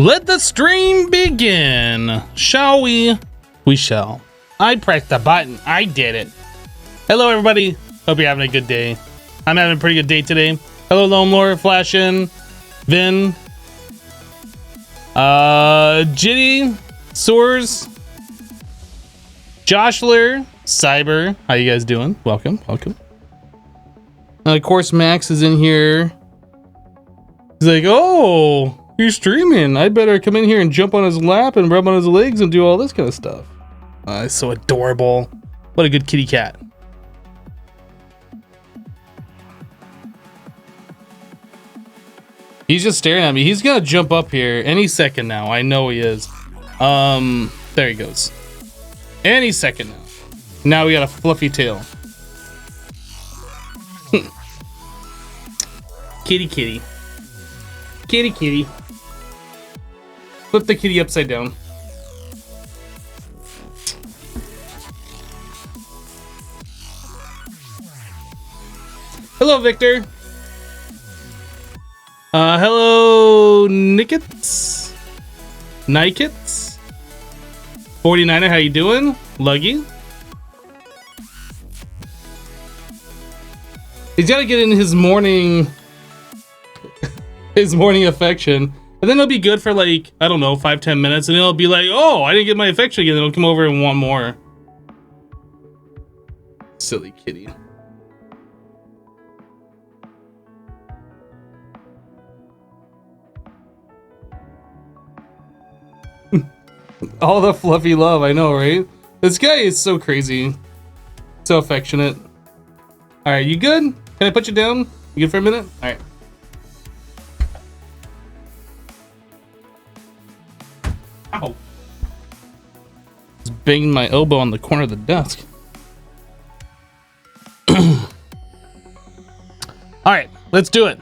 Let the stream begin. Shall we? We shall. I pressed the button. I did it. Hello, everybody. Hope you're having a good day. I'm having a pretty good day today. Hello, Lone Lord, Flashin', Vin, Jitty, Soars, Joshler, Cyber. How you guys doing? Welcome, welcome. Of course, Max is in here. He's like, oh, you're streaming. I better come in here and jump on his lap and rub on his legs and do all this kind of stuff. It's so adorable. What a good kitty cat. He's just staring at me. He's gonna jump up here any second now. I know he is. There he goes. Any second now. Now we got a fluffy tail. Kitty, kitty. Kitty, kitty. Flip the kitty upside down. Hello, Victor. Hello, Nickets. Nikets. 49er, how you doing? Luggy. He's got to get in his morning affection, and then it'll be good for like, I don't know, 5-10 minutes, and it'll be like, oh, I didn't get my affection again. It'll come over and want more. Silly kitty. All the fluffy love, I know, right? This guy is so crazy. So affectionate. Alright, you good? Can I put you down? You good for a minute? Alright. Ow. Just banging my elbow on the corner of the desk. Alright, let's do it.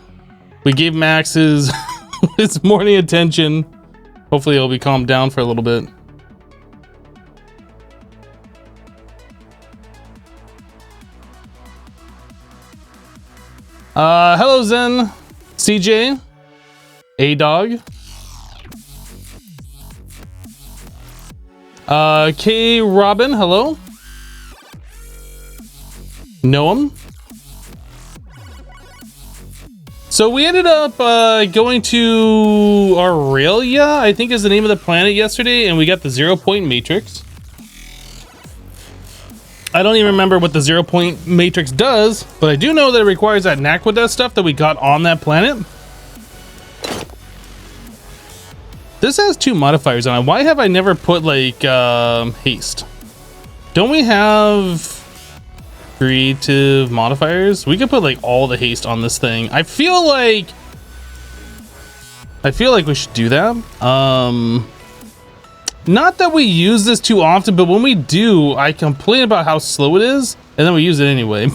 We gave Max his, his morning attention. Hopefully he'll be calmed down for a little bit. Hello Zen, CJ, A-Dog, K Robin, hello, Noam. So we ended up going to Aurelia, I think is the name of the planet yesterday, and we got the 0-point matrix. I don't even remember what the 0-point matrix does, but I do know that it requires that Naquadah stuff that we got on that planet. This has 2 modifiers on it. Why have I never put like haste? Don't we have creative modifiers? We could put like all the haste on this thing. I feel like we should do that. Not that we use this too often, but when we do, I complain about how slow it is, and then we use it anyway.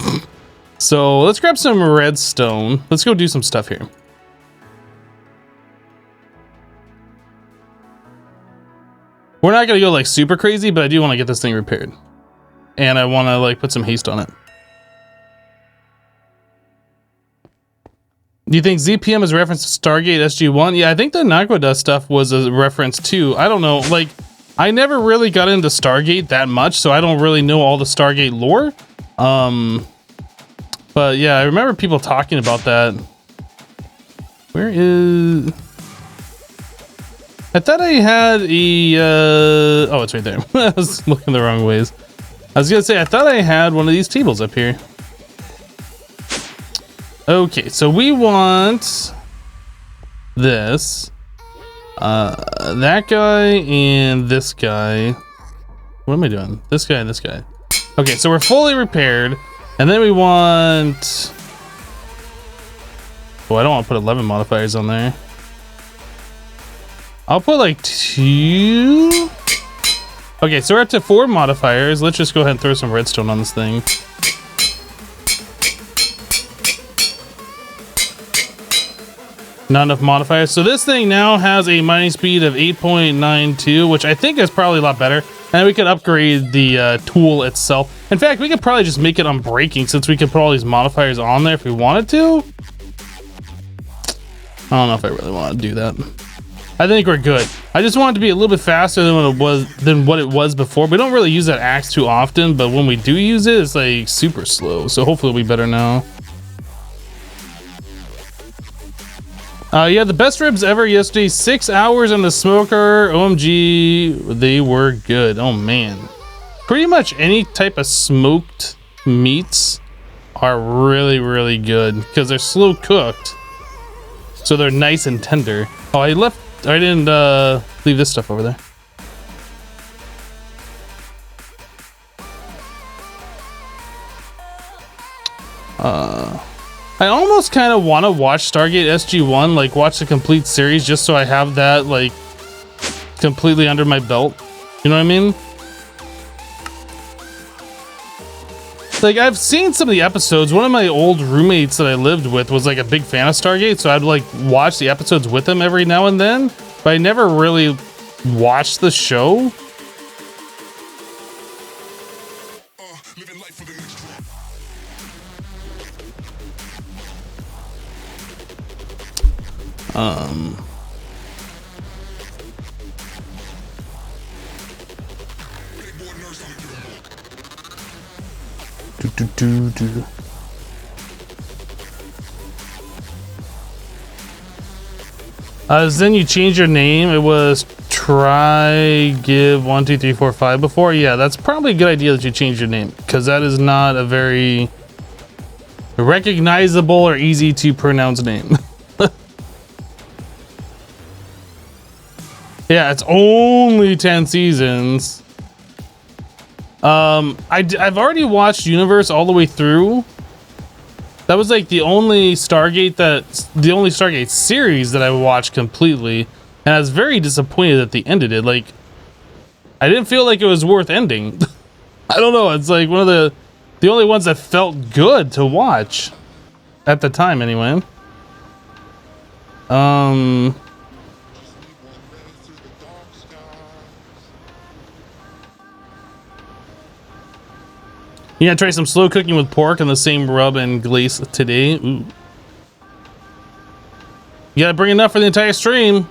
So let's grab some redstone. Let's go do some stuff here. We're not gonna go like super crazy, but I do want to get this thing repaired. And I want to like put some haste on it. Do you think ZPM is a reference to Stargate SG-1? Yeah, I think the Naquadah stuff was a reference too. I don't know. Like, I never really got into Stargate that much, so I don't really know all the Stargate lore. But yeah, I remember people talking about that. Where is... I thought I had a... oh, it's right there. I was looking the wrong ways. I was gonna say, I thought I had one of these tables up here. Okay, so we want this, that guy and this guy. What am I doing? This guy and this guy. Okay, so we're fully repaired, and then we want... oh, I don't want to put 11 modifiers on there. I'll put like 2. Okay, so we're up to 4 modifiers. Let's just go ahead and throw some redstone on this thing. Not enough modifiers. So this thing now has a mining speed of 8.92, which I think is probably a lot better. And we could upgrade the tool itself. In fact, we could probably just make it unbreaking since we could put all these modifiers on there if we wanted to. I don't know if I really want to do that. I think we're good. I just want it to be a little bit faster than what it was before. We don't really use that axe too often, but when we do use it, it's like super slow. So hopefully it'll be better now. Yeah, the best ribs ever yesterday. 6 hours on the smoker. OMG, they were good. Oh man. Pretty much any type of smoked meats are really, really good because they're slow cooked. So they're nice and tender. Oh, I didn't leave this stuff over there. I almost kind of want to watch Stargate SG-1, like watch the complete series just so I have that like completely under my belt. You know what I mean? Like I've seen some of the episodes. One of my old roommates that I lived with was like a big fan of Stargate, so I'd like watch the episodes with him every now and then, but I never really watched the show. Then you change your name. It was try give 1 2 3 4 5 before. Yeah, that's probably a good idea that you change your name because that is not a very recognizable or easy to pronounce name. Yeah, it's only 10 seasons. I've already watched Universe all the way through. That was like the only Stargate series that I watched completely, and I was very disappointed that they ended it. Like, I didn't feel like it was worth ending. I don't know. It's like one of the only ones that felt good to watch at the time, anyway. You gotta try some slow cooking with pork and the same rub and glaze today. Ooh. You gotta bring enough for the entire stream.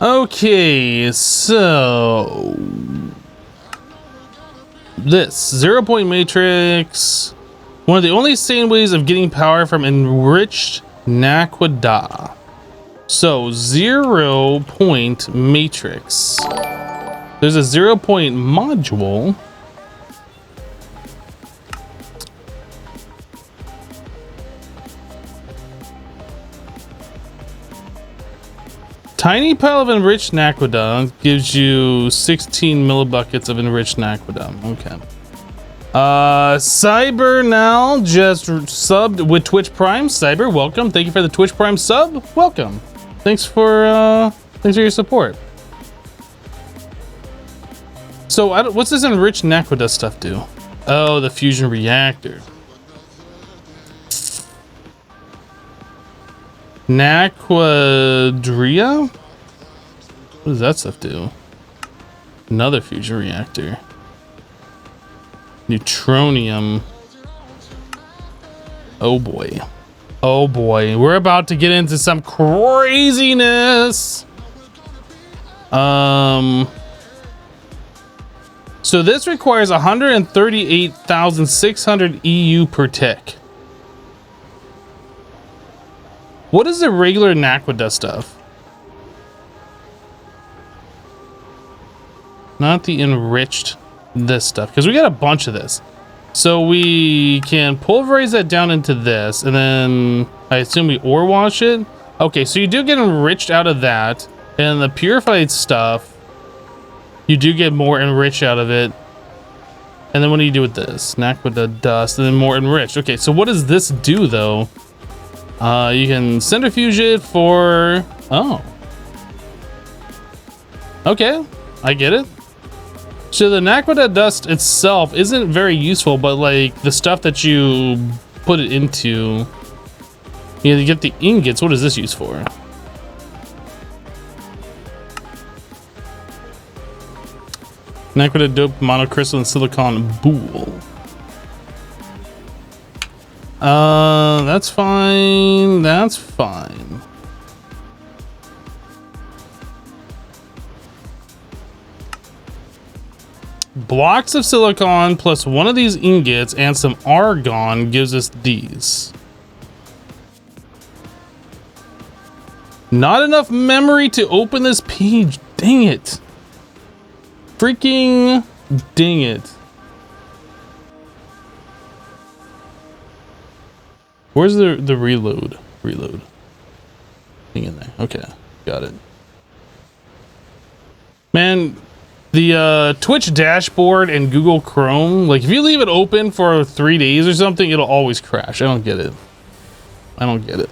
Okay, so this 0-point matrix. One of the only sane ways of getting power from enriched Naquadah. So 0-point matrix. There's a 0-point module. Tiny pile of enriched Naquadah gives you 16 millibuckets of enriched Naquadah. Okay. Cyber now just subbed with Twitch Prime. Cyber, welcome. Thank you for the Twitch Prime sub. Welcome. Thanks for your support. So what's this enriched Naquadah stuff do? Oh, the fusion reactor. Naquadria? What does that stuff do? Another fusion reactor. Neutronium. Oh boy. Oh boy. We're about to get into some craziness. So this requires 138,600 EU per tick. What is the regular Naquadah stuff? Not the enriched this stuff, because we got a bunch of this. So we can pulverize that down into this, and then I assume we ore wash it. Okay, so you do get enriched out of that, and the purified stuff, you do get more enriched out of it. And then what do you do with this? Naquadah dust, and then more enriched. Okay, so what does this do though? You can centrifuge it for... Oh. Okay, I get it. So the Naquadah dust itself isn't very useful, but like the stuff that you put it into, you know, to get the ingots. What is this used for? Naquadah dope monocrystal and silicon boule. That's fine. That's fine. blocks of silicon plus one of these ingots and some argon gives us these. Not enough memory to open this page. Dang it. Freaking dang it. Where's the reload? Reload. Thing in there. Okay, got it. Man, the Twitch dashboard and Google Chrome, like if you leave it open for 3 days or something, it'll always crash. I don't get it. I don't get it.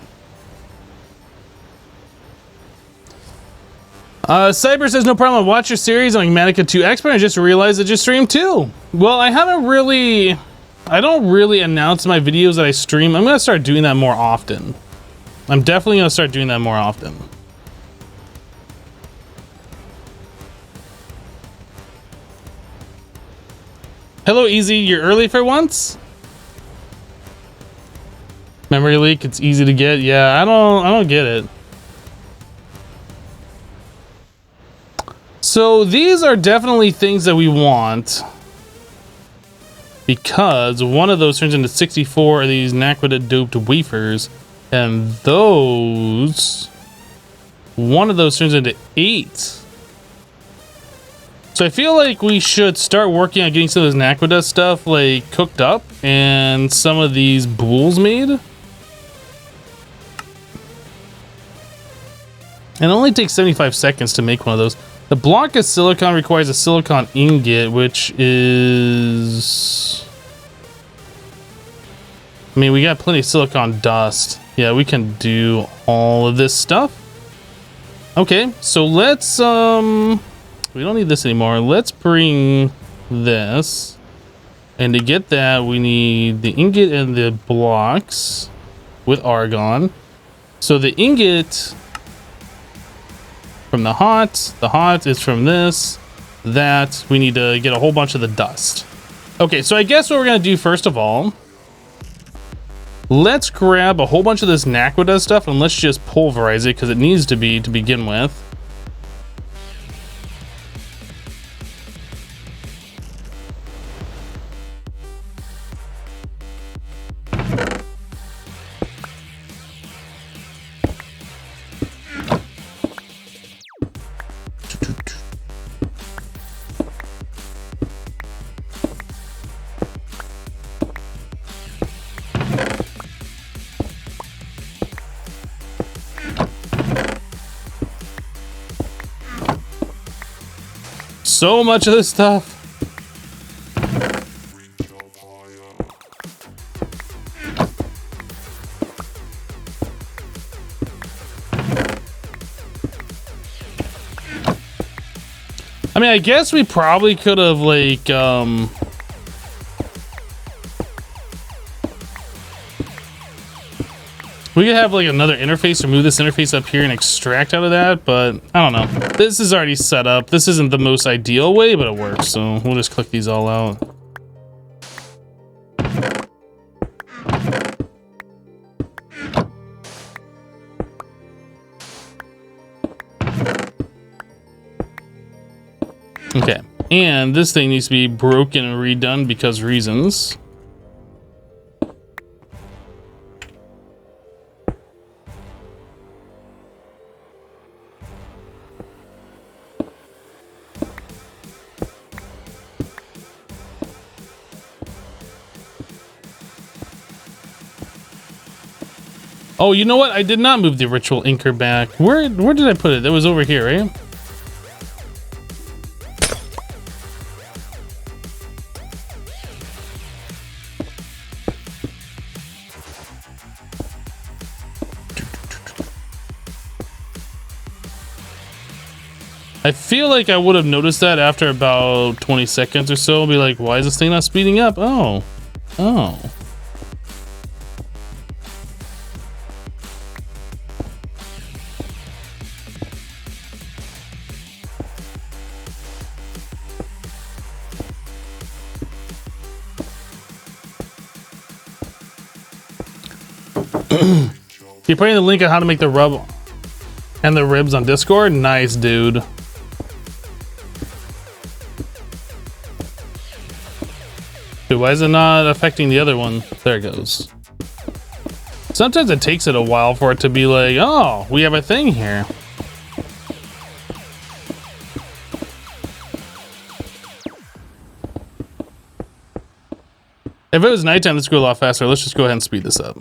Cyber says, no problem. I watched your series on Manica 2 Expert. I just realized that you stream too. Well, I don't really announce my videos that I stream. I'm going to start doing that more often. I'm definitely going to start doing that more often. Hello, Easy. You're early for once? Memory leak. It's easy to get. Yeah, I don't get it. So these are definitely things that we want, because one of those turns into 64 of these Naquita doped wafers, and one of those turns into 8. So I feel like we should start working on getting some of this Naquita stuff like cooked up and some of these boules made. And it only takes 75 seconds to make one of those. The block of silicon requires a silicon ingot, which is... I mean, we got plenty of silicon dust. Yeah, we can do all of this stuff. Okay, so let's... we don't need this anymore. Let's bring this. And to get that, we need the ingot and the blocks with argon. So the ingot... from the hot is from this, that we need to get a whole bunch of the dust. Okay, so I guess what we're gonna do first of all, let's grab a whole bunch of this Naquita stuff and let's just pulverize it because it needs to be to begin with. So much of this stuff. I mean, I guess we probably could have like we could have like another interface or move this interface up here and extract out of that, but I don't know. This is already set up. This isn't the most ideal way, but it works. So we'll just click these all out. Okay, and this thing needs to be broken and redone because reasons. Oh, you know what? I did not move the ritual inker back. Where did I put it? That was over here, right? I feel like I would have noticed that after about 20 seconds or so. I'll be like, why is this thing not speeding up? Oh. Oh. You're putting the link on how to make the rub and the ribs on Discord? Nice, dude. Dude, why is it not affecting the other one? There it goes. Sometimes it takes it a while for it to be like, oh, we have a thing here. If it was nighttime, this would go a lot faster. Let's just go ahead and speed this up.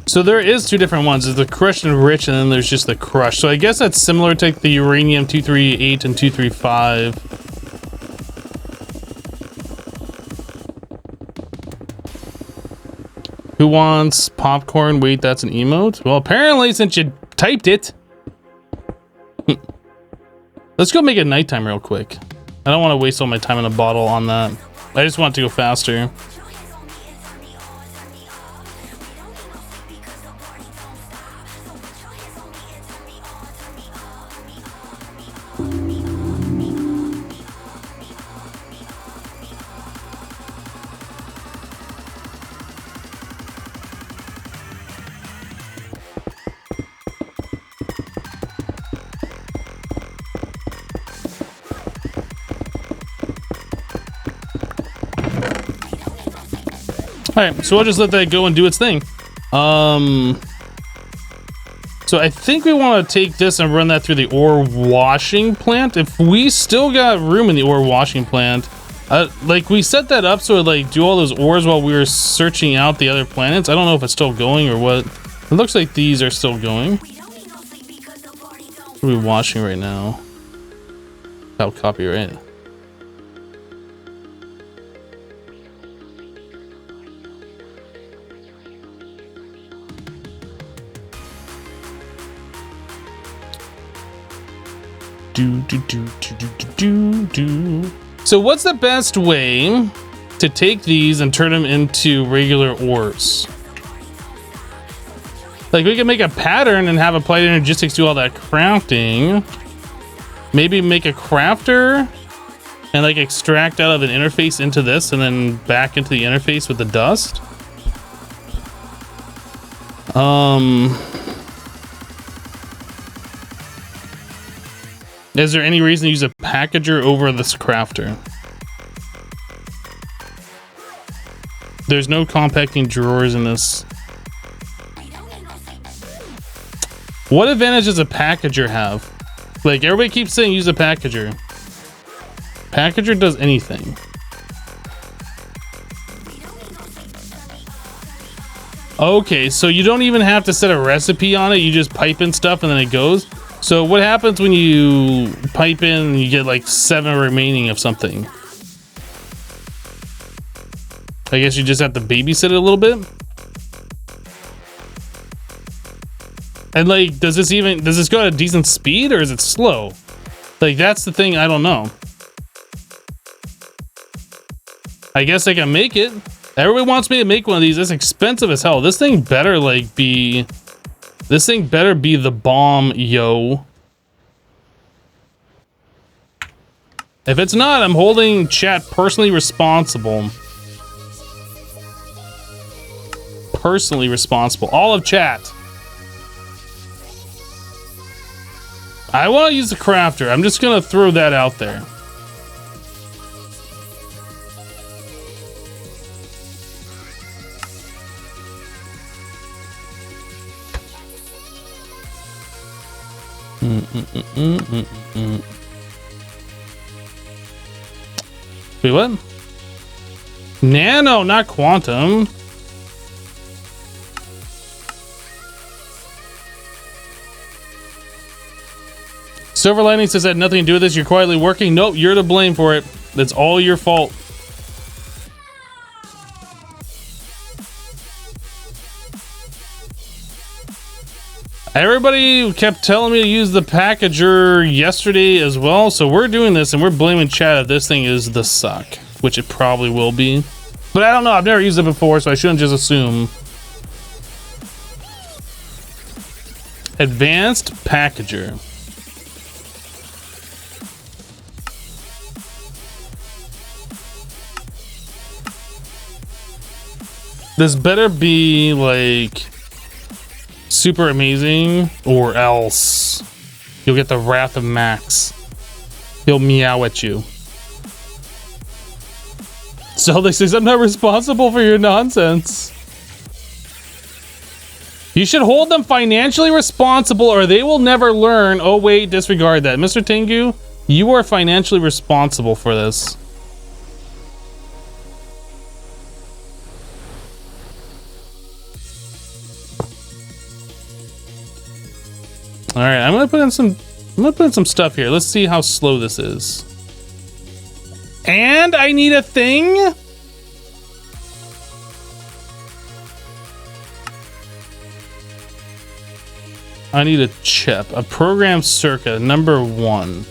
So there is two different ones. There's the crushed and rich, and then there's just the crushed. So I guess that's similar to like the uranium 238 and 235. Who wants popcorn? Wait, that's an emote? Well, apparently since you typed it. Let's go make it nighttime real quick. I don't want to waste all my time in a bottle on that. I just want it to go faster. Alright, so we'll just let that go and do its thing. So I think we want to take this and run that through the ore washing plant. If we still got room in the ore washing plant, like we set that up so it like do all those ores while we were searching out the other planets. I don't know if it's still going or what. It looks like these are still going. What are we washing right now? Oh, copyright. So what's the best way to take these and turn them into regular ores? Like we can make a pattern and have Applied Energistics do all that crafting. Maybe make a crafter and like extract out of an interface into this and then back into the interface with the dust. Is there any reason to use a packager over this crafter? There's no compacting drawers in this. What advantage does a packager have? Like everybody keeps saying use a packager. Packager does anything. Okay, so you don't even have to set a recipe on it. You just pipe in stuff and then it goes. So what happens when you pipe in and you get like 7 remaining of something? I guess you just have to babysit it a little bit. And like, does this go at a decent speed or is it slow? Like that's the thing, I don't know. I guess I can make it. Everybody wants me to make one of these. It's expensive as hell. This thing better like be... This thing better be the bomb, yo. If it's not, I'm holding chat personally responsible. Personally responsible. All of chat. I want to use the crafter. I'm just going to throw that out there. Wait, what? Nano, not quantum. Silver Lightning says that had nothing to do with this. You're quietly working. Nope, you're to blame for it. That's all your fault. Everybody kept telling me to use the packager yesterday as well, so we're doing this and we're blaming chat if this thing is the suck, which it probably will be. But I don't know, I've never used it before, so I shouldn't just assume. Advanced packager. This better be like super amazing, or else you'll get the wrath of Max. He'll meow at you. Zelda says, I'm not responsible for your nonsense. You should hold them financially responsible or they will never learn. Oh wait, disregard that. Mr. Tengu, you are financially responsible for this. All right, I'm gonna put in some stuff here. Let's see how slow this is. And I need a thing. I need a chip, a program circuit, number 1.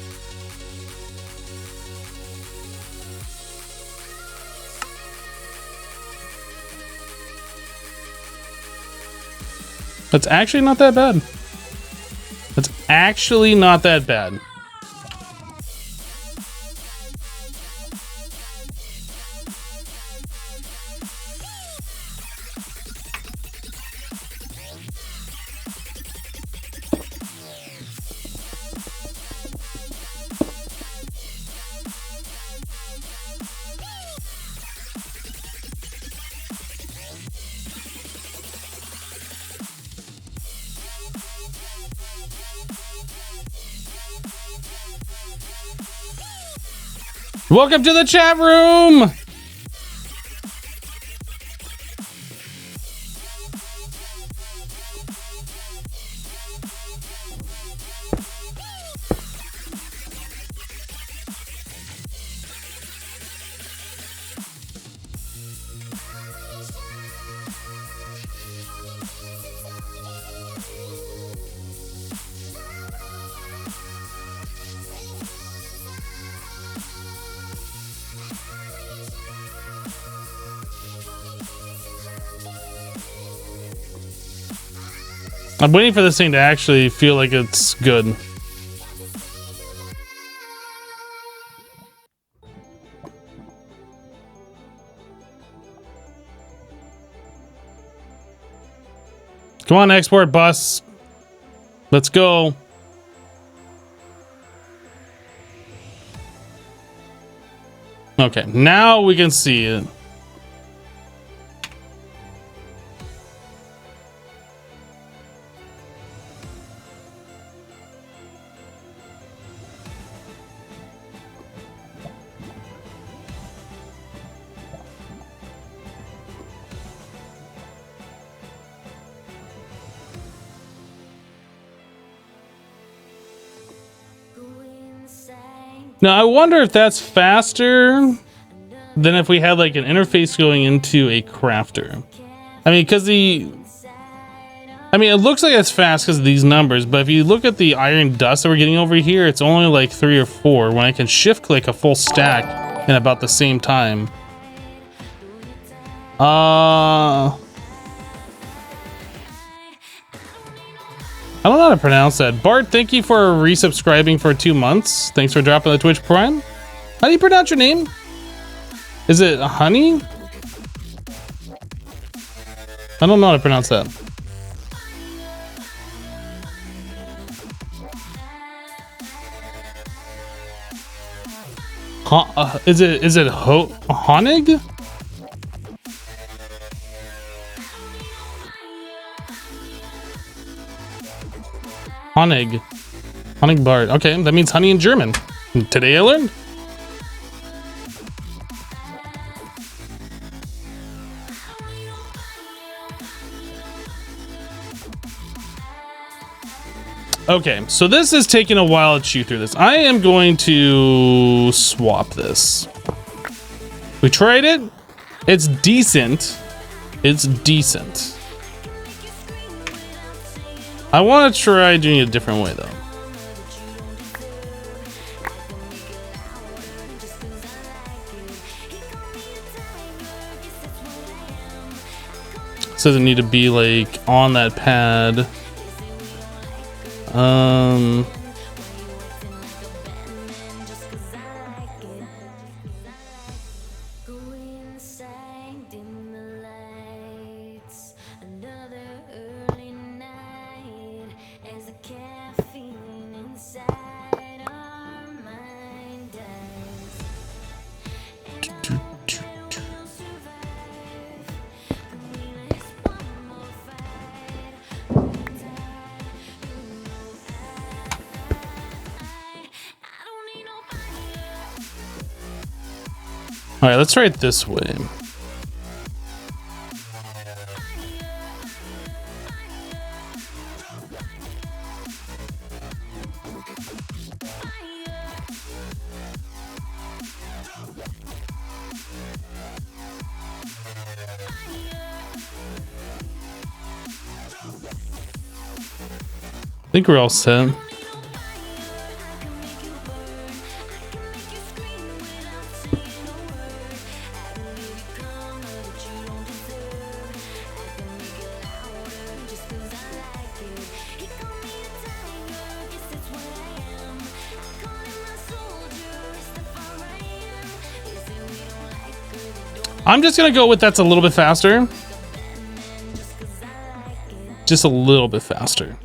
That's actually not that bad. That's actually not that bad. Welcome to the chat room. I'm waiting for this thing to actually feel like it's good. Come on, export bus. Let's go. Okay, now we can see it. Now, I wonder if that's faster than if we had like an interface going into a crafter. I mean, because it looks like it's fast because of these numbers, but if you look at the iron dust that we're getting over here, it's only like 3 or 4 when I can shift click a full stack in about the same time. I don't know how to pronounce that. Bart, thank you for resubscribing for 2 months. Thanks for dropping the Twitch Prime. How do you pronounce your name? Is it Honey? I don't know how to pronounce that. Is it Honig? Honig Bart. Okay, that means honey in German. Today I learned. Okay, so this is taking a while to chew through this. I am going to swap this. We tried it. It's decent. It's decent. I want to try doing it a different way, though. This doesn't need to be like on that pad. All right, let's try it this way. I think we're all set. I'm just gonna go with that's a little bit faster. Just a little bit faster.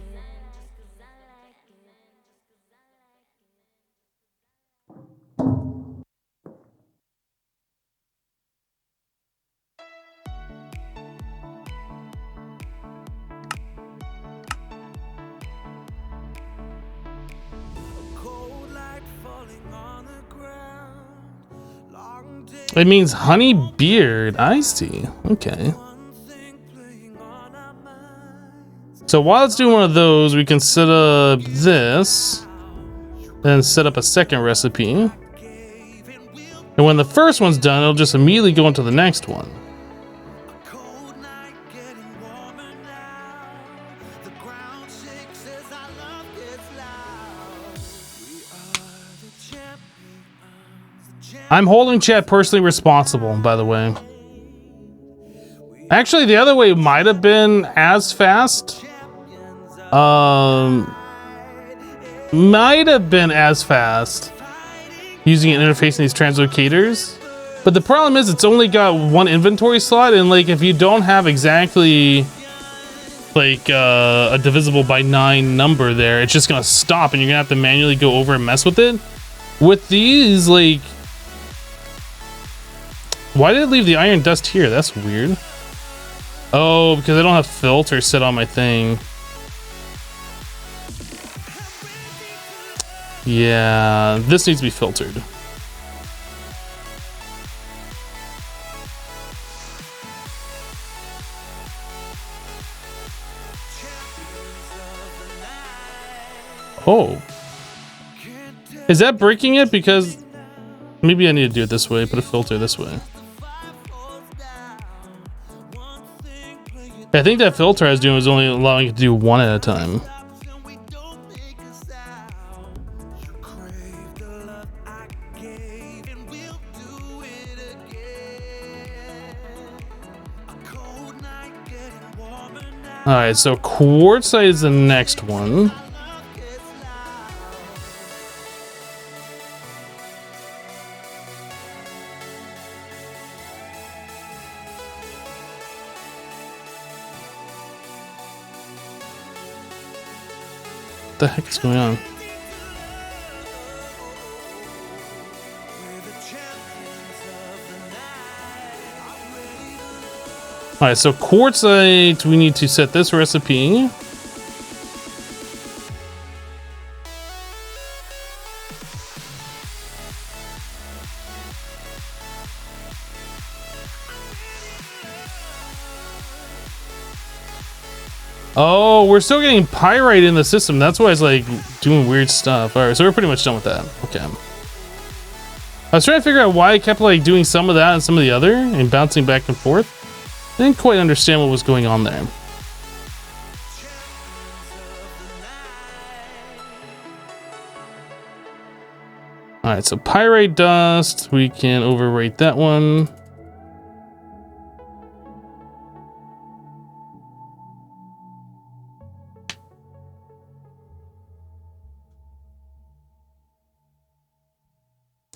It means honey beard. I see. Okay. So while it's doing one of those, we can set up this, then set up a second recipe. And when the first one's done, it'll just immediately go into the next one. I'm holding chat personally responsible, by the way. Actually, the other way might have been as fast. Might have been as fast using an interface in these translocators. But the problem is it's only got one inventory slot, and like if you don't have exactly like a divisible by 9 number there, it's just gonna stop and you're gonna have to manually go over and mess with it. With these, like, why did it leave the iron dust here? That's weird. Oh, because I don't have filter set on my thing. Yeah, this needs to be filtered. Oh. Is that breaking it? Because maybe I need to do it this way, put a filter this way. I think that filter I was doing was only allowing it to do one at a time. Alright, so quartzite is the next one. What the heck is going on? Alright, so quartzite, we need to set this recipe. Oh, we're still getting pyrite in the system. That's why it's like doing weird stuff. Alright, so we're pretty much done with that. Okay. I was trying to figure out why I kept like doing some of that and some of the other and bouncing back and forth. I didn't quite understand what was going on there. Alright, so pyrite dust, we can overwrite that one.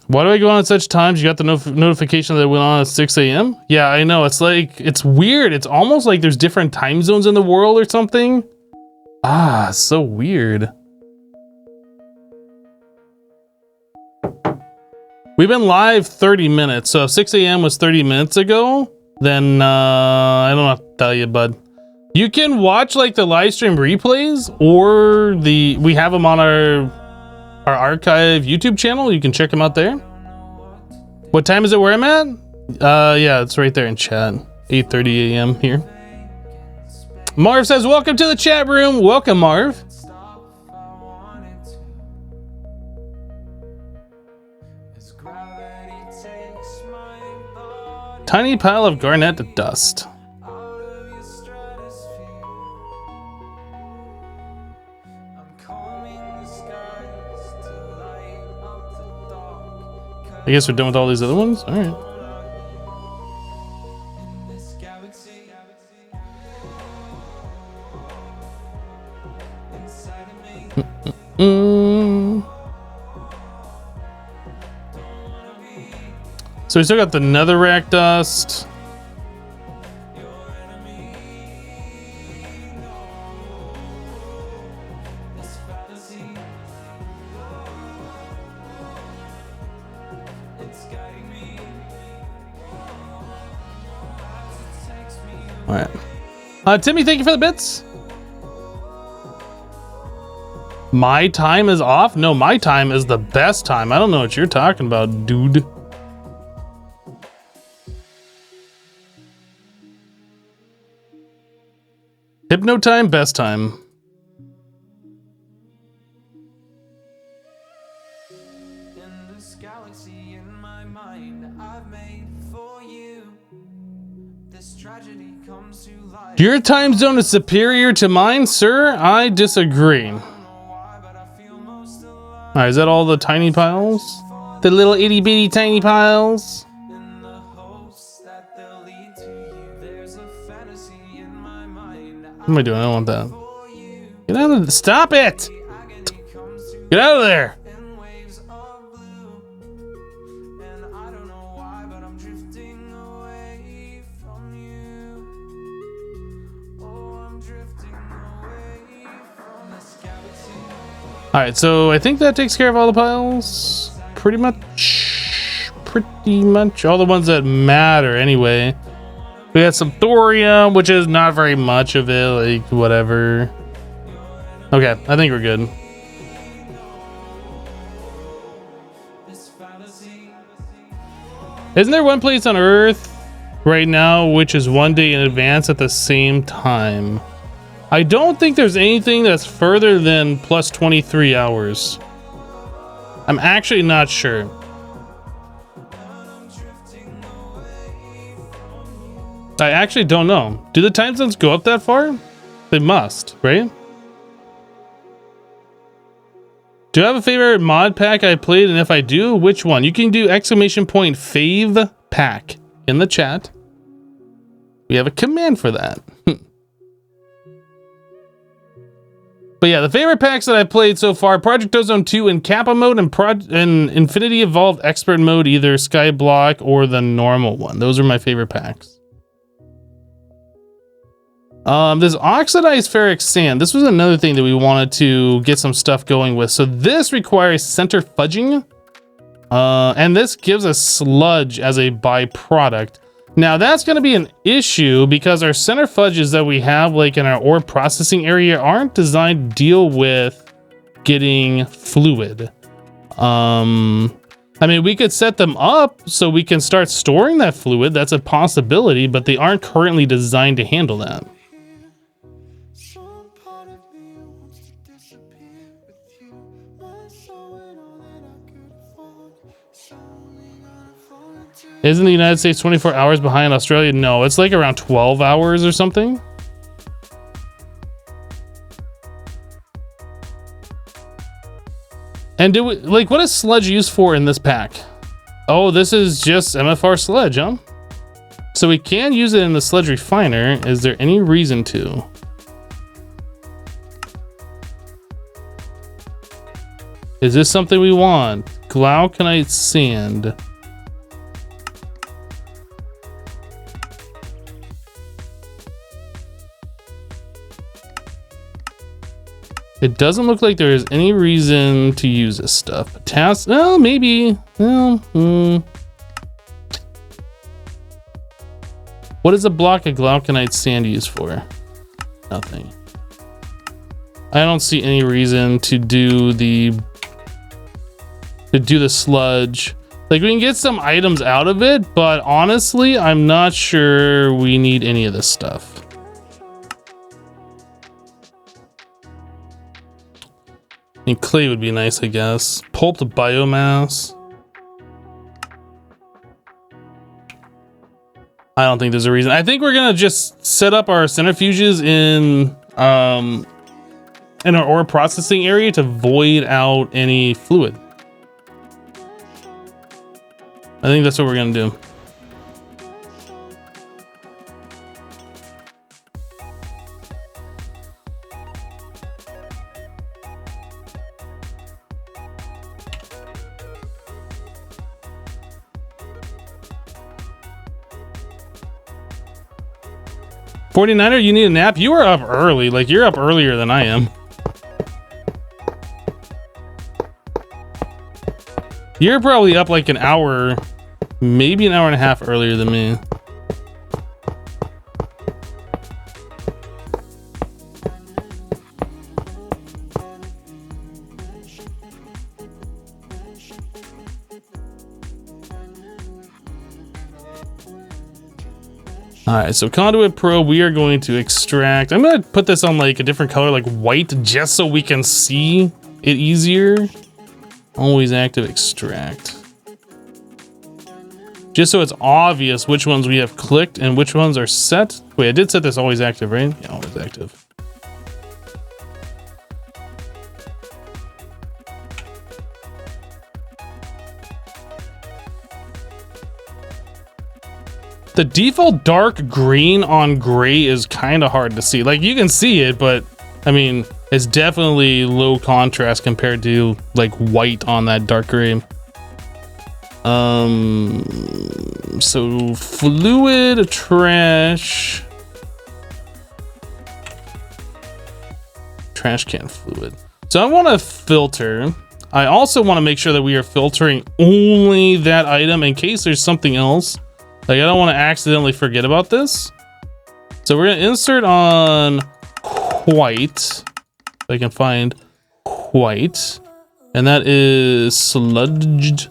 Why do I go on at such times? You got the notification that it went on at 6 a.m.? Yeah, I know. It's like, it's weird. It's almost like there's different time zones in the world or something. Ah, so weird. We've been live 30 minutes. So if 6 a.m. was 30 minutes ago, then I don't know what to tell you, bud. You can watch like the live stream replays, or we have them on our archive YouTube channel. You can check them out there. What time is it where I'm at? Yeah, it's right there in chat. 8:30 a.m. here. Marv says, welcome to the chat room. Welcome, Marv. Tiny pile of garnet dust. I guess we're done with all these other ones? All right. So we still got the netherrack dust. All right. Timmy, thank you for the bits. My time is off? No, my time is the best time. I don't know what you're talking about, dude. Hypno time, best time. In this galaxy in my mind I've made for you. This tragedy comes to life. Your time zone is superior to mine, sir? I disagree. Alright, is that all the tiny piles? The little itty bitty tiny piles? In the hopes that they'll lead to you. There's a fantasy in my mind. What am I doing? I don't want that. Get out of the— stop it! Get out of there! In waves of blue. And I don't know why, but I'm drifting away from you. Oh, I'm drifting away from this galaxy. Alright, so I think that takes care of all the piles. Pretty much all the ones that matter anyway. We got some thorium, which is not very much of it, like whatever. Okay, I think we're good. Isn't there one place on Earth right now which is one day in advance at the same time? I don't think there's anything that's further than plus 23 hours. I'm actually not sure. I actually don't know. Do the time zones go up that far? They must, right? Do I have a favorite mod pack I played? And if I do, which one? You can do ! fave pack in the chat. We have a command for that. But yeah, the favorite packs that I played so far: Project Ozone 2 in Kappa mode and Infinity Evolved Expert mode, either Skyblock or the normal one. Those are my favorite packs. This oxidized ferric sand. This was another thing that we wanted to get some stuff going with. So this requires center fudging. And this gives us sludge as a byproduct. Now that's going to be an issue because our center fudges that we have like in our ore processing area aren't designed to deal with getting fluid. I mean, we could set them up so we can start storing that fluid. That's a possibility, but they aren't currently designed to handle that. Isn't the United States 24 hours behind Australia? No, it's like around 12 hours or something. And do we, like, what is sludge used for in this pack? Oh, this is just MFR sludge, huh? So we can use it in the sludge refiner. Is there any reason to? Is this something we want? Glauconite sand. It doesn't look like there is any reason to use this stuff. Oh, maybe. Well, What is a block of glauconite sand used for? Nothing. I don't see any reason to do the sludge. Like, we can get some items out of it, but honestly, I'm not sure we need any of this stuff. And clay would be nice, I guess. Pulped biomass. I don't think there's a reason. I think we're gonna just set up our centrifuges in our ore processing area to void out any fluid. I think that's what we're gonna do. $49er, you need a nap? You are up early. Like, you're up earlier than I am. You're probably up like an hour, maybe an hour and a half earlier than me. All right, so Conduit Pro, we are going to extract. I'm going to put this on like a different color, like white, just so we can see it easier. Always active extract. Just so it's obvious which ones we have clicked and which ones are set. Wait, I did set this always active, right? Yeah, always active. The default dark green on gray is kind of hard to see. Like, you can see it, but I mean, it's definitely low contrast compared to like white on that dark gray. So fluid, trash can fluid. So I want to filter. I also want to make sure that we are filtering only that item in case there's something else. Like, I don't want to accidentally forget about this. So we're going to insert on white. If I can find white. And that is sludge.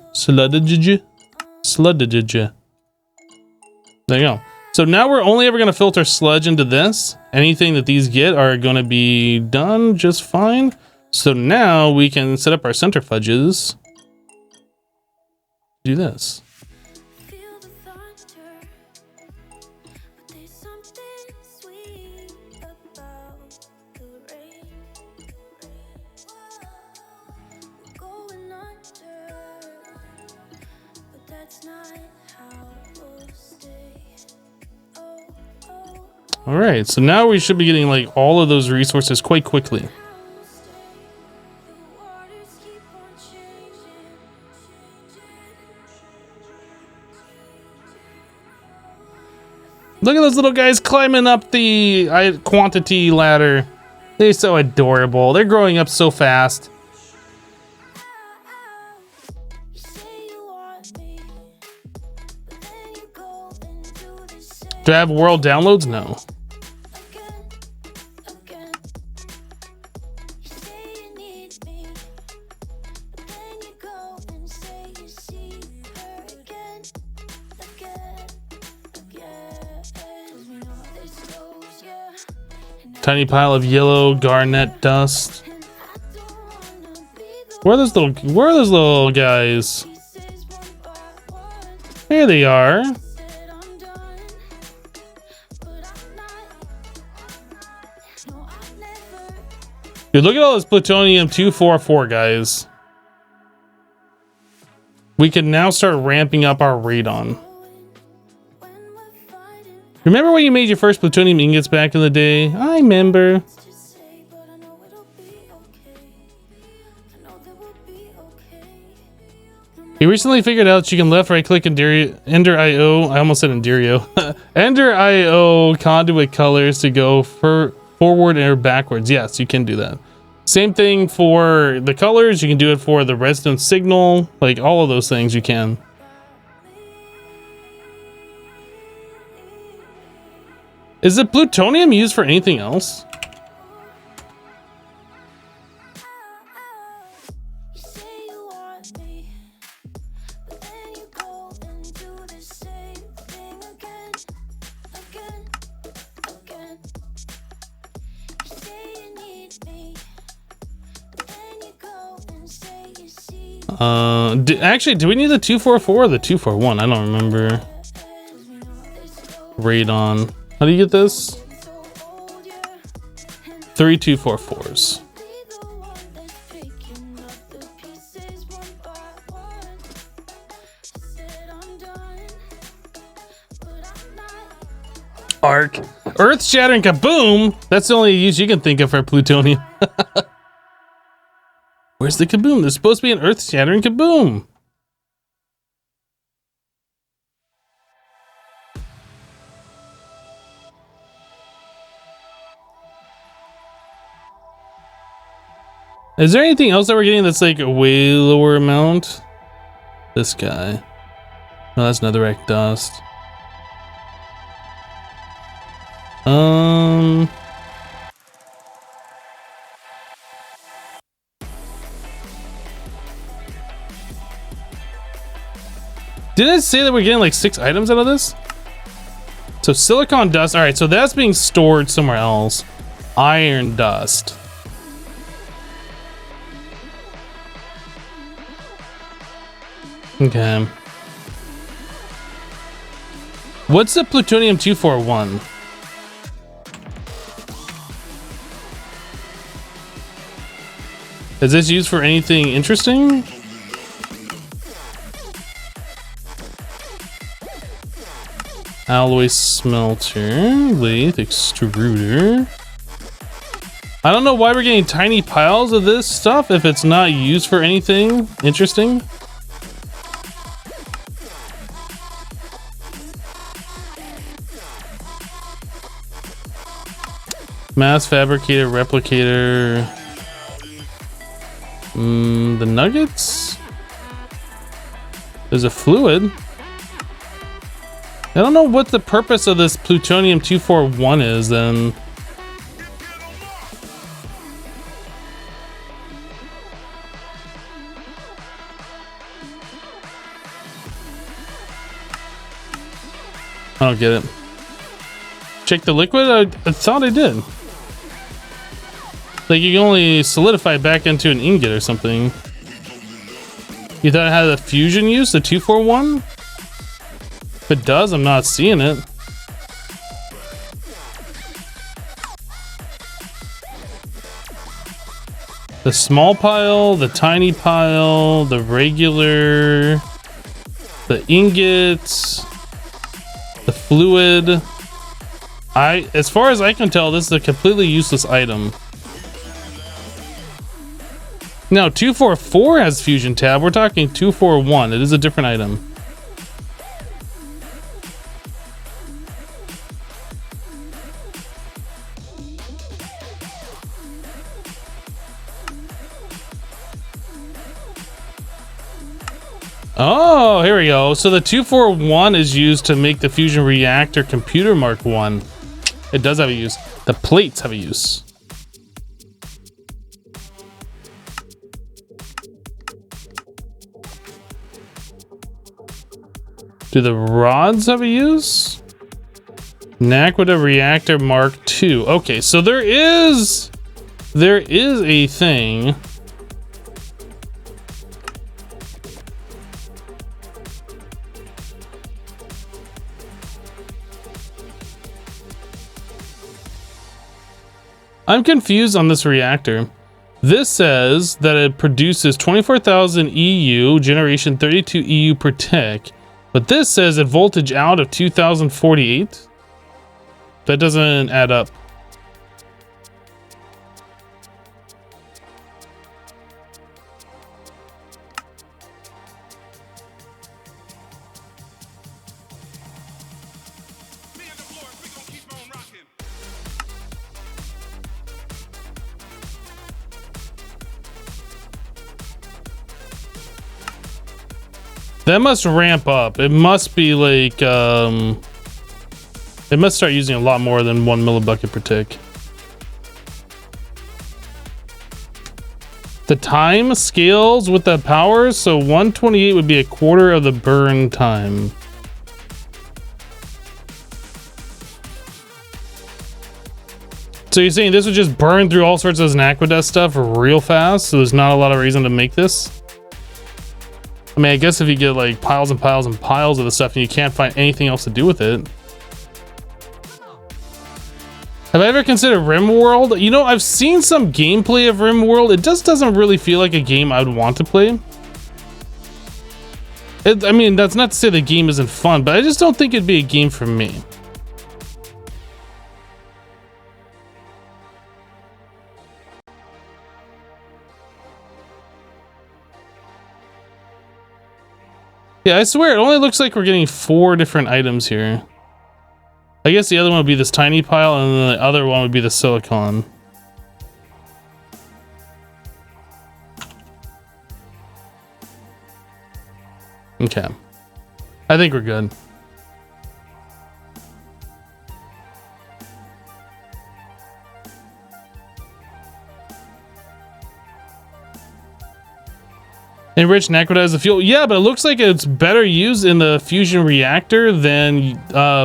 There you go. So now we're only ever going to filter sludge into this. Anything that these get are going to be done just fine. So now we can set up our centrifuges. Do this. All right, so now we should be getting like all of those resources quite quickly. Look at those little guys climbing up the quantity ladder. They're so adorable. They're growing up so fast. Do I have world downloads? No. Tiny pile of yellow garnet dust. Where are those little guys? There they are. Dude, look at all this plutonium 244, guys. We can now start ramping up our radon. Remember when you made your first plutonium ingots back in the day? I remember. He recently figured out you can left right click Ender IO. I almost said Enderio. Ender IO conduit colors to go forward or backwards. Yes, you can do that. Same thing for the colors. You can do it for the redstone signal. Like all of those things you can. Is the plutonium used for anything else? Actually, do we need the 244 or the 241? I don't remember. Radon. How do you get this? 3 244s. Arc. Earth shattering kaboom! That's the only use you can think of for plutonium. Where's the kaboom? There's supposed to be an earth shattering kaboom. Is there anything else that we're getting that's like a way lower amount? This guy. No, that's netherrack dust. Didn't it say that we're getting like 6 items out of this? So silicon dust. All right, so that's being stored somewhere else. Iron dust. Okay. What's the plutonium 241? Is this used for anything interesting? Alloy smelter, lathe, extruder. I don't know why we're getting tiny piles of this stuff if it's not used for anything interesting. Mass fabricator, replicator. The nuggets? There's a fluid. I don't know what the purpose of this plutonium 241 is then. I don't get it. Check the liquid? I thought I did. Like you can only solidify it back into an ingot or something. You thought it had a fusion use, the 241? If it does, I'm not seeing it. The small pile, the tiny pile, the regular, the ingots, the fluid. As far as I can tell, this is a completely useless item. Now, 244 has fusion tab. We're talking 241. It is a different item. Oh, here we go. So the 241 is used to make the fusion reactor computer Mark 1. It does have a use. The plates have a use. Do the rods have a use? Naquita reactor Mark 2. Okay, so there is a thing. I'm confused on this reactor. This says that it produces 24,000 EU, generation 32 EU per tick. But this says a voltage out of 2048. That doesn't add up. That must ramp up. It must be like, it must start using a lot more than 1 millibucket per tick. The time scales with the power, so 128 would be a quarter of the burn time. So you're saying this would just burn through all sorts of this aqueduct stuff real fast, so there's not a lot of reason to make this? I mean, I guess if you get like piles and piles and piles of the stuff and you can't find anything else to do with it. Have I ever considered RimWorld? You know, I've seen some gameplay of RimWorld. It just doesn't really feel like a game I would want to play. I mean, that's not to say the game isn't fun, but I just don't think it'd be a game for me. Yeah, I swear, it only looks like we're getting 4 different items here. I guess the other one would be this tiny pile, and then the other one would be the silicon. Okay. I think we're good. Enrich and acidize the fuel. Yeah, but it looks like it's better used in the fusion reactor than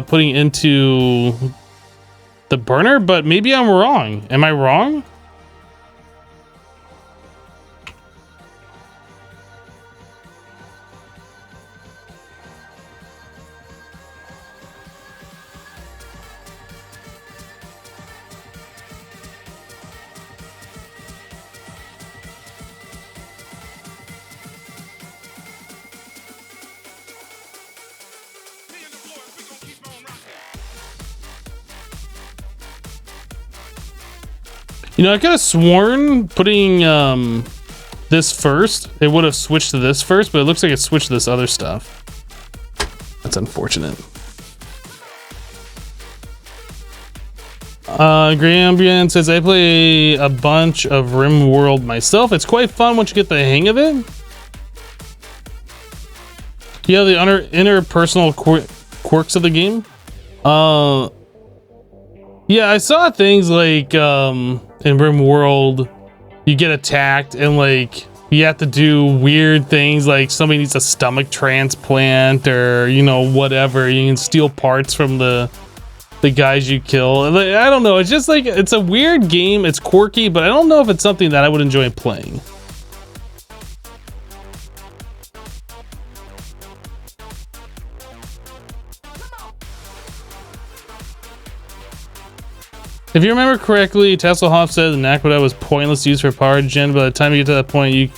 putting into the burner, but maybe I'm wrong. Am I wrong? You know, I could have sworn putting this first, it would have switched to this first, but it looks like it switched to this other stuff. That's unfortunate. Grambien says, I play a bunch of RimWorld myself. It's quite fun once you get the hang of it. Yeah, the interpersonal quirks of the game. Yeah, I saw things like in RimWorld, you get attacked and like you have to do weird things, like somebody needs a stomach transplant or, you know, whatever. You can steal parts from the guys you kill. I don't know. It's just like, it's a weird game. It's quirky, but I don't know if it's something that I would enjoy playing. If you remember correctly, Tasselhoff said the Naquadah was pointless to use for power gen. By the time you get to that point, you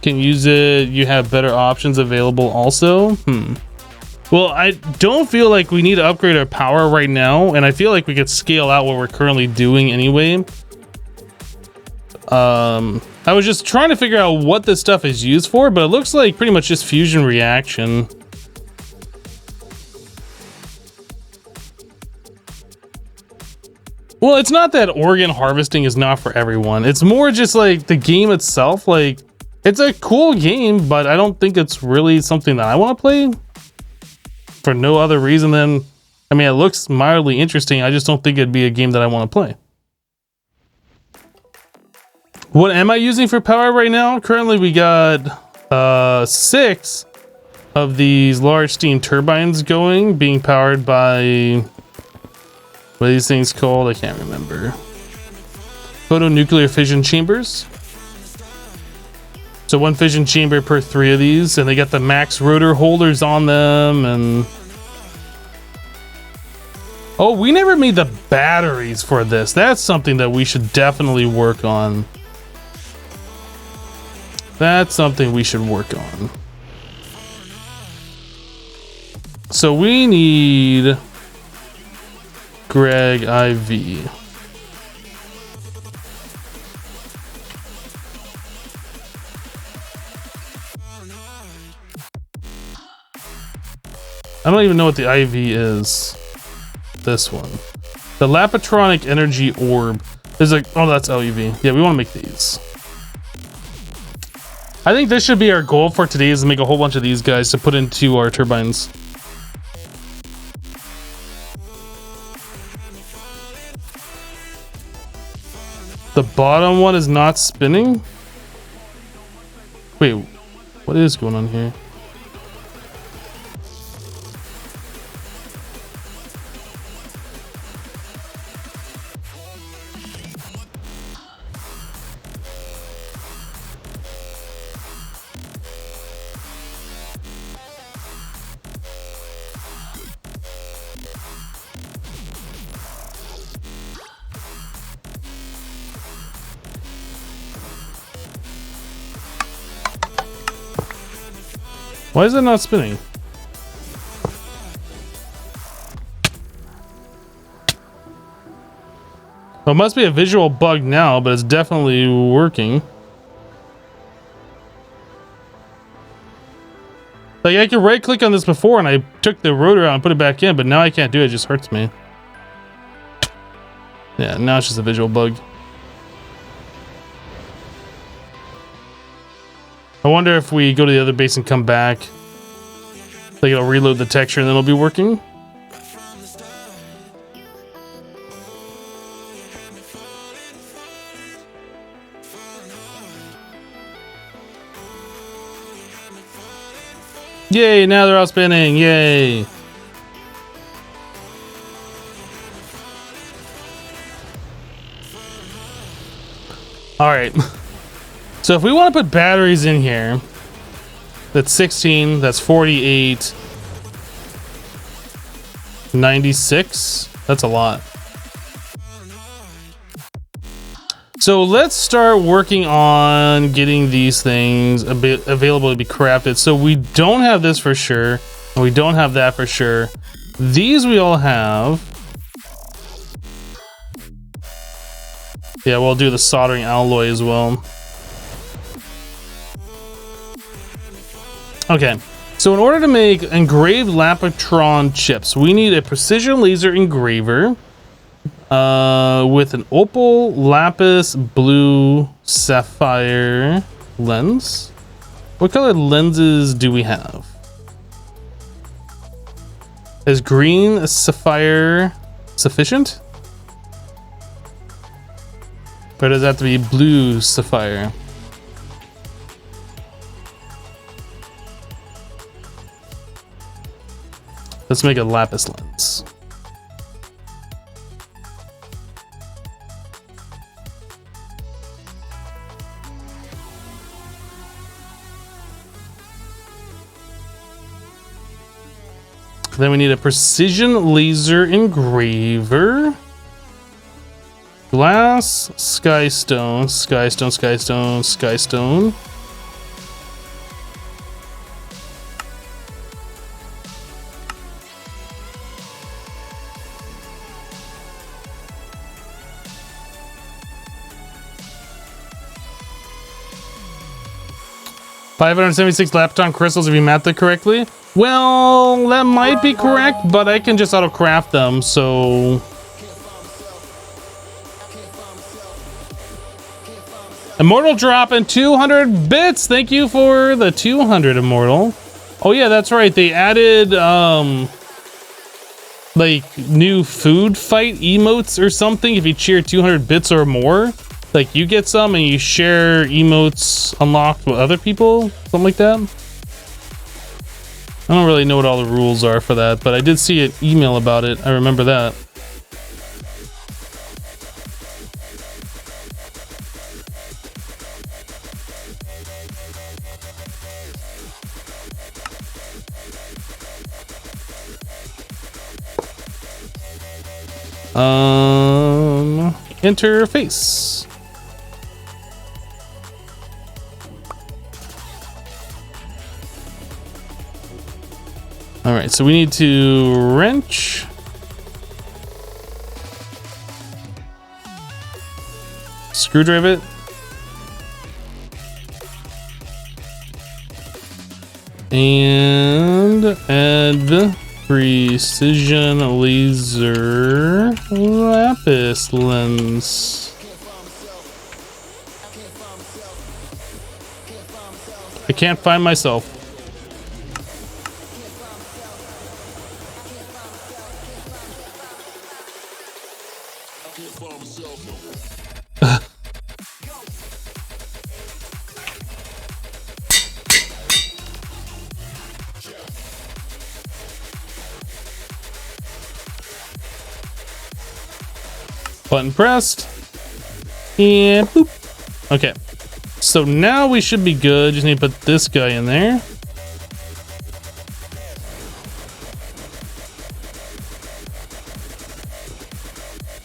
can use it. You have better options available also. Well, I don't feel like we need to upgrade our power right now, and I feel like we could scale out what we're currently doing anyway. I was just trying to figure out what this stuff is used for, but it looks like pretty much just fusion reaction. Well, it's not that organ harvesting is not for everyone. It's more just like the game itself. Like, it's a cool game, but I don't think it's really something that I want to play for no other reason than, I mean, it looks mildly interesting. I just don't think it'd be a game that I want to play. What am I using for power right now? Currently, we got 6 of these large steam turbines going, being powered by, what are these things called? I can't remember. Photonuclear fission chambers. So 1 fission chamber per 3 of these, and they got the max rotor holders on them. And oh, we never made the batteries for this. That's something that we should definitely work on. That's something we should work on. So we need Greg IV. I don't even know what the IV is. This one. The Lapatronic Energy Orb. There's like, oh, that's LEV. Yeah, we want to make these. I think this should be our goal for today, is to make a whole bunch of these guys to put into our turbines. The bottom one is not spinning? Wait, what is going on here? Why is it not spinning? Well, it must be a visual bug now, but it's definitely working. Like, I could right click on this before and I took the rotor out and put it back in, but now I can't do it. It just hurts me. Yeah, now it's just a visual bug. I wonder if we go to the other base and come back, like it'll reload the texture and then it'll be working. Yay, now they're all spinning, yay. All right. So if we want to put batteries in here, that's 16, that's 48, 96. That's a lot. So let's start working on getting these things a bit available to be crafted. So we don't have this for sure, and we don't have that for sure. These we all have. Yeah, we'll do the soldering alloy as well. Okay, so in order to make engraved Lapotron chips, we need a precision laser engraver with an opal, lapis, blue, sapphire lens. What colored lenses do we have? Is green sapphire sufficient? Or does it have to be blue sapphire? Let's make a lapis lens. Then we need a precision laser engraver. Glass, skystone, skystone, skystone, skystone. $576 Lapotron crystals if you mapped it correctly. Well, that might be correct, but I can just auto craft them, so. Immortal dropping 200 bits. Thank you for the 200, Immortal. Oh yeah, that's right. They added like new food fight emotes or something. If you cheer 200 bits or more, like you get some and you share emotes unlocked with other people, something like that. I don't really know what all the rules are for that, but I did see an email about it. I remember that. Interface. All right, so we need to wrench. Screwdriver it. And add precision laser lapis lens. I can't find myself. Button pressed. And boop. Okay. So now we should be good. Just need to put this guy in there.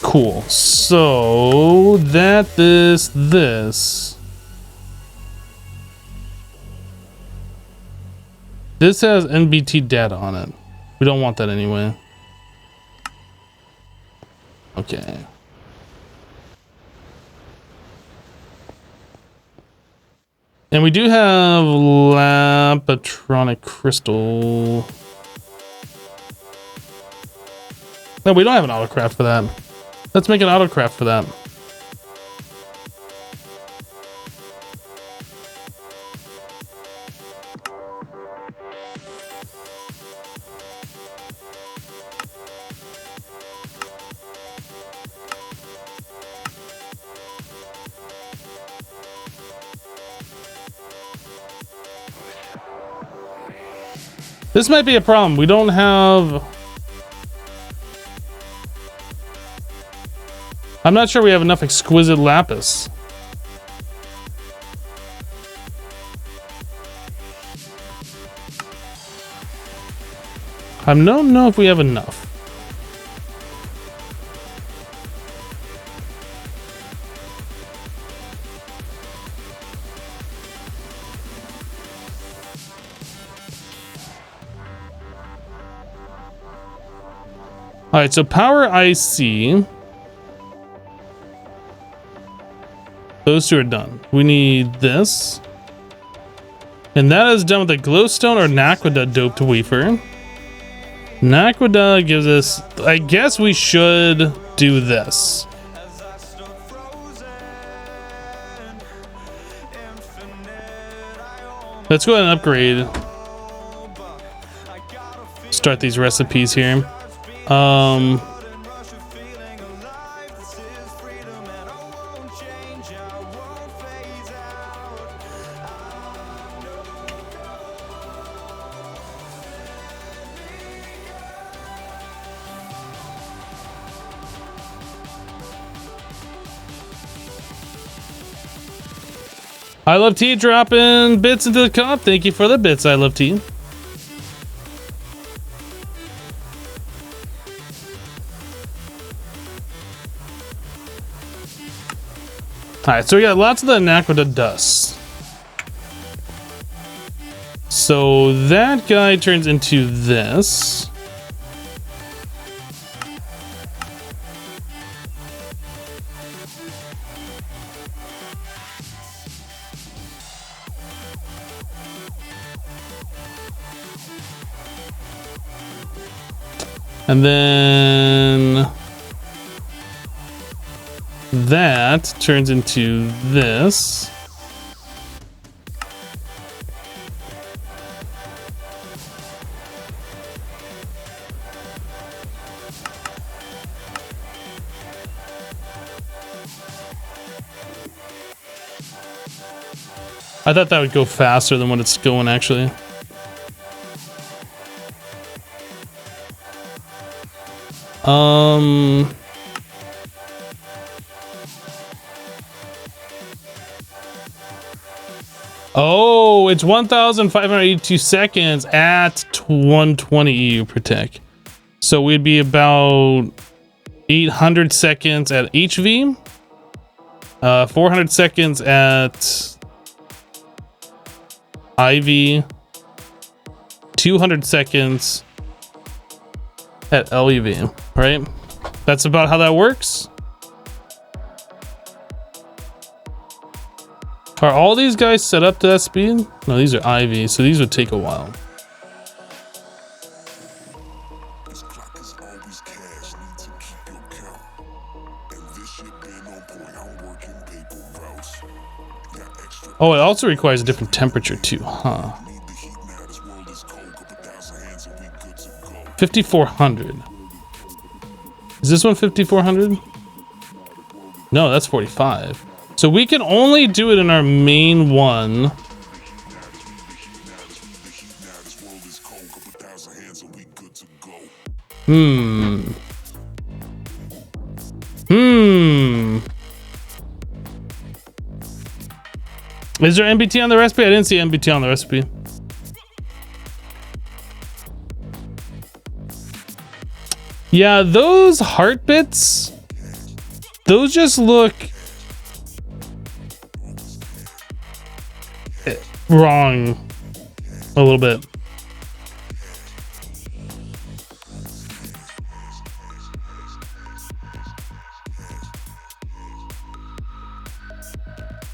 Cool. So that this. This has NBT data on it. We don't want that anyway. Okay. And we do have Lapatronic Crystal. No, we don't have an autocraft for that. Let's make an autocraft for that. This might be a problem. We don't have... I'm not sure we have enough exquisite lapis. I don't know if we have enough. All right, so power IC. Those two are done. We need this. And that is done with a glowstone or Naquadah doped wafer. Naquadah gives us, I guess we should do this. Let's go ahead and upgrade. Start these recipes here. I love tea dropping bits into the cup. Thank you for the bits. I love tea. All right, so we got lots of the Naquadah dust. So that guy turns into this. And then that turns into this. I thought that would go faster than what it's going actually. Oh, it's 1,582 seconds at 120 EU per tick. So we'd be about 800 seconds at HV, 400 seconds at IV, 200 seconds at LEV, right? That's about how that works. Are all these guys set up to that speed? No, these are IV, so these would take a while. Oh, it also requires a different temperature too, huh? 5,400. Is this one 5,400? No, that's 45. So we can only do it in our main one. Is there NBT on the recipe? I didn't see NBT on the recipe. Yeah, those heart bits, those just look wrong a little bit.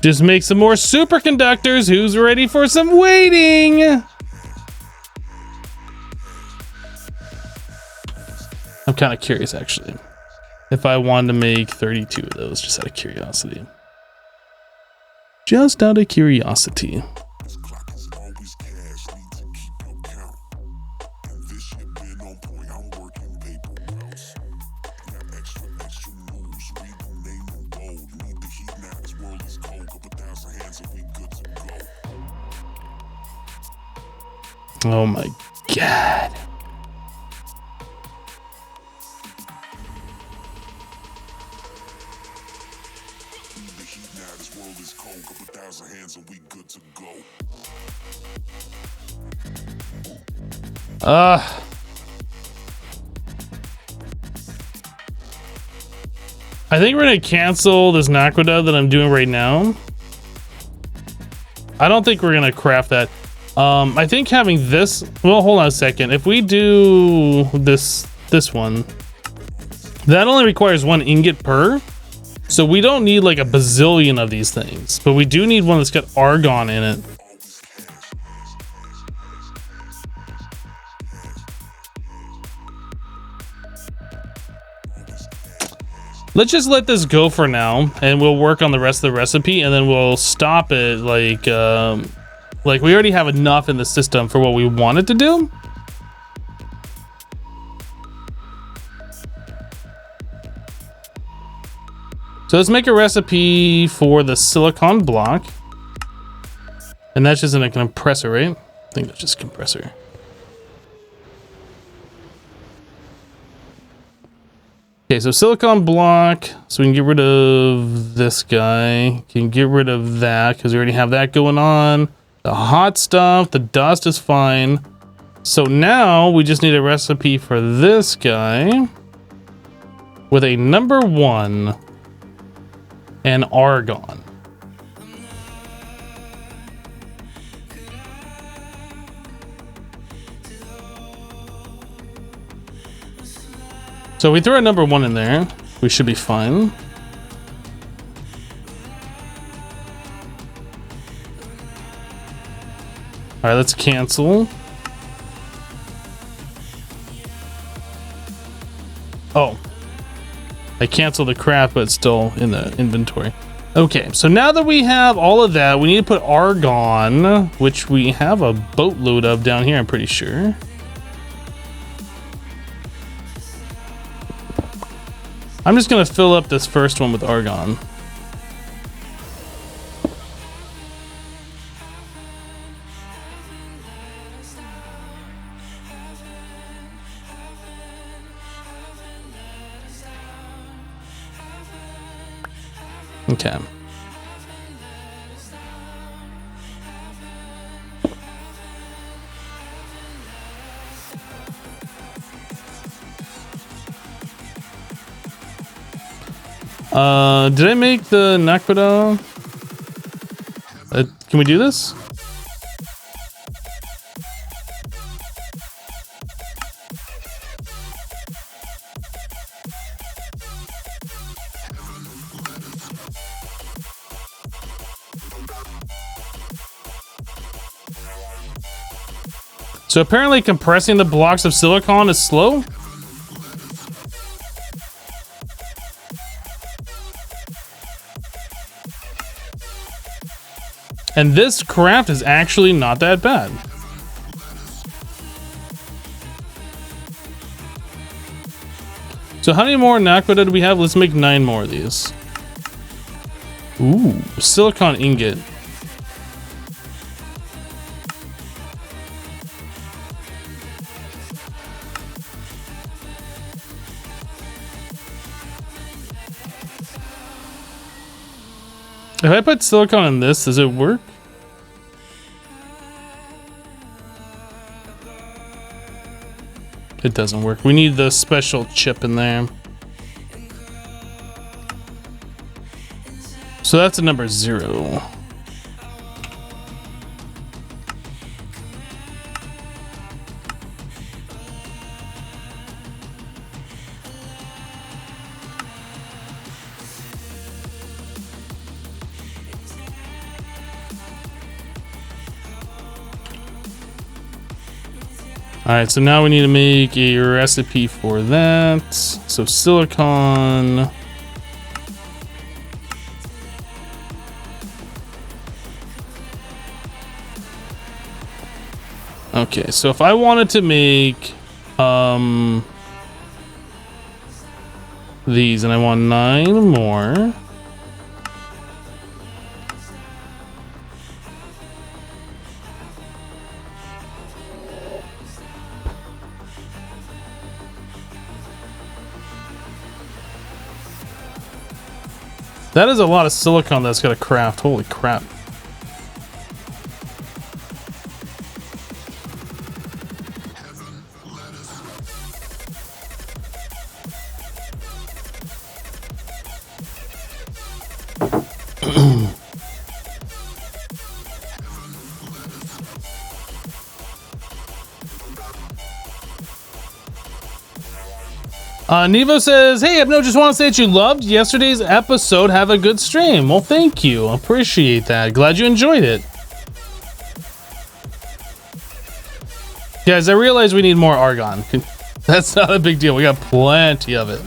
Just make some more superconductors. Who's ready for some waiting? I'm kind of curious, actually, if I wanted to make 32 of those, just out of curiosity. Just out of curiosity. Oh my god. I think we're gonna cancel this Naquadah that I'm doing right now. I don't think we're gonna craft that. I think having this, well, hold on a second. If we do this one, that only requires 1 ingot per. So we don't need like a bazillion of these things, but we do need one that's got argon in it. Let's just let this go for now, and we'll work on the rest of the recipe, and then we'll stop it like we already have enough in the system for what we wanted to do. So let's make a recipe for the silicon block. And that's just in a compressor, right? I think that's just compressor. Okay, so silicon block, so we can get rid of this guy. Can get rid of that because we already have that going on. The hot stuff, the dust is fine. So now we just need a recipe for this guy with a number 1 and argon. So we throw a number 1 in there, we should be fine. All right, let's cancel. Oh, I canceled the craft, but it's still in the inventory. Okay, so now that we have all of that, we need to put argon, which we have a boatload of down here, I'm pretty sure. I'm just gonna fill up this first one with argon. Okay. Did I make the Naquadah? Can we do this? So apparently compressing the blocks of silicon is slow. And this craft is actually not that bad. So how many more Naquadah do we have? Let's make 9 more of these. Ooh, silicon ingot. If I put silicon in this, does it work? It doesn't work. We need the special chip in there. So that's a number 0. All right, so now we need to make a recipe for that. So silicon. Okay, so if I wanted to make these, and I want 9 more. That is a lot of silicon that's got to craft. Holy crap. Nevo says, hey, Ebno, just want to say that you loved yesterday's episode. Have a good stream. Well, thank you. Appreciate that. Glad you enjoyed it. Guys, I realize we need more argon. That's not a big deal. We got plenty of it.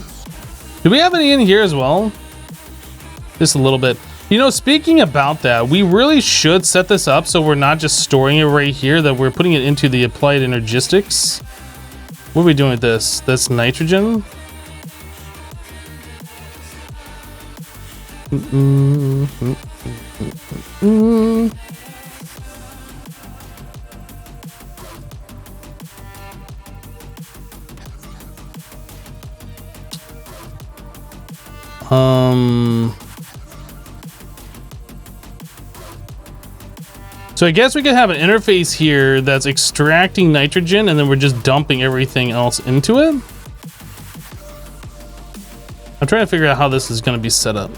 Do we have any in here as well? Just a little bit. You know, speaking about that, we really should set this up so we're not just storing it right here, that we're putting it into the applied energistics. What are we doing with this? That's nitrogen? So I guess we could have an interface here that's extracting nitrogen and then we're just dumping everything else into it. I'm trying to figure out how this is going to be set up.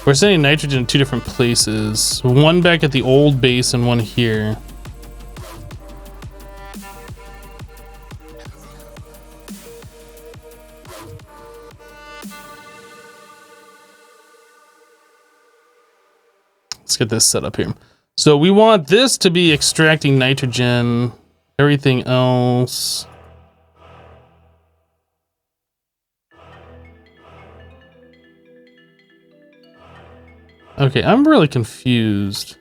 We're sending nitrogen in 2 different places. One back at the old base and one here. Let's get this set up here. So we want this to be extracting nitrogen, everything else. Okay, I'm really confused.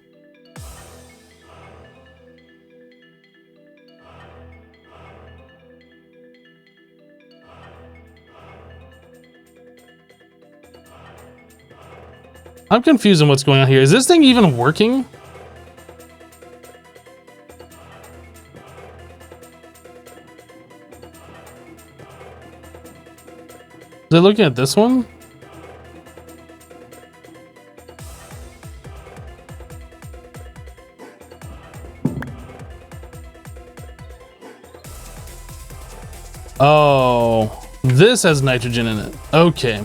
I'm confused on what's going on here. Is this thing even working? Is it looking at this one? Oh, this has nitrogen in it. Okay.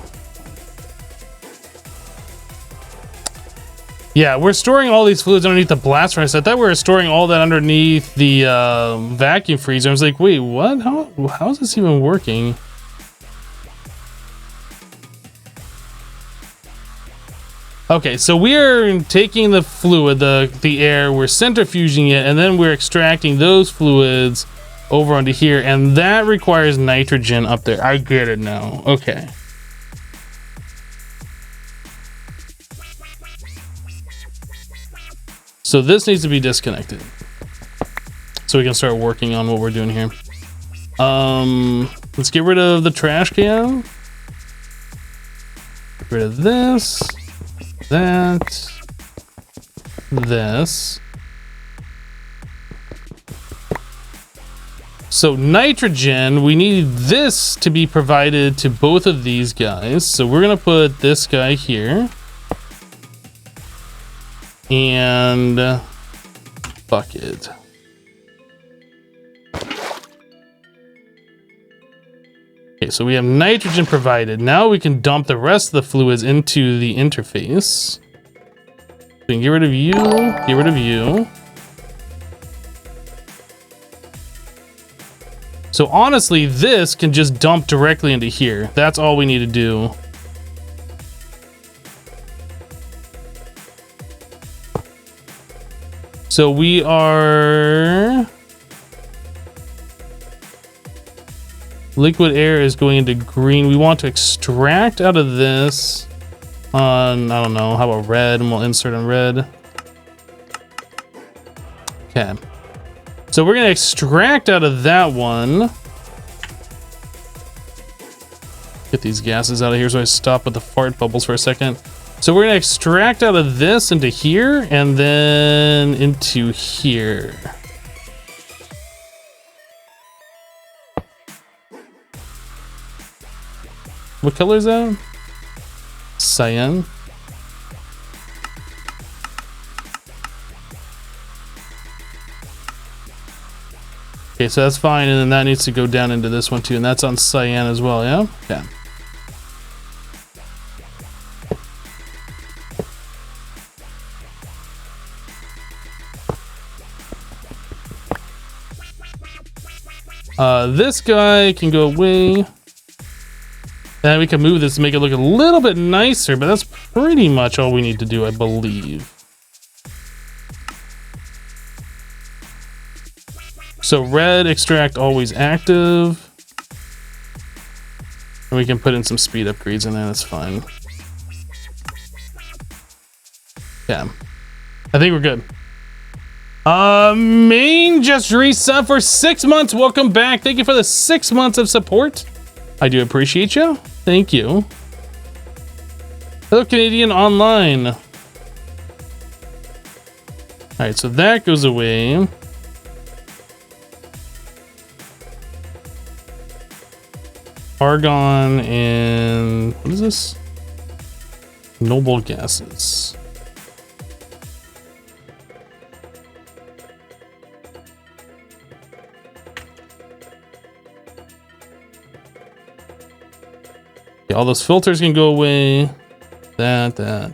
Yeah, we're storing all these fluids underneath the blast furnace. I thought we were storing all that underneath the vacuum freezer. I was like, wait, what? How is this even working? Okay, so we're taking the fluid, the air, we're centrifuging it, and then we're extracting those fluids over onto here, and that requires nitrogen up there. I get it now. Okay. So this needs to be disconnected so we can start working on what we're doing here. Let's get rid of the trash can. Get rid of this, that, this. So nitrogen, we need this to be provided to both of these guys. So we're gonna put this guy here. And bucket. Okay, so we have nitrogen provided. Now we can dump the rest of the fluids into the interface. We can get rid of you, get rid of you. So honestly, this can just dump directly into here. That's all we need to do. So we are... Liquid air is going into green. We want to extract out of this on, I don't know, how about red? And we'll insert in red. Okay. So we're going to extract out of that one. Get these gases out of here so I stop with the fart bubbles for a second. So we're going to extract out of this into here and then into here. What color is that? Cyan. Okay, so that's fine, and then that needs to go down into this one too, and that's on cyan as well, yeah? Okay. This guy can go away. And we can move this to make it look a little bit nicer, but that's pretty much all we need to do, I believe. So red extract always active. And we can put in some speed upgrades in there, that's fine. Yeah. I think we're good. Main just resub for 6 months. Welcome back. Thank you for the 6 months of support. I do appreciate you. Thank you. Hello, Canadian Online. All right, so that goes away. Argon and what is this? Noble gases. Okay, all those filters can go away. That. All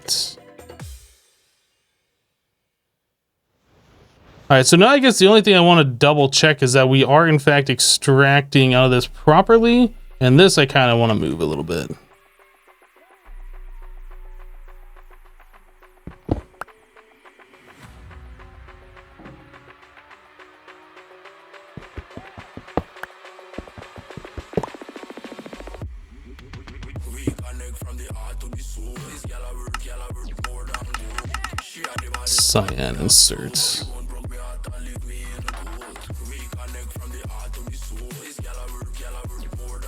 right, so now I guess the only thing I want to double check is that we are in fact extracting out of this properly, and this I kind of want to move a little bit. Cyan inserts.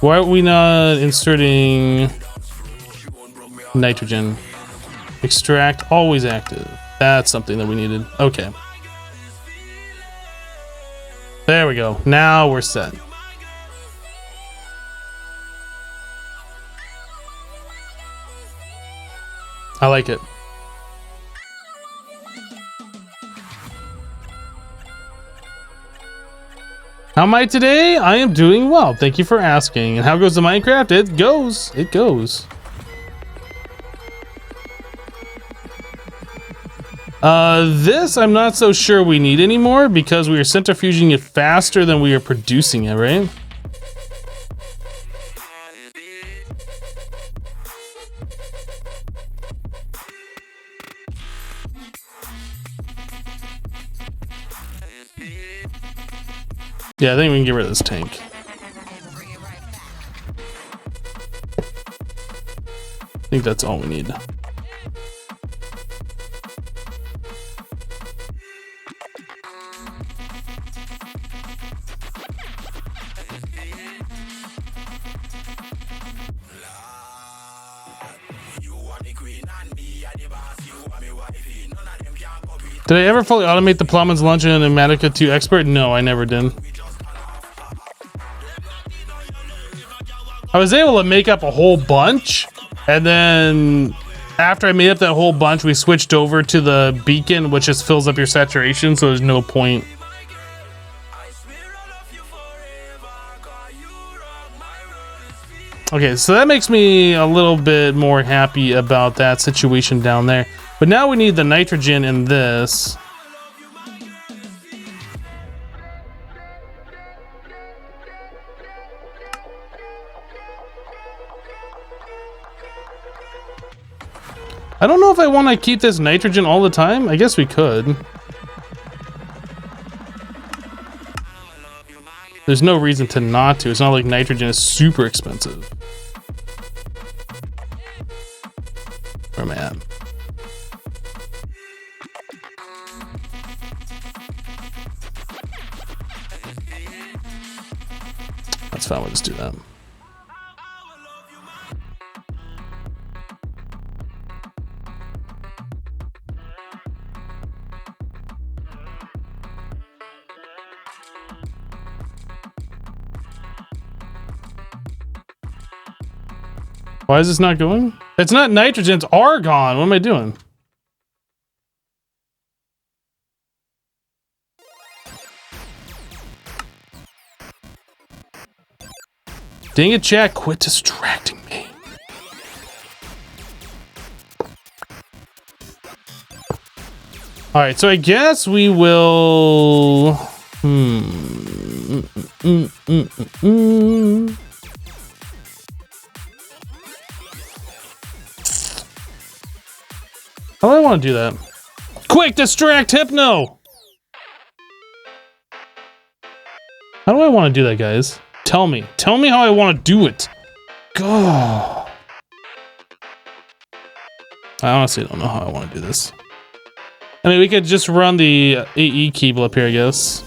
Why are we not inserting nitrogen? Extract always active. That's something that we needed. Okay. There we go. Now we're set. I like it. How am I today? I am doing well. Thank you for asking. And how goes the Minecraft? It goes. It goes. This I'm not so sure we need anymore because we are centrifuging it faster than we are producing it, right? Yeah, I think we can get rid of this tank. I think that's all we need. Did I ever fully automate the Plowman's Lunch in Matica 2 Expert? No, I never did. I was able to make up a whole bunch, and then after I made up that whole bunch, we switched over to the beacon, which just fills up your saturation, so there's no point. Okay, so that makes me a little bit more happy about that situation down there. But now we need the nitrogen in this. I don't know if I want to keep this nitrogen all the time. I guess we could. There's no reason to not to. It's not like nitrogen is super expensive. Where am I at? That's fine, we'll just do that. Why is this not going? It's not nitrogen, it's argon. What am I doing? Dang it, Jack, quit distracting me. All right, so I guess we will... How do I want to do that? Quick, distract Hypno! How do I want to do that, guys? Tell me. Tell me how I want to do it. Go. I honestly don't know how I want to do this. I mean, we could just run the AE cable up here, I guess.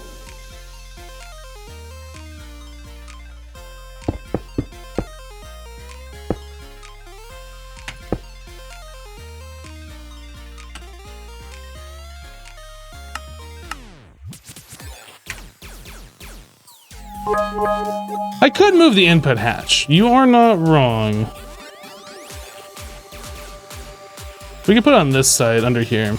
I could move the input hatch. You are not wrong. We can put it on this side under here.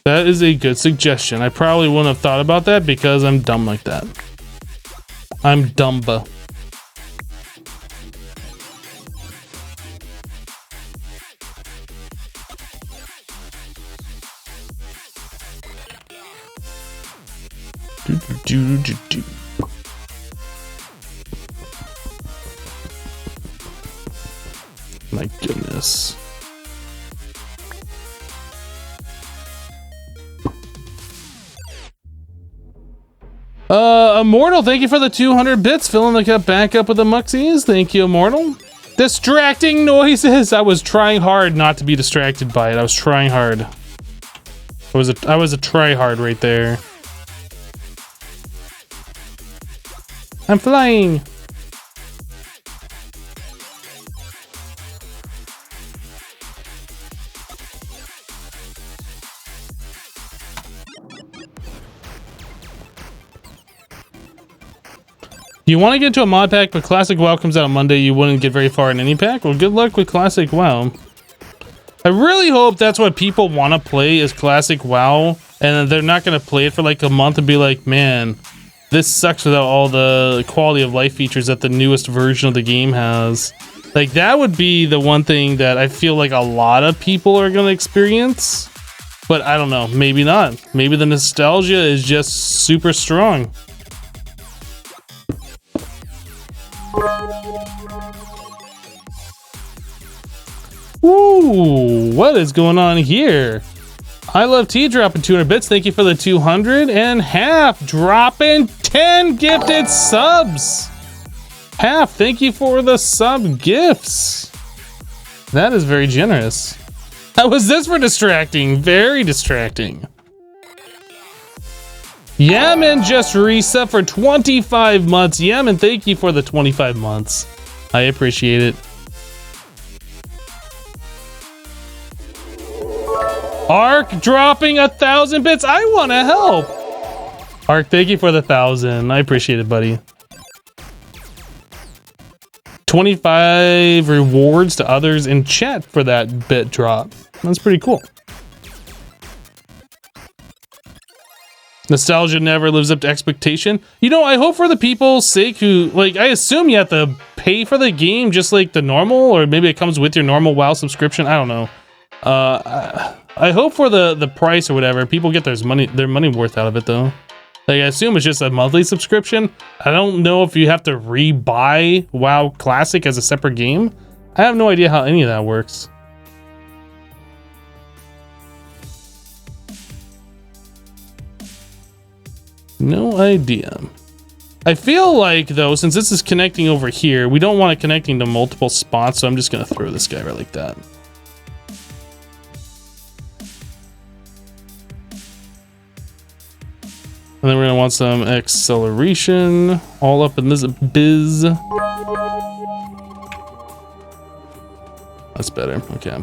That is a good suggestion. I probably wouldn't have thought about that because I'm dumb like that. I'm dumba. My goodness. Immortal, thank you for the 200 bits. Filling the cup back up with the muxies. Thank you, Immortal. Distracting noises. I was trying hard not to be distracted by it. I was trying hard. I was a try hard right there. I'm flying. You want to get into a mod pack, but Classic WoW comes out on Monday, you wouldn't get very far in any pack? Well, good luck with Classic WoW. I really hope that's what people want to play is Classic WoW, and they're not going to play it for like a month and be like, man, this sucks without all the quality of life features that the newest version of the game has. Like, that would be the one thing that I feel like a lot of people are going to experience. But I don't know, maybe not. Maybe the nostalgia is just super strong. Ooh, what is going on here? I love T dropping 200 bits. Thank you for the 200 and half dropping 10 gifted subs. Half, thank you for the sub gifts. That is very generous. How was this for distracting? Very distracting. Yaman just reset for 25 months. Yaman, thank you for the 25 months. I appreciate it. Ark dropping 1,000 bits. I want to help. Ark, thank you for the 1,000. I appreciate it, buddy. 25 rewards to others in chat for that bit drop. That's pretty cool. Nostalgia never lives up to expectation. You know, I hope for the people's sake who, like, I assume you have to pay for the game just like the normal, or maybe it comes with your normal WoW subscription. I don't know. I hope for the price or whatever, people get their money worth out of it though. Like, I assume it's just a monthly subscription. I don't know if you have to re-buy WoW Classic as a separate game. I have no idea how any of that works. No idea. I feel like, though, since this is connecting over here, we don't want it connecting to multiple spots, so I'm just going to throw this guy right like that. And then we're going to want some acceleration all up in this biz. That's better. Okay.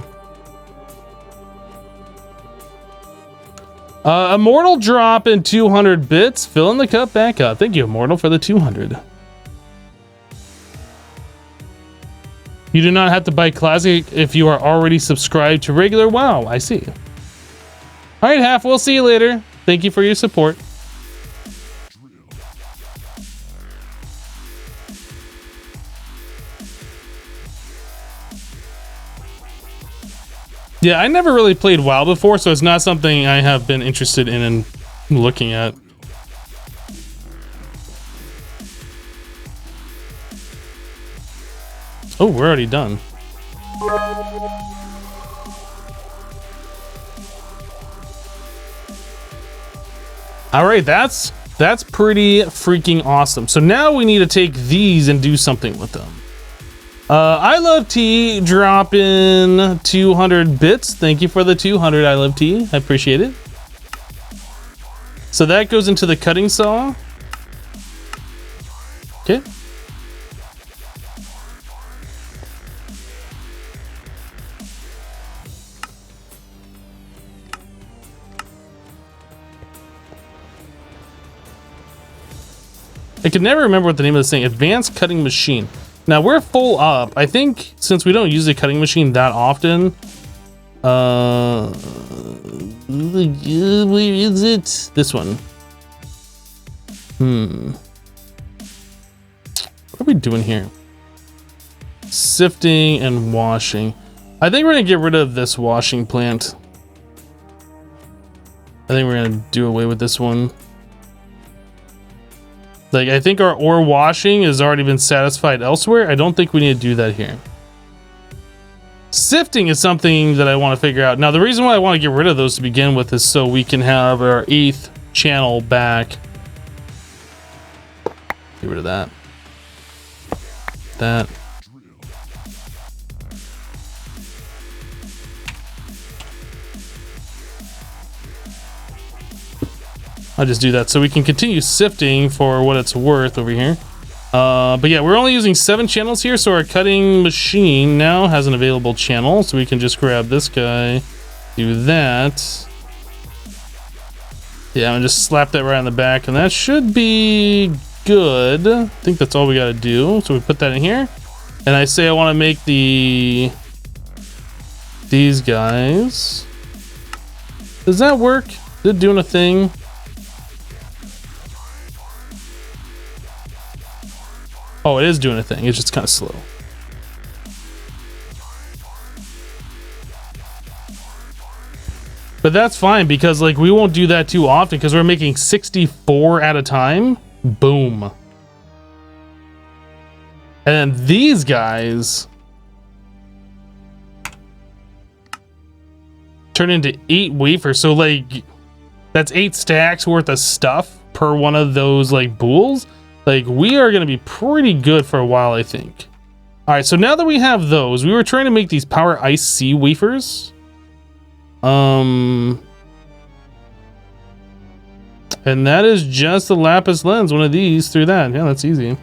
Immortal drop in 200 bits. Filling the cup back up. Thank you, Immortal, for the 200. You do not have to buy Classic if you are already subscribed to regular WoW. I see. All right, Half. We'll see you later. Thank you for your support. Yeah, I never really played WoW before, so it's not something I have been interested in looking at. Oh, we're already done. All right, that's pretty freaking awesome. So now we need to take these and do something with them. I Love T dropping 200 bits. Thank you for the 200, I Love T. I appreciate it. So that goes into the cutting saw. Okay. I can never remember what the name of this thing. Advanced cutting machine. Now we're full up. I think since we don't use the cutting machine that often, where is it? This one. What are we doing here? Sifting and washing. I think we're gonna get rid of this washing plant. I think we're gonna do away with this one. Like, I think our ore washing has already been satisfied elsewhere. I don't think we need to do that here. Sifting is something that I want to figure out. Now, the reason why I want to get rid of those to begin with is so we can have our 8th channel back. Get rid of that. That. I'll just do that so we can continue sifting for what it's worth over here. But yeah, we're only using 7 channels here, so our cutting machine now has an available channel, so we can just grab this guy, do that. Yeah, and just slap that right on the back, and that should be good. I think that's all we gotta do. So we put that in here, and I say I want to make these guys. Does that work? Is it doing a thing? Oh, it is doing a thing. It's just kind of slow. But that's fine because like we won't do that too often because we're making 64 at a time. Boom. And then these guys turn into 8 wafers. So like that's 8 stacks worth of stuff per one of those like bools. Like, we are going to be pretty good for a while, I think. All right, so now that we have those, we were trying to make these Power Ice Sea wafers. And that is just the lapis lens, one of these through that. Yeah, that's easy.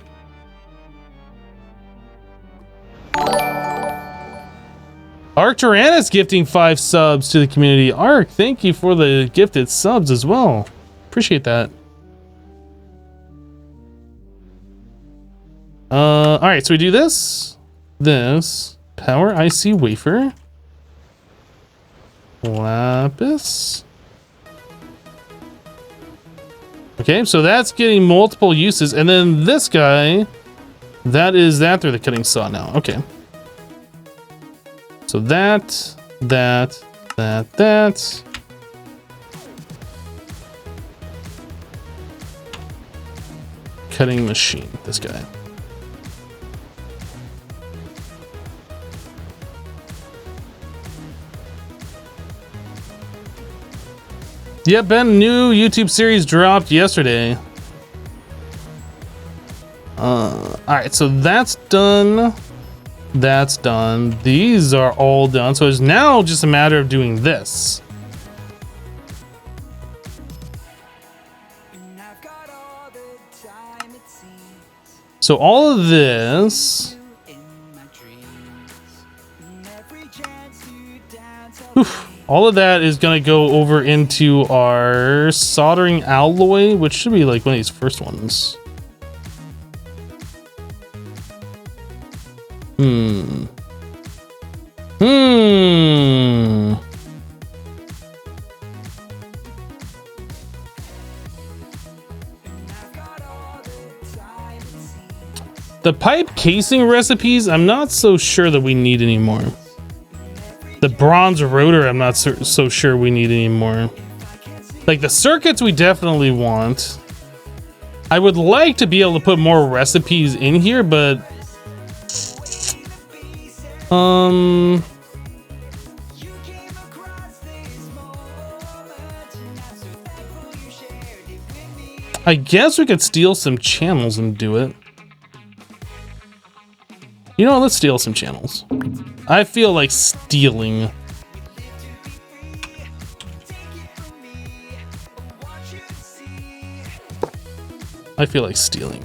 Arc Tyrannus gifting 5 subs to the community. Arc, thank you for the gifted subs as well. Appreciate that. All right, so we do this, Power Icy Wafer, Lapis. Okay, so that's getting multiple uses, and then this guy, that is that through the cutting saw now. Okay. So that. cutting machine. This guy. Yeah, Ben, new YouTube series dropped yesterday. Alright, so that's done. That's done. These are all done. So it's now just a matter of doing this. So all of this. Oof. All of that is going to go over into our soldering alloy, which should be like one of these first ones. The pipe casing recipes, I'm not so sure that we need anymore. The bronze rotor, I'm not so sure we need anymore. Like the circuits we definitely want. I would like to be able to put more recipes in here, but I guess we could steal some channels and do it. You know, let's steal some channels. I feel like stealing. I feel like stealing.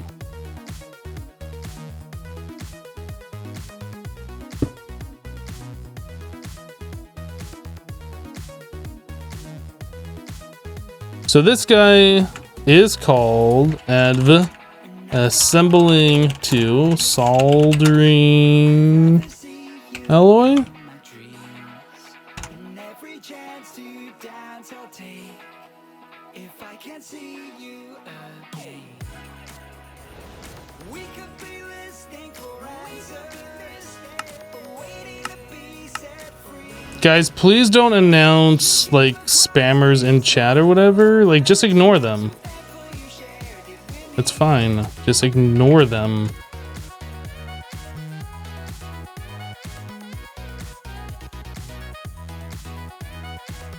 So this guy is called assembling to soldering alloy. Guys, please don't announce like spammers in chat or whatever. Like, just ignore them. It's fine. Just ignore them.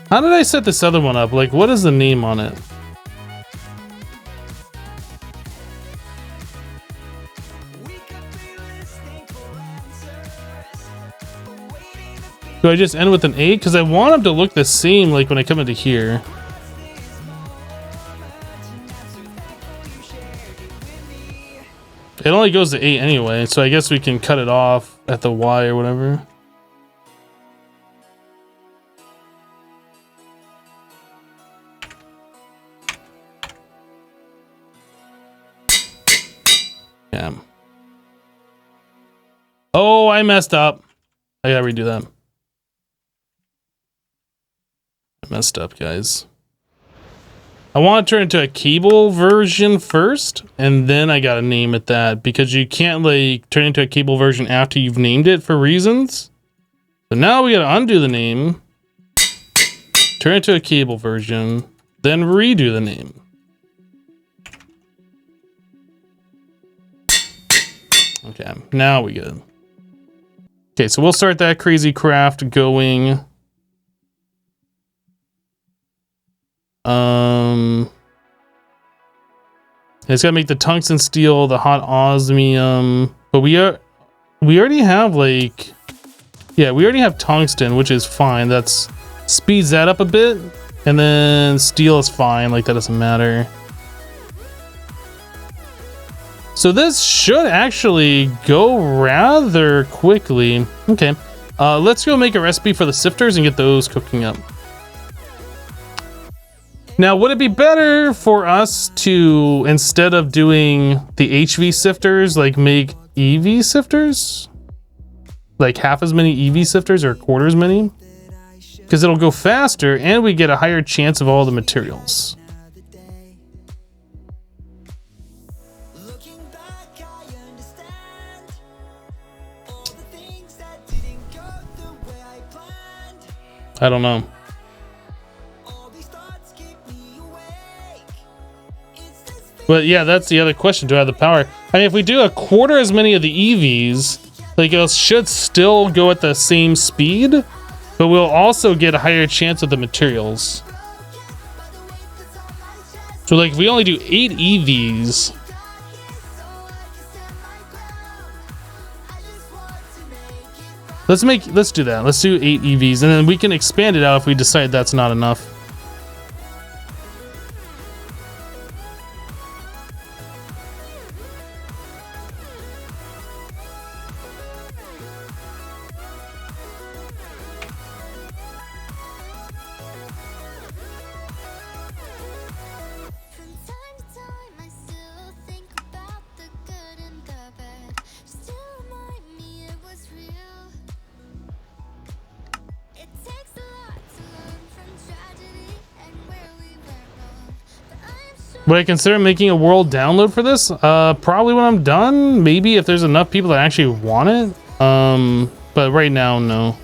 How did I set this other one up? Like, what is the name on it? Do I just end with an 8? Because I want them to look the same like when I come into here. It only goes to 8 anyway, so I guess we can cut it off at the Y or whatever. Yeah. Oh, I messed up. I gotta redo that. I messed up, guys. I want to turn it into a cable version first, and then I gotta name it that, because you can't like turn it into a cable version after you've named it for reasons. So now we gotta undo the name, turn it to a cable version, then redo the name. Okay, now we good. Okay, so we'll start that crazy craft going. It's gotta make the tungsten steel, the hot osmium, but we already have like, yeah, we already have tungsten, which is fine. That's speeds that up a bit, and then steel is fine. Like that doesn't matter. So this should actually go rather quickly. Okay, let's go make a recipe for the sifters and get those cooking up. Now, would it be better for us to, instead of doing the HV sifters, like make EV sifters? Like half as many EV sifters or a quarter as many? Because it'll go faster and we get a higher chance of all the materials. I don't know. But yeah, that's the other question. Do I have the power? I mean, if we do a quarter as many of the EVs, like it should still go at the same speed, but we'll also get a higher chance of the materials. So like if we only do 8 EVs, let's do that. Let's do 8 EVs, and then we can expand it out if we decide that's not enough. Would I consider making a world download for this? Probably when I'm done. Maybe if there's enough people that actually want it. But right now, no.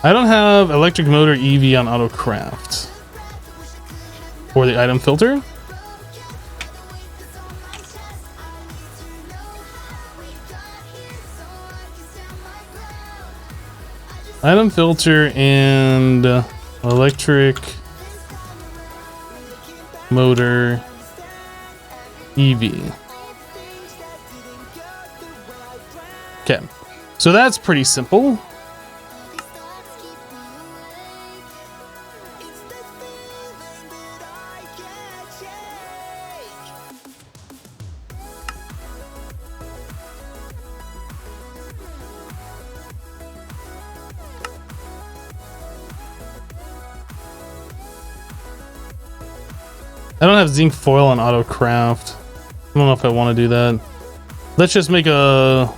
I don't have electric motor EV on AutoCraft. Or the item filter. Item filter and electric motor EV. Okay, so that's pretty simple. I don't have zinc foil on AutoCraft. I don't know if I want to do that. Let's just make a,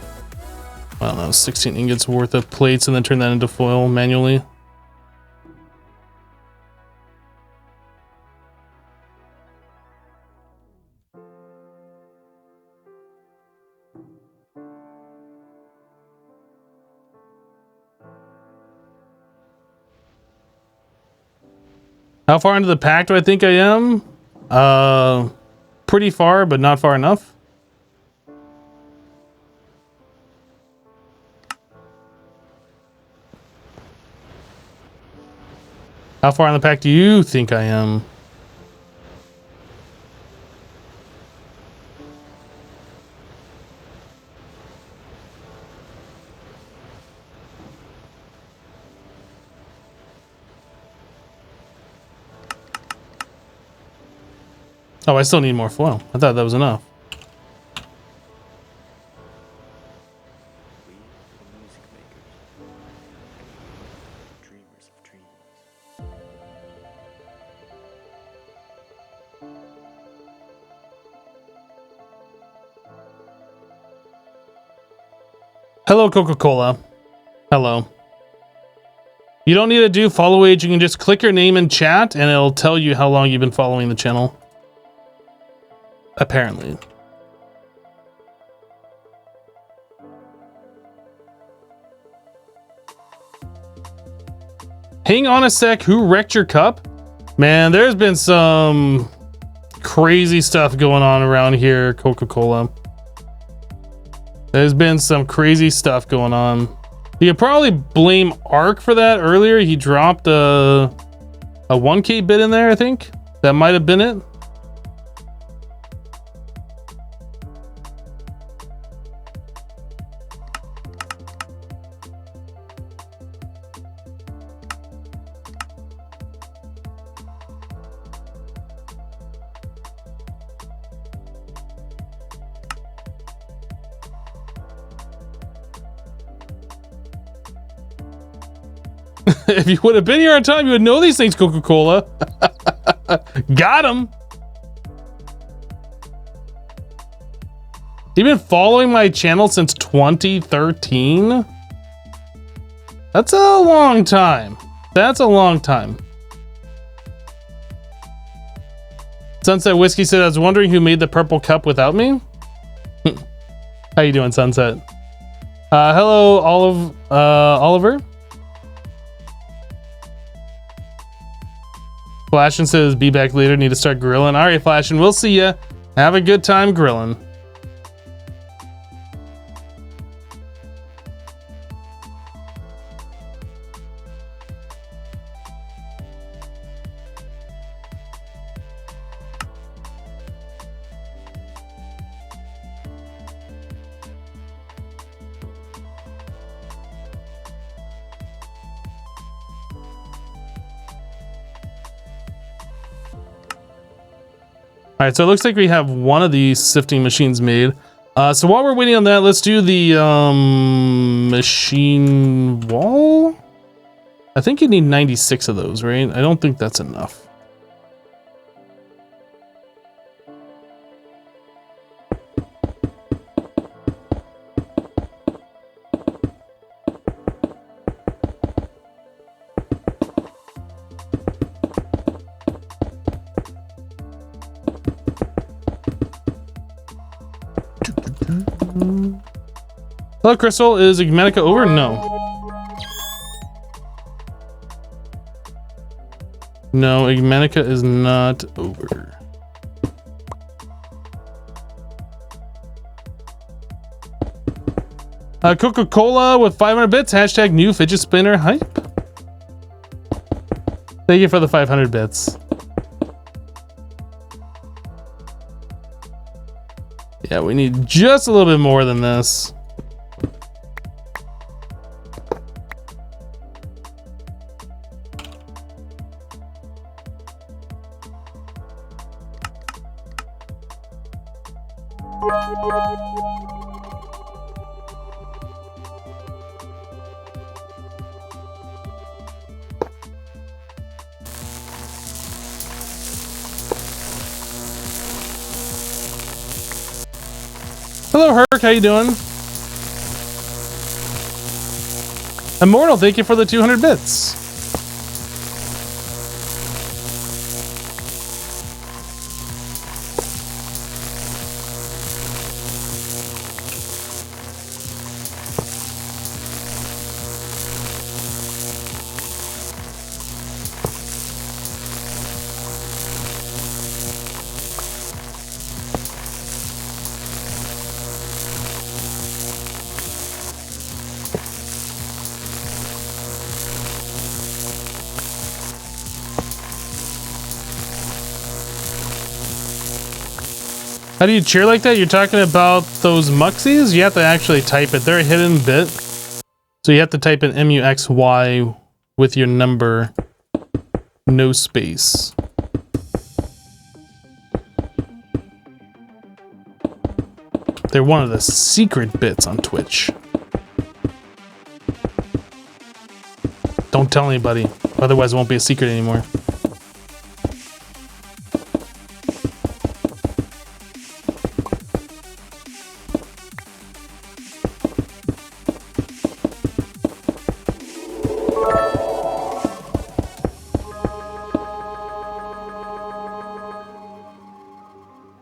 I don't know, 16 ingots worth of plates and then turn that into foil manually. How far into the pack do I think I am? Pretty far, but not far enough. How far in the pack do you think I am? Oh, I still need more foil. I thought that was enough. Hello, Coca-Cola. Hello. You don't need to do follow age. You can just click your name in chat and it'll tell you how long you've been following the channel. Apparently. Hang on a sec. Who wrecked your cup? Man, there's been some crazy stuff going on around here, Coca-Cola. There's been some crazy stuff going on. You could probably blame Ark for that earlier. He dropped a 1K bid in there, I think. That might have been it. If you would have been here on time, you would know these things, Coca-Cola. Got him. You've been following my channel since 2013? That's a long time. That's a long time. Sunset Whiskey said, I was wondering who made the purple cup without me. How you doing, Sunset? Hello, Oliver. Flashin says, be back later, need to start grilling. All right, Flashin, we'll see ya. Have a good time grilling. All right, so it looks like we have one of these sifting machines made. So while we're waiting on that, let's do the machine wall. I think you need 96 of those, right? I don't think that's enough. Hello, Crystal. Is Igmanica over? No. No, Igmanica is not over. Coca-Cola with 500 bits. Hashtag new fidget spinner hype. Thank you for the 500 bits. Yeah, we need just a little bit more than this. Hello, Herc. How you doing? Immortal, thank you for the 200 bits. How do you cheer like that? You're talking about those muxies? You have to actually type it. They're a hidden bit. So you have to type in MUXY with your number, no space. They're one of the secret bits on Twitch. Don't tell anybody, otherwise it won't be a secret anymore.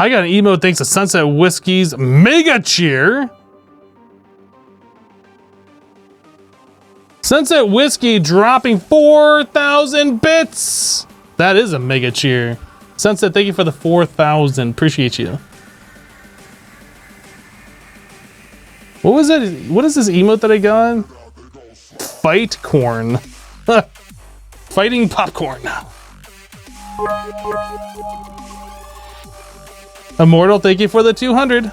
I got an emote thanks to Sunset Whiskey's Mega Cheer. Sunset Whiskey dropping 4,000 bits. That is a mega cheer. Sunset, thank you for the 4,000. Appreciate you. What was that? What is this emote that I got? Fight corn. Fighting popcorn. Immortal, thank you for the 200.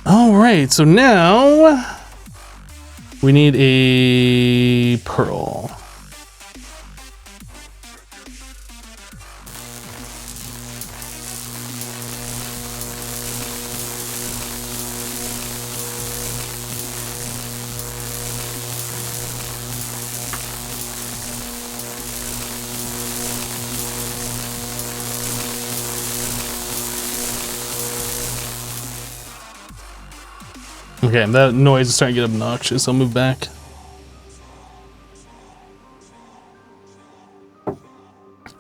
All right, so now we need a pearl. Okay, that noise is starting to get obnoxious. I'll move back.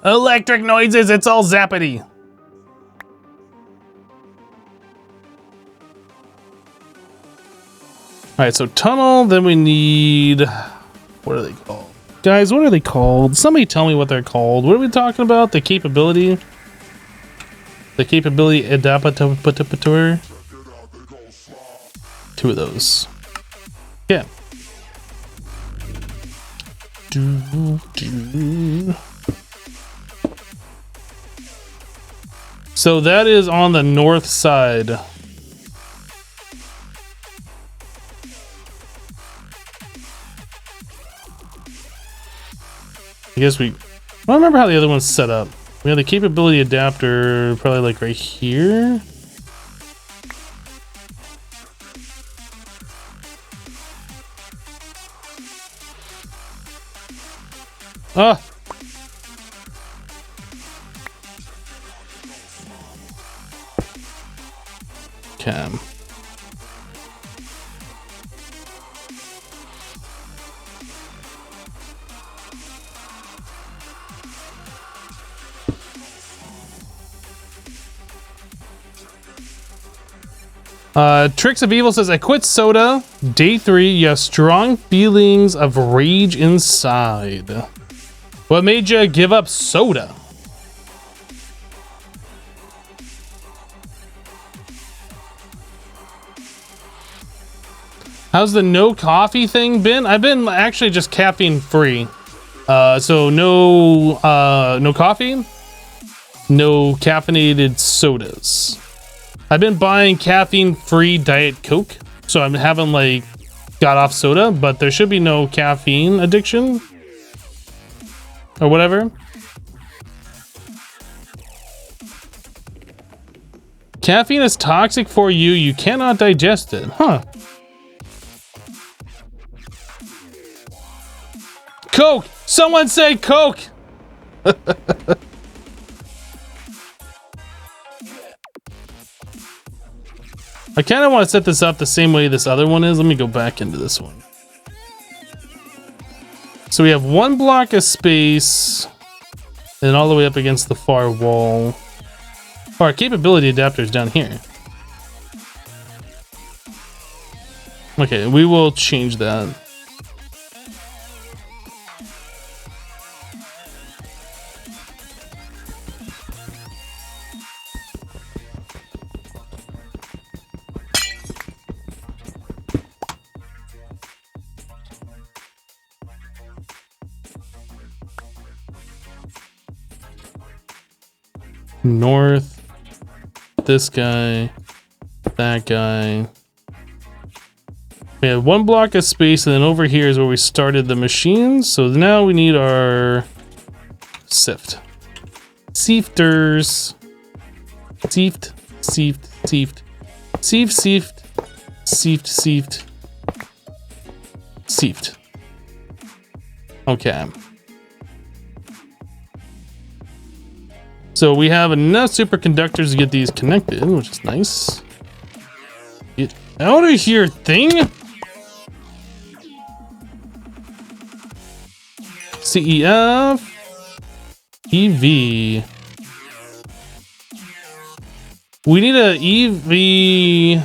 Electric noises, it's all zappity. Alright, so tunnel, then we need... What are they called? Guys, what are they called? Somebody tell me what they're called. What are we talking about? The capability? The capability adaptator? 2 of those. Yeah. So that is on the north side. I guess I don't remember how the other one's set up. We have the capability adapter probably like right here. Ah! Cam. Tricks of Evil says, I quit soda. Day 3, you have strong feelings of rage inside. What made you give up soda? How's the no coffee thing been? I've been actually just caffeine free. So no coffee, no caffeinated sodas. I've been buying caffeine-free Diet Coke, so I haven't like got off soda, but there should be no caffeine addiction or whatever. Caffeine is toxic for you. You cannot digest it. Huh. Coke! Someone say Coke! I kind of want to set this up the same way this other one is. Let me go back into this one. So we have 1 block of space and all the way up against the far wall. Our capability adapter is down here. Okay, we will change that. North, this guy, that guy. We have 1 block of space, and then over here is where we started the machines. So now we need our sift. Siefters. Sieft, sieft, sieft. Sieft, sieft, sieft, sieft. Sieft. Okay. So we have enough superconductors to get these connected, which is nice. Get out of here, thing! CEF. EV. We need a EV9.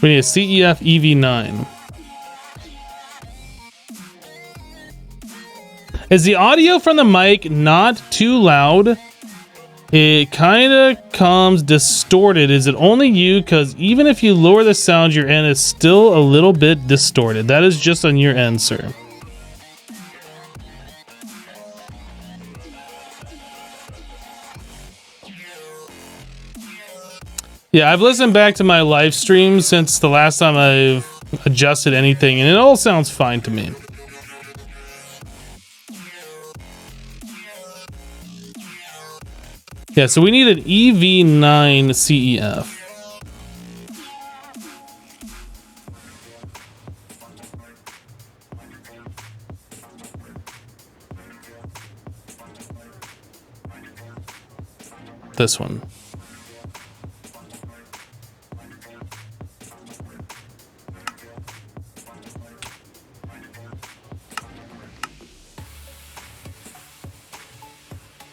We need a CEF EV9. Is the audio from the mic not too loud? It kind of comes distorted. Is it only you? Because even if you lower the sound, your end is still a little bit distorted. That is just on your end, sir. Yeah, I've listened back to my live stream since the last time I've adjusted anything, and it all sounds fine to me. Yeah, so we need an EV9 CEF. this one.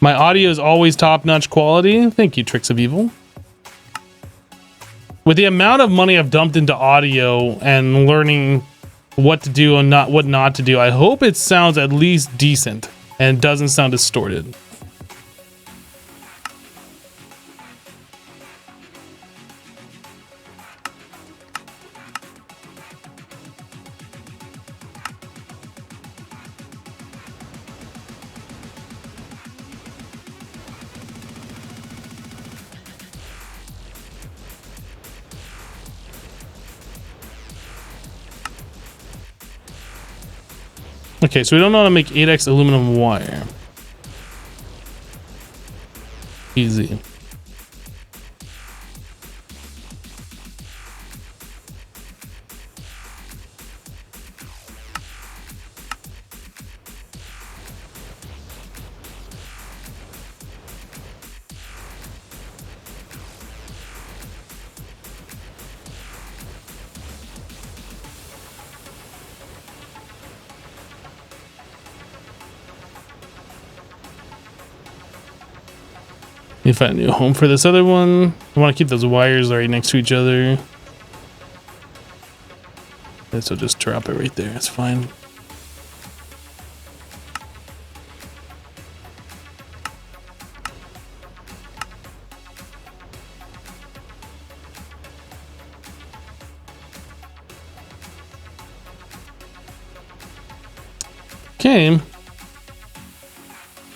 My audio is always top-notch quality. Thank you, Tricks of Evil. With the amount of money I've dumped into audio and learning what to do and what not to do, I hope it sounds at least decent and doesn't sound distorted. Okay, so we don't know how to make 8x aluminum wire. Easy. Let me find a new home for this other one. I want to keep those wires right next to each other. This will just drop it right there. It's fine. Okay.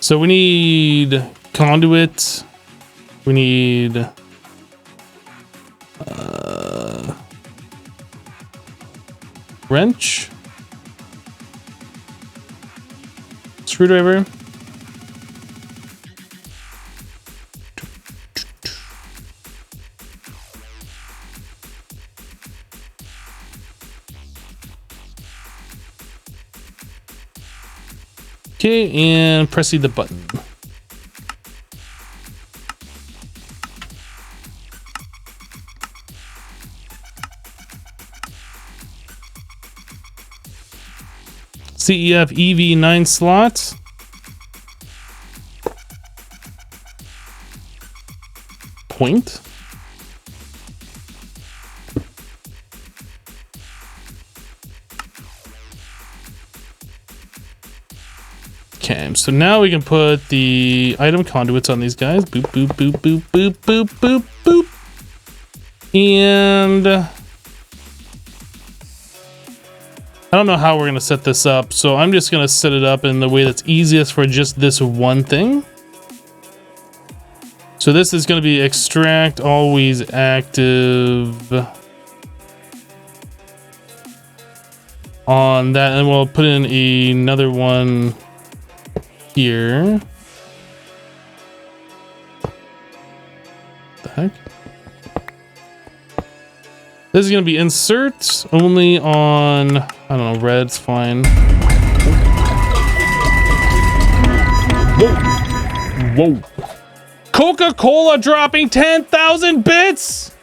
So we need conduit. We need wrench, screwdriver, okay, and pressing the button. CEF EV 9 slots. Point. Okay, so now we can put the item conduits on these guys. Boop, boop, boop, boop, boop, boop, boop, boop. And I don't know how we're going to set this up, so I'm just going to set it up in the way that's easiest for just this one thing. So this is going to be extract always active on that, and we'll put in another one here. What the heck? This is going to be insert only on, I don't know, red's fine. Whoa. Whoa. Coca-Cola dropping 10,000 bits.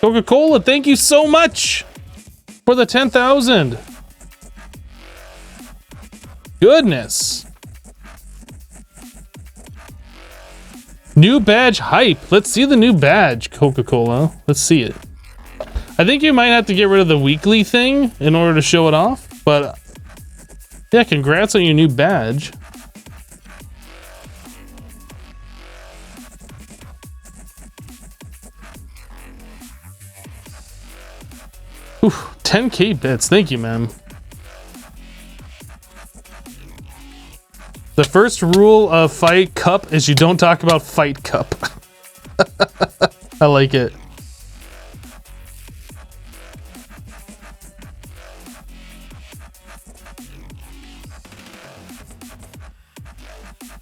Coca-Cola, thank you so much for the 10,000. Goodness. New badge hype. Let's see the new badge, Coca-Cola. Let's see it. I think you might have to get rid of the weekly thing in order to show it off, but yeah, congrats on your new badge. Ooh, 10K bits. Thank you, man. The first rule of Fight Cup is you don't talk about Fight Cup. I like it.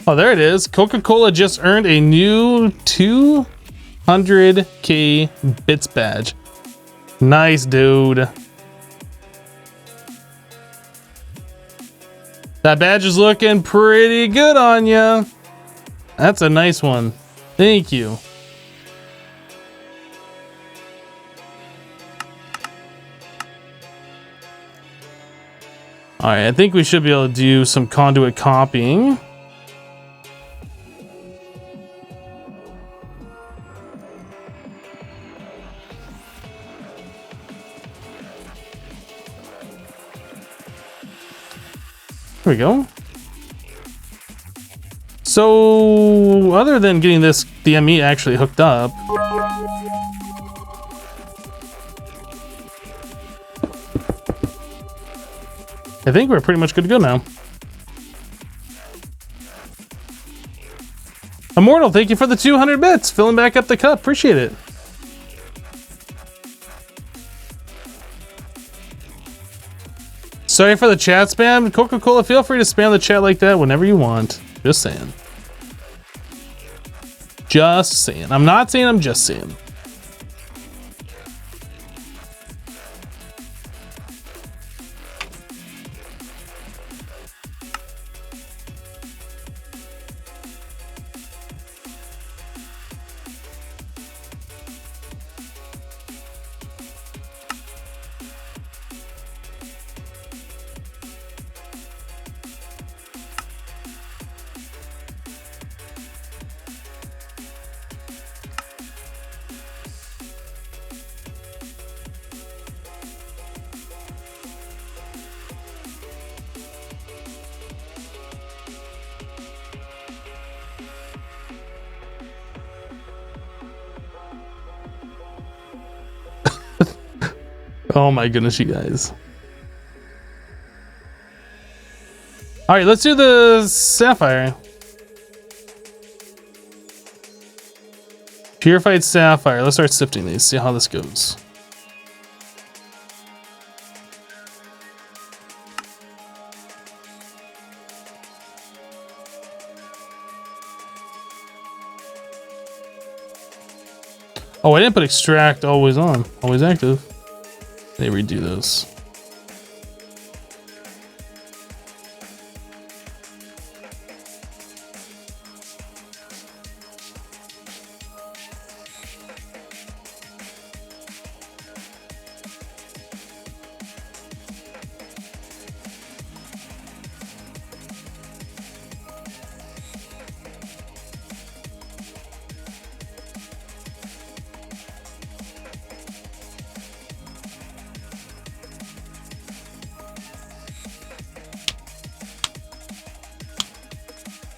Oh, there it is. Coca-Cola just earned a new 200K bits badge. Nice, dude. That badge is looking pretty good on ya. That's a nice one. Thank you. All right, I think we should be able to do some conduit copying. There we go. So, other than getting this DME actually hooked up, I think we're pretty much good to go now. Immortal, thank you for the 200 bits. Filling back up the cup. Appreciate it. Sorry for the chat spam. Coca-Cola, feel free to spam the chat like that whenever you want. Just saying. Just saying. I'm not saying, I'm just saying. Oh my goodness, you guys. All right, let's do the sapphire. Purified sapphire. Let's start sifting these, see how this goes. Oh, I didn't put extract always on, always active. They redo those.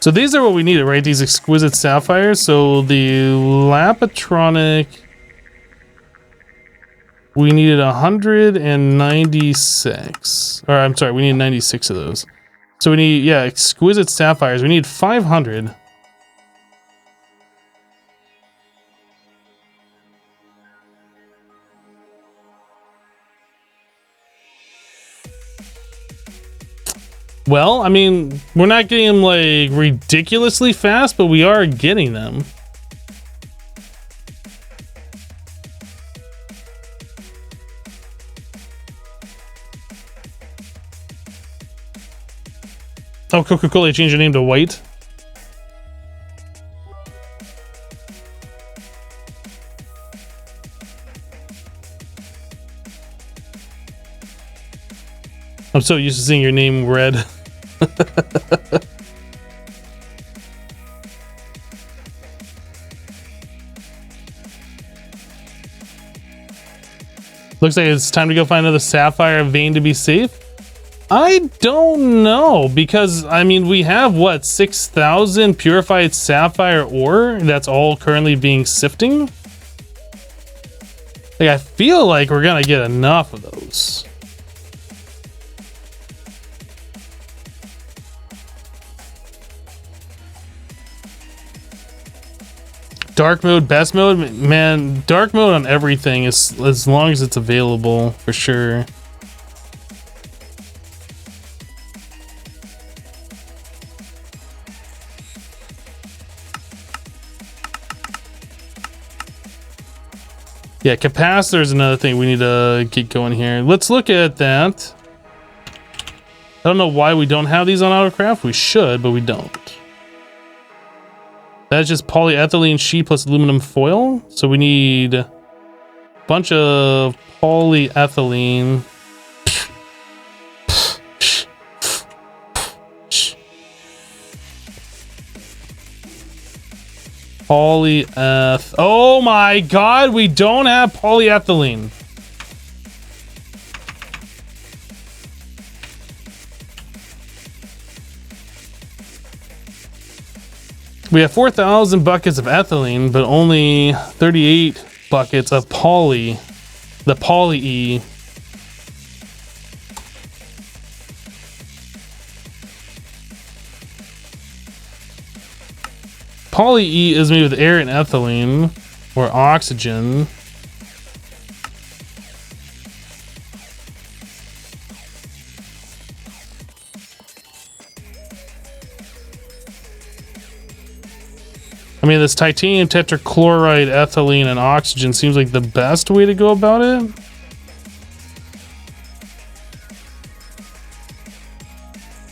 So these are what we needed, right? These exquisite sapphires. So the Lapatronic, we needed 196. Or I'm sorry, we need 96 of those. So we need, yeah, exquisite sapphires. We need 500. Well, I mean, we're not getting them like ridiculously fast, but we are getting them. Oh, Coca-Cola, you changed your name to White. I'm so used to seeing your name red. Looks like it's time to go find another sapphire vein to be safe. I don't know, because I mean, we have what, 6,000 purified sapphire ore that's all currently being sifting. Like, I feel like we're gonna get enough of those. Dark mode, best mode, man. Dark mode on everything is, as long as it's available, for sure. Yeah, capacitor is another thing we need to get going here. Let's look at that. I don't know why we don't have these on Autocraft. We should, but we don't. That's just polyethylene sheet plus aluminum foil. So we need a bunch of polyethylene. Polyeth. Oh my god, we don't have polyethylene. We have 4,000 buckets of ethylene, but only 38 buckets of poly. The poly-E. Poly-E is made with air and ethylene, or oxygen. I mean, this titanium tetrachloride, ethylene, and oxygen seems like the best way to go about it.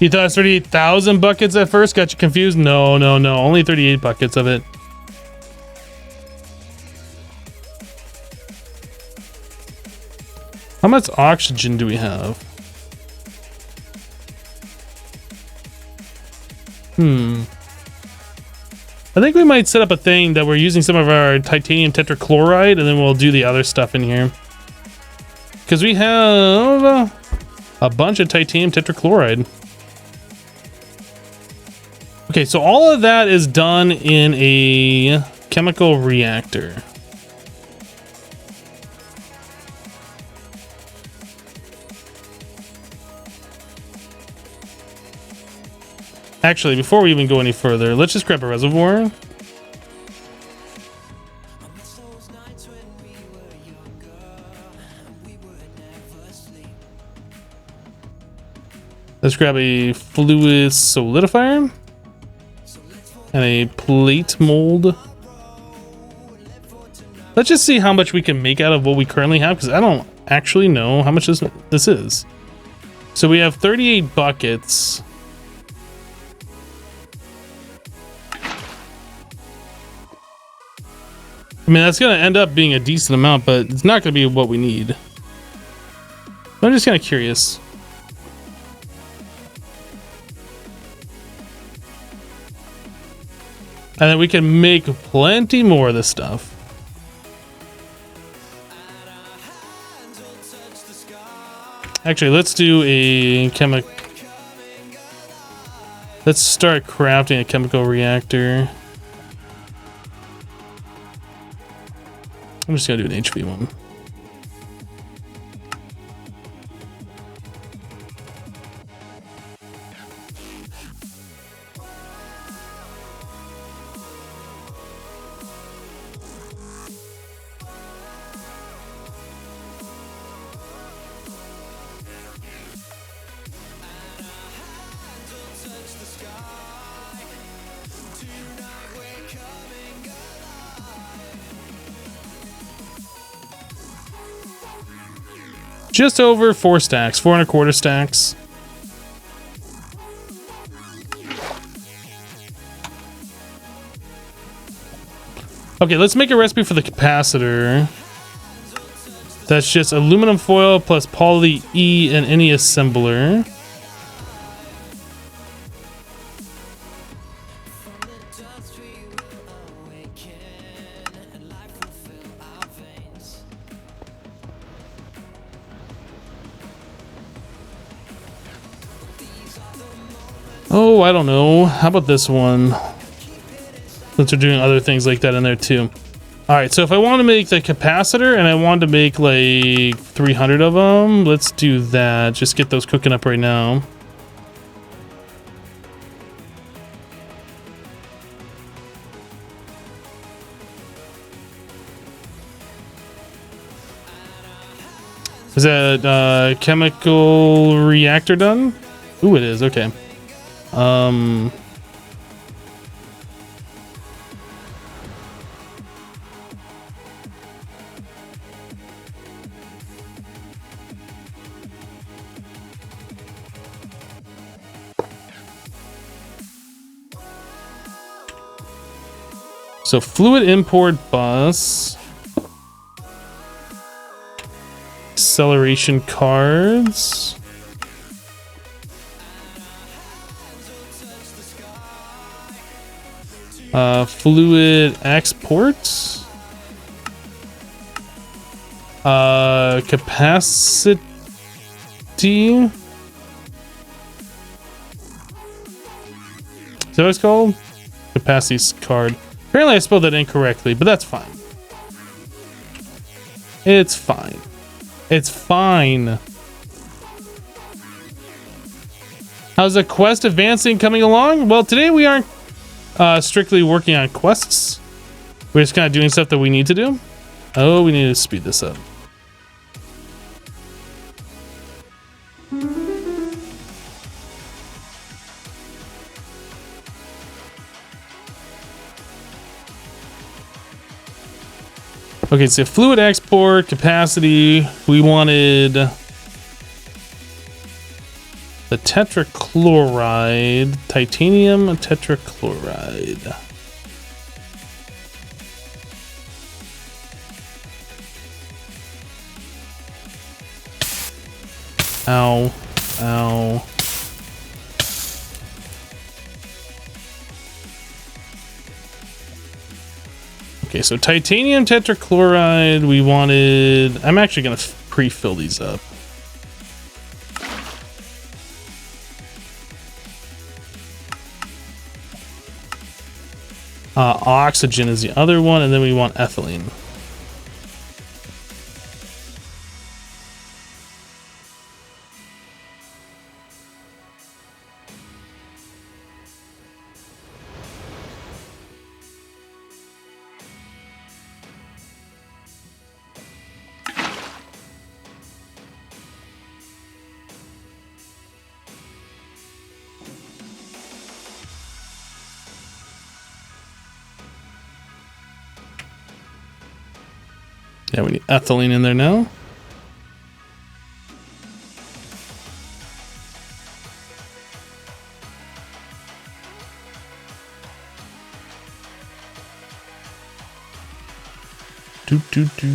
You thought it was 38,000 buckets at first? Got you confused? No, no, no. Only 38 buckets of it. How much oxygen do we have? I think we might set up a thing that we're using some of our titanium tetrachloride, and then we'll do the other stuff in here. Because we have a bunch of titanium tetrachloride. Okay, so all of that is done in a chemical reactor. Actually, before we even go any further, let's just grab a reservoir. Let's grab a fluid solidifier and a plate mold. Let's just see how much we can make out of what we currently have, because I don't actually know how much this is. So we have 38 buckets. I mean, that's going to end up being a decent amount, but it's not going to be what we need. I'm just kind of curious. And then we can make plenty more of this stuff. Actually, let's do a Let's start crafting a chemical reactor. I'm just gonna do an HV one. Just over 4 stacks, 4 1/4 stacks. Okay, let's make a recipe for the capacitor. That's just aluminum foil plus poly E and any assembler. Oh, I don't know. How about this one? Since we're doing other things like that in there too. All right, so if I want to make the capacitor and I want to make like 300 of them, let's do that. Just get those cooking up right now. Is that chemical reactor done? Ooh, it is. Okay. So fluid import bus. Acceleration cards. Fluid exports. Capacity. Is that what it's called? Capacity card. Apparently I spelled that incorrectly, but that's fine. It's fine. It's fine. How's the quest advancing coming along? Well, today we aren't strictly working on quests. We're just kind of doing stuff that we need to do. Oh, we need to speed this up. Okay, so fluid export capacity. We wanted the tetrachloride, titanium tetrachloride. Ow, ow. Okay, so titanium tetrachloride, we wanted... I'm actually going to pre-fill these up. Oxygen is the other one, and then we want ethylene. Yeah, we need ethylene in there now. Do do do.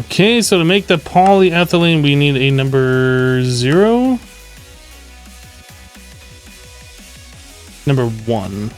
Okay, so to make the polyethylene, we need a number 0. Number 1.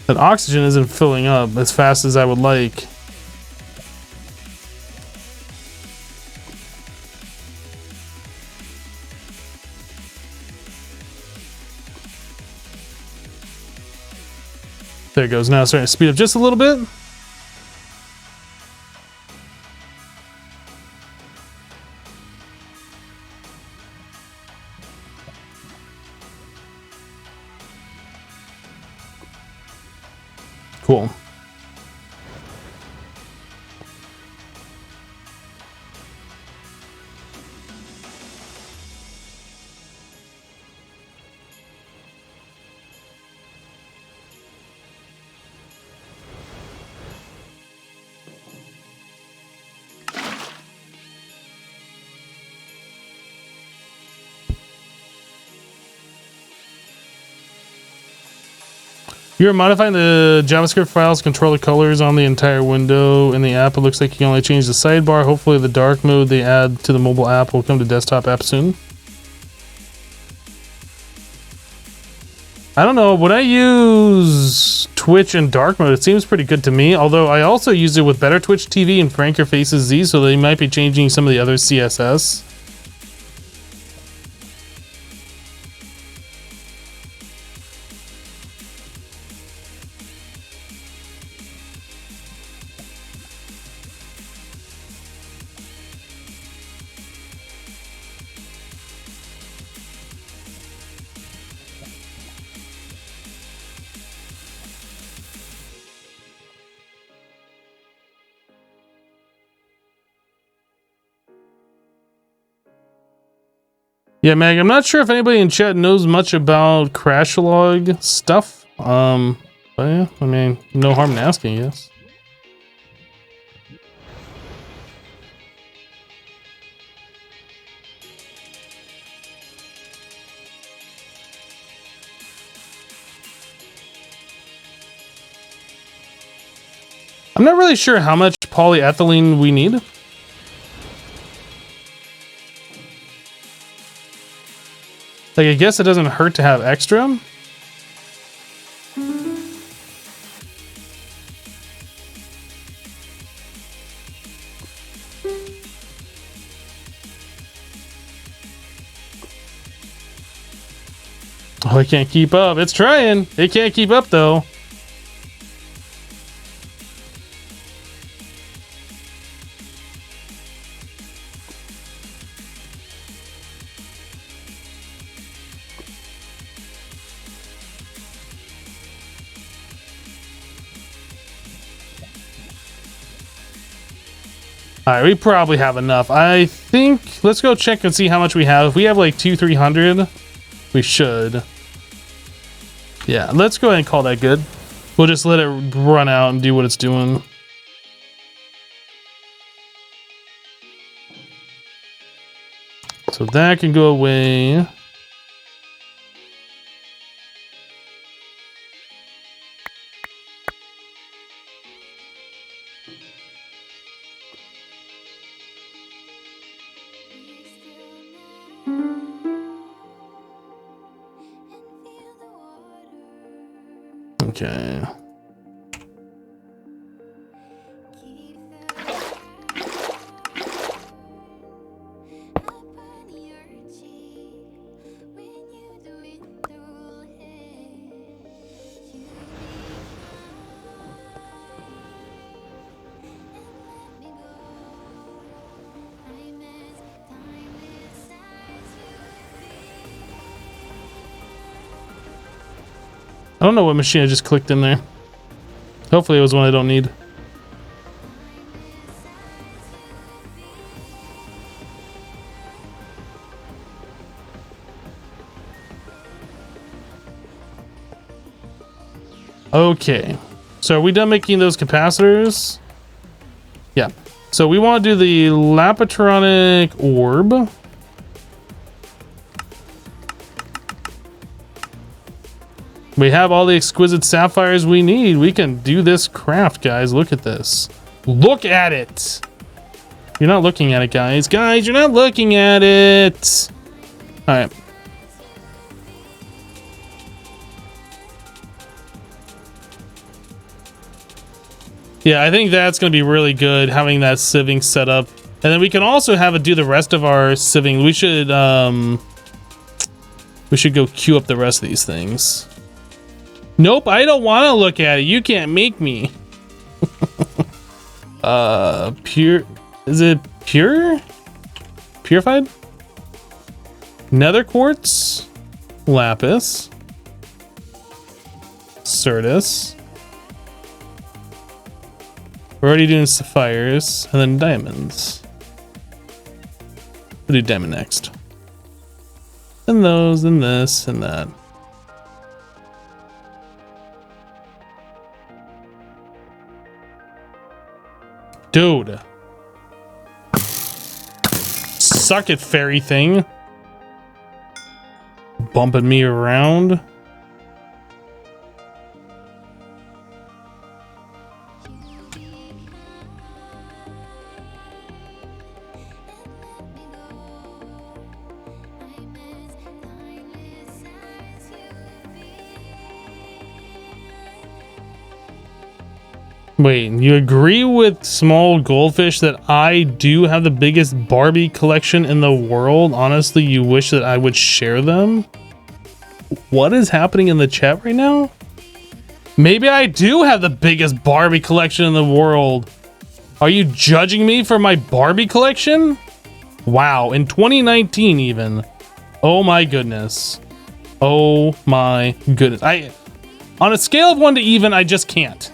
That oxygen isn't filling up as fast as I would like. There it goes. Now it's starting to speed up just a little bit. Cool. You're modifying the JavaScript files, control the colors on the entire window in the app. It looks like you can only change the sidebar. Hopefully the dark mode they add to the mobile app will come to desktop app soon. I don't know. When I use Twitch in dark mode, it seems pretty good to me. Although I also use it with Better Twitch TV and Franker Faces Z, so they might be changing some of the other CSS. Yeah, Meg, I'm not sure if anybody in chat knows much about crash log stuff. But yeah, I mean, no harm in asking, yes. I'm not really sure how much polyethylene we need. Like, I guess it doesn't hurt to have extra. Oh, it can't keep up. It's trying. It can't keep up, though. All right, we probably have enough. I think, let's go check and see how much we have. If we have like 300, we should. Yeah, let's go ahead and call that good. We'll just let it run out and do what it's doing. So that can go away. Okay. I don't know what machine I just clicked in there. Hopefully it was one I don't need. Okay. So are we done making those capacitors? Yeah. So we want to do the Lapatronic orb. We have all the exquisite sapphires we need. We can do this craft, guys. Look at this. Look at it. You're not looking at it, guys. Guys, you're not looking at it. All right. Yeah, I think that's going to be really good, having that sieving set up. And then we can also have it do the rest of our sieving. We should go queue up the rest of these things. Nope, I don't want to look at it. You can't make me. Pure. Is it pure? Purified? Nether quartz. Lapis. Certus. We're already doing sapphires. And then diamonds. We'll do diamond next. And those, and this, and that. Dude. Suck it, fairy thing. Bumping me around. Wait, you agree with Small Goldfish that I do have the biggest Barbie collection in the world? Honestly, you wish that I would share them? What is happening in the chat right now? Maybe I do have the biggest Barbie collection in the world. Are you judging me for my Barbie collection? Wow, in 2019 even. Oh my goodness. Oh my goodness. On a scale of 1 to even, I just can't.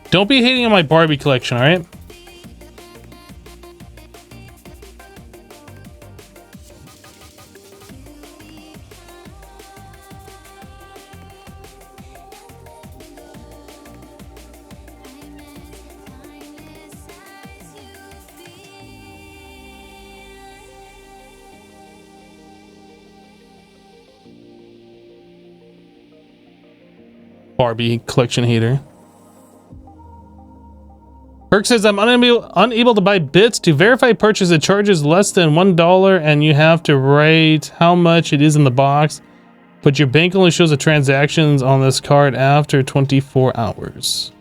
Don't be hating on my Barbie collection, all right? Barbie collection hater. Perk says, I'm unable to buy bits. To verify purchase, it charges less than $1 and you have to write how much it is in the box. But your bank only shows the transactions on this card after 24 hours.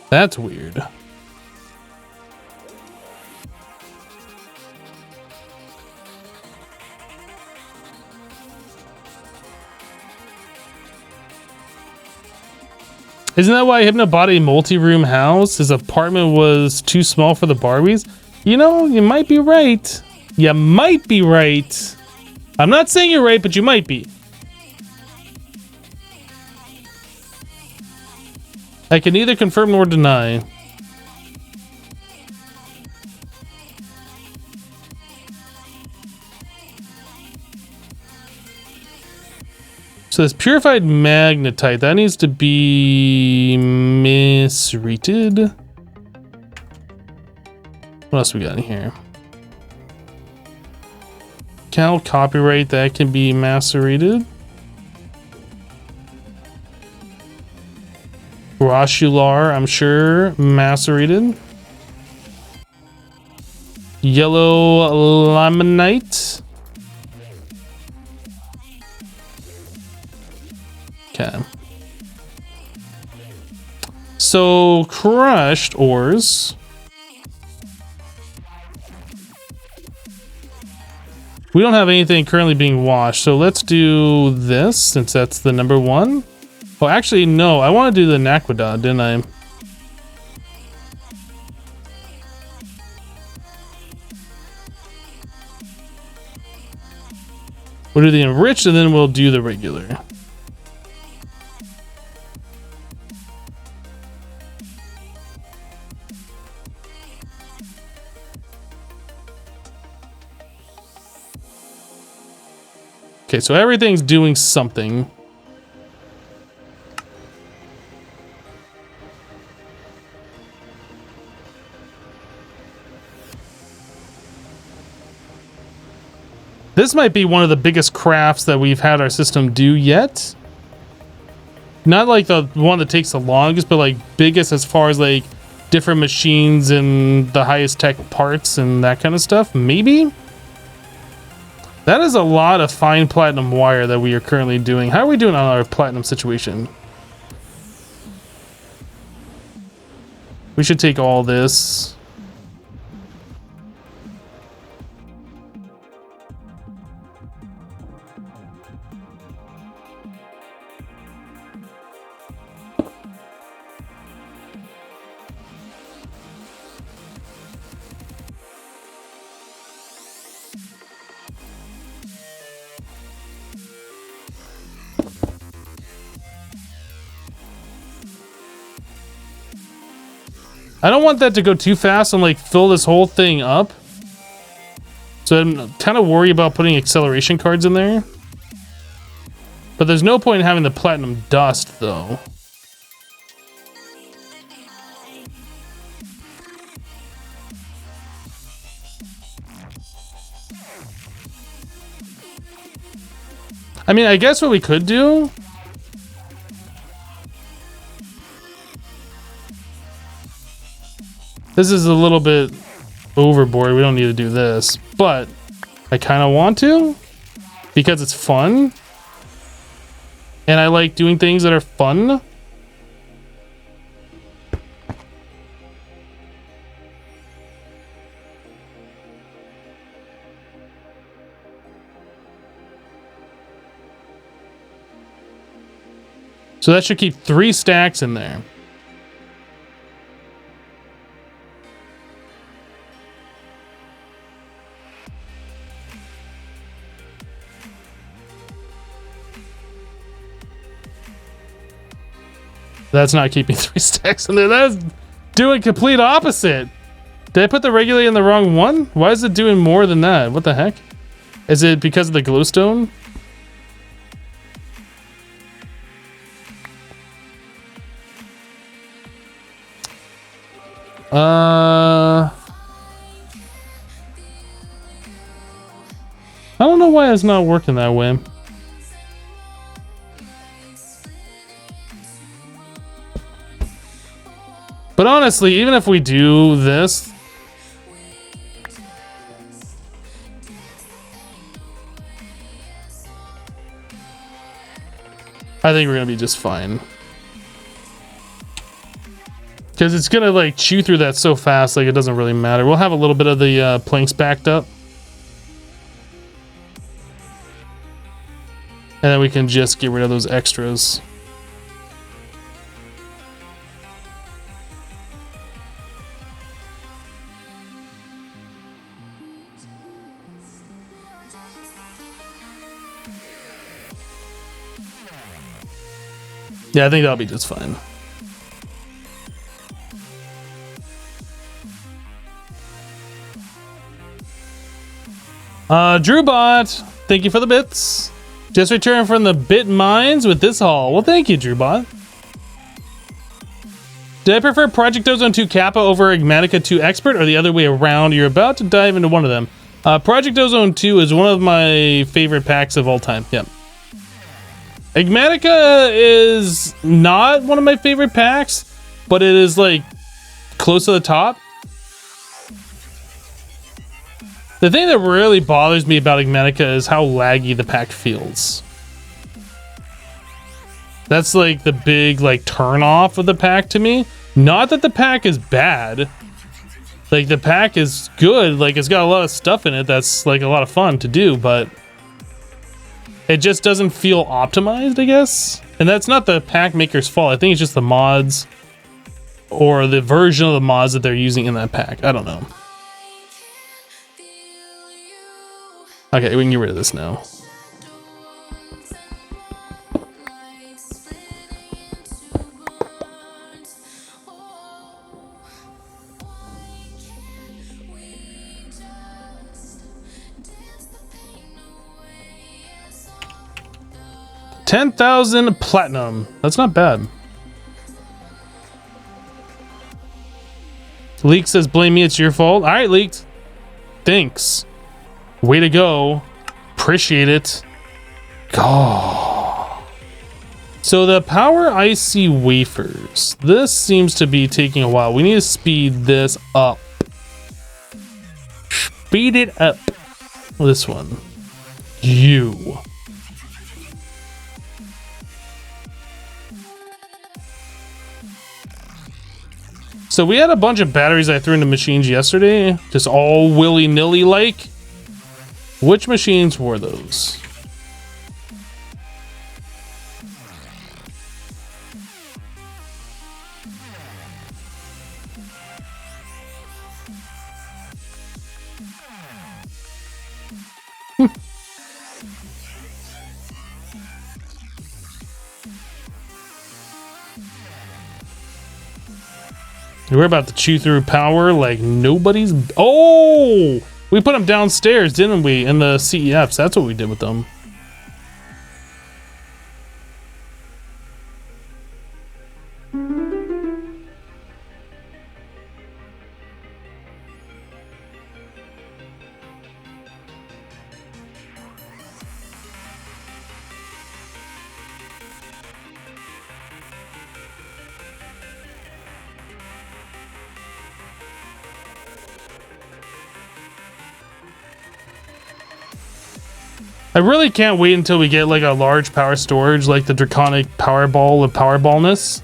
That's weird. Isn't that why Hypno bought a multi-room house? His apartment was too small for the Barbies? You know, you might be right. You might be right. I'm not saying you're right, but you might be. I can neither confirm nor deny. So this purified magnetite, that needs to be misrated. What else we got in here? Cal copyright, that can be macerated. Grossular, I'm sure, macerated. Yellow laminite. Okay. So crushed ores. We don't have anything currently being washed, so let's do this since that's the number one. Oh, actually, no, I want to do the Naquadah, didn't I? We'll do the enriched and then we'll do the regular. Okay, so everything's doing something. This might be one of the biggest crafts that we've had our system do yet. Not like the one that takes the longest, but like biggest as far as like different machines and the highest tech parts and that kind of stuff. Maybe? That is a lot of fine platinum wire that we are currently doing. How are we doing on our platinum situation? We should take all this. I don't want that to go too fast and like fill this whole thing up. So I'm kind of worried about putting acceleration cards in there. But there's no point in having the platinum dust though. I mean, I guess what we could do. This is a little bit overboard. We don't need to do this, but I kind of want to because it's fun. And I like doing things that are fun. So that should keep 3 stacks in there. That's not keeping 3 stacks in there. That's doing complete opposite. Did I put the regulator in the wrong one? Why is it doing more than that? What the heck? Is it because of the glowstone? I don't know why it's not working that way. But honestly, even if we do this, I think we're gonna be just fine. Because it's gonna like chew through that so fast, like it doesn't really matter. We'll have a little bit of the planks backed up. And then we can just get rid of those extras. Yeah, I think that'll be just fine. Drewbot, thank you for the bits. Just returned from the bit mines with this haul. Well, thank you, Drewbot. Did I prefer Project Ozone 2 Kappa over Igmatica 2 Expert, or the other way around? You're about to dive into one of them. Project Ozone 2 is one of my favorite packs of all time. Yep. Igmatica is not one of my favorite packs, but it is like close to the top. The thing that really bothers me about Igmatica is how laggy the pack feels. That's like the big like turn off of the pack to me. Not that the pack is bad. Like the pack is good. Like it's got a lot of stuff in it that's like a lot of fun to do, but it just doesn't feel optimized, I guess. And that's not the pack maker's fault. I think it's just the mods or the version of the mods that they're using in that pack. I don't know. Okay, we can get rid of this now. $10,000 platinum. That's not bad. Leak says, blame me, it's your fault. All right, Leaked. Thanks. Way to go. Appreciate it. Oh. So the power icy wafers. This seems to be taking a while. We need to speed this up. Speed it up. This one. You. So we had a bunch of batteries I threw into machines yesterday. Just all willy-nilly like. Which machines were those? We're about to chew through power like nobody's. Oh! We put them downstairs, didn't we? In the CEFs. That's what we did with them. I really can't wait until we get like a large power storage like the Draconic Powerball of Powerballness.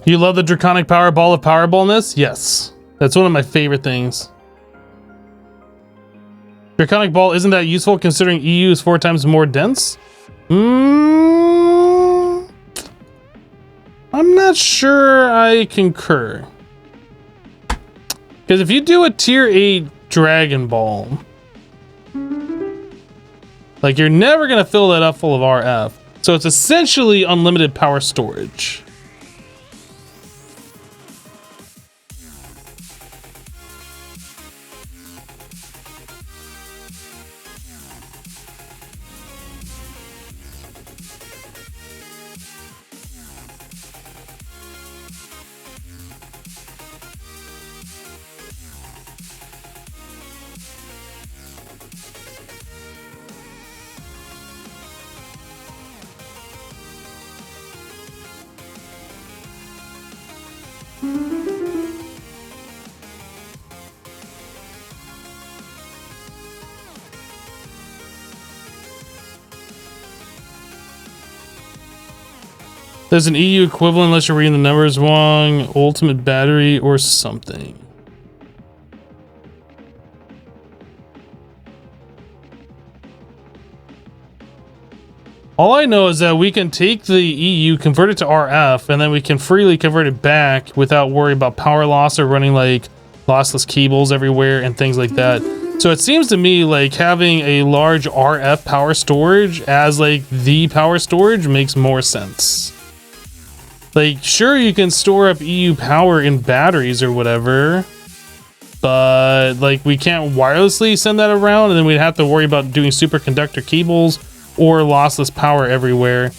You love the Draconic Powerball of Powerballness? Yes. That's one of my favorite things. Draconic Ball isn't that useful considering EU is 4 times more dense? I'm not sure I concur. Because if you do a tier 8 Dragon Ball, like, you're never going to fill that up full of RF. So it's essentially unlimited power storage. There's an EU equivalent unless you're reading the numbers wrong. Ultimate battery or something. All I know is that we can take the EU, convert it to RF, and then we can freely convert it back without worry about power loss or running like lossless cables everywhere and things like that. So it seems to me like having a large RF power storage as like the power storage makes more sense. Like, sure, you can store up EU power in batteries or whatever, but like we can't wirelessly send that around, and then we'd have to worry about doing superconductor cables or lossless power everywhere.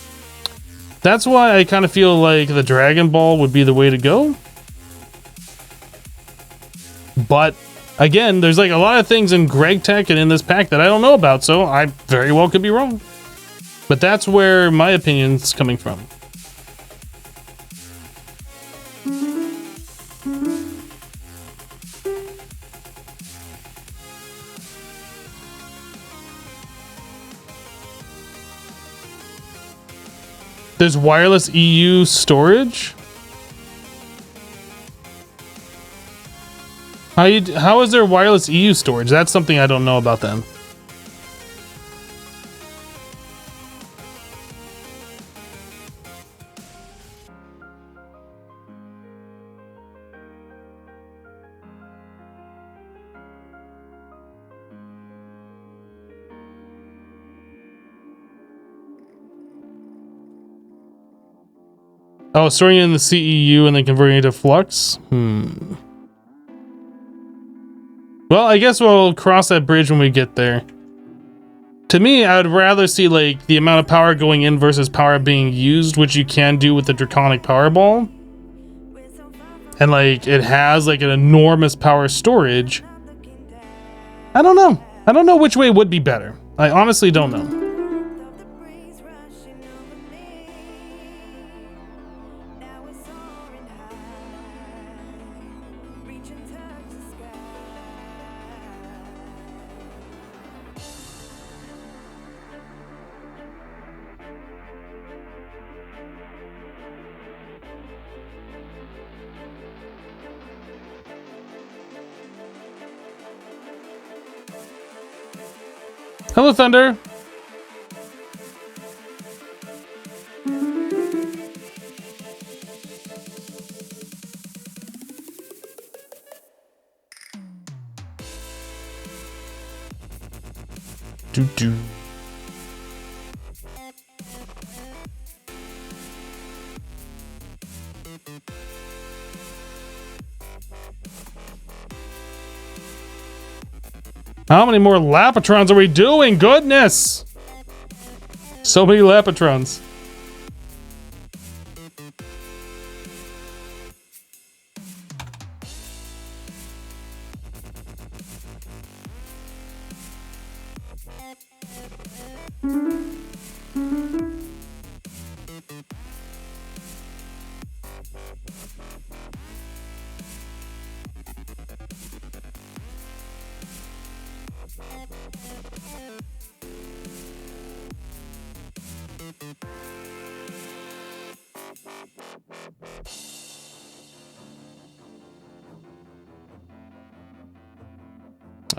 That's why I kind of feel like the Dragon Ball would be the way to go. But again, there's like a lot of things in Greg Tech and in this pack that I don't know about, so I very well could be wrong. But that's where my opinion's coming from. There's wireless EU storage? How is there wireless EU storage? That's something I don't know about then. Oh, storing it in the CEU and then converting it to flux? Well, I guess we'll cross that bridge when we get there. To me, I would rather see like the amount of power going in versus power being used, which you can do with the Draconic Powerball. And like it has like an enormous power storage. I don't know. I don't know which way would be better. I honestly don't know. Hello, Thunder. Do. How many more Lapatrons are we doing? Goodness! So many Lapatrons.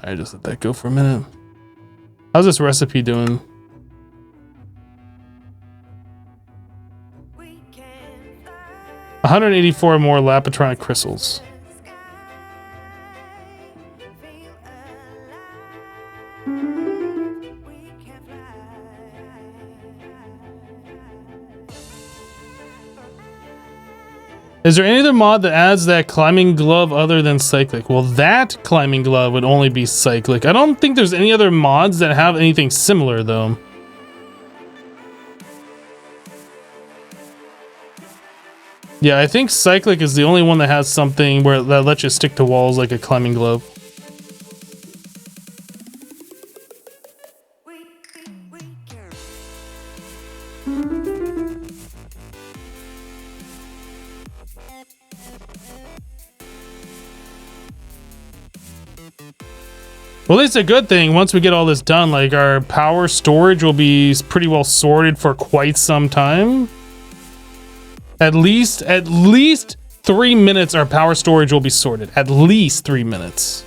I just let that go for a minute. How's this recipe doing? 184 more Lapitronic crystals. Is there any other mod that adds that climbing glove other than cyclic? Well, that climbing glove would only be cyclic. I don't think there's any other mods that have anything similar though. Yeah, I think cyclic is the only one that has something where that lets you stick to walls like a climbing glove. Well, at least a good thing, once we get all this done, like our power storage will be pretty well sorted for quite some time. At least 3 minutes our power storage will be sorted. At least 3 minutes.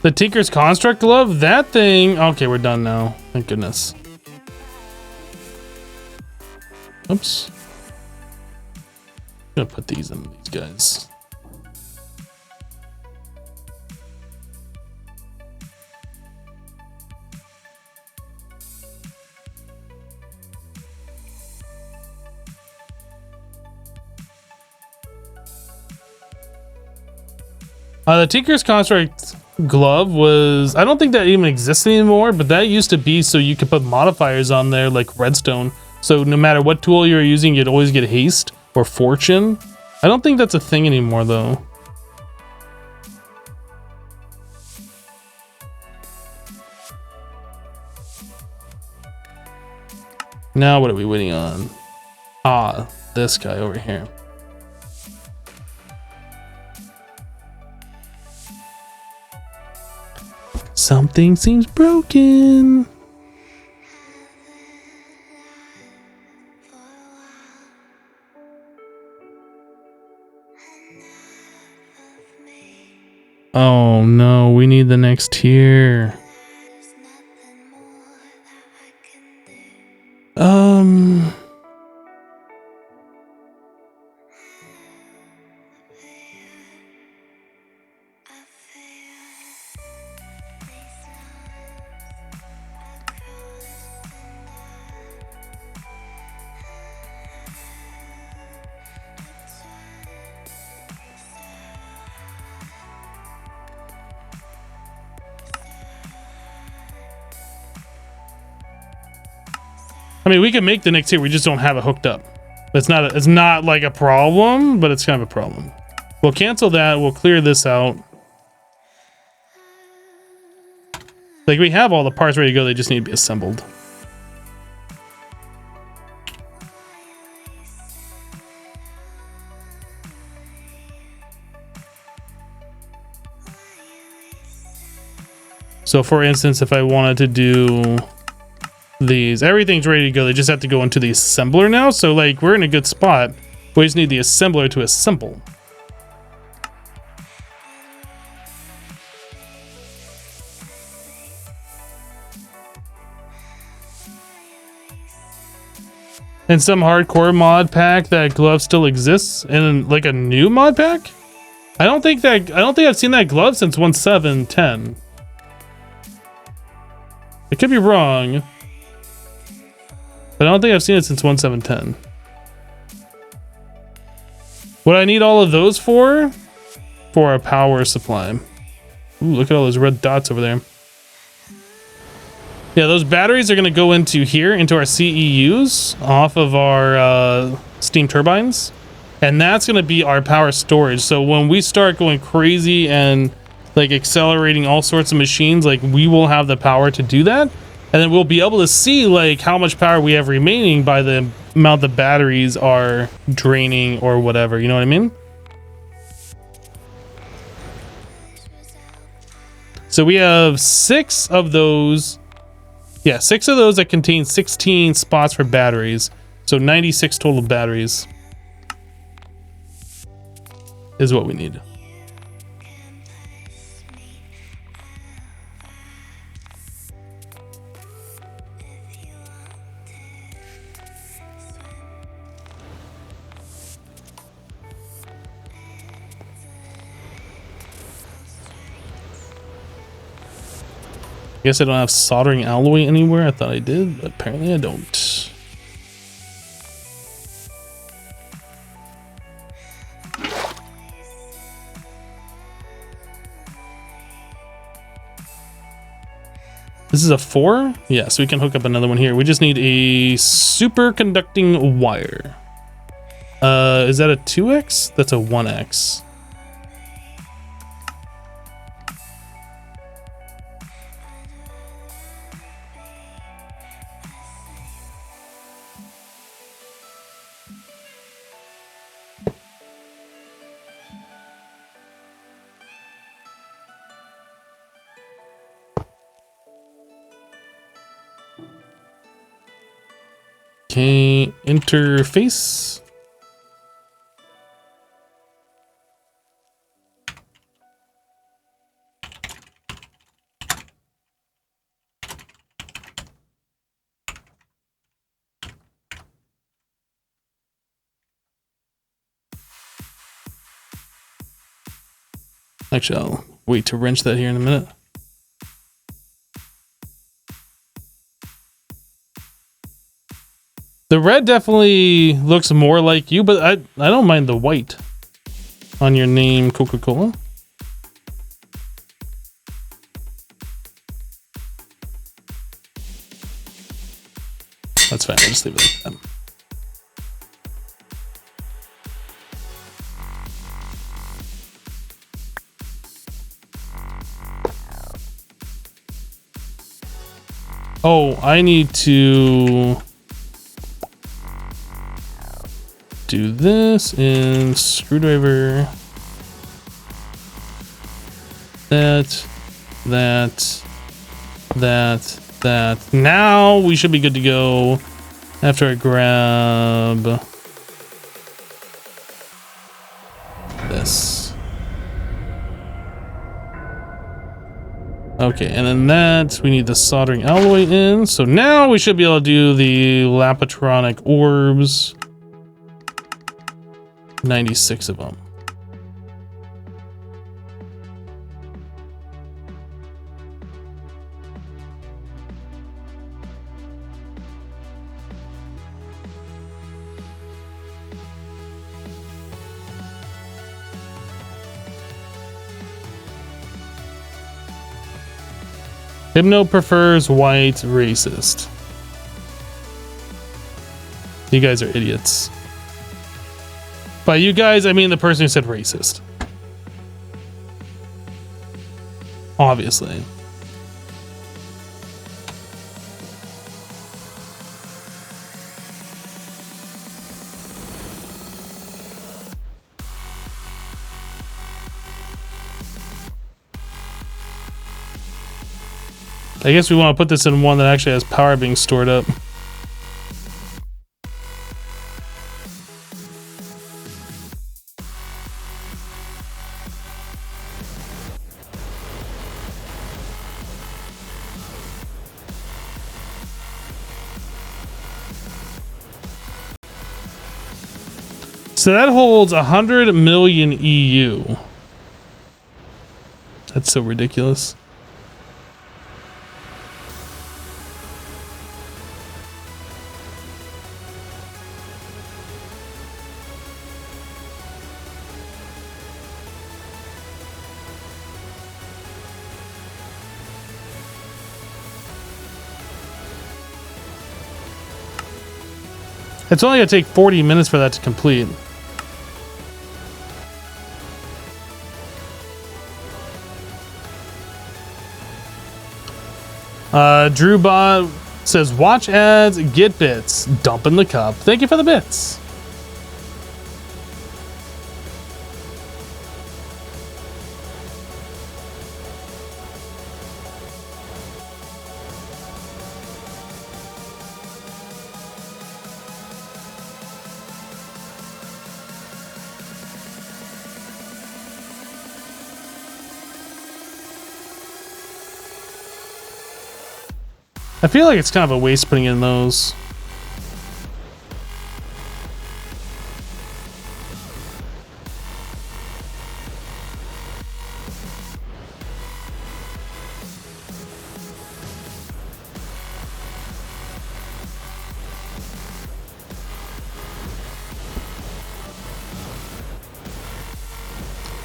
The Tinker's Construct Glove? That thing... Okay, we're done now. Thank goodness. Oops. I'm gonna put these in these guys. The Tinker's Construct Glove was... I don't think that even exists anymore, but that used to be so you could put modifiers on there like redstone. So no matter what tool you're using, you'd always get haste or fortune. I don't think that's a thing anymore though. Now what are we waiting on? Ah, this guy over here. Something seems broken. Oh no, we need the next tier. I mean, we can make the next tier, we just don't have it hooked up. It's not like a problem, but it's kind of a problem. We'll cancel that, we'll clear this out. Like, we have all the parts ready to go, they just need to be assembled. So for instance, if I wanted to do these, everything's ready to go, they just have to go into the assembler now. So like, we're in a good spot. We just need the assembler to assemble. In some hardcore mod pack, that glove still exists in like a new mod pack. I don't think I've seen that glove since 1.7.10. I could be wrong, but I don't think I've seen it since 1.7.10. What I need all of those for a power supply. Ooh, look at all those red dots over there. Yeah, those batteries are going to go into here, into our CEUs off of our steam turbines. And that's going to be our power storage. So when we start going crazy and like accelerating all sorts of machines, like we will have the power to do that. And then we'll be able to see like how much power we have remaining by the amount the batteries are draining or whatever. You know what I mean? So we have 6 of those Yeah, 6 of those that contain 16 spots for batteries. So 96 total batteries is what we need. Guess I don't have soldering alloy anywhere. I thought I did, but apparently I don't. This is a 4? Yeah, so we can hook up another one here. We just need a superconducting wire. Is that a 2x? That's a 1x. Okay, interface. Actually, I'll wait to wrench that here in a minute. The red definitely looks more like you, but I don't mind the white on your name, Coca-Cola. That's fine, I'll just leave it like that. Oh, I need to do this in screwdriver. That. Now we should be good to go after I grab this. Okay, and then that, we need the soldering alloy in. So now we should be able to do the Lapatronic orbs. 96 of them. Hypno prefers white, racist. You guys are idiots. By you guys, I mean the person who said racist. Obviously. I guess we want to put this in one that actually has power being stored up. So that holds 100 million EU. That's so ridiculous. It's only gonna take 40 minutes for that to complete. DrewBot says, watch ads, get bits, dump in the cup. Thank you for the bits. I feel like it's kind of a waste putting in those.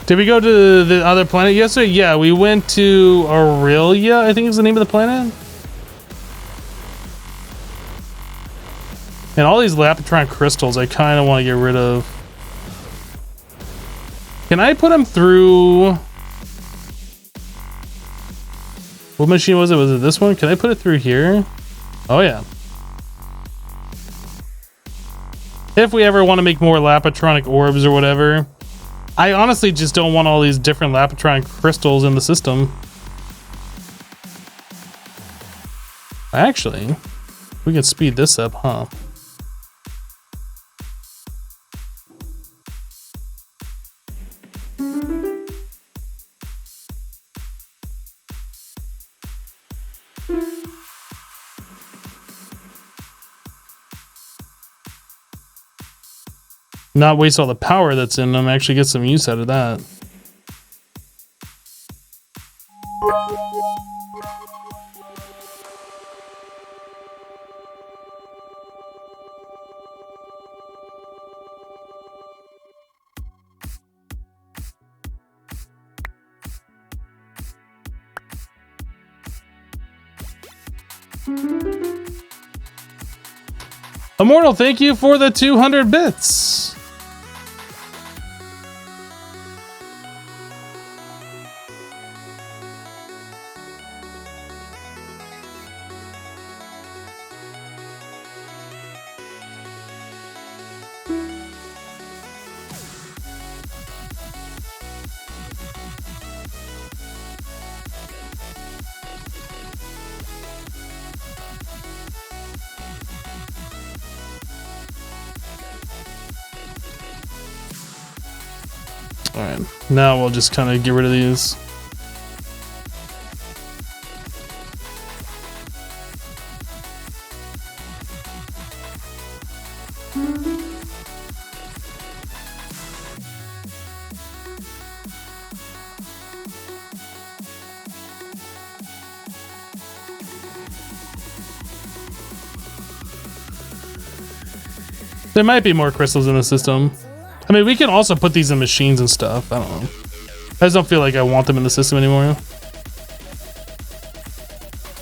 Did we go to the other planet yesterday? Yeah, we went to Aurelia, I think is the name of the planet. And all these Lapatron crystals I kind of want to get rid of. Can I put them through... What machine was it? Was it this one? Can I put it through here? Oh yeah. If we ever want to make more Lapatronic orbs or whatever. I honestly just don't want all these different Lapatron crystals in the system. Actually, we can speed this up, huh? Not waste all the power that's in them, actually get some use out of that. Immortal, thank you for the 200 bits. Alright, now we'll just kind of get rid of these. There might be more crystals in the system. I mean, we can also put these in machines and stuff. I don't know. I just don't feel like I want them in the system anymore.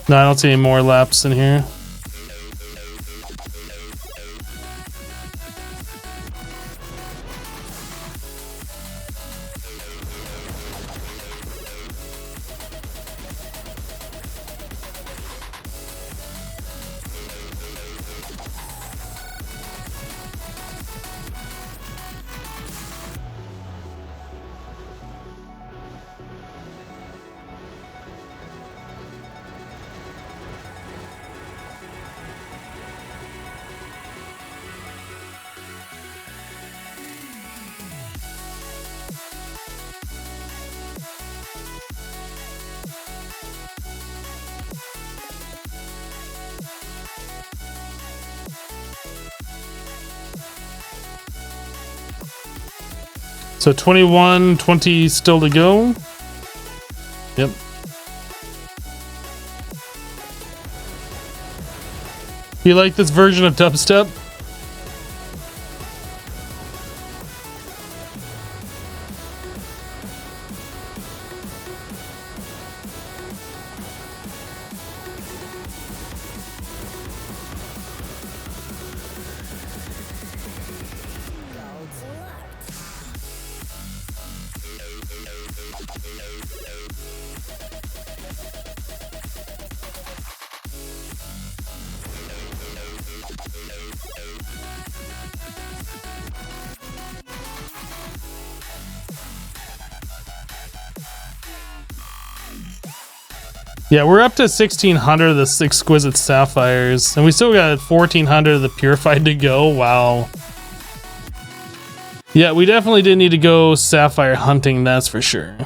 No, I don't see any more laps in here. So 21, 20 still to go. Yep. You like this version of dubstep? Yeah, we're up to 1,600 of the exquisite sapphires, and we still got 1,400 of the purified to go. Wow. Yeah, we definitely did need to go sapphire hunting, that's for sure.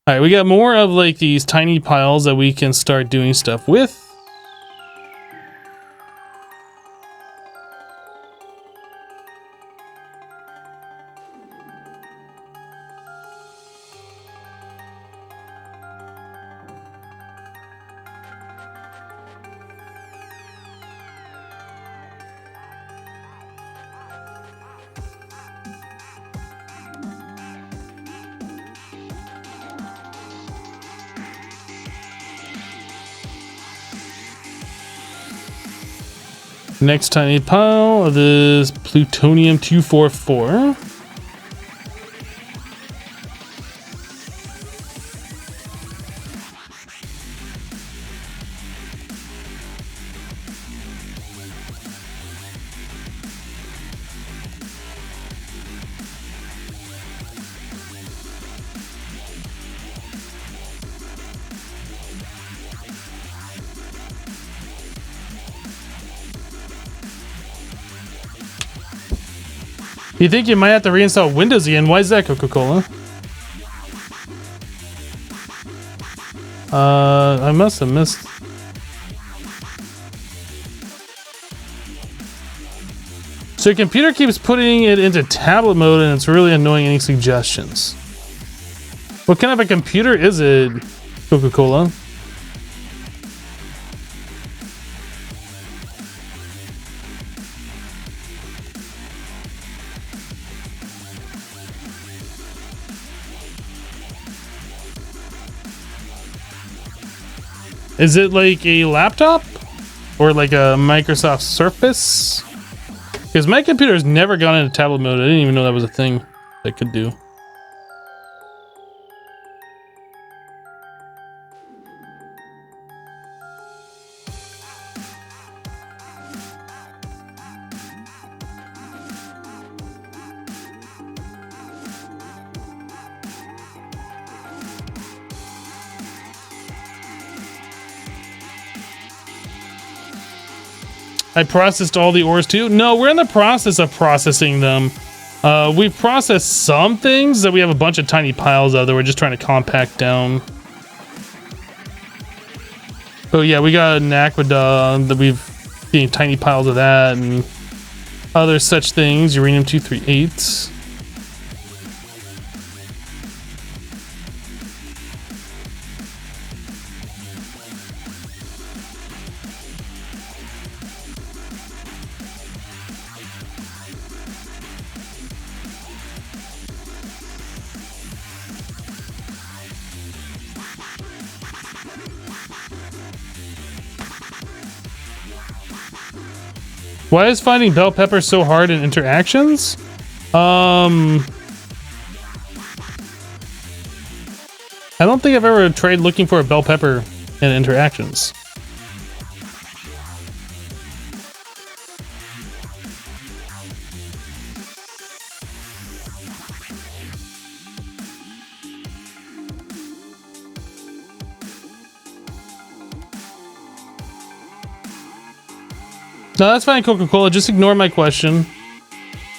All right, we got more of like these tiny piles that we can start doing stuff with. Next tiny pile of this plutonium-244. You think you might have to reinstall Windows again? Why is that, Coca-Cola? I must have missed. So your computer keeps putting it into tablet mode and it's really annoying. Any suggestions? What kind of a computer is it, Coca-Cola? Is it like a laptop or like a Microsoft Surface? Because my computer's never gone into tablet mode. I didn't even know that was a thing I could do. I processed all the ores too. No, we're in the process of processing them. We've processed some things that we have a bunch of tiny piles of that we're just trying to compact down. But yeah, we got an aqueduct that we've seen tiny piles of that and other such things. Uranium-238. Why is finding bell pepper so hard in interactions? I don't think I've ever tried looking for a bell pepper in interactions. No, that's fine, Coca-Cola. Just ignore my question.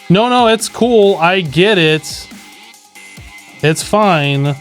No, it's cool. I get it. It's fine.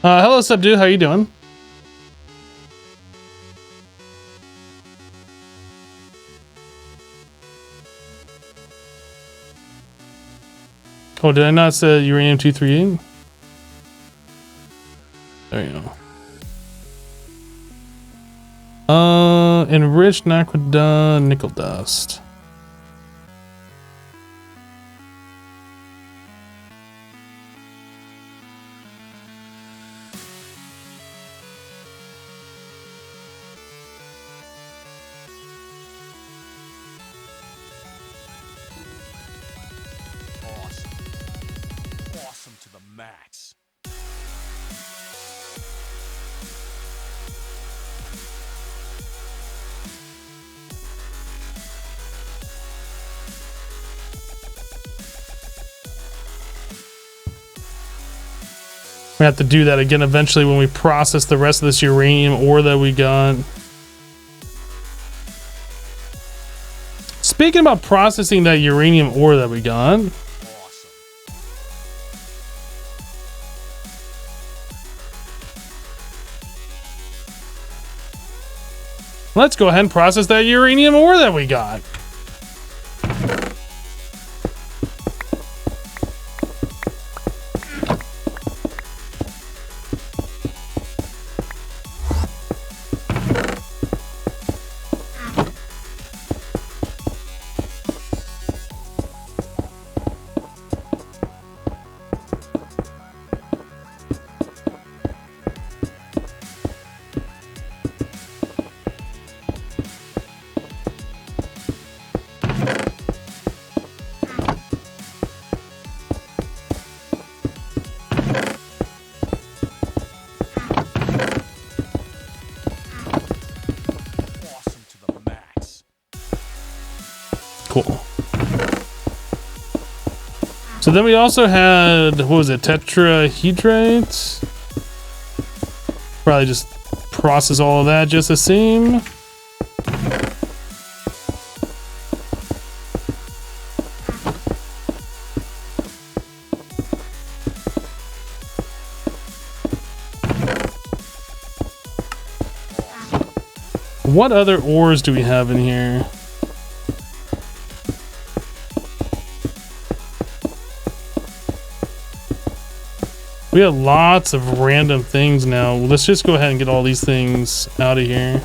Hello, Subdued. How you doing? Oh, did I not say uranium-238? There you go. Enriched aqueduct nickel dust. We have to do that again eventually when we process the rest of this uranium ore that we got. Speaking about processing that uranium ore that we got. Let's go ahead and process that uranium ore that we got. Cool. So then we also had, what was it, tetrahedrite? Probably just process all of that just the same. What other ores do we have in here? We have lots of random things now. Let's just go ahead and get all these things out of here.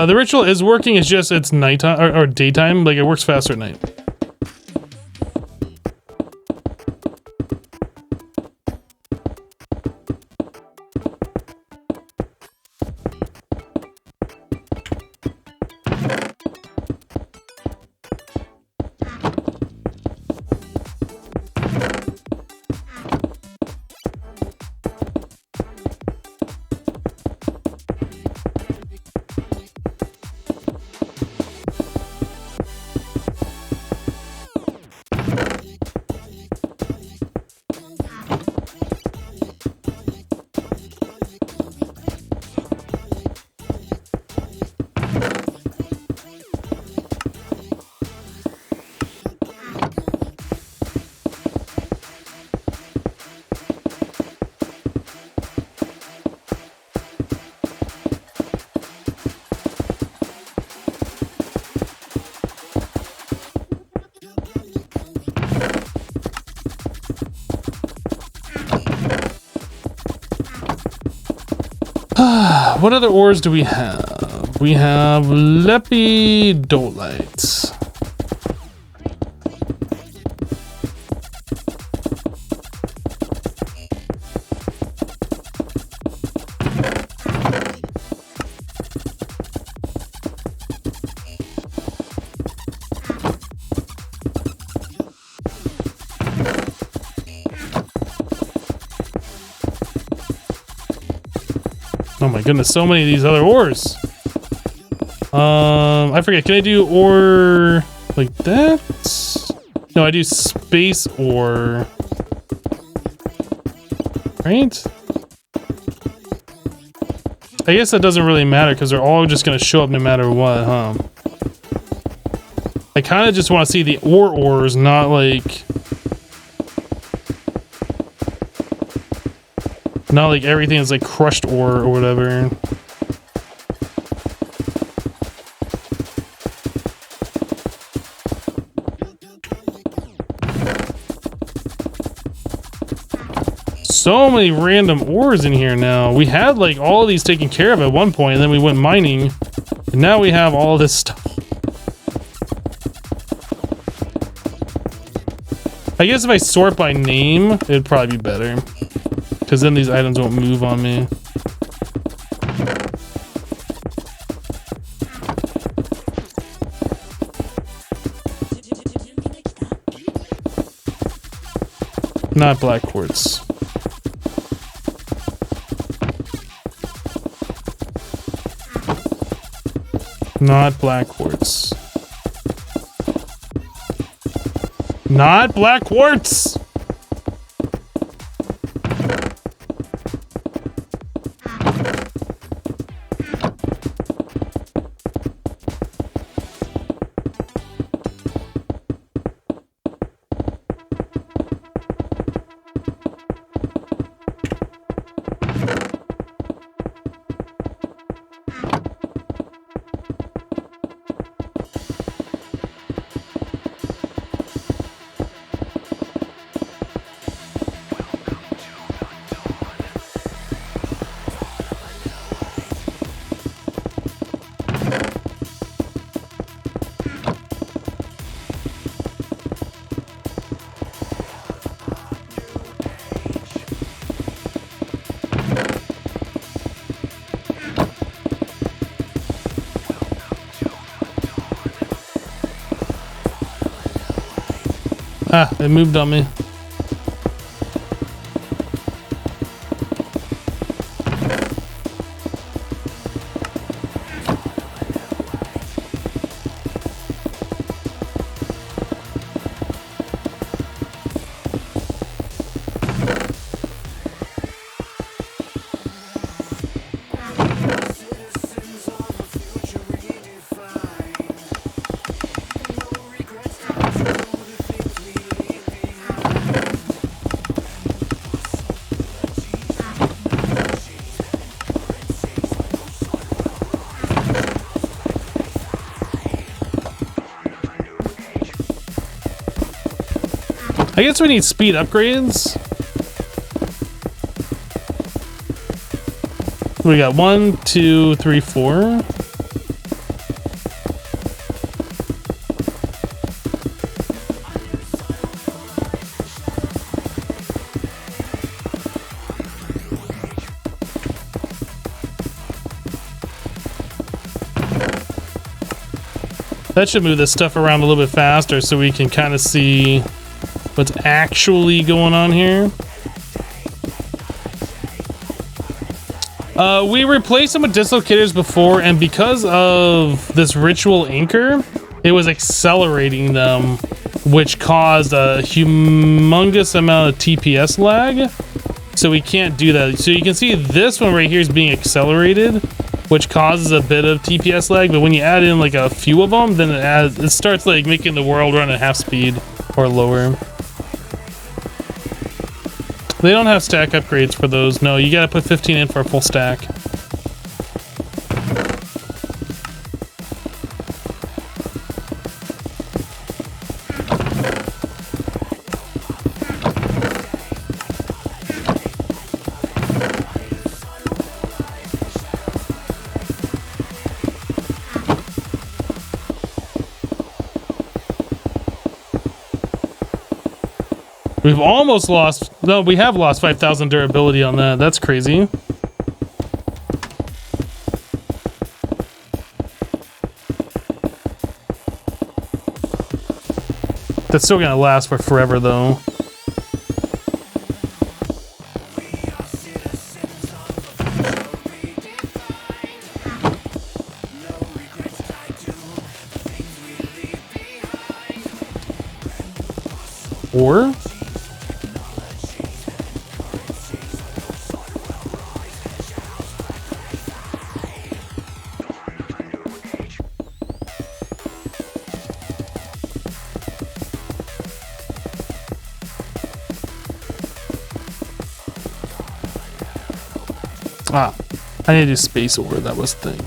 The ritual is working, it's just it's nighttime or daytime, like it works faster at night. What other ores do we have? We have lepidolite. Oh my goodness, so many of these other ores. I forget, can I do ore like that? No, I do space ore. Right? I guess that doesn't really matter because they're all just gonna show up no matter what, huh? I kind of just want to see the ores, not like everything is like crushed ore or whatever. so many random ores in here now. We had like all of these taken care of at one point, and then we went mining, and now we have all this stuff. I guess if I sort by name, it'd probably be better, because then these items won't move on me. Not black quartz. Not black quartz. Not black quartz! Ah, it moved on me. I guess we need speed upgrades. We got 1, 2, 3, 4. That should move this stuff around a little bit faster so we can kind of see what's actually going on here. We replaced them with dislocators before, and because of this ritual anchor, it was accelerating them, which caused a humongous amount of TPS lag. So we can't do that. So you can see this one right here is being accelerated, which causes a bit of TPS lag. But when you add in like a few of them, then it starts like making the world run at half speed or lower. They don't have stack upgrades for those. No, you gotta put 15 in for a full stack. We've almost lost, no, we have lost 5,000 durability on that. That's crazy. That's still gonna last for forever though. Or? Ah, I need to do space ore, that was the thing.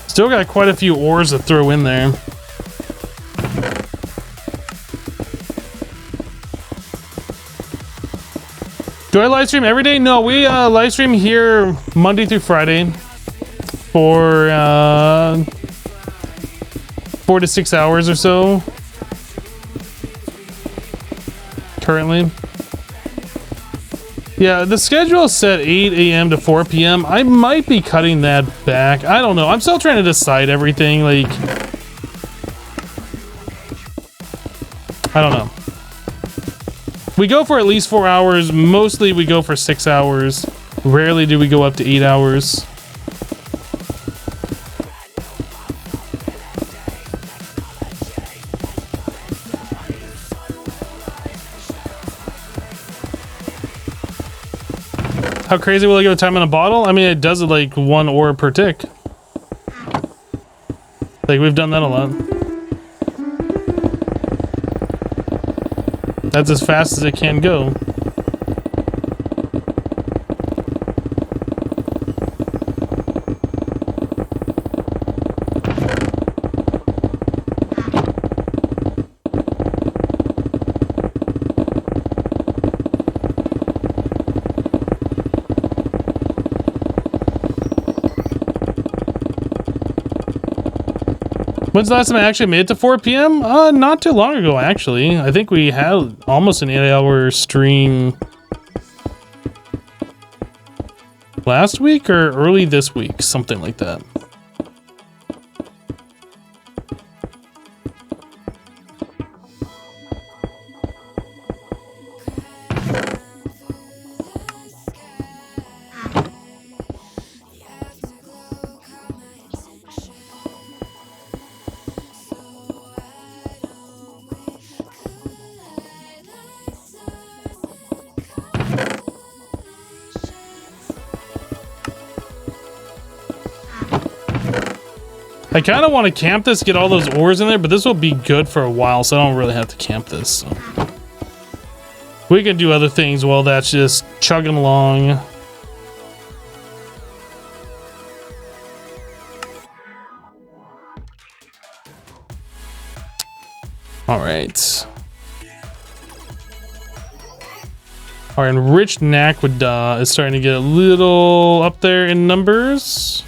Still got quite a few ores to throw in there. Do I live stream every day? No, we live stream here Monday through Friday for 4 to 6 hours or so. Currently. Yeah, the schedule is set 8 a.m. to 4 p.m. I might be cutting that back. I don't know. I'm still trying to decide everything. Like, I don't know. We go for at least 4 hours. Mostly we go for 6 hours. Rarely do we go up to 8 hours. How crazy will it go time in a bottle? I mean, it does it like 1 ore per tick. Like, we've done that a lot. That's as fast as it can go. When's the last time I actually made it to 4 p.m.? Not too long ago, actually. I think we had almost an 8-hour stream last week or early this week, something like that. I kind of want to camp this, get all those ores in there, but this will be good for a while, so I don't really have to camp this. So. We can do other things while that's just chugging along. All right. Our enriched Naquadah is starting to get a little up there in numbers.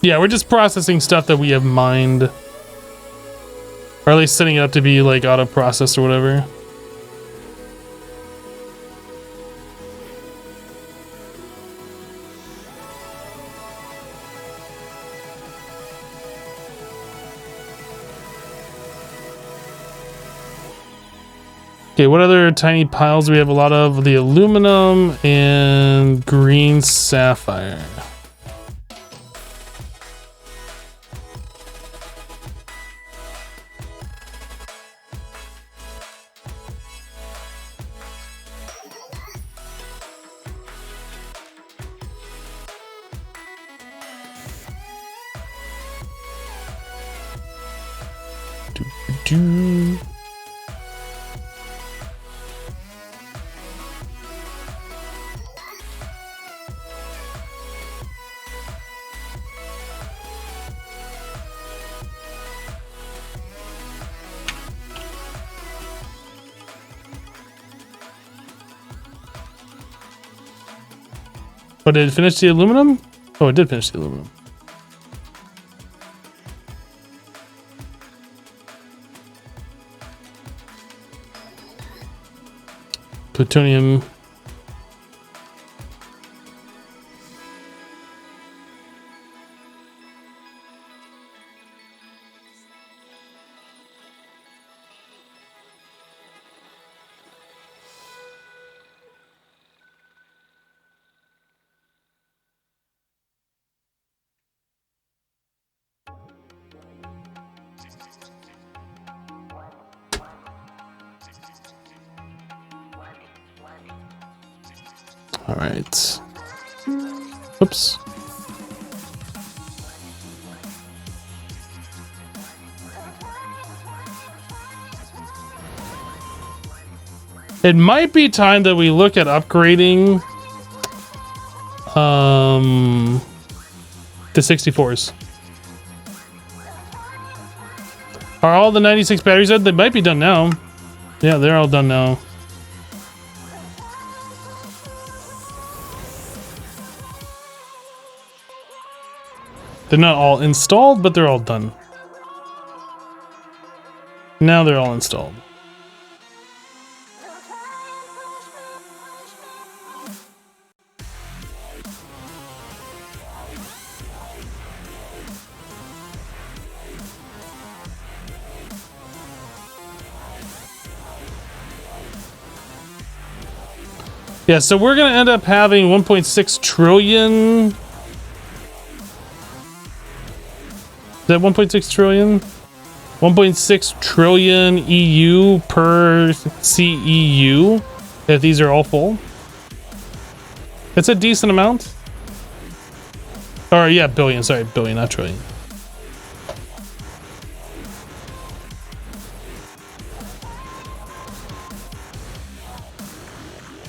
Yeah, we're just processing stuff that we have mined. Or at least setting it up to be like auto-processed or whatever. Okay, what other tiny piles do we have? A lot of the aluminum and green sapphire. Do. Oh, did it finish the aluminum? Oh, it did finish the aluminum. Plutonium. All right. Oops. It might be time that we look at upgrading the 64s. Are all the 96 batteries dead? They might be done now. Yeah, they're all done now. They're not all installed, but they're all done. Now they're all installed. Yeah, so we're gonna end up having 1.6 trillion. Is that 1.6 trillion? 1.6 trillion EU per CEU, if these are all full. It's a decent amount. Or yeah, billion, sorry, billion, not trillion.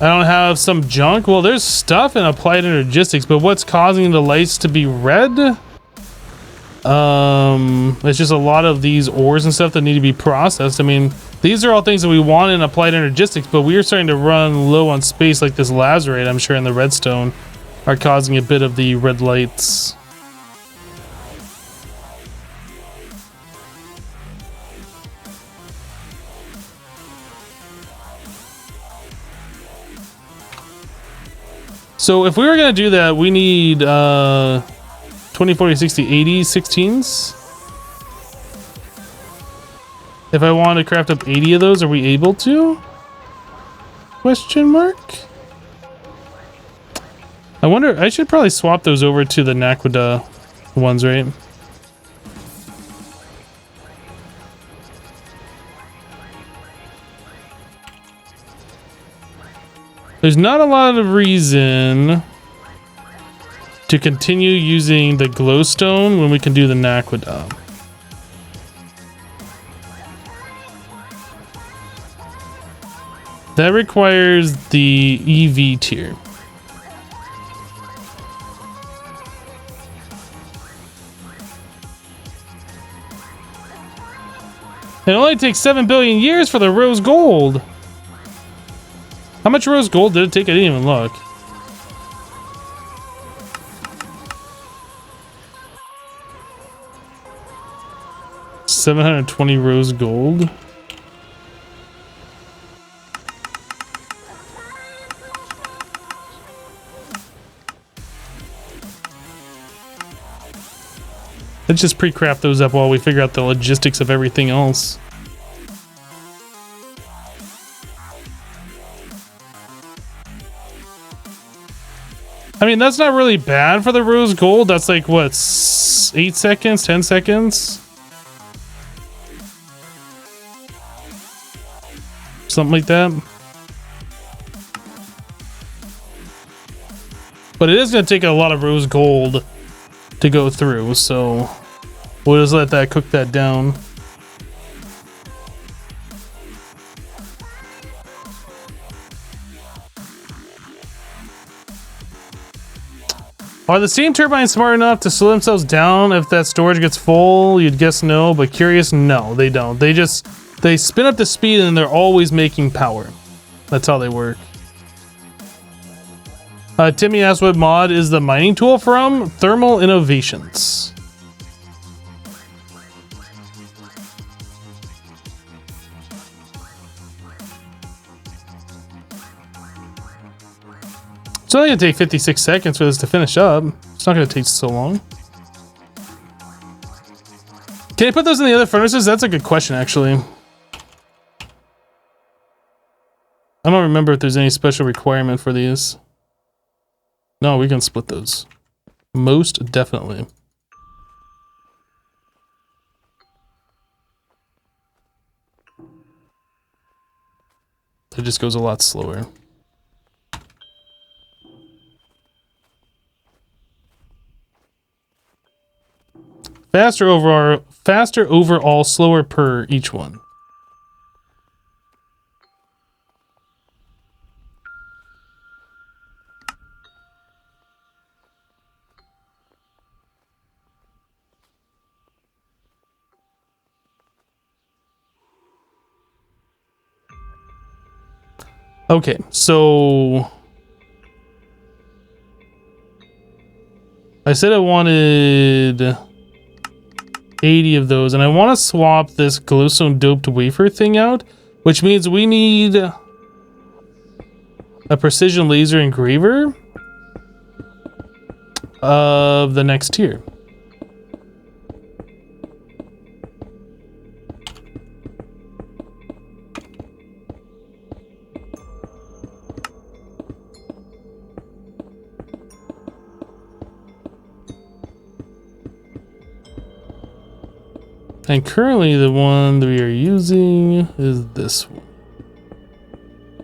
I don't have some junk. Well, there's stuff in applied energistics, but what's causing the lights to be red? It's just a lot of these ores and stuff that need to be processed. I mean, these are all things that we want in applied energistics, but we are starting to run low on space, like this lazurite, I'm sure, and the redstone are causing a bit of the red lights. So if we were going to do that, we need 20, 40, 60, 80 16s. If I want to craft up 80 of those, are we able to? Question mark? I wonder, I should probably swap those over to the Naquadah ones, right? There's not a lot of reason to continue using the glowstone when we can do the Naquadah. That requires the EV tier. It only takes 7 billion years for the rose gold. How much rose gold did it take? I didn't even look. $720 rose gold. Let's just pre-craft those up while we figure out the logistics of everything else. I mean, that's not really bad for the rose gold. That's like, what, 8 seconds, 10 seconds? Something like that. But it is going to take a lot of rose gold to go through, so we'll just let that cook that down. Are the steam turbines smart enough to slow themselves down if that storage gets full? You'd guess no, but curious, no, they don't. They spin up the speed and they're always making power. That's how they work. Timmy asked what mod is the mining tool from? Thermal Innovations. only gonna take 56 seconds for this to finish up. It's not gonna take so long. Can I put those in the other furnaces? That's a good question, actually. I don't remember if there's any special requirement for these. No, we can split those. Most definitely. It just goes a lot slower. Faster overall, slower per each one. Okay, so I said I wanted 80 of those, and I want to swap this glowstone doped wafer thing out, which means we need a precision laser engraver of the next tier. And currently the one that we are using is this one.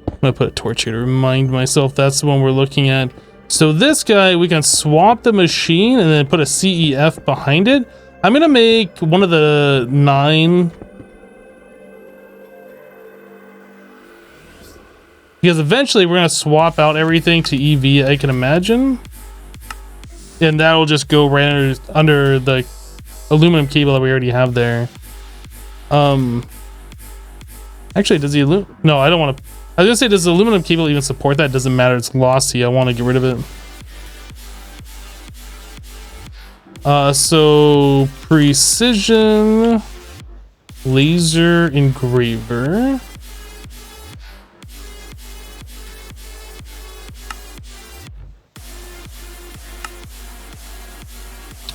I'm gonna put a torch here to remind myself that's the one we're looking at. So this guy, we can swap the machine and then put a CEF behind it. I'm gonna make one of the 9. Because eventually we're gonna swap out everything to EV, I can imagine. And that'll just go right under the aluminum cable that we already have there. Actually, does the no, I don't want to. I was gonna say, does the aluminum cable even support that? Doesn't matter, it's glossy. I want to get rid of it. So precision laser engraver.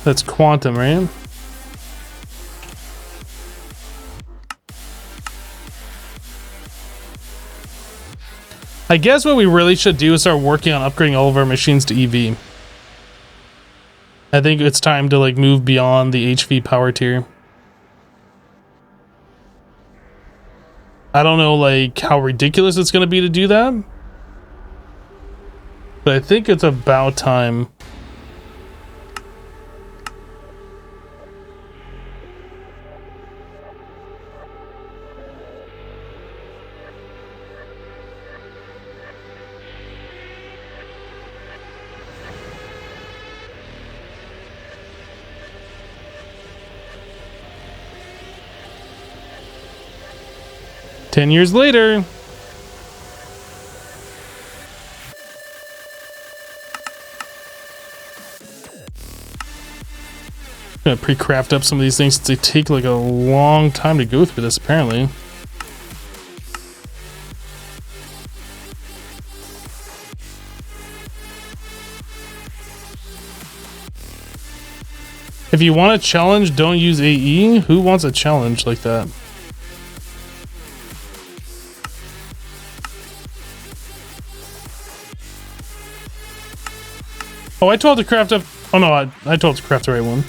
That's quantum, right? I guess what we really should do is start working on upgrading all of our machines to EV. I think it's time to like move beyond the HV power tier. I don't know like how ridiculous it's going to be to do that, but I think it's about time. Ten years later. I'm gonna pre-craft up some of these things since they take like a long time to go through this, apparently. If you want a challenge, don't use AE. Who wants a challenge like that? Oh, I told to craft up. Oh no, I told to craft the right one.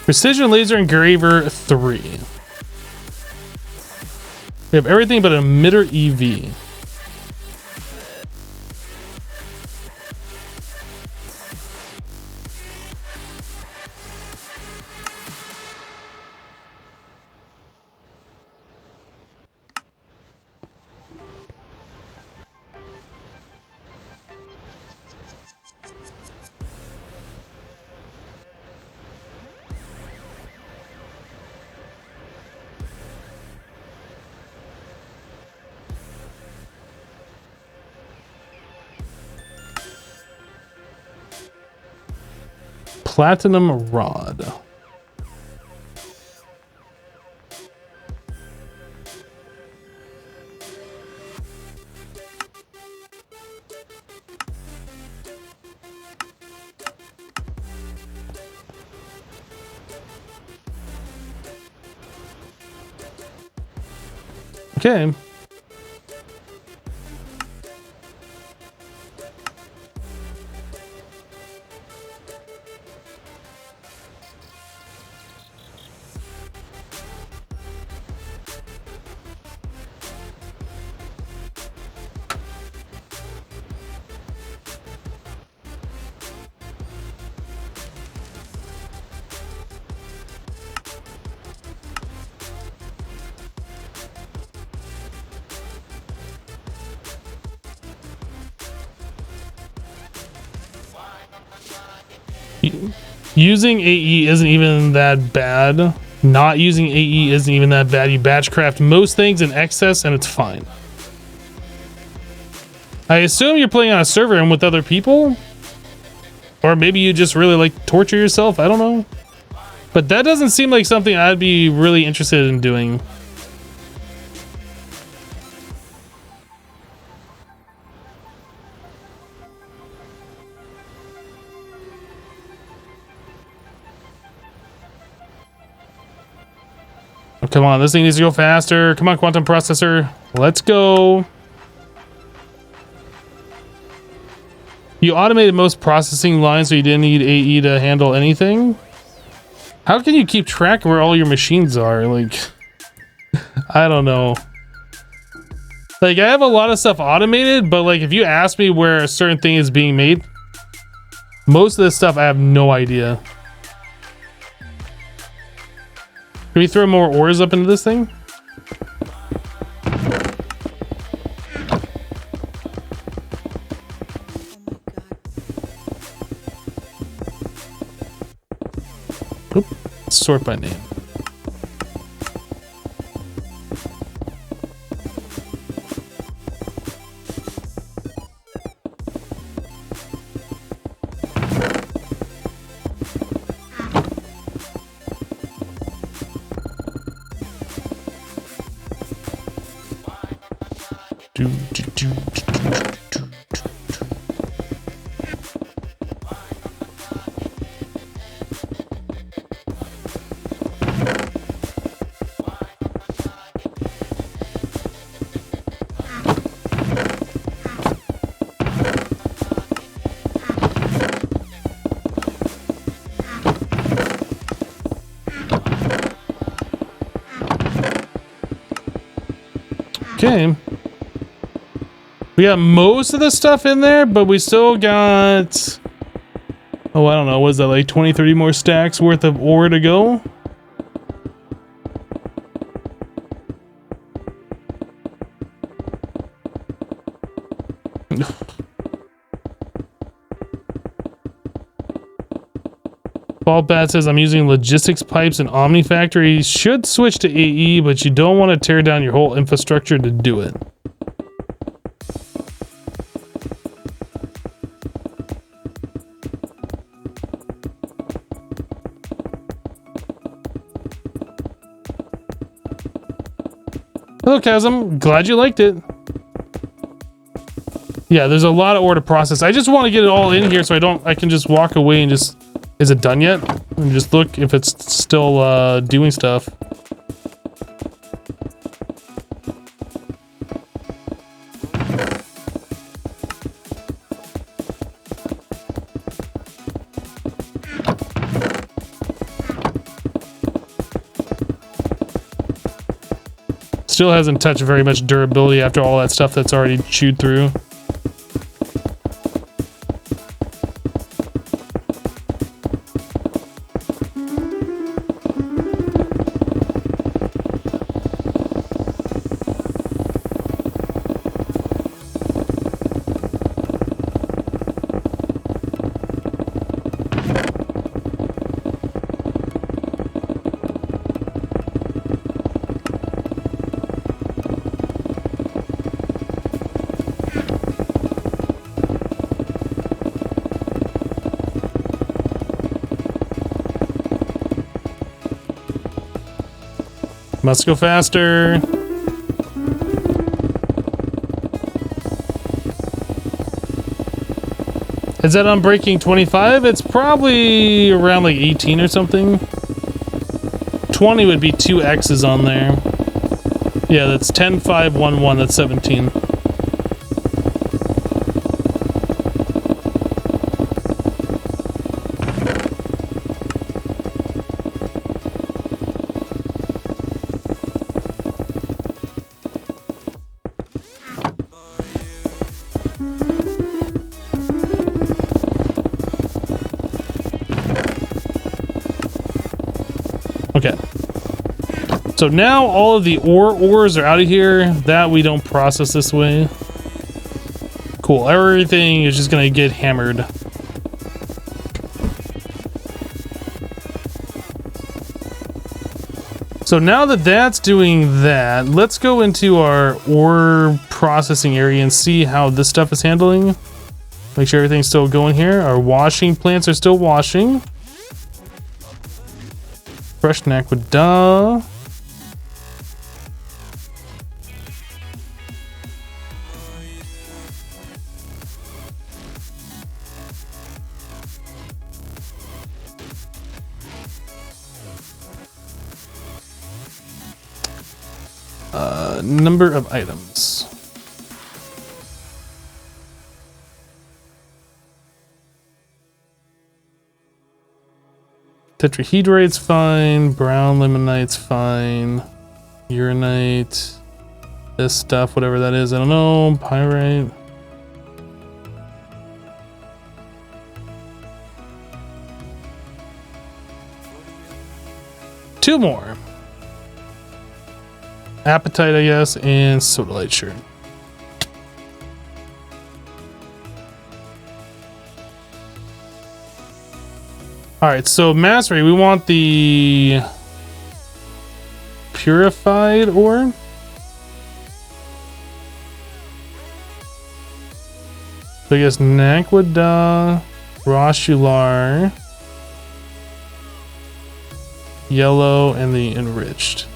Precision laser engraver 3. We have everything but an emitter EV. Platinum rod. Okay. Using AE isn't even that bad. Not using AE isn't even that bad. You batch craft most things in excess and it's fine. I assume you're playing on a server and with other people? Or maybe you just really like torture yourself? I don't know. But that doesn't seem like something I'd be really interested in doing. Come on, this thing needs to go faster. Come on, quantum processor. Let's go. You automated most processing lines so you didn't need AE to handle anything? How can you keep track of where all your machines are? Like, I don't know. Like, I have a lot of stuff automated, but like, if you ask me where a certain thing is being made, most of this stuff I have no idea. Can we throw more ores up into this thing? Oop. Sort by name. Okay. We got most of the stuff in there, but we still got... Oh, I don't know. Was that like 20, 30 more stacks worth of ore to go? Ballbat says, I'm using logistics pipes and Omni Factory. Should switch to AE, but you don't want to tear down your whole infrastructure to do it. Hello, Chasm. Glad you liked it. Yeah, there's a lot of ore to process. I just want to get it all in here so I can just walk away and just... Is it done yet? And just look if it's still doing stuff. Still hasn't touched very much durability after all that stuff that's already chewed through. Must go faster. Is that on breaking 25? It's probably around like 18 or something. 20 would be 2 X's on there. Yeah, that's 10, 5, 1, 1. That's 17. Okay. So now all of the ores are out of here. That we don't process this way. Cool. Everything is just gonna get hammered. So now that that's doing that, let's go into our ore processing area and see how this stuff is handling. Make sure everything's still going here. Our washing plants are still washing. Fresh aqueduct. Number of items. Tetrahedrite's fine. Brown limonite's fine. Uranite. This stuff, whatever that is, I don't know. Pyrite. Two more. Appetite, I guess, and sodalite, sure. Alright, so mastery, we want the purified ore. So I guess Naquadah, Roshular, yellow, and the enriched.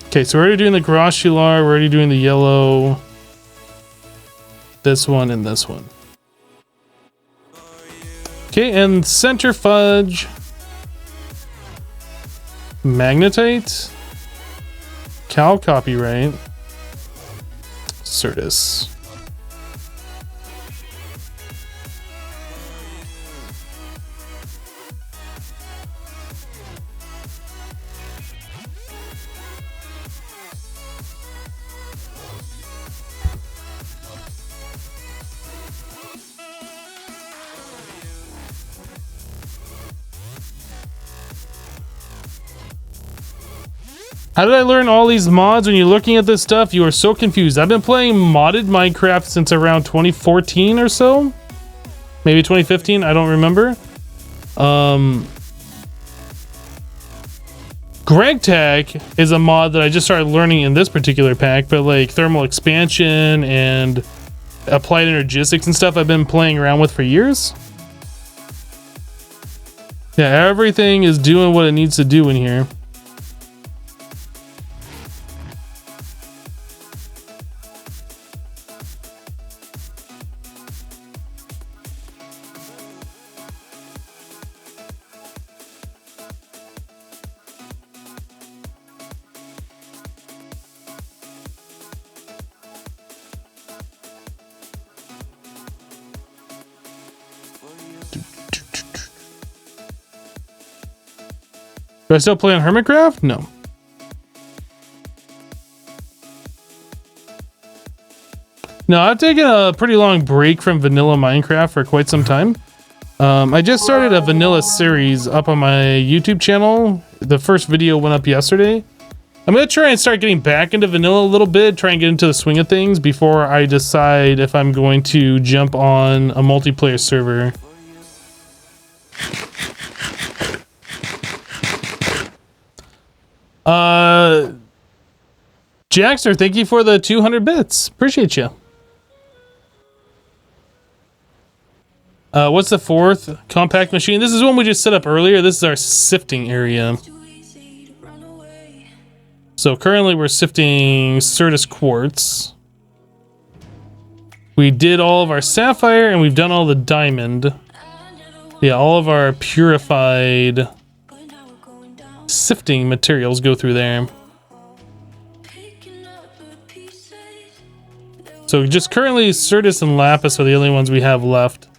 Okay, so we're already doing the Groshular, we're already doing the yellow, this one, and this one. Okay, and center fudge, magnetite, cal copyright, Certus. How did I learn all these mods? When you're looking at this stuff, you are so confused. I've been playing modded Minecraft since around 2014 or so. Maybe 2015, I don't remember. GregTech is a mod that I just started learning in this particular pack, but like thermal expansion and applied energistics and stuff I've been playing around with for years. Yeah, everything is doing what it needs to do in here. Do I still play on Hermitcraft? No. No, I've taken a pretty long break from vanilla Minecraft for quite some time. I just started a vanilla series up on my YouTube channel. The first video went up yesterday. I'm going to try and start getting back into vanilla a little bit, try and get into the swing of things before I decide if I'm going to jump on a multiplayer server. Jackster, thank you for the 200 bits. Appreciate you. What's the fourth compact machine? This is one we just set up earlier. This is our sifting area. So currently we're sifting Certus quartz. We did all of our sapphire and we've done all the diamond. Yeah, all of our purified sifting materials go through there. So just currently Certus and Lapis are the only ones we have left.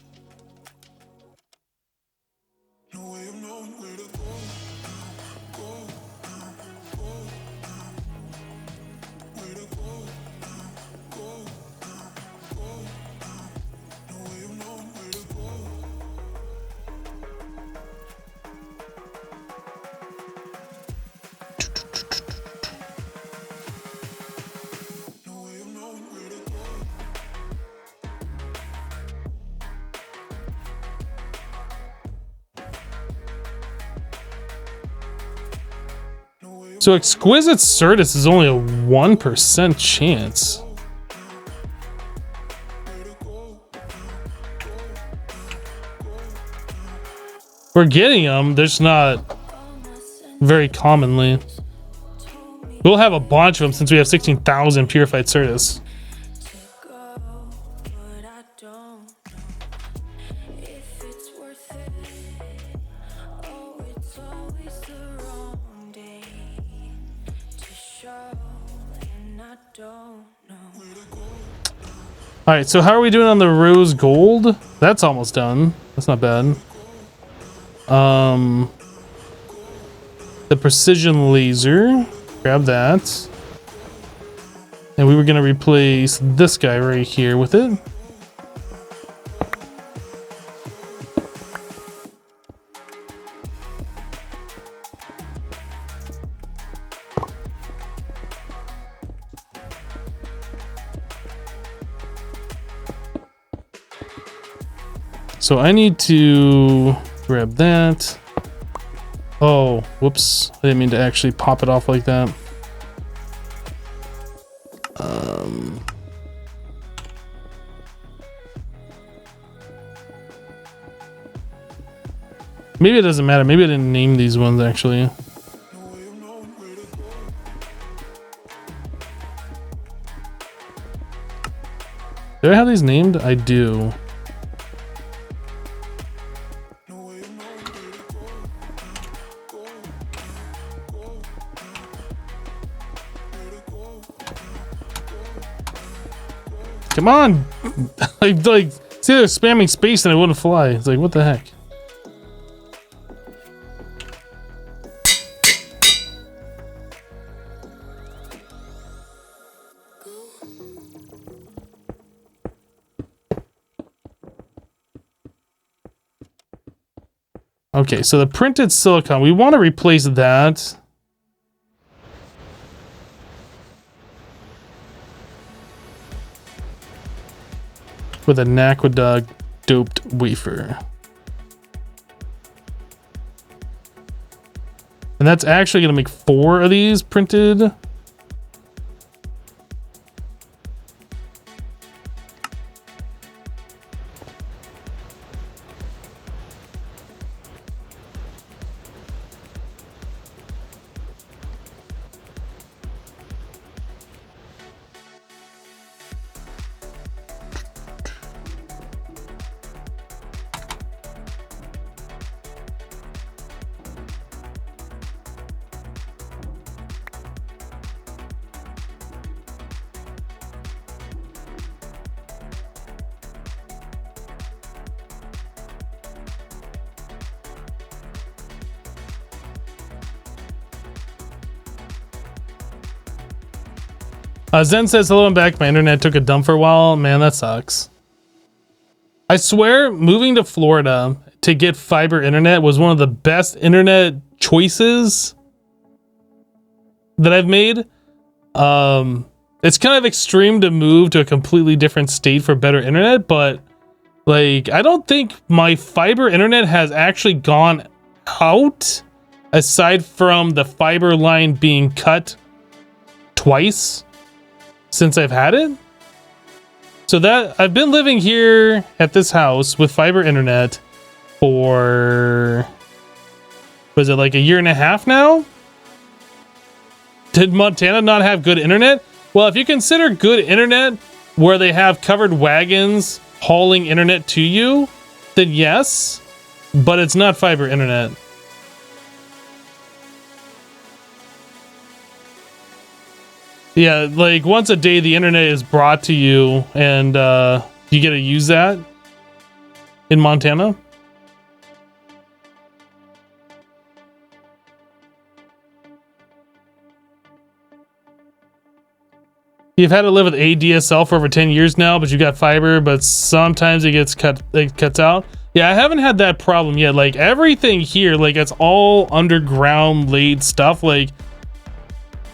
So Exquisite Certus is only a 1% chance. We're getting them, they're just not very commonly. We'll have a bunch of them since we have 16,000 purified Certus. Alright, so how are we doing on the rose gold? That's almost done. That's not bad. The precision laser. Grab that. And we were going to replace this guy right here with it. So I need to grab that. Oh, whoops. I didn't mean to actually pop it off like that. Maybe it doesn't matter. Maybe I didn't name these ones actually. Do I have these named? I do. Come on! like, see, they're spamming space and it wouldn't fly. It's like, what the heck? Okay, so the printed silicon, we want to replace that. With an aqueduct doped wafer. And that's actually going to make 4 of these printed. Zen says, hello, I'm back. My internet took a dump for a while. Man, that sucks. I swear, moving to Florida to get fiber internet was one of the best internet choices that I've made. It's kind of extreme to move to a completely different state for better internet, but like, I don't think my fiber internet has actually gone out aside from the fiber line being cut twice since I've had it. So that I've been living here at this house with fiber internet for, was it like a year and a half now? Did Montana not have good internet? Well, if you consider good internet where they have covered wagons hauling internet to you, then yes, but it's not fiber internet. Yeah, like once a day the internet is brought to you and you get to use that in Montana. You've had to live with ADSL for over 10 years now, but you got fiber, but sometimes it cuts out. Yeah, I haven't had that problem yet. Like everything here, like it's all underground laid stuff. Like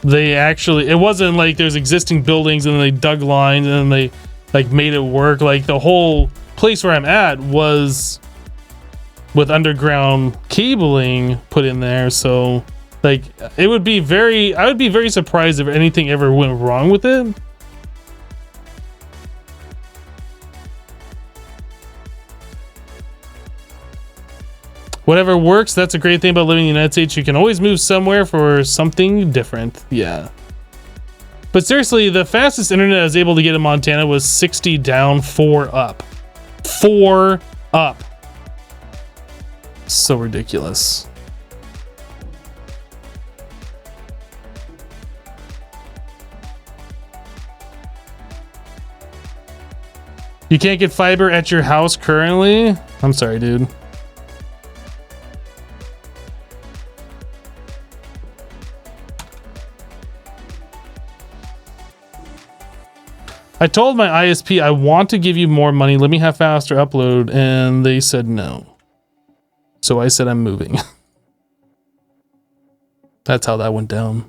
they actually, it wasn't like there's existing buildings and they dug lines and they like made it work. Like the whole place where I'm at was with underground cabling put in there. So like it would be I would be very surprised if anything ever went wrong with it. Whatever works, that's a great thing about living in the United States. You can always move somewhere for something different. Yeah. But seriously, the fastest internet I was able to get in Montana was 60 down, 4 up. 4 up. So ridiculous. You can't get fiber at your house currently? I'm sorry, dude. I told my ISP I want to give you more money. Let me have faster upload. And they said no. So I said I'm moving. That's how that went down.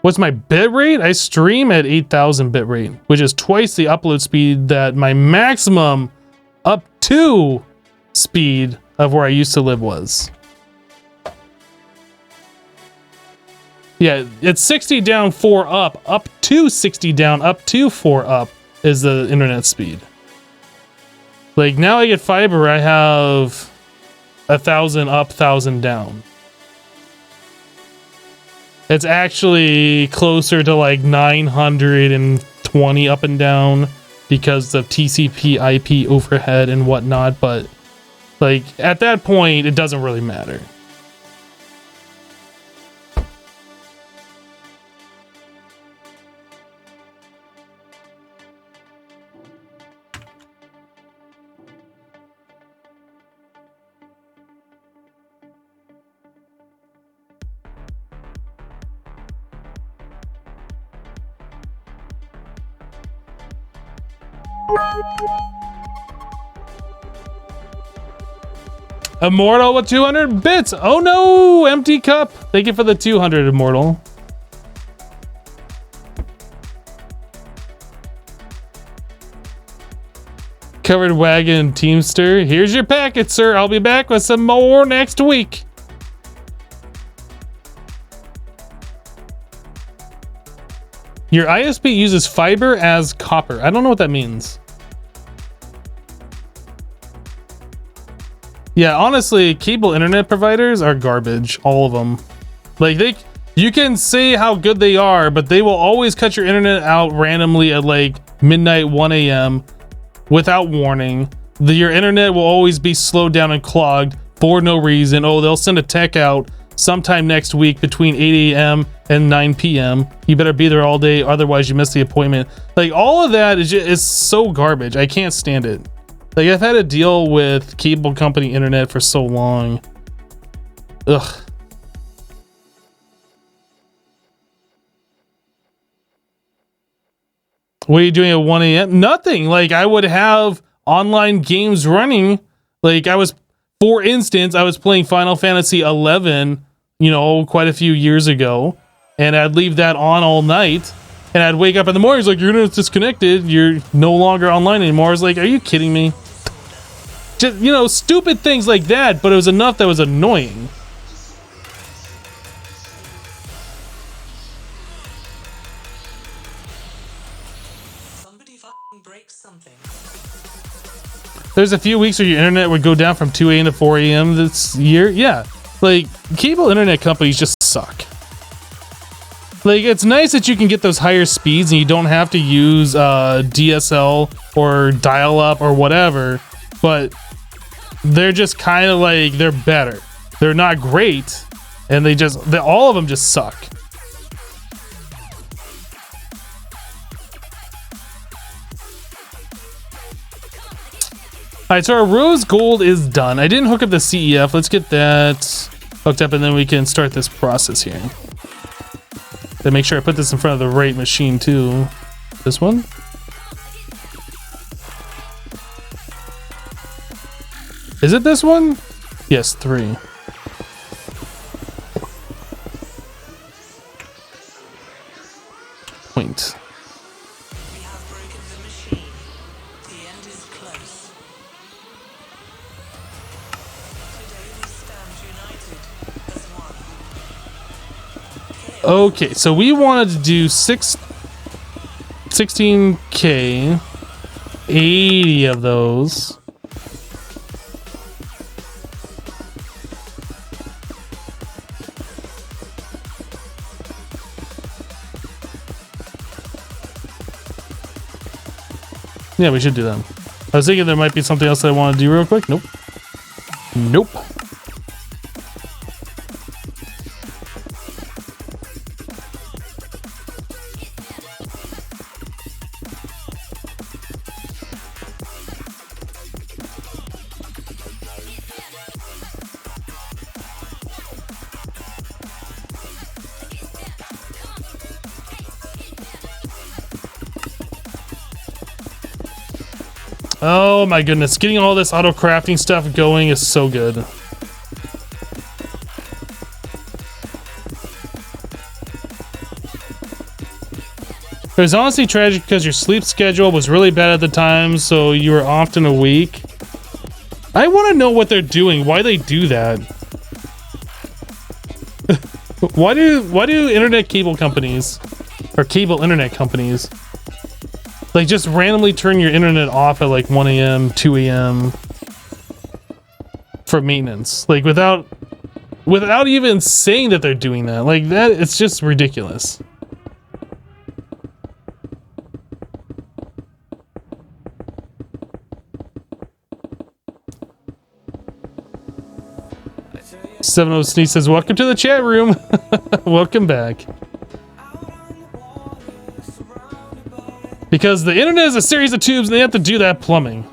What's my bit rate? I stream at 8,000 bit rate, which is twice the upload speed that my maximum up to speed of where I used to live was. Yeah, it's 60 down, 4 up to 60 down, up to 4 up is the internet speed. Like now I get fiber, I have 1,000 up, 1,000 down. It's actually closer to like 920 up and down because of TCP IP overhead and whatnot, but like at that point it doesn't really matter. Immortal with 200 bits. Oh no, empty cup. Thank you for the 200, Immortal. Covered wagon Teamster. Here's your packet, sir. I'll be back with some more next week. Your ISP uses fiber as copper. I don't know what that means. Yeah, honestly, cable internet providers are garbage. All of them. Like you can say how good they are, but they will always cut your internet out randomly at like midnight, 1 a.m. without warning. Your internet will always be slowed down and clogged for no reason. Oh, they'll send a tech out sometime next week between 8 a.m. and 9 p.m. You better be there all day, otherwise you miss the appointment. Like all of that is so garbage. I can't stand it. Like I've had to deal with cable company internet for so long. Ugh. What are you doing at 1 a.m.? Nothing. Like I would have online games running. Like for instance, I was playing Final Fantasy 11, you know, quite a few years ago, and I'd leave that on all night, and I'd wake up in the morning, it's like, your internet's disconnected, you're no longer online anymore. I was like, are you kidding me? Just, you know, stupid things like that, but it was enough that was annoying. break something. There's a few weeks where your internet would go down from 2 a.m. to 4 a.m. this year. Yeah, like cable internet companies just suck. Like, it's nice that you can get those higher speeds and you don't have to use DSL or dial-up or whatever, but they're just kind of like, they're better. They're not great, and all of them just suck. All right, so our rose gold is done. I didn't hook up the CEF. Let's get that hooked up, and then we can start this process here. Then make sure I put this in front of the right machine too. This one? Is it this one? Yes, 3. Point. We have broken the machine. The end is close. Today we stand united as one. Okay, so we wanted to do 16K, 80 of those. Yeah, we should do them. I was thinking there might be something else that I want to do real quick. Nope. Nope. Oh my goodness, getting all this auto crafting stuff going is so good. It was honestly tragic because your sleep schedule was really bad at the time, so you were often awake. I want to know what they're doing, why they do that. Why do internet cable companies, or cable internet companies, like just randomly turn your internet off at like 1 a.m., 2 a.m. for maintenance? Like without even saying that they're doing that. Like that, it's just ridiculous. Seven O Sneeze says, "Welcome to the chat room." Welcome back. Because the internet is a series of tubes and they have to do that plumbing.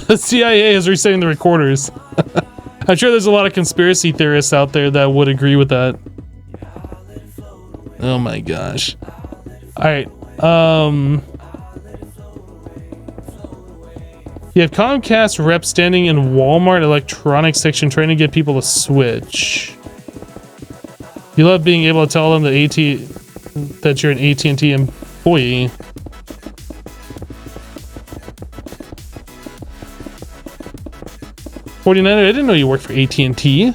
The CIA is resetting the recorders. I'm sure there's a lot of conspiracy theorists out there that would agree with that. Oh my gosh. Alright, you have Comcast rep standing in Walmart electronics section trying to get people to switch. You love being able to tell them that you're an AT&T employee. $49, I didn't know you worked for AT&T.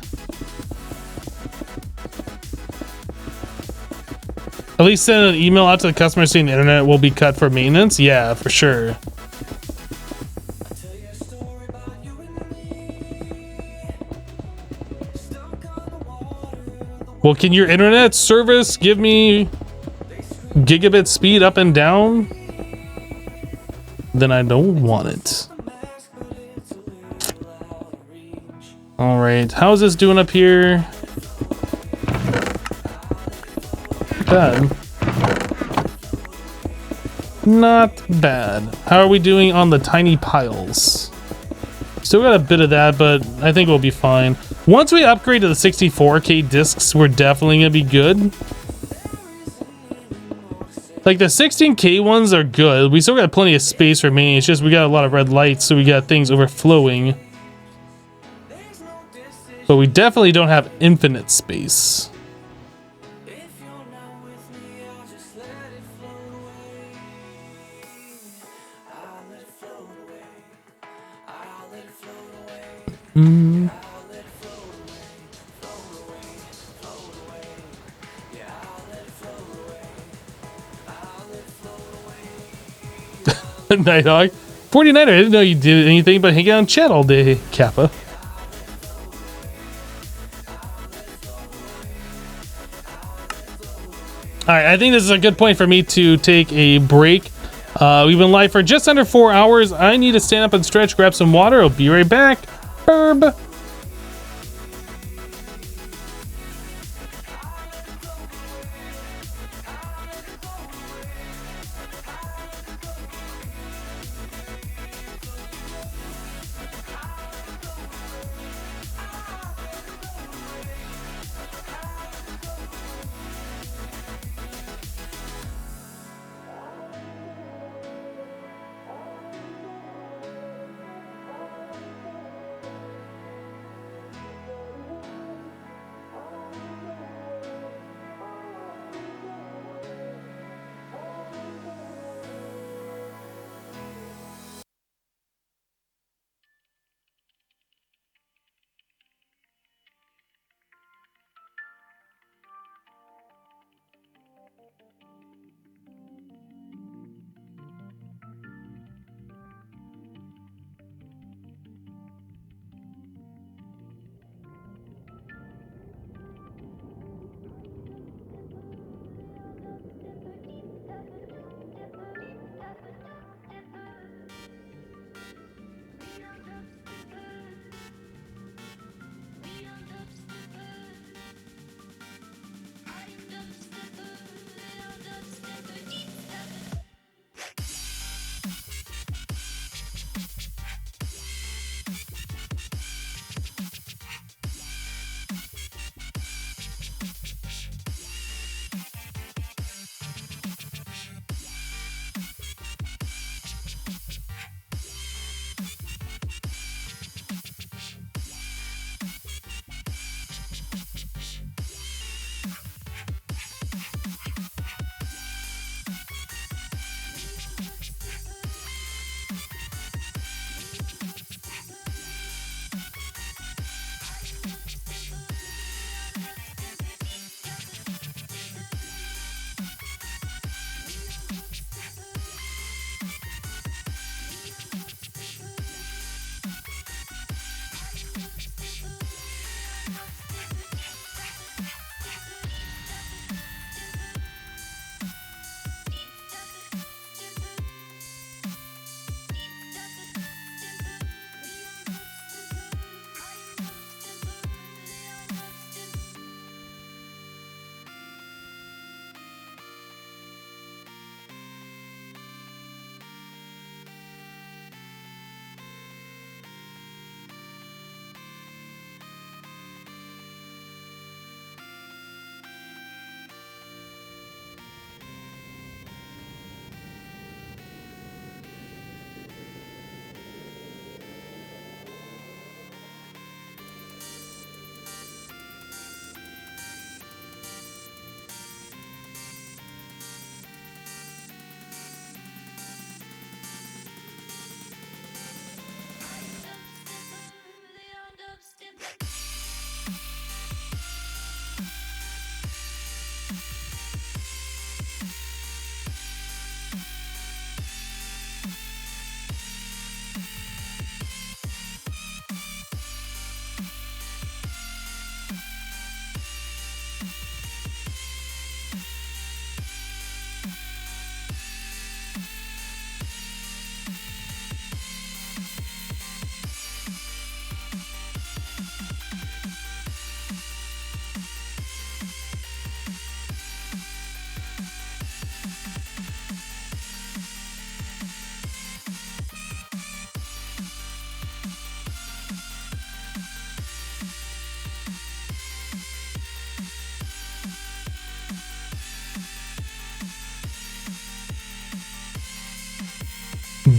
At least send an email out to the customer saying the internet will be cut for maintenance. Yeah, for sure. Well, can your internet service give me gigabit speed up and down? Then I don't want it. All right, how's this doing up here? Bad. Not bad. How are we doing on the tiny piles? Still got a bit of that, but I think we'll be fine. Once we upgrade to the 64K discs, we're definitely gonna be good. Like the 16K ones are good. We still got plenty of space remaining. It's just we got a lot of red lights, so we got things overflowing. But we definitely don't have infinite space. Nighthawk. 49er, I didn't know you did anything but hang out and chat all day, Kappa. Alright, I think this is a good point for me to take a break. We've been live for just under 4 hours. I need to stand up and stretch, grab some water. I'll be right back. Herb.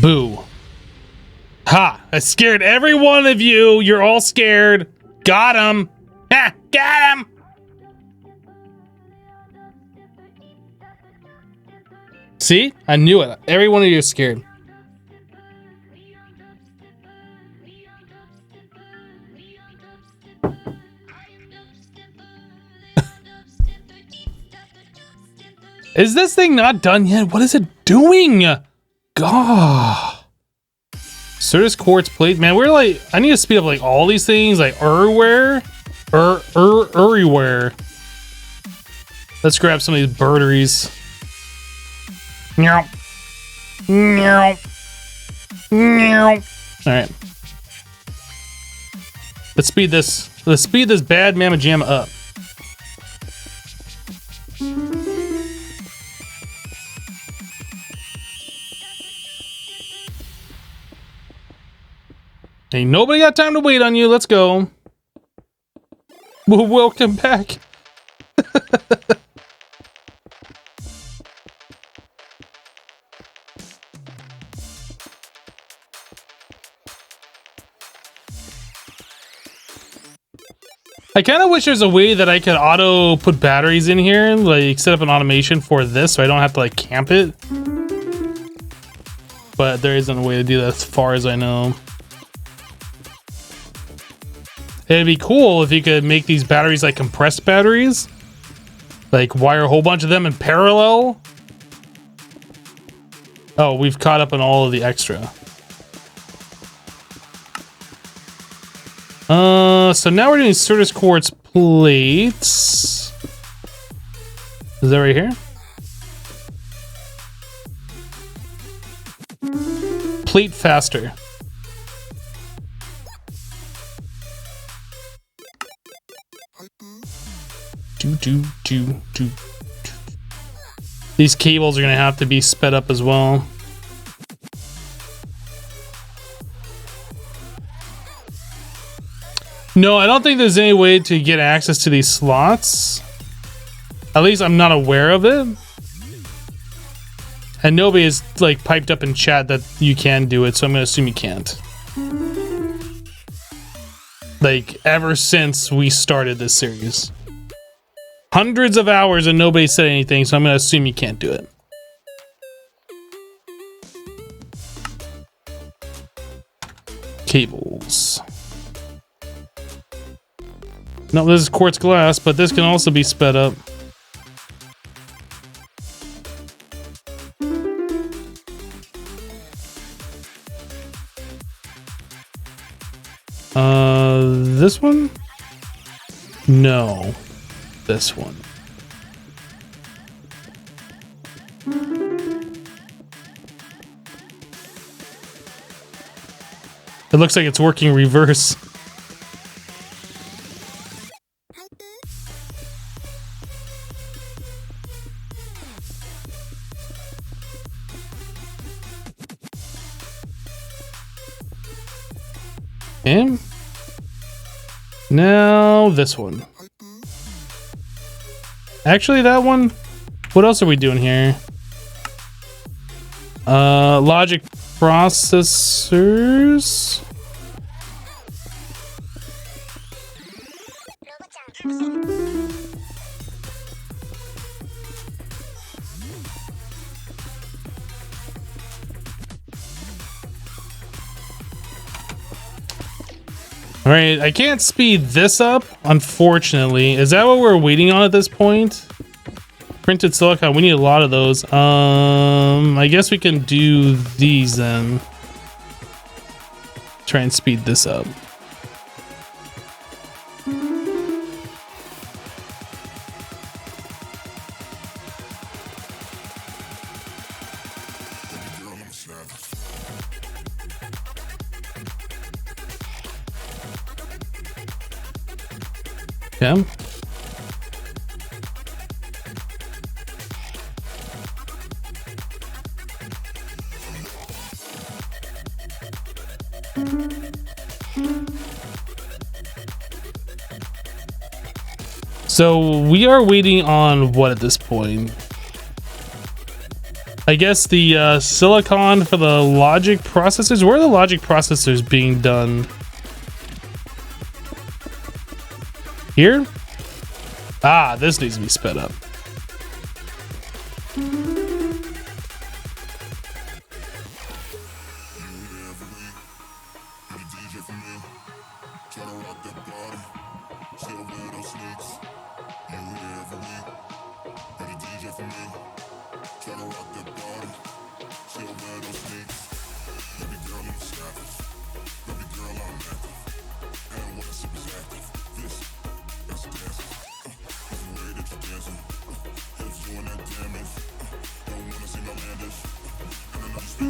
Boo. Ha! I scared every one of you. You're all scared. Got him. Ha! Got him. See? I knew it. Every one of you is scared. Is this thing not done yet? What is it doing? god. Certus quartz plate. Man, we're like, I need to speed up like all these things, like everywhere. Everywhere. Let's grab some of these birderies. Meow. Meow. Meow. Alright. Let's speed this bad mamma jamma up. Ain't nobody got time to wait on you. Let's go. Well, welcome back. I kind of wish there's a way that I could auto put batteries in here, like set up an automation for this so I don't have to like camp it. But there isn't a way to do that as far as I know. It'd be cool if you could make these batteries like compressed batteries. Like wire a whole bunch of them in parallel. Oh, we've caught up on all of the extra. So now we're doing Certus quartz plates. Is that right here? Plate faster. These cables are gonna have to be sped up as well. No, I don't think there's any way to get access to these slots. At least I'm not aware of it. And nobody has like piped up in chat that you can do it, so I'm gonna assume you can't. Like ever since we started this series. Hundreds of hours and nobody said anything, so I'm gonna assume you can't do it. Cables. No, this is quartz glass, but this can also be sped up. This one? No. This one. It looks like it's working reverse. Okay. Now this one. Actually, that one. What else are we doing here? Logic processors. All right, I can't speed this up, unfortunately. Is that what we're waiting on at this point? Printed silicon, we need a lot of those. I guess we can do these then. Try and speed this up. Yeah. So we are waiting on what at this point? I guess the silicon for the logic processors. Where are the logic processors being done? Here? Ah, this needs to be sped up. Do.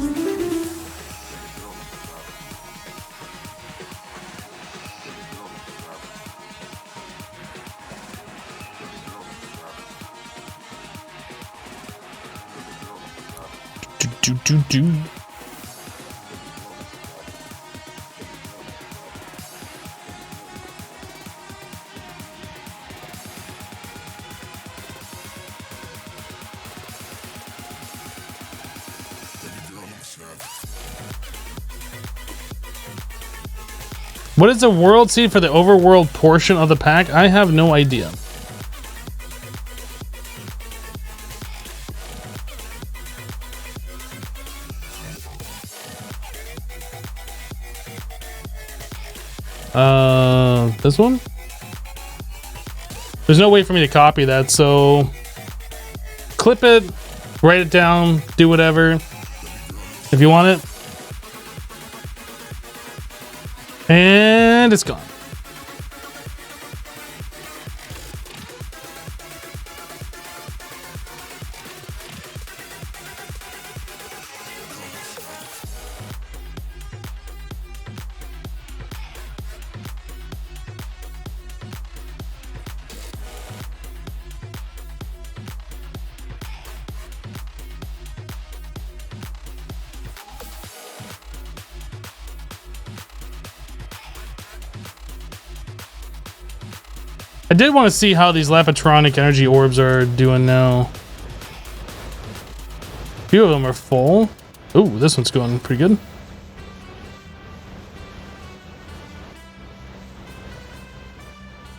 What is the world seed for the overworld portion of the pack? I have no idea. This one? There's no way for me to copy that, so clip it, write it down, do whatever if you want it. And it's gone. I did want to see how these Lapatronic energy orbs are doing now. A few of them are full. Ooh, this one's going pretty good.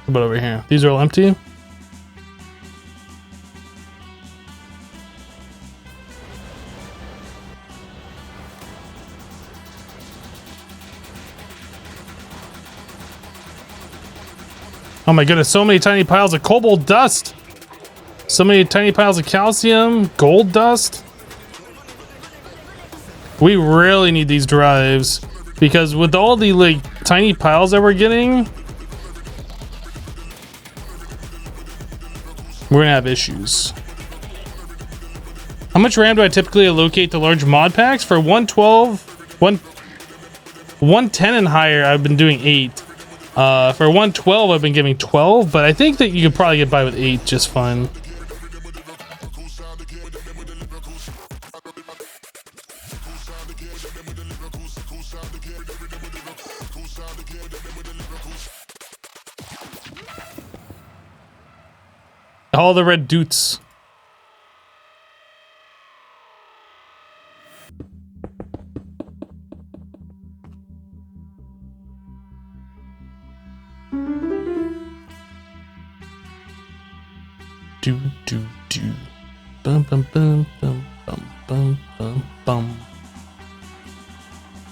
What about over here? These are all empty. Oh my goodness, so many tiny piles of cobalt dust. So many tiny piles of calcium, gold dust. We really need these drives because with all the like tiny piles that we're getting, we're gonna have issues. How much RAM do I typically allocate to large mod packs? For 112, 110 and higher, I've been doing 8. For 112, I've been giving 12, but I think that you could probably get by with 8 just fine. All the red doots. Do do do. Bum bum bum bum bum bum bum bum.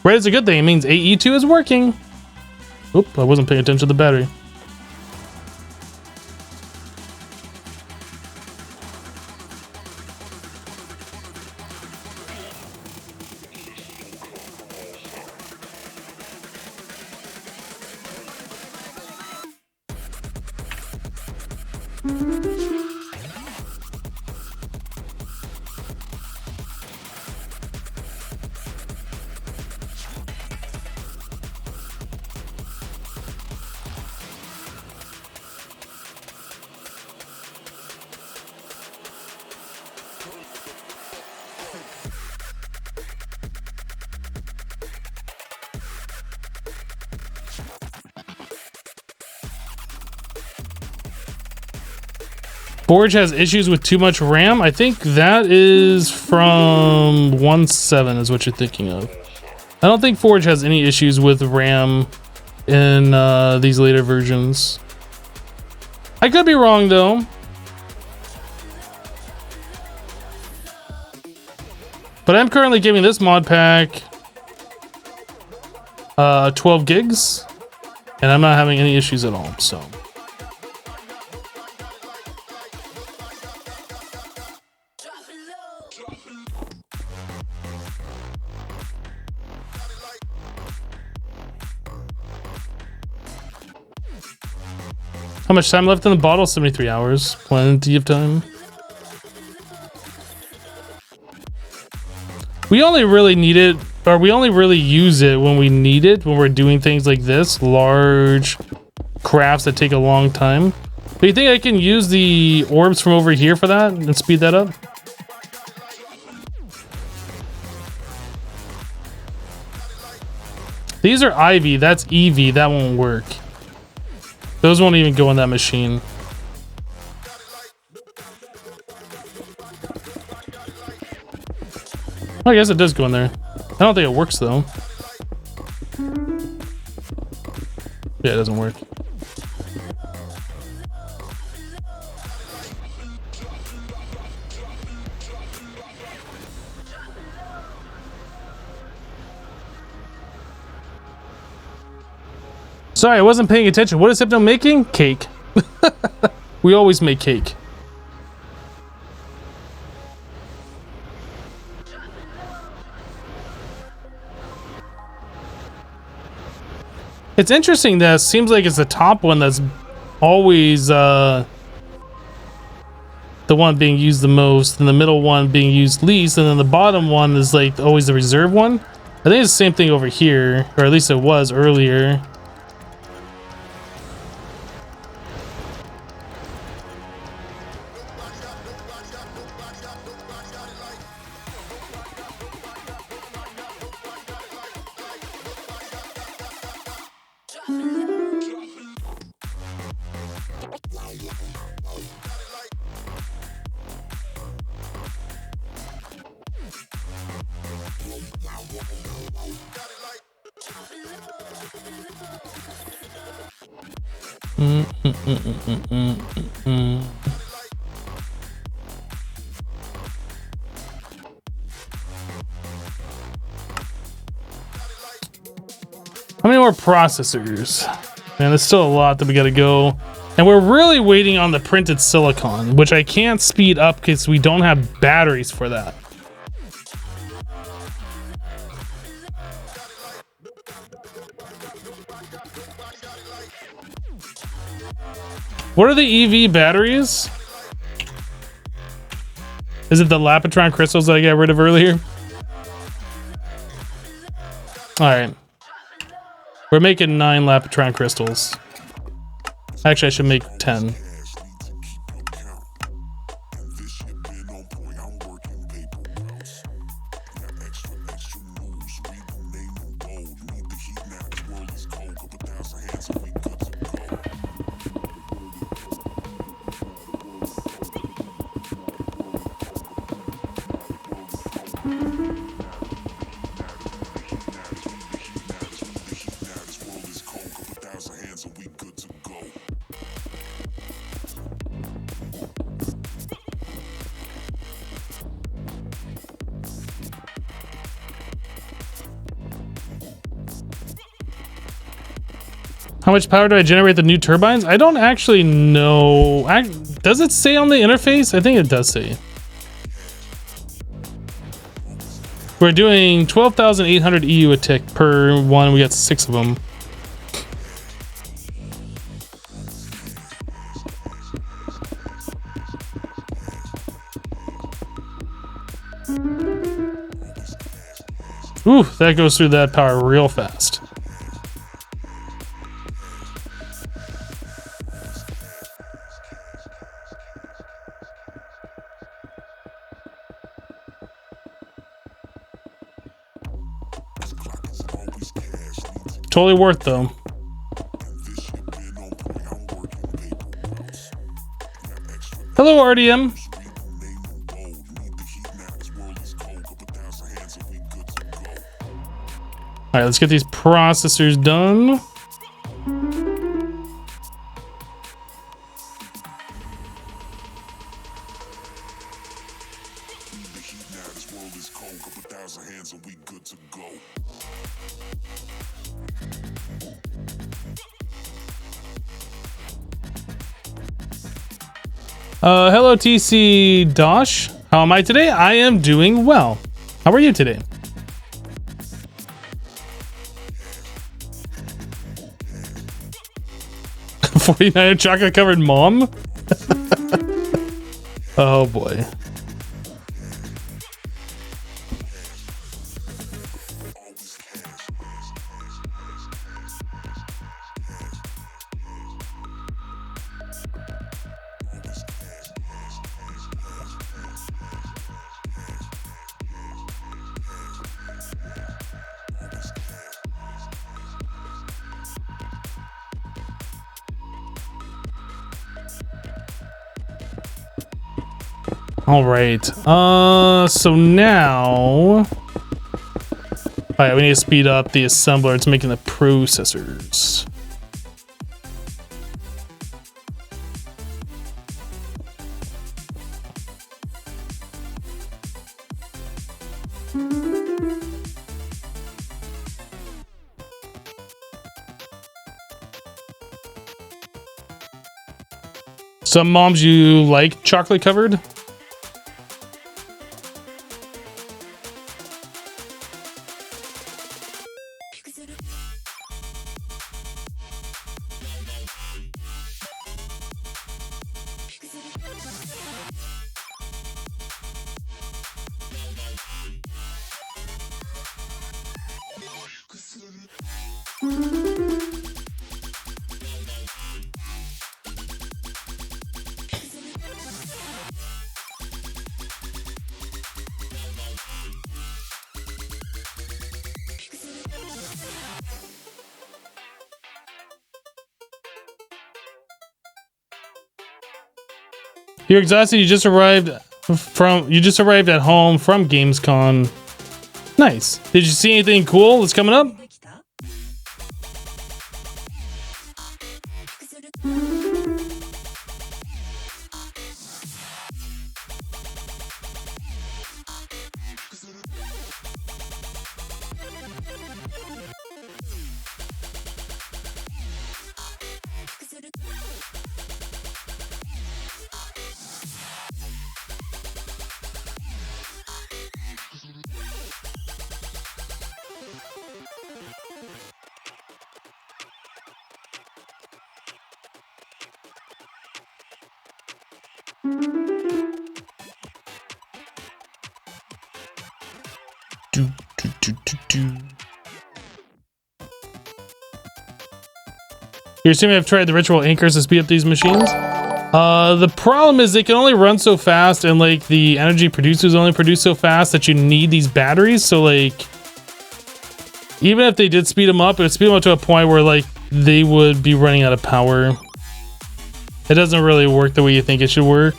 Red is a good thing. It means AE2 is working. Oop, I wasn't paying attention to the battery. Forge has issues with too much RAM. I think that is from 1.7 is what you're thinking of. I don't think Forge has any issues with RAM in these later versions. I could be wrong though. But I'm currently giving this mod pack 12 gigs and I'm not having any issues at all, so. How much time left in the bottle? 73 hours. Plenty of time. We only really need it, or we only really use it when we need it, when we're doing things like this, large crafts that take a long time. Do you think I can use the orbs from over here for that and speed that up? These are Ivy, that's Eevee, that won't work. Those won't even go in that machine. I guess it does go in there. I don't think it works though. Yeah, it doesn't work. Sorry, I wasn't paying attention. What is Hypno making? Cake. We always make cake. It's interesting that it seems like it's the top one that's always the one being used the most, and the middle one being used least, and then the bottom one is like always the reserve one. I think it's the same thing over here, or at least it was earlier. How many more processors? Man, there's still a lot that we gotta go. And we're really waiting on the printed silicon, which I can't speed up because we don't have batteries for that. What are the EV batteries? Is it the Lapitron crystals that I got rid of earlier? Alright. We're making 9 Lapitron crystals. Actually, I should make 10. How much power do I generate the new turbines? I don't actually know. Does it say on the interface? I think it does say. We're doing 12,800 EU a tick per one. We got 6 of them. Ooh, that goes through that power real fast. Totally worth though. Hello, RDM. All right, let's get these processors done. Hello TC Dosh. How am I today? I am doing well. How are you today? $49 chocolate covered mom? Oh boy. All right. So now, all right, we need to speed up the assembler. It's making the processors. Some moms, you like chocolate covered? You're exhausted. You just arrived at home from Gamescom. Nice. Did you see anything cool that's coming up? You're assuming I've tried the ritual anchors to speed up these machines? The problem is they can only run so fast, and like the energy producers only produce so fast that you need these batteries. So like, even if they did speed them up, it would speed them up to a point where like they would be running out of power. It doesn't really work the way you think it should work.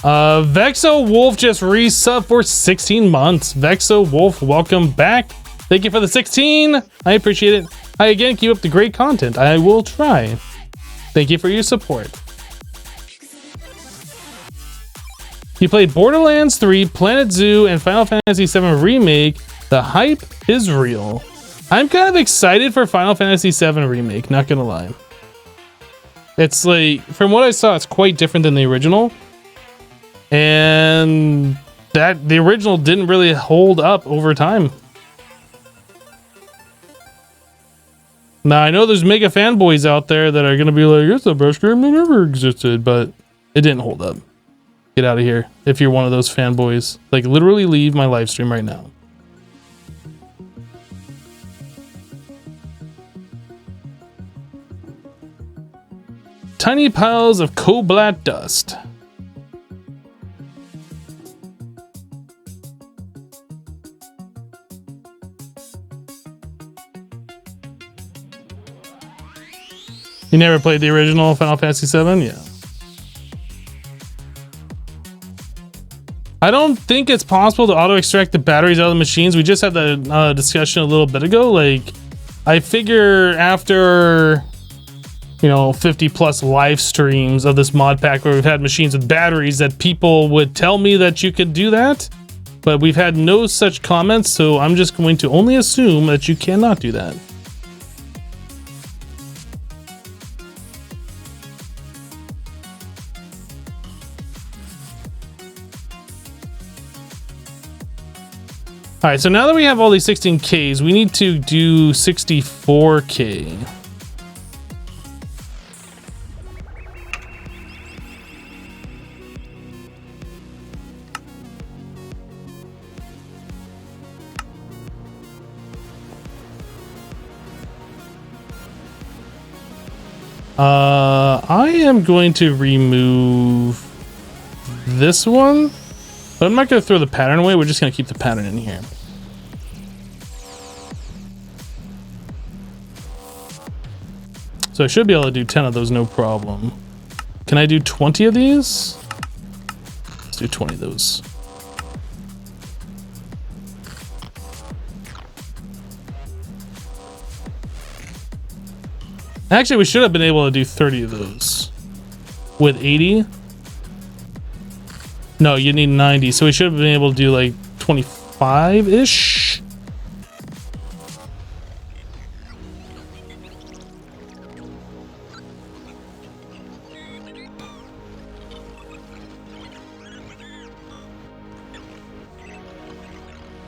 Vexo Wolf just resub for 16 months. Vexo Wolf, welcome back. Thank you for the 16. I appreciate it. Hi again, keep up the great content. I will try. Thank you for your support. You played Borderlands 3, Planet Zoo, and Final Fantasy VII Remake. The hype is real. I'm kind of excited for Final Fantasy VII Remake, not gonna lie. It's like, from what I saw, it's quite different than the original. And that the original didn't really hold up over time. Now, I know there's mega fanboys out there that are going to be like, it's the best game that ever existed, but it didn't hold up. Get out of here if you're one of those fanboys. Like, literally leave my live stream right now. Tiny piles of cobalt dust. You never played the original Final Fantasy VII? Yeah. I don't think it's possible to auto-extract the batteries out of the machines. We just had the discussion a little bit ago. Like, I figure after, 50 plus live streams of this mod pack where we've had machines with batteries, that people would tell me that you could do that. But we've had no such comments, so I'm just going to only assume that you cannot do that. All right, so now that we have all these 16Ks, we need to do 64K. I am going to remove this one. But I'm not going to throw the pattern away. We're just going to keep the pattern in here. So I should be able to do 10 of those, no problem. Can I do 20 of these? Let's do 20 of those. Actually, we should have been able to do 30 of those. With 80? No, you need 90. So we should have been able to do like 25-ish?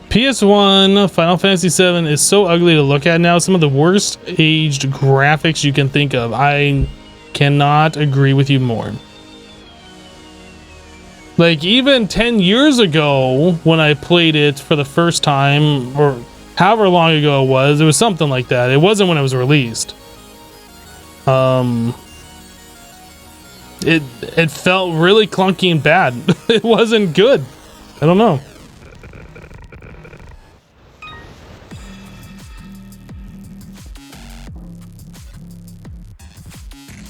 PS1 Final Fantasy VII is so ugly to look at now. Some of the worst aged graphics you can think of. I cannot agree with you more. Like even 10 years ago when I played it for the first time, or however long ago it was something like that. It wasn't when it was released. It felt really clunky and bad. It wasn't good. I don't know.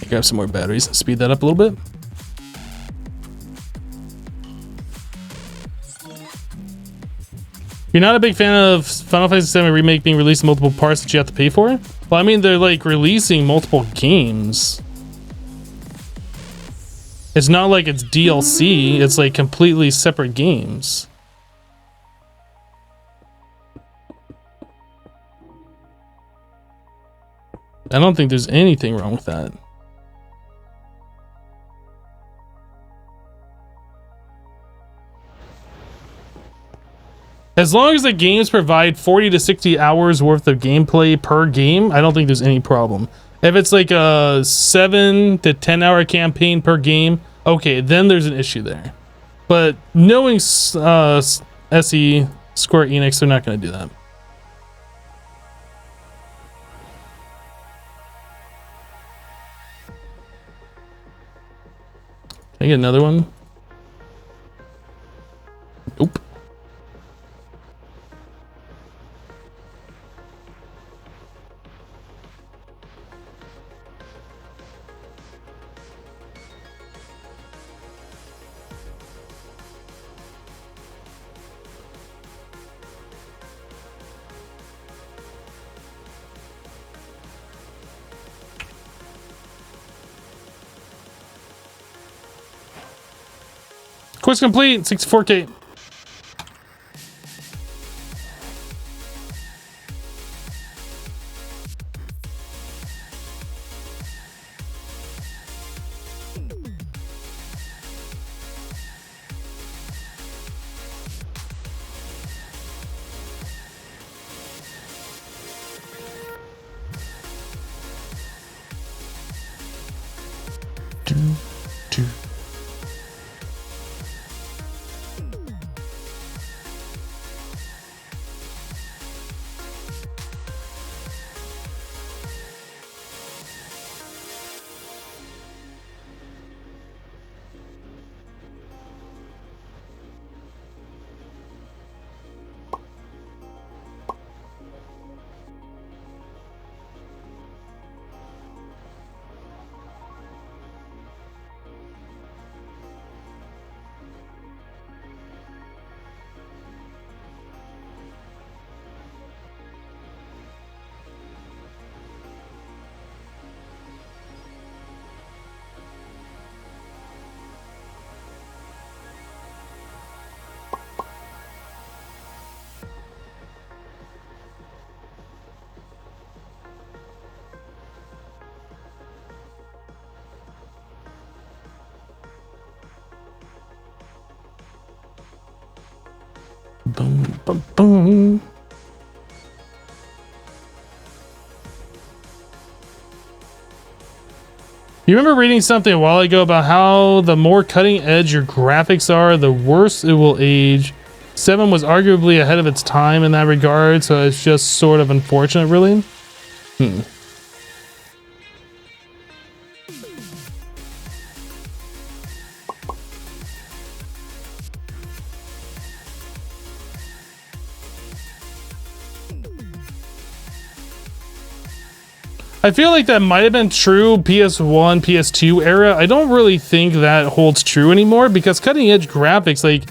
Grab some more batteries and speed that up a little bit. You're not a big fan of Final Fantasy VII Remake being released in multiple parts that you have to pay for? Well, I mean, they're like releasing multiple games. It's not like it's DLC, it's like completely separate games. I don't think there's anything wrong with that. As long as the games provide 40 to 60 hours worth of gameplay per game, I don't think there's any problem. If it's like a 7 to 10 hour campaign per game, okay, then there's an issue there. But knowing SE, Square Enix, they're not going to do that. Can I get another one? Nope. Quest complete, 64K. Boom, boom, boom. You remember reading something a while ago about how the more cutting edge your graphics are, the worse it will age. 7 was arguably ahead of its time in that regard, so it's just sort of unfortunate, really. I feel like that might have been true PS1, PS2 era. I don't really think that holds true anymore because cutting edge graphics, like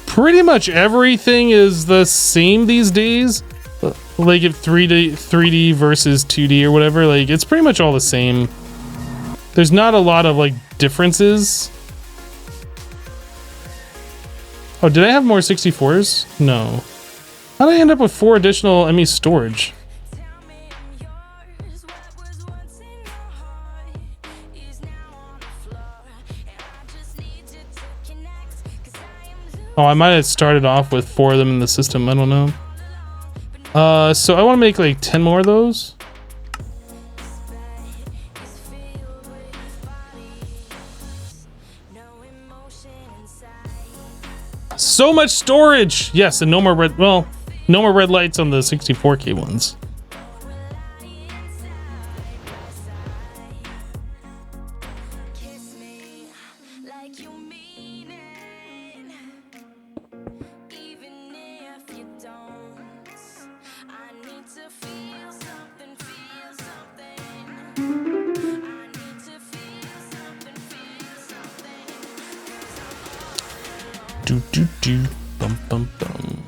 pretty much everything is the same these days. Like if 3D versus 2D or whatever, like it's pretty much all the same. There's not a lot of like differences. Oh, did I have more 64s? No. How did I end up with 4 additional ME storage? Oh, I might have started off with 4 of them in the system. I don't know. So I want to make like 10 more of those. So much storage. Yes, and no more red. Well, no more red lights on the 64K ones. Do do do bum bum bum.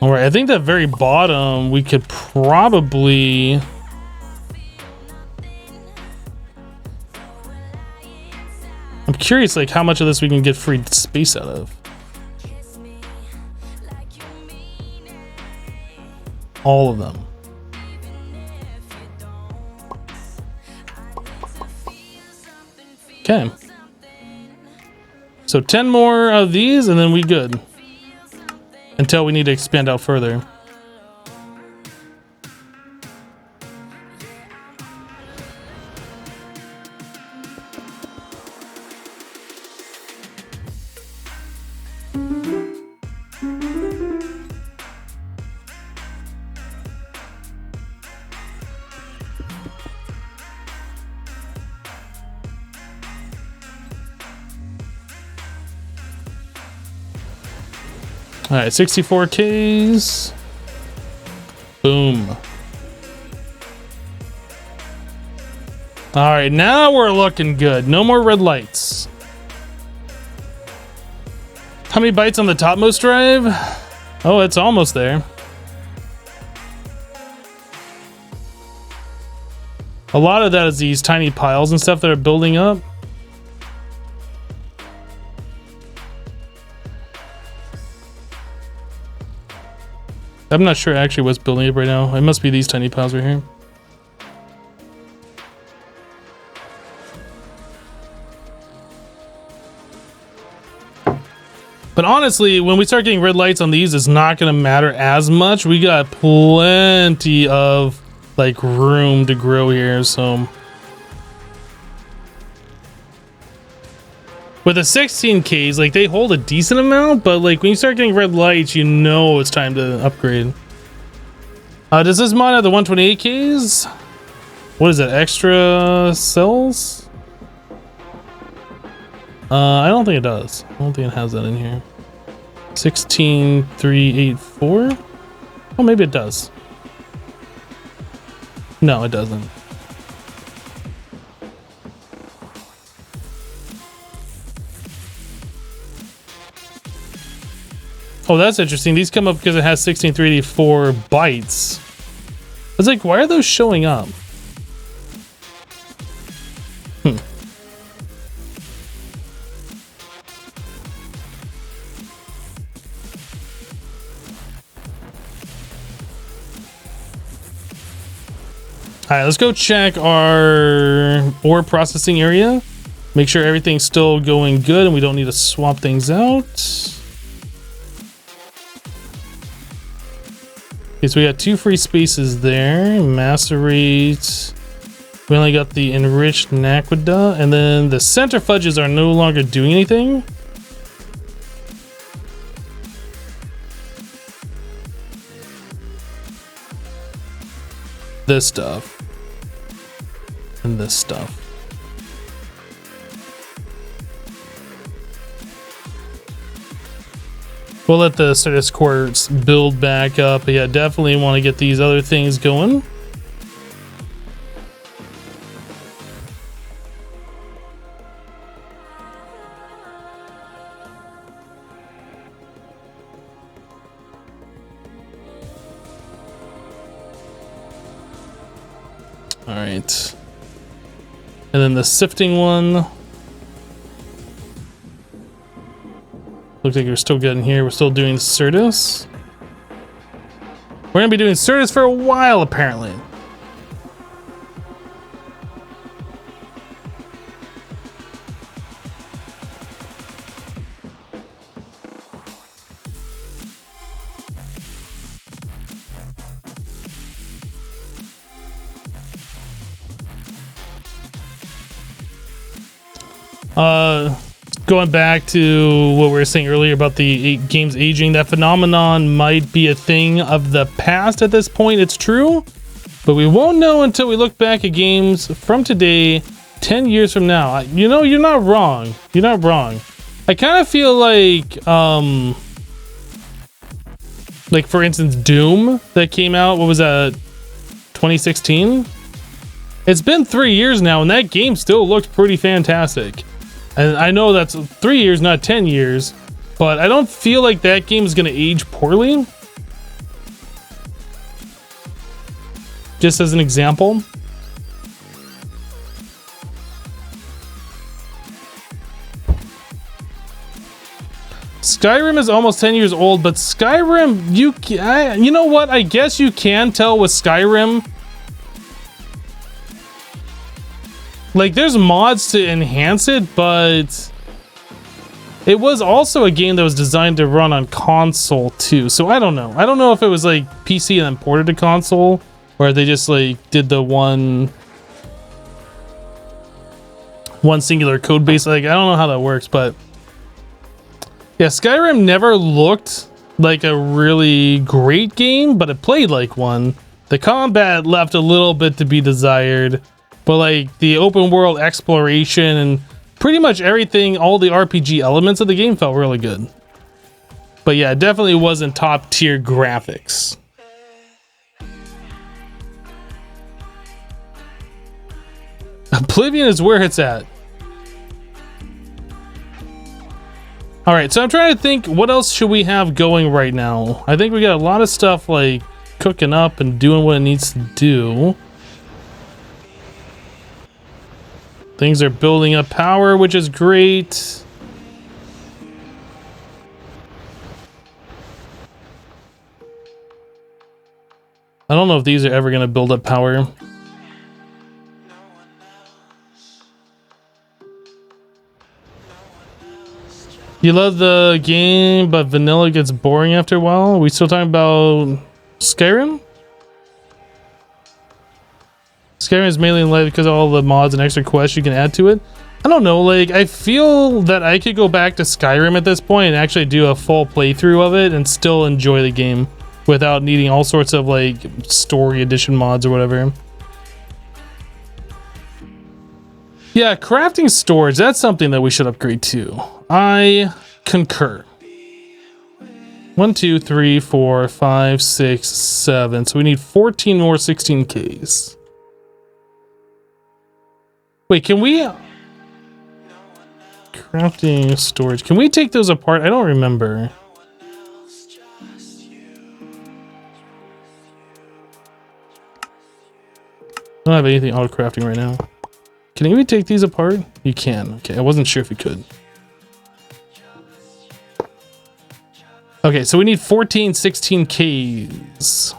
All right, I think that very bottom we could probably. I'm curious, like how much of this we can get free space out of. All of them. Okay. So 10 more of these and then we good. Until we need to expand out further. All right, 64Ks. Boom. All right, now we're looking good. No more red lights. How many bytes on the topmost drive? Oh, it's almost there. A lot of that is these tiny piles and stuff that are building up. I'm not sure actually what's building up right now. It must be these tiny piles right here. But honestly, when we start getting red lights on these, it's not going to matter as much. We got plenty of like room to grow here, so. With the 16Ks, like they hold a decent amount, but like when you start getting red lights, you know it's time to upgrade. Does this mod have the 128Ks? What is that, extra cells? I don't think it does. I don't think it has that in here. 16384? Oh, maybe it does. No, it doesn't. Oh, that's interesting. These come up because it has 16384 bytes. I was like, why are those showing up? right, let's go check our ore processing area. Make sure everything's still going good and we don't need to swap things out. Okay, so we got 2 free spaces there. Macerate. We only got the enriched naquita, and then the centrifuges are no longer doing anything. This stuff. And this stuff. We'll let the Certus quartz build back up, but yeah, definitely want to get these other things going. All right. And then the sifting one. Looks like we're still getting here. We're still doing Certus. We're gonna be doing Certus for a while, apparently. Going back to what we were saying earlier about the games aging, that phenomenon might be a thing of the past at this point. It's true, but we won't know until we look back at games from today, 10 years from now. You know, you're not wrong. You're not wrong. I kind of feel like for instance, Doom that came out, what was that, 2016? It's been 3 years now, and that game still looked pretty fantastic. And I know that's 3 years, not 10 years, but I don't feel like that game is going to age poorly. Just as an example. Skyrim is almost 10 years old, but Skyrim, you know what? I guess you can tell with Skyrim. Like, there's mods to enhance it, but it was also a game that was designed to run on console too. So I don't know. I don't know if it was like PC and then ported to console, or they just like did the one singular code base. Like, I don't know how that works, but yeah, Skyrim never looked like a really great game, but it played like one. The combat left a little bit to be desired. But like the open world exploration and pretty much everything, all the RPG elements of the game felt really good. But yeah, it definitely wasn't top tier graphics. Oblivion is where it's at. All right, so I'm trying to think, what else should we have going right now? I think we got a lot of stuff like cooking up and doing what it needs to do. Things are building up power, which is great. I don't know if these are ever going to build up power. You love the game, but vanilla gets boring after a while. Are we still talking about Skyrim? Skyrim is mainly in light because of all the mods and extra quests you can add to it. I don't know, like, I feel that I could go back to Skyrim at this point and actually do a full playthrough of it and still enjoy the game without needing all sorts of, like, story edition mods or whatever. Yeah, crafting storage, that's something that we should upgrade to. I concur. 1, 2, 3, 4, 5, 6, 7. So we need 14 more 16Ks. Wait, can we... Crafting storage. Can we take those apart? I don't remember. I don't have anything auto crafting right now. Can we take these apart? You can. Okay, I wasn't sure if you could. Okay, so we need 14 16Ks.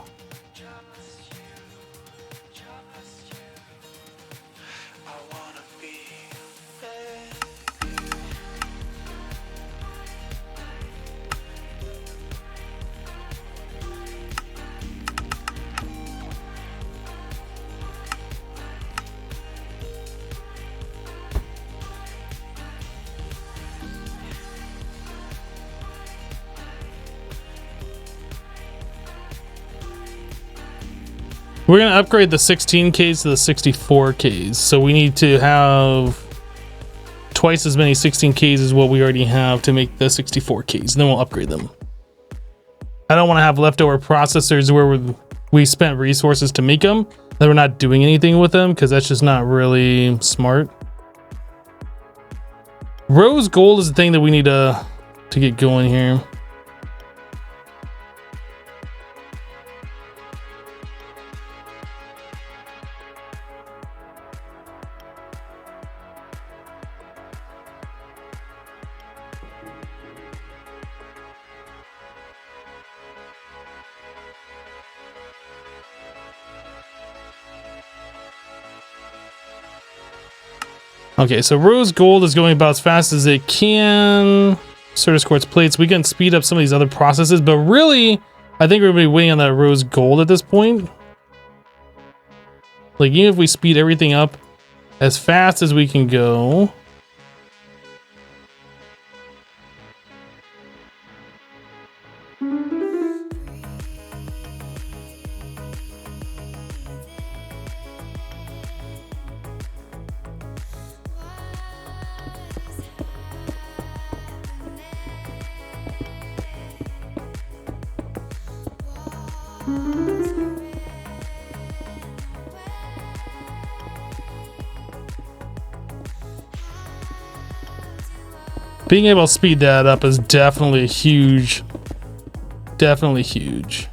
We're gonna upgrade the 16Ks to the 64Ks, so we need to have twice as many 16Ks as what we already have to make the 64Ks, and then we'll upgrade them. I don't want to have leftover processors where we spent resources to make them, that we're not doing anything with them, because that's just not really smart. Rose gold is the thing that we need to get going here. Okay, so rose gold is going about as fast as it can. Certus quartz plates. We can speed up some of these other processes, but really, I think we're gonna be waiting on that rose gold at this point. Like, even if we speed everything up as fast as we can go. Being able to speed that up is definitely huge. Definitely huge.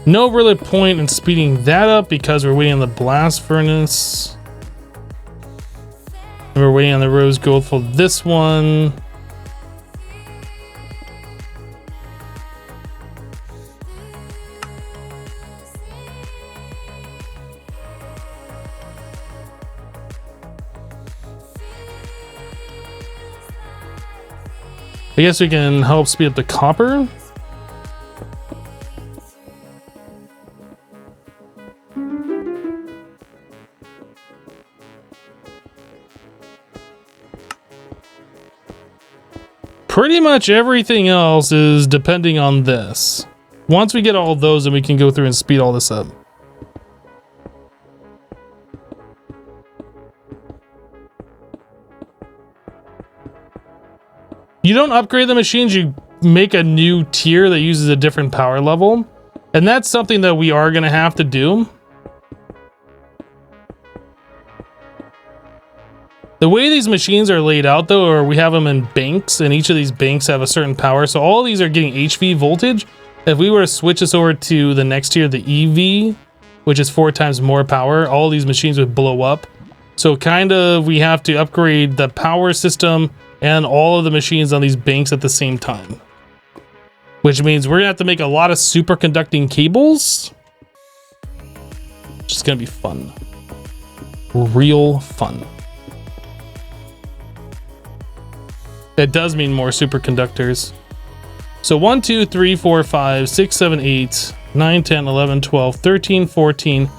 No really point in speeding that up because we're waiting on the blast furnace. And we're waiting on the rose gold for this one. I guess we can help speed up the copper. Pretty much everything else is depending on this. Once we get all of those, then we can go through and speed all this up. You don't upgrade the machines, you make a new tier that uses a different power level. And that's something that we are going to have to do. The way these machines are laid out, though, are we have them in banks, and each of these banks have a certain power. So all of these are getting HV voltage. If we were to switch this over to the next tier, the EV, which is 4 times more power, all these machines would blow up. So kind of we have to upgrade the power system and all of the machines on these banks at the same time. Which means we're gonna have to make a lot of superconducting cables. Which is gonna be fun. Real fun. It does mean more superconductors. So 1, 2, 3, 4, 5, 6, 7, 8, 9, 10, 11, 12, 13, 14,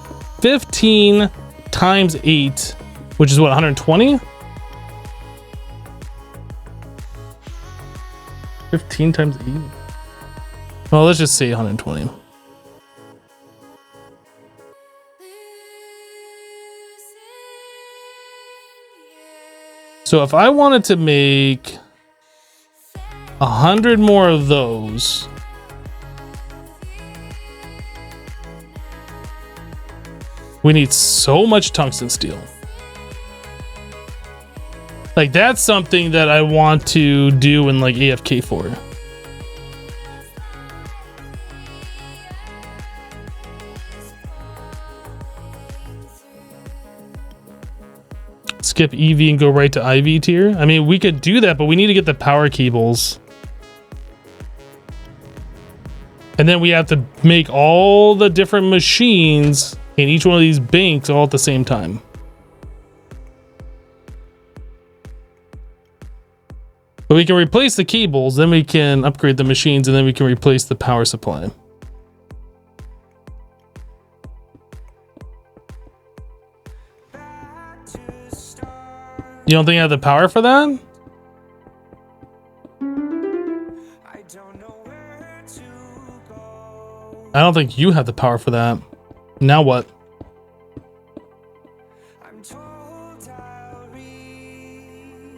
15 times 8, which is what, 120? 15 times 8? Well, let's just say 120. So if I wanted to make 100 more of those, we need so much tungsten steel. Like, that's something that I want to do in like AFK 4. Skip EV and go right to IV tier. I mean, we could do that, but we need to get the power cables. And then we have to make all the different machines in each one of these banks all at the same time. But we can replace the cables, then we can upgrade the machines, and then we can replace the power supply. You don't think I have the power for that? I don't think you have the power for that. Now what?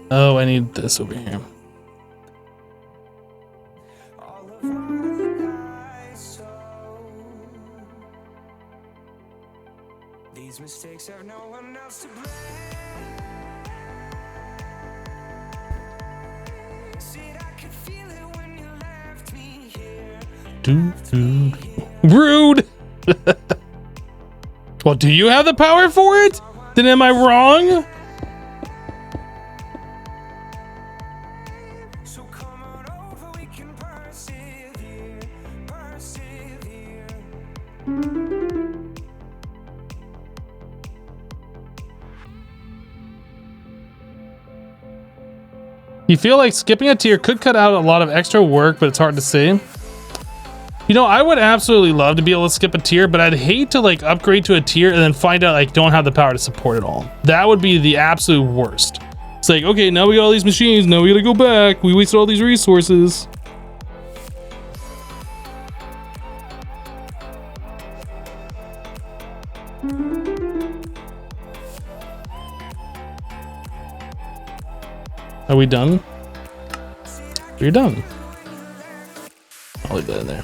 Oh, I need this over here. These mistakes have no one else to blame. Said I could feel it when you left me here. Rude. Well, do you have the power for it? Then am I wrong? So come on over, we can persevere, persevere. You feel like skipping a tier could cut out a lot of extra work, but it's hard to say. You know, I would absolutely love to be able to skip a tier, but I'd hate to like upgrade to a tier and then find out I don't have the power to support it all. That would be the absolute worst. It's like, okay, now we got all these machines, now we gotta go back. We wasted all these resources. Are we done? You're done. I'll leave that in there.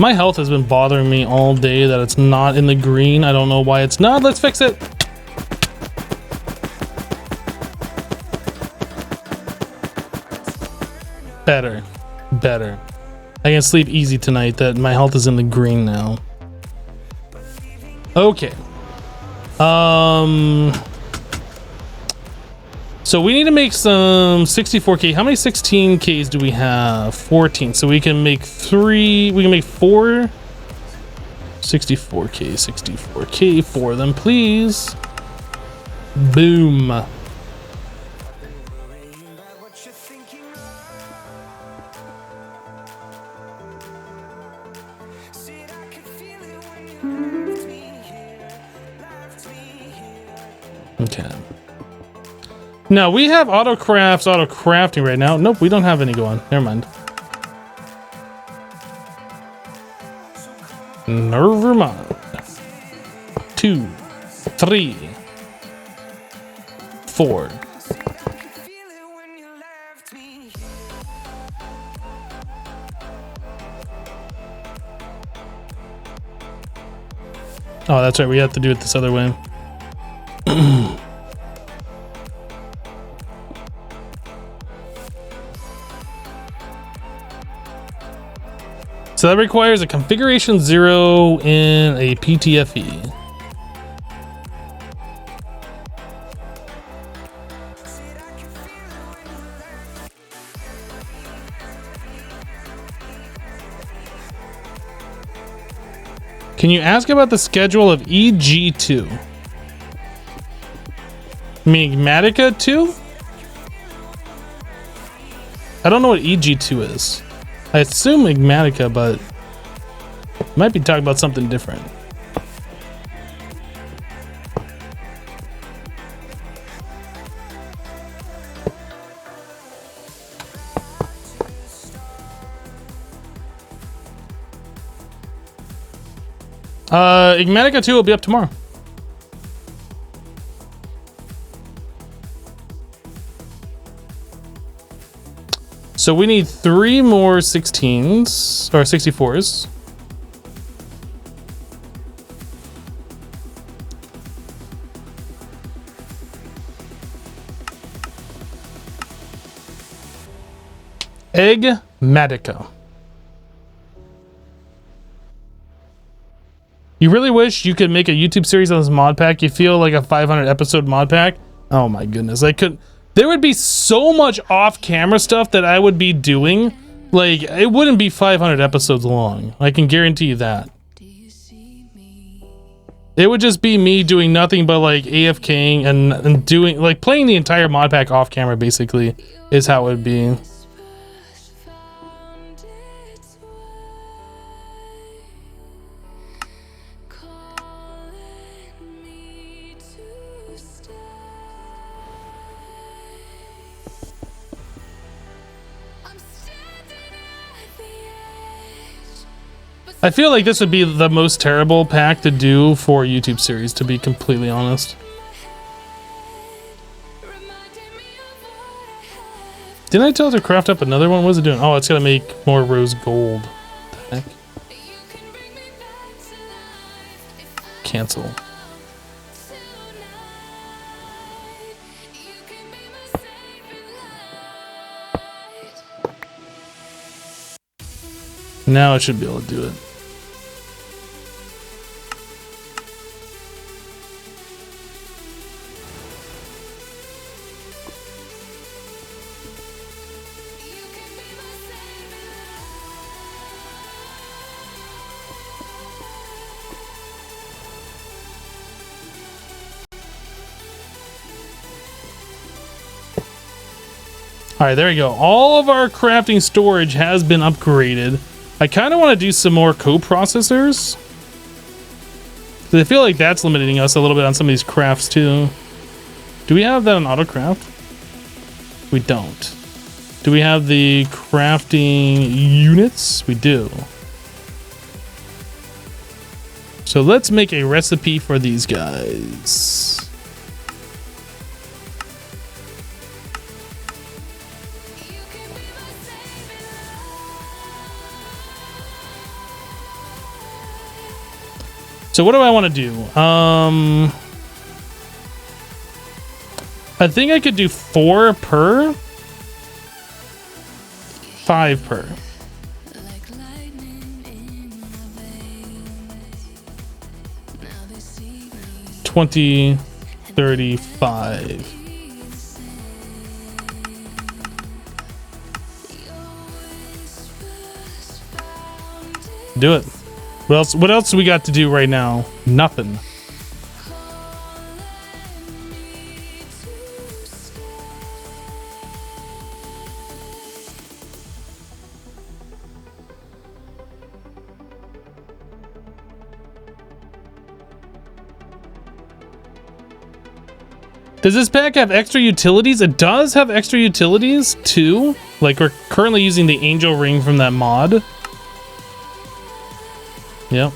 My health has been bothering me all day that it's not in the green. I don't know why it's not. Let's fix it. Better. Better. I can sleep easy tonight that my health is in the green now. Okay. So we need to make some 64k. How many 16ks do we have? 14. So we can make 3. We can make 4. 64k, 64k. 4 of them, please. Boom. Okay. Now we have auto crafting right now. Nope, we don't have any going. Never mind. Never mind. 2, 3, 4. Oh, that's right. We have to do it this other way. So that requires a configuration 0 in a PTFE. Can you ask about the schedule of EG2? Enigmatica 2? I don't know what EG2 is. I assume Enigmatica, but might be talking about something different. Enigmatica 2 will be up tomorrow. So we need 3 more 16s or 64s. Enigmatica. You really wish you could make a YouTube series on this mod pack? You feel like a 500 episode mod pack? Oh my goodness. There would be so much off-camera stuff that I would be doing. Like, it wouldn't be 500 episodes long. I can guarantee you that. It would just be me doing nothing but like AFKing and doing like playing the entire mod pack off camera basically is how it would be. I feel like this would be the most terrible pack to do for a YouTube series, to be completely honest. Didn't I tell it to craft up another one? What is it doing? Oh, it's gonna make more rose gold. What the heck? Cancel. Now I should be able to do it. All right, there we go. All of our crafting storage has been upgraded. I kind of want to do some more co-processors. I feel like that's limiting us a little bit on some of these crafts too. Do we have that on autocraft? We don't. Do we have the crafting units? We do. So let's make a recipe for these guys. So what do I want to do? I think I could do 4 per. 5 per. 20, 35. Do it. What else do we got to do right now? Nothing. Does this pack have extra utilities? It does have extra utilities too. Like we're currently using the angel ring from that mod. Yep.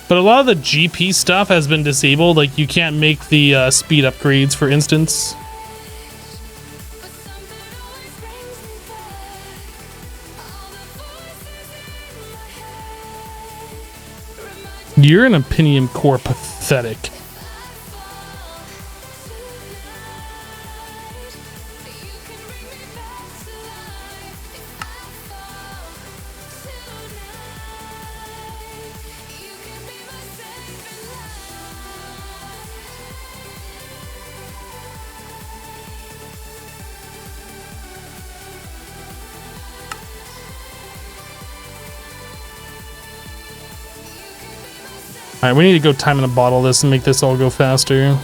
But a lot of the GP stuff has been disabled. Like you can't make the speed upgrades, for instance. You're an Opinion Core pathetic. Alright, we need to go time in a bottle this and make this all go faster.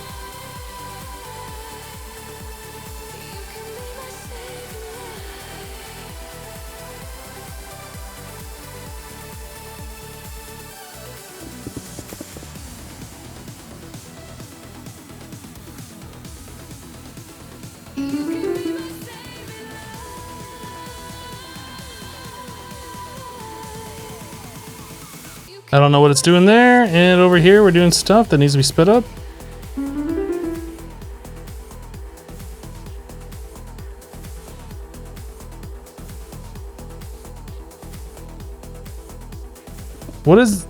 I don't know what it's doing there, and over here we're doing stuff that needs to be sped up. What is...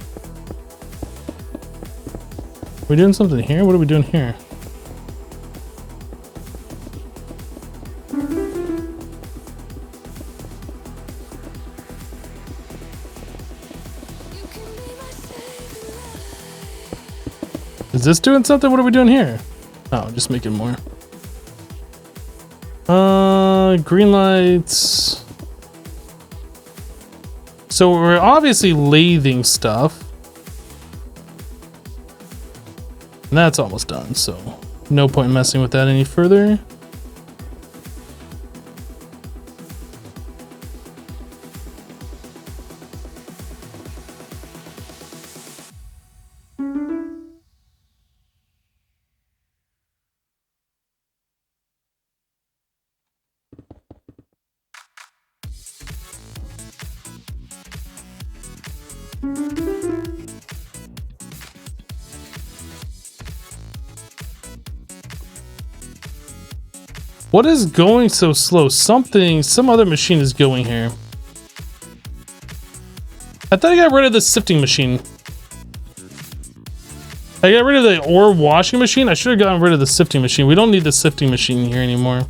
Are we doing something here? What are we doing here? Is this doing something? What are we doing here? Oh, just making more. Green lights. So we're obviously lathing stuff. And that's almost done, so no point in messing with that any further. What is going so slow? Some other machine is going here. I thought I got rid of the sifting machine. I got rid of the ore washing machine. I should have gotten rid of the sifting machine. We don't need the sifting machine here anymore.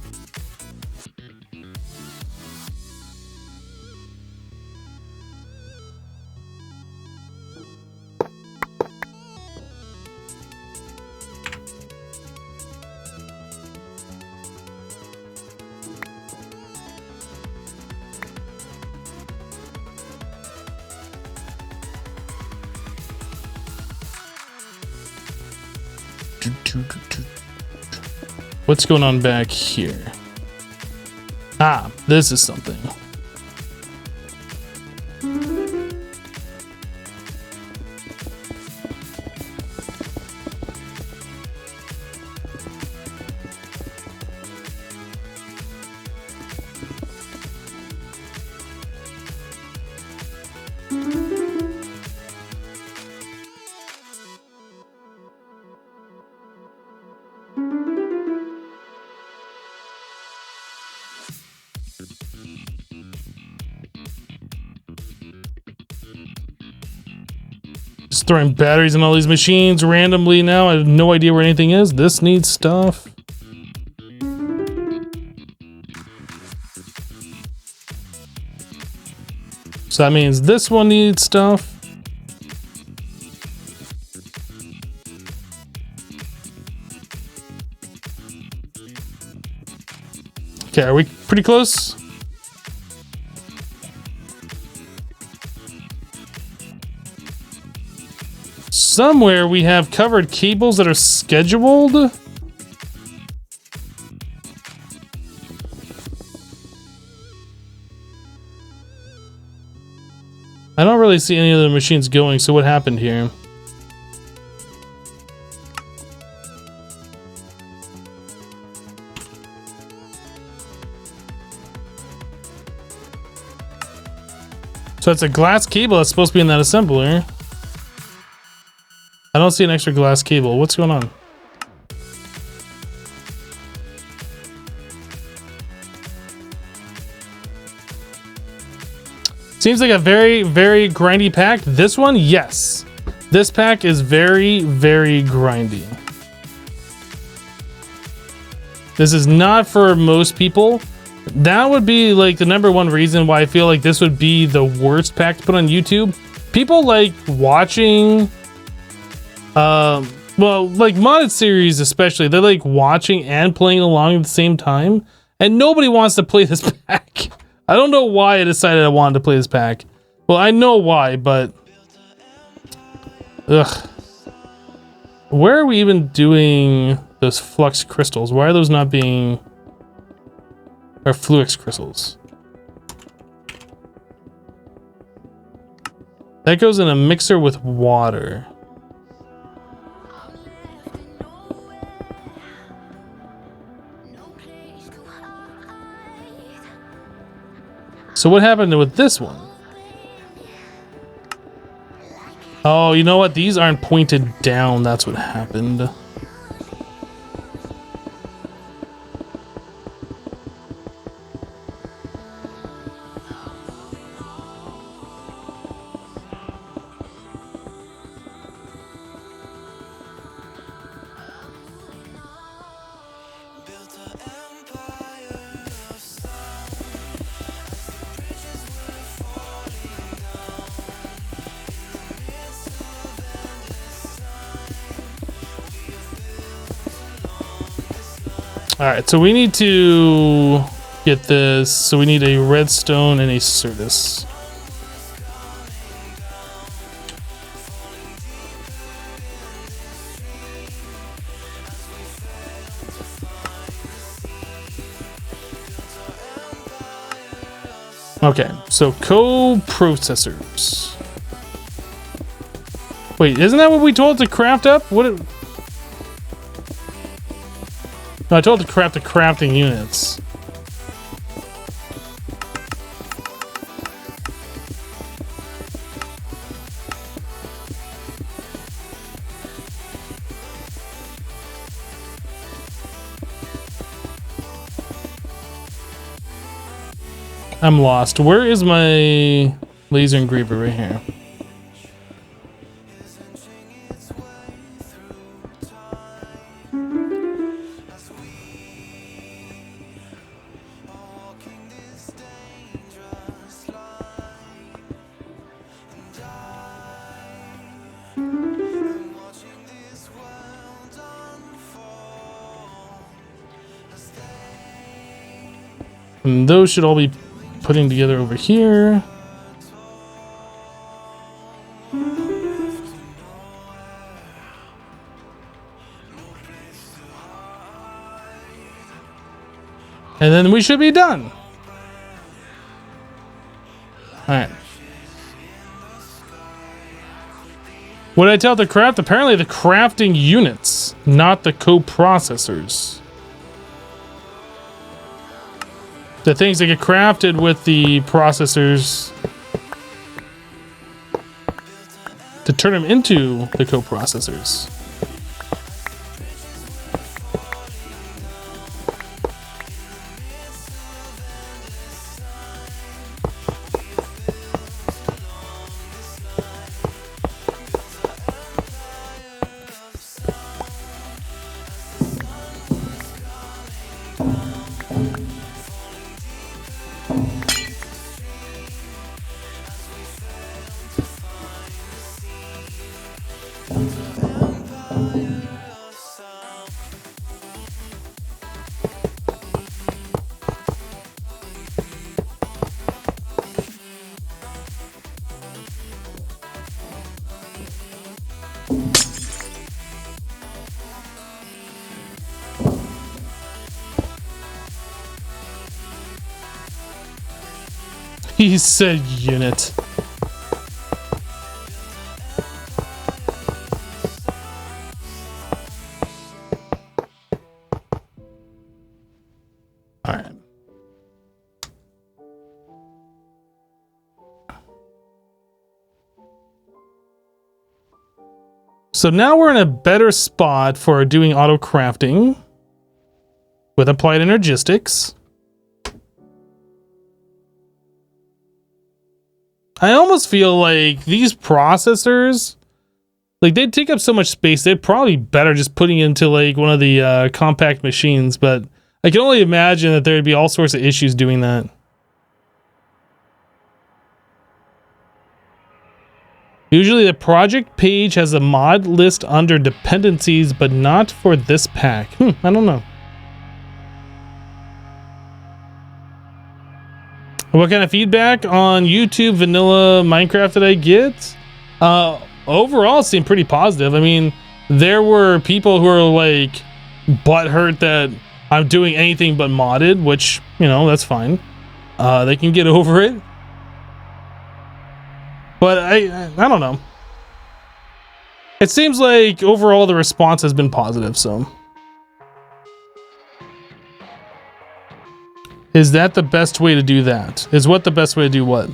What's going on back here? Ah, this is something. Just throwing batteries in all these machines randomly now. I have no idea where anything is. This needs stuff. So that means this one needs stuff. Okay, are we pretty close? Somewhere we have covered cables that are scheduled. I don't really see any other machines going, so what happened here? So it's a glass cable that's supposed to be in that assembler. I don't see an extra glass cable. What's going on? Seems like a very, very grindy pack. This one, yes. This pack is very, very grindy. This is not for most people. That would be like the #1 reason why I feel like this would be the worst pack to put on YouTube. People like watching... well, like modded series especially, they like watching and playing along at the same time, and nobody wants to play this pack. I don't know why I decided I wanted to play this pack. Well, I know why, but ugh. Where are we even doing those flux crystals? Why are those not being... or fluix crystals? That goes in a mixer with water. So what happened with this one? Oh, you know what? These aren't pointed down. That's what happened. Alright, so we need to get this. So we need a redstone and a Certus. Okay, so co-processors. Wait, isn't that what we told to craft up? What? No, I told it to craft the crafting units. I'm lost. Where is my laser engraver? Right here. And those should all be putting together over here. And then we should be done. Alright. What did I tell the craft? Apparently the crafting units, not the coprocessors. The things that get crafted with the processors to turn them into the coprocessors. He said unit. All right. So now we're in a better spot for doing auto crafting with applied energistics. I almost feel like these processors, like they'd take up so much space, they'd probably better just putting into like one of the compact machines, but I can only imagine that there'd be all sorts of issues doing that. Usually the project page has a mod list under dependencies, but not for this pack. I don't know. What kind of feedback on YouTube vanilla Minecraft did I get? Overall, it seemed pretty positive. I mean, there were people who were like butthurt that I'm doing anything but modded, which, you know, that's fine. They can get over it. But I don't know. It seems like overall the response has been positive, so. Is that the best way to do that? Is what the best way to do what?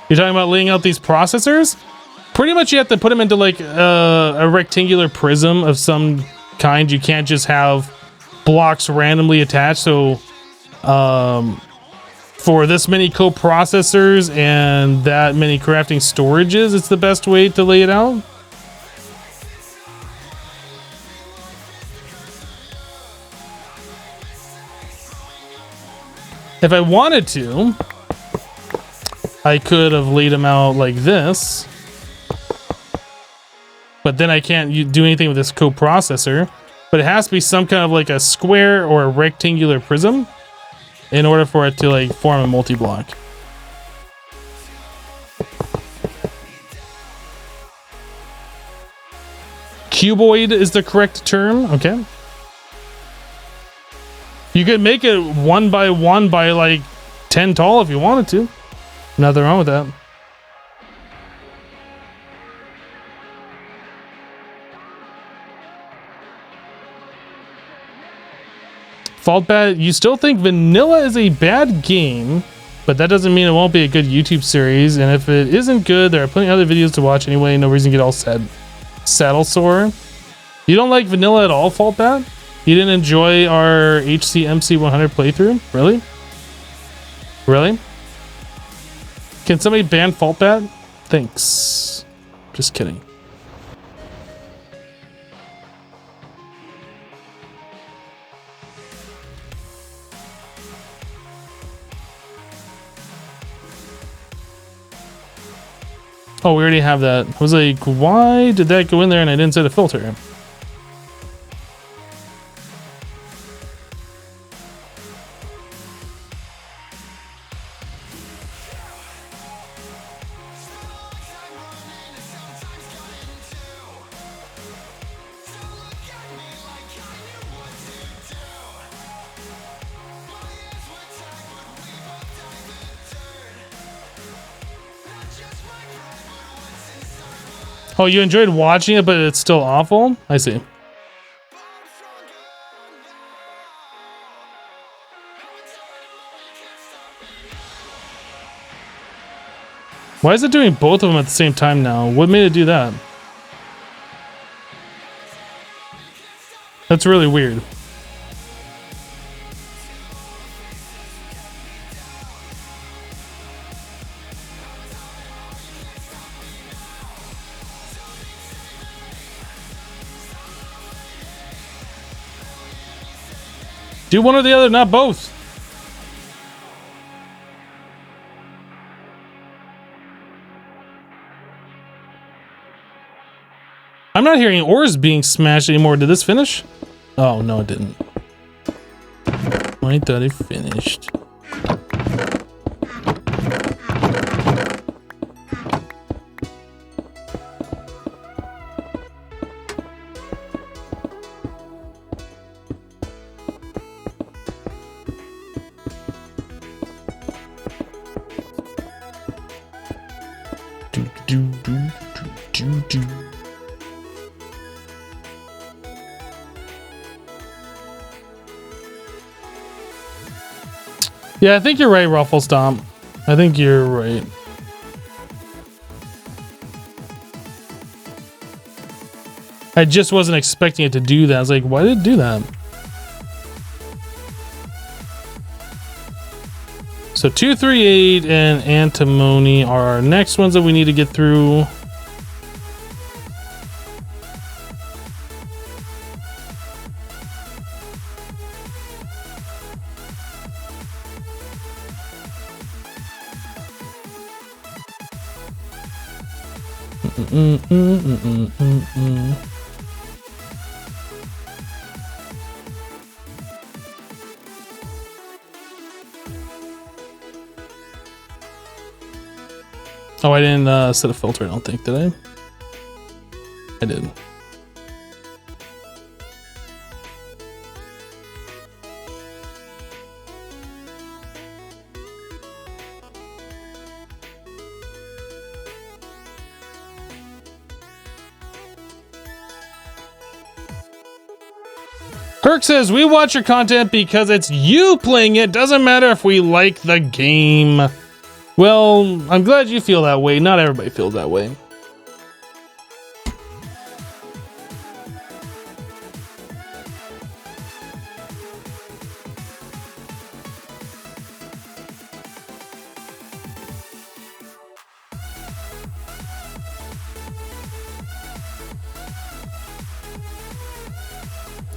You're talking about laying out these processors? Pretty much you have to put them into like a rectangular prism of some kind. You can't just have blocks randomly attached. So for this many coprocessors and that many crafting storages, it's the best way to lay it out. If I wanted to, I could have laid them out like this, but then I can't do anything with this coprocessor. But it has to be some kind of like a square or a rectangular prism in order for it to like form a multi-block. Cuboid is the correct term. Okay. You could make it 1 by 1 by like 10 tall if you wanted to. Nothing wrong with that. Faultbat, you still think vanilla is a bad game, but that doesn't mean it won't be a good YouTube series. And if it isn't good, there are plenty of other videos to watch anyway. No reason to get all saddle sore. You don't like vanilla at all, Faultbat? You didn't enjoy our HCMC 100 playthrough? Really? Really? Can somebody ban Faultbat? Thanks. Just kidding. Oh, we already have that. I was like, why did that go in there and I didn't set a filter? Oh, you enjoyed watching it, but it's still awful? I see. Why is it doing both of them at the same time now? What made it do that? That's really weird. Do one or the other, not both. I'm not hearing ores being smashed anymore. Did this finish? Oh, no, it didn't. I thought it finished. Do. Yeah, I think you're right, Ruffle Stomp. I think you're right. I just wasn't expecting it to do that. I was like, why did it do that? So 238 and Antimony are our next ones that we need to get through. Oh, I didn't set a filter, I don't think, did I? I did. Kirk says, we watch your content because it's you playing it. Doesn't matter if we like the game. Well, I'm glad you feel that way. Not everybody feels that way.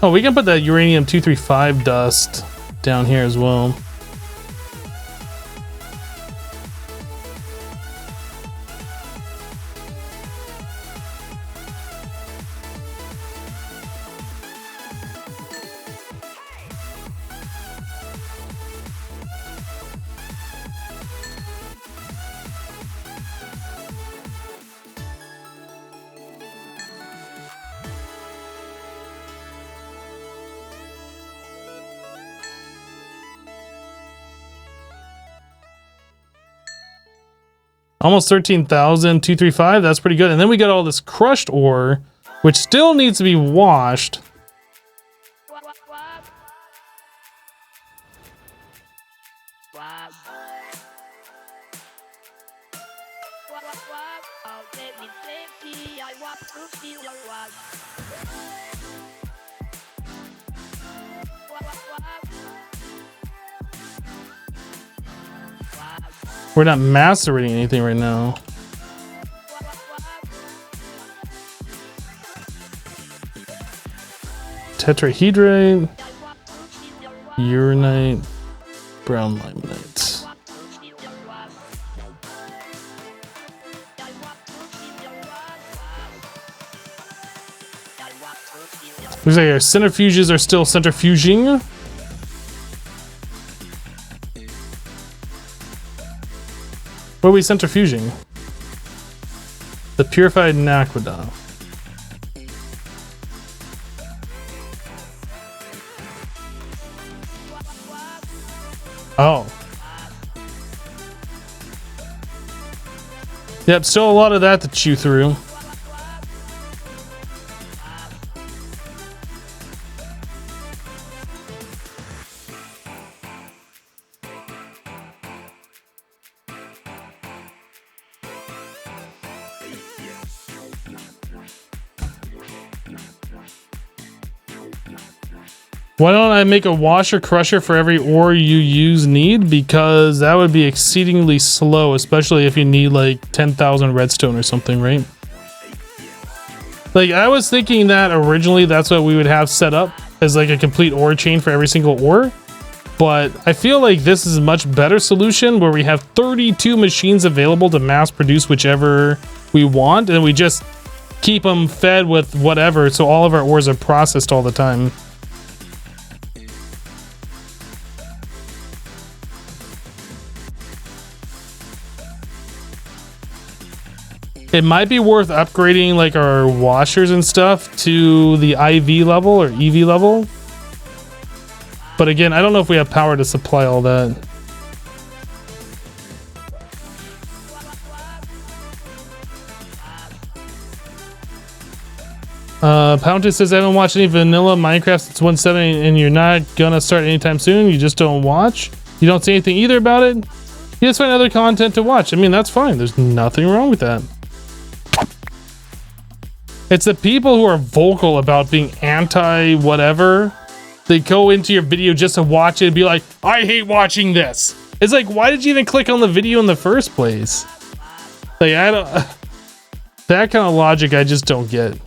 Oh, we can put that uranium-235 dust down here as well. Almost 13,000, 235. That's pretty good. And then we got all this crushed ore, which still needs to be washed. We're not macerating anything right now. Tetrahedrite, uranite, brown limonite. Looks like our centrifuges are still centrifuging. What are we centrifuging? The purified naquadah. Oh. Yep, still a lot of that to chew through. Why don't I make a washer crusher for every ore you need? Because that would be exceedingly slow, especially if you need like 10,000 redstone or something, right? Like I was thinking that originally that's what we would have set up as like a complete ore chain for every single ore. But I feel like this is a much better solution where we have 32 machines available to mass produce whichever we want. And we just keep them fed with whatever. So all of our ores are processed all the time. It might be worth upgrading like our washers and stuff to the IV level or EV level. But again, I don't know if we have power to supply all that. Pountis says, I haven't watched any vanilla Minecraft since 1.7 and you're not gonna start anytime soon. You just don't watch. You don't say anything either about it. You just find other content to watch. I mean, that's fine. There's nothing wrong with that. It's the people who are vocal about being anti whatever. They go into your video just to watch it and be like, I hate watching this. It's like, why did you even click on the video in the first place? Like, I don't... That kind of logic I just don't get.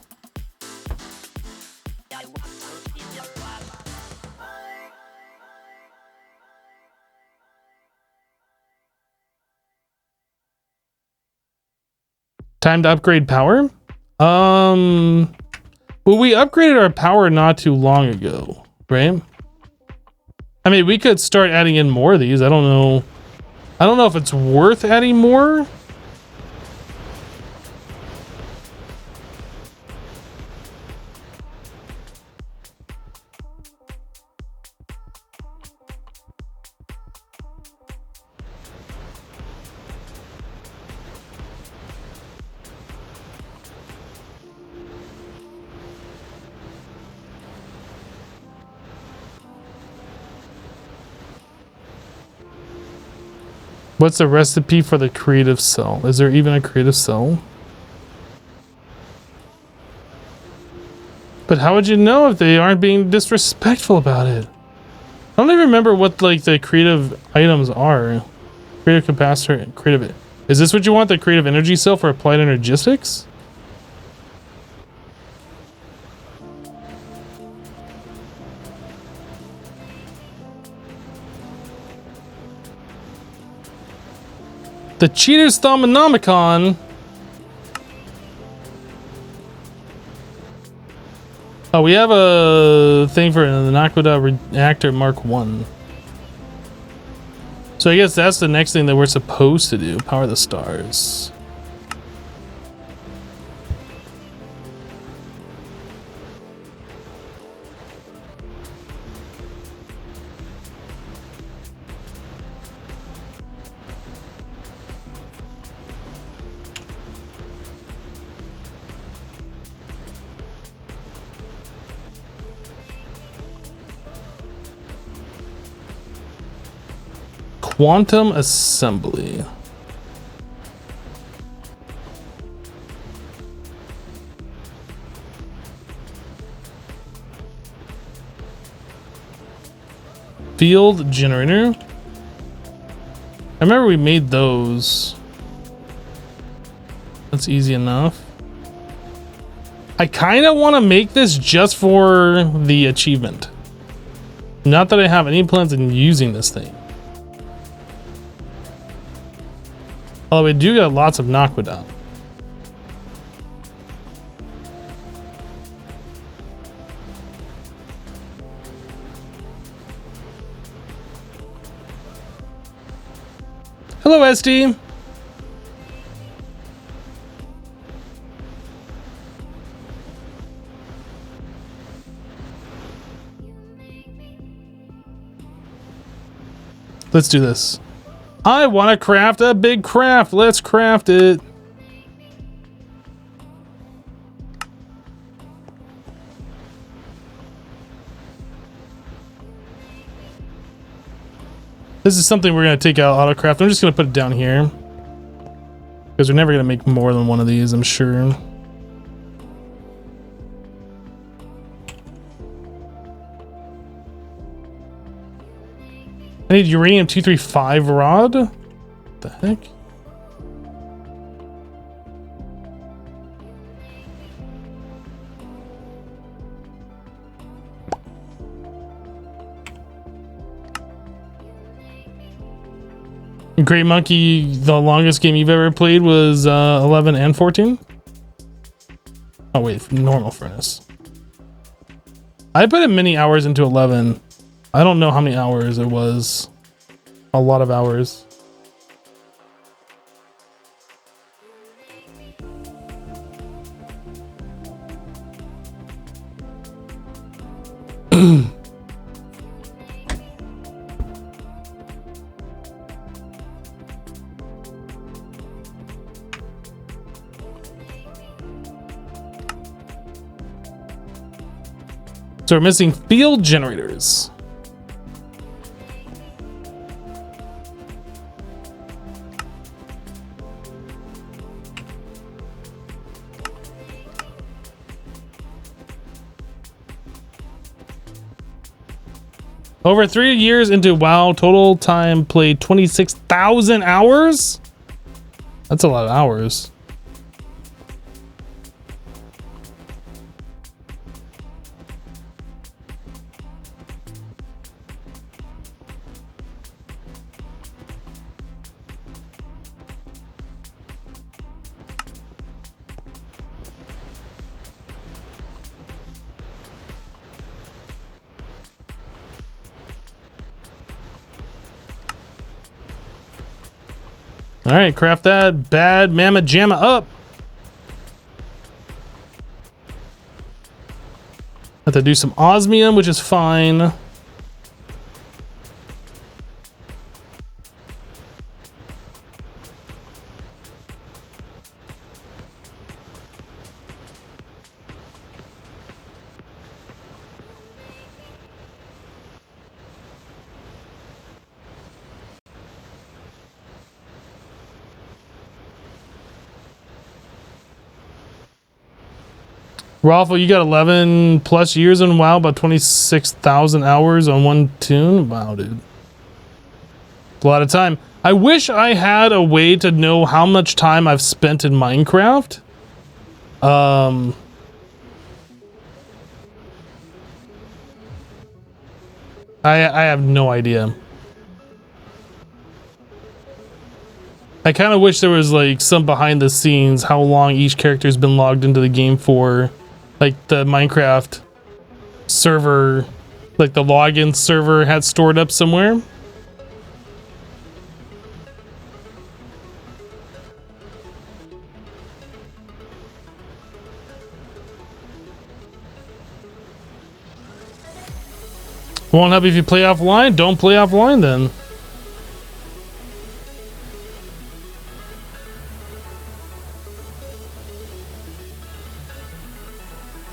Time to upgrade power? Well, we upgraded our power not too long ago, right? I mean, we could start adding in more of these. I don't know. I don't know if it's worth adding more. What's the recipe for the creative cell? Is there even a creative cell? But how would you know if they aren't being disrespectful about it? I don't even remember what like the creative items are. Creative capacitor, creative. Is this what you want? The creative energy cell for applied energistics? The Cheater's Thaumonomicon. Oh, we have a thing for the Naquadah Reactor Mark 1. So I guess that's the next thing that we're supposed to do. Power the stars. Quantum assembly. Field generator. I remember we made those. That's easy enough. I kind of want to make this just for the achievement. Not that I have any plans on using this thing. Although we do got lots of Naquadah. Hello, SD. Let's do this. I want to craft a big craft. Let's craft it. This is something we're going to take out autocraft. I'm just going to put it down here because we're never going to make more than one of these, I'm sure. I need uranium 235 rod. What the heck? Great Monkey, the longest game you've ever played was 11 and 14? Oh wait, normal furnace. I put in many hours into 11. I don't know how many hours it was. A lot of hours. So we're missing field generators. Over 3 years into WoW, total time played 26,000 hours? That's a lot of hours. All right, craft that bad mamma jamma up. Have to do some osmium, which is fine. Raffle, you got 11 plus years in WoW, about 26,000 hours on one tune. Wow, dude. A lot of time. I wish I had a way to know how much time I've spent in Minecraft. I have no idea. I kind of wish there was like some behind the scenes, how long each character's been logged into the game for. Like the Minecraft server, like the login server had stored up somewhere. Won't help if you play offline. Don't play offline then.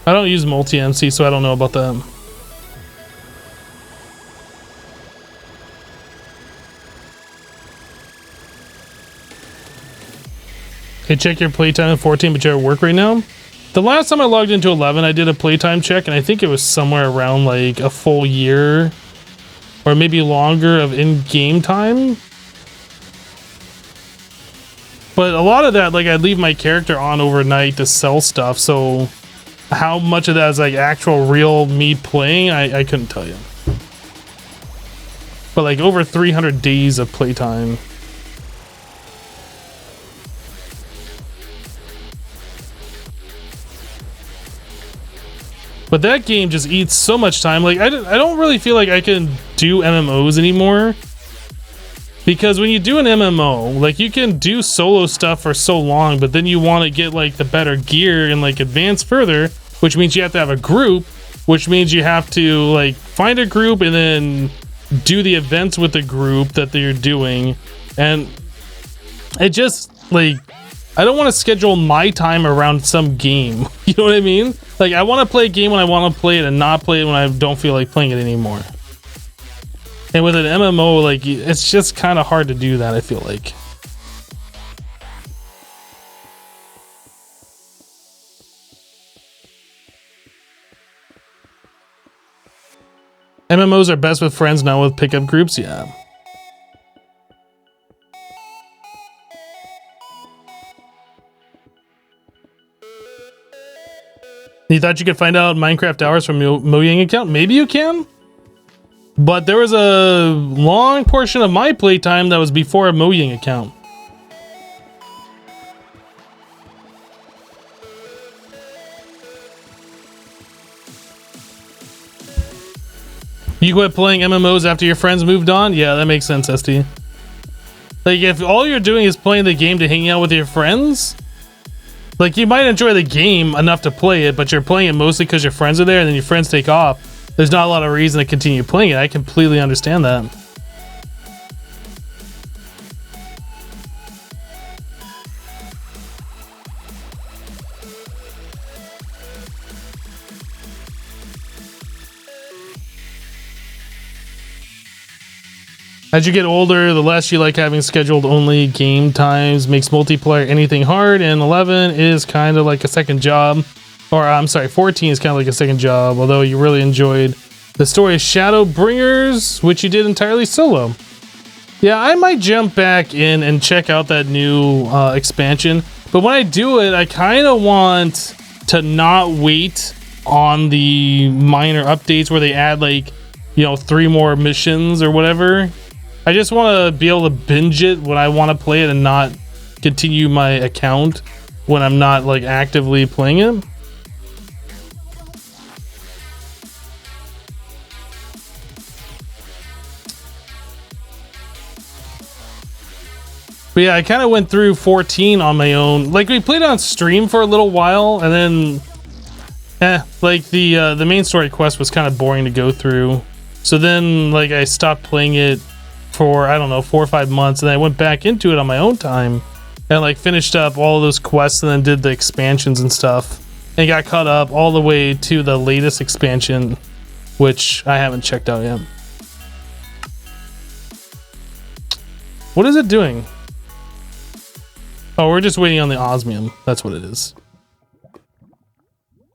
I don't use multi-MC, so I don't know about that. Okay, check your playtime in 14, but you're at work right now? The last time I logged into 11, I did a playtime check, and I think it was somewhere around like a full year. or maybe longer of in-game time. But a lot of that, like, I'd leave my character on overnight to sell stuff, so how much of that is like actual real me playing, I couldn't tell you. But like over 300 days of playtime. But that game just eats so much time. Like, I don't really feel like I can do MMOs anymore. Because when you do an MMO, like, you can do solo stuff for so long, but then you want to get, like, the better gear and, like, advance further, which means you have to have a group, which means you have to, like, find a group and then do the events with the group that you're doing. And it just, like, I don't want to schedule my time around some game. You know what I mean? Like, I want to play a game when I want to play it and not play it when I don't feel like playing it anymore. And with an MMO, like, it's just kind of hard to do that, I feel like. MMOs are best with friends, not with pickup groups, yeah. You thought you could find out Minecraft hours from Mojang account? Maybe you can. But there was a long portion of my playtime that was before a Mojang account. You quit playing MMOs after your friends moved on? Yeah, that makes sense, ST. Like, if all you're doing is playing the game to hang out with your friends, like, you might enjoy the game enough to play it, but you're playing it mostly because your friends are there and then your friends take off. There's not a lot of reason to continue playing it. I completely understand that. As you get older, the less you like having scheduled only game times, makes multiplayer anything hard, and 11 is kind of like a second job. Or, I'm sorry, 14 is kind of like a second job, although you really enjoyed the story of Shadowbringers, which you did entirely solo. Yeah, I might jump back in and check out that new expansion, but when I do it, I kind of want to not wait on the minor updates where they add, like, you know, 3 more missions or whatever. I just want to be able to binge it when I want to play it and not continue my account when I'm not, like, actively playing it. But yeah, I kind of went through 14 on my own. Like, we played on stream for a little while, and then, like, the main story quest was kind of boring to go through. So then, like, I stopped playing it for, I don't know, 4 or 5 months, and I went back into it on my own time, and, like, finished up all of those quests, and then did the expansions and stuff, and got caught up all the way to the latest expansion, which I haven't checked out yet. What is it doing? Oh, we're just waiting on the osmium. That's what it is.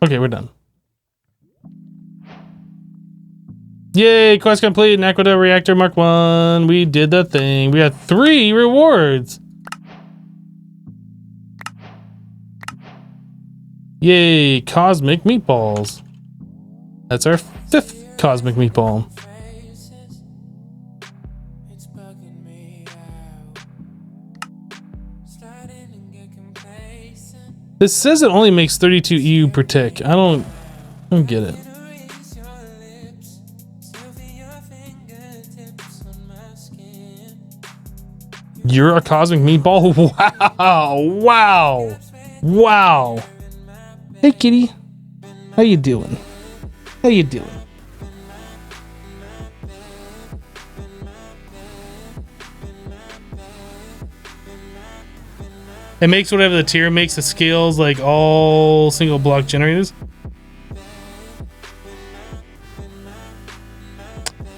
Okay, we're done. Yay, quest complete. Nakoda Reactor Mark 1. We did the thing. We had 3 rewards. Yay, cosmic meatballs. That's our 5th cosmic meatball. This says it only makes 32 EU per tick. I don't get it. You're a cosmic meatball? Wow! Wow! Wow! Hey, kitty. How you doing? How you doing? It makes whatever the tier makes. The scales like all single block generators.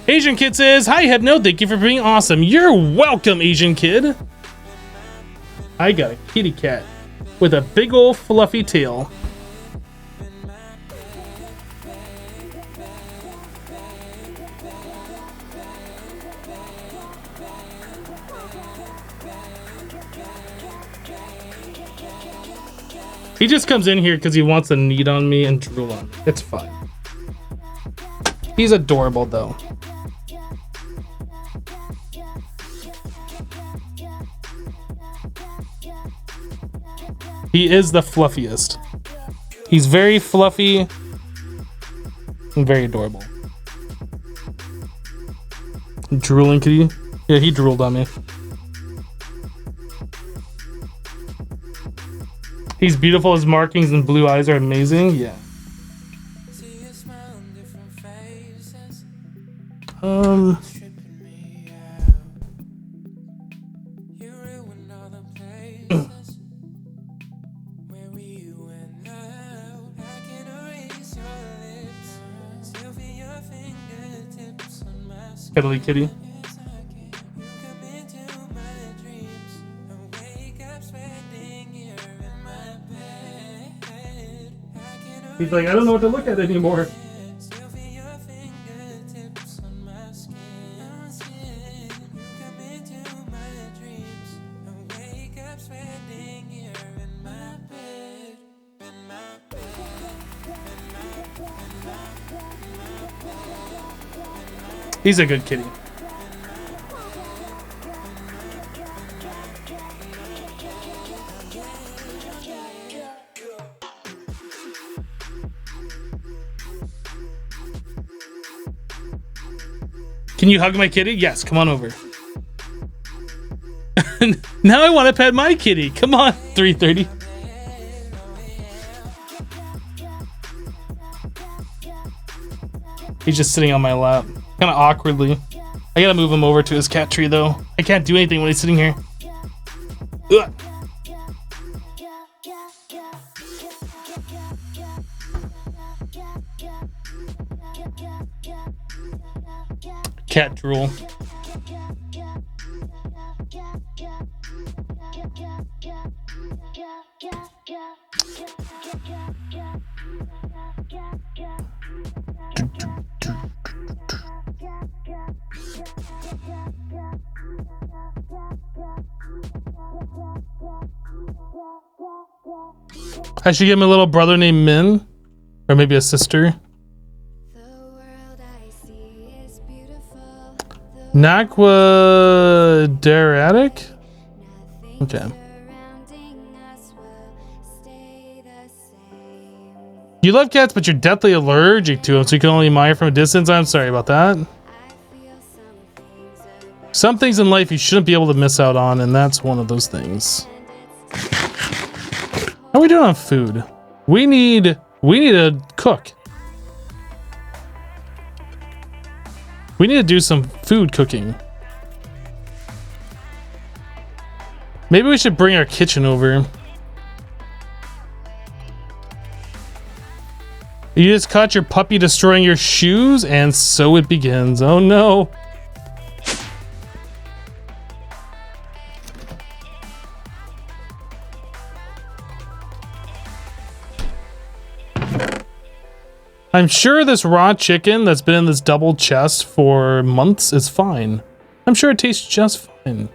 Asian Kid says, "Hi Hypno, thank you for being awesome." You're welcome, Asian Kid. I got a kitty cat with a big old fluffy tail. He just comes in here because he wants to knead on me and drool on me. It's fine. He's adorable though. He is the fluffiest. He's very fluffy and very adorable. Drooling kitty? Yeah, he drooled on me. He's beautiful. His markings and blue eyes are amazing. Yeah. See you smile on different faces. Tripping me out. You ruined all the places where we went out. I can erase your lips. Still feel your fingertips on my skin. Cuddly kitty. Yes, I can. You come into my dreams and wake up sweating here in my bed. I can He's like, I don't know what to look at anymore. still feel your fingertips on my skin. You come into my dreams and wake up sweating here in my bed. In my He's a good kitty. Can you hug my kitty? Yes, come on over. Now I want to pet my kitty. Come on, 3:30. He's just sitting on my lap, kind of awkwardly. I gotta move him over to his cat tree though. I can't do anything when he's sitting here. Ugh. Cat drool. I should get him a little brother named Min, or maybe a sister. Nakwa Deratic? Okay. You love cats, but you're deathly allergic to them, so you can only admire from a distance. I'm sorry about that. Some things in life you shouldn't be able to miss out on, and that's one of those things. How are we doing on food? We need to cook. We need to do some food cooking. Maybe we should bring our kitchen over. You just caught your puppy destroying your shoes, and so it begins. Oh no. I'm sure this raw chicken that's been in this double chest for months is fine. I'm sure it tastes just fine.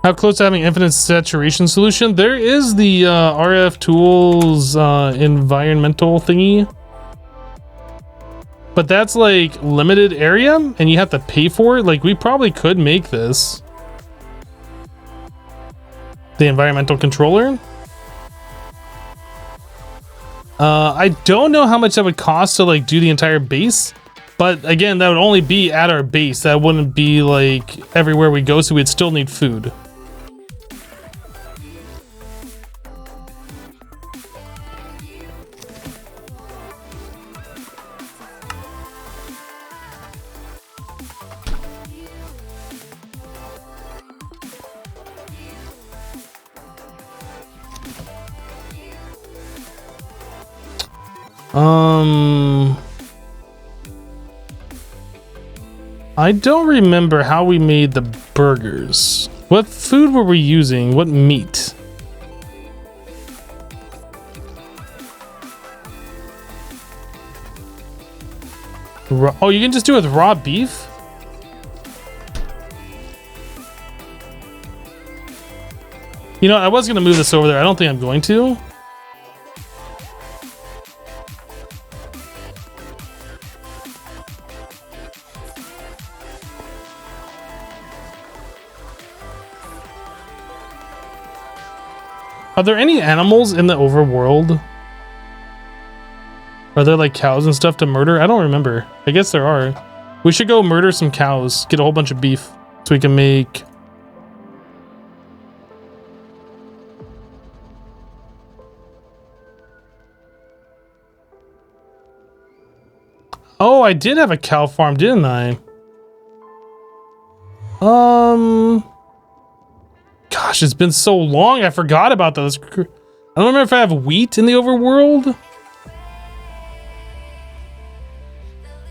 How close to having infinite saturation solution? There is the RF Tools environmental thingy. But that's like limited area and you have to pay for it. Like we probably could make this. The environmental controller. I don't know how much that would cost to like do the entire base, but again, that would only be at our base. That wouldn't be like everywhere we go, so we'd still need food. I don't remember how we made the burgers. What food were we using? What meat? Oh, you can just do it with raw beef? You know, I was gonna move this over there. I don't think I'm going to. Are there any animals in the overworld? Are there like cows and stuff to murder? I don't remember. I guess there are. We should go murder some cows, get a whole bunch of beef so we can make... Oh, I did have a cow farm, didn't I? Gosh, it's been so long. I forgot about those. I don't remember if I have wheat in the overworld.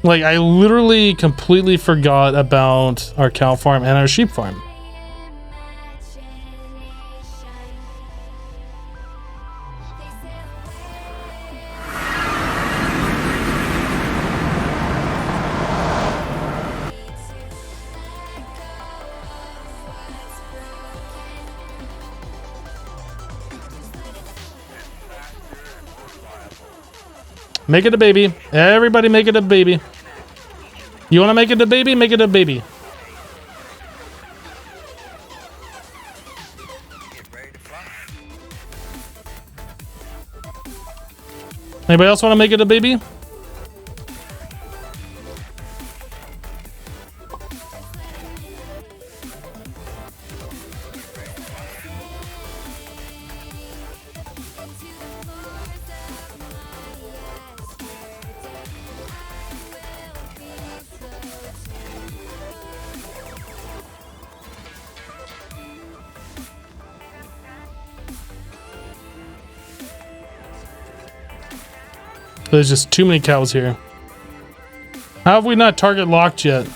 Like, I literally completely forgot about our cow farm and our sheep farm. Make it a baby. Everybody make it a baby. You want to make it a baby? Make it a baby. Anybody else want to make it a baby? There's just too many cows here. How have we not target locked yet?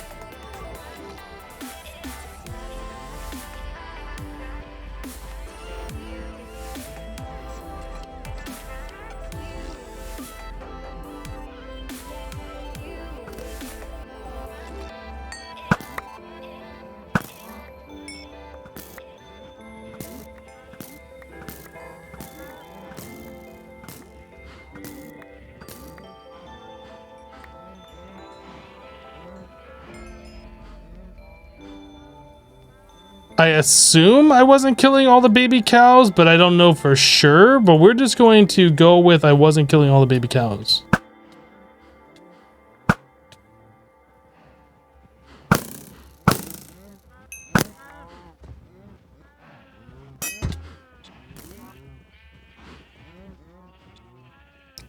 I assume I wasn't killing all the baby cows, but I don't know for sure. But we're just going to go with I wasn't killing all the baby cows.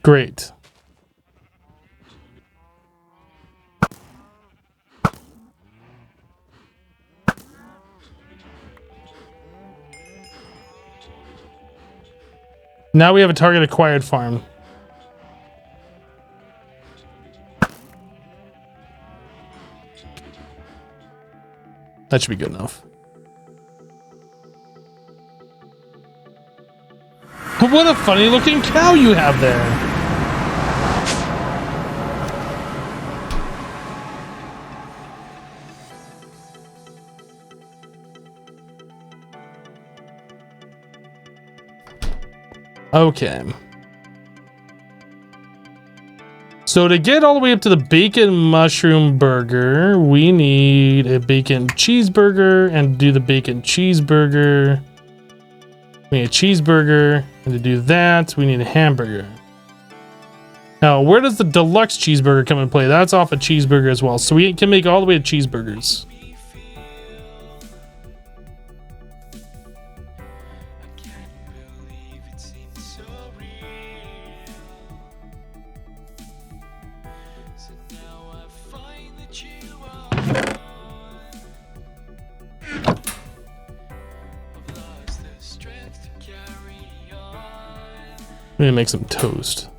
Great. Now we have a target acquired farm. That should be good enough. What a funny looking cow you have there. Okay. So to get all the way up to the bacon mushroom burger, we need a bacon cheeseburger, and to do the bacon cheeseburger, we need a cheeseburger, and to do that, we need a hamburger. Now, where does the deluxe cheeseburger come into play? That's off a cheeseburger as well. So we can make all the way to cheeseburgers. I'm gonna make some toast.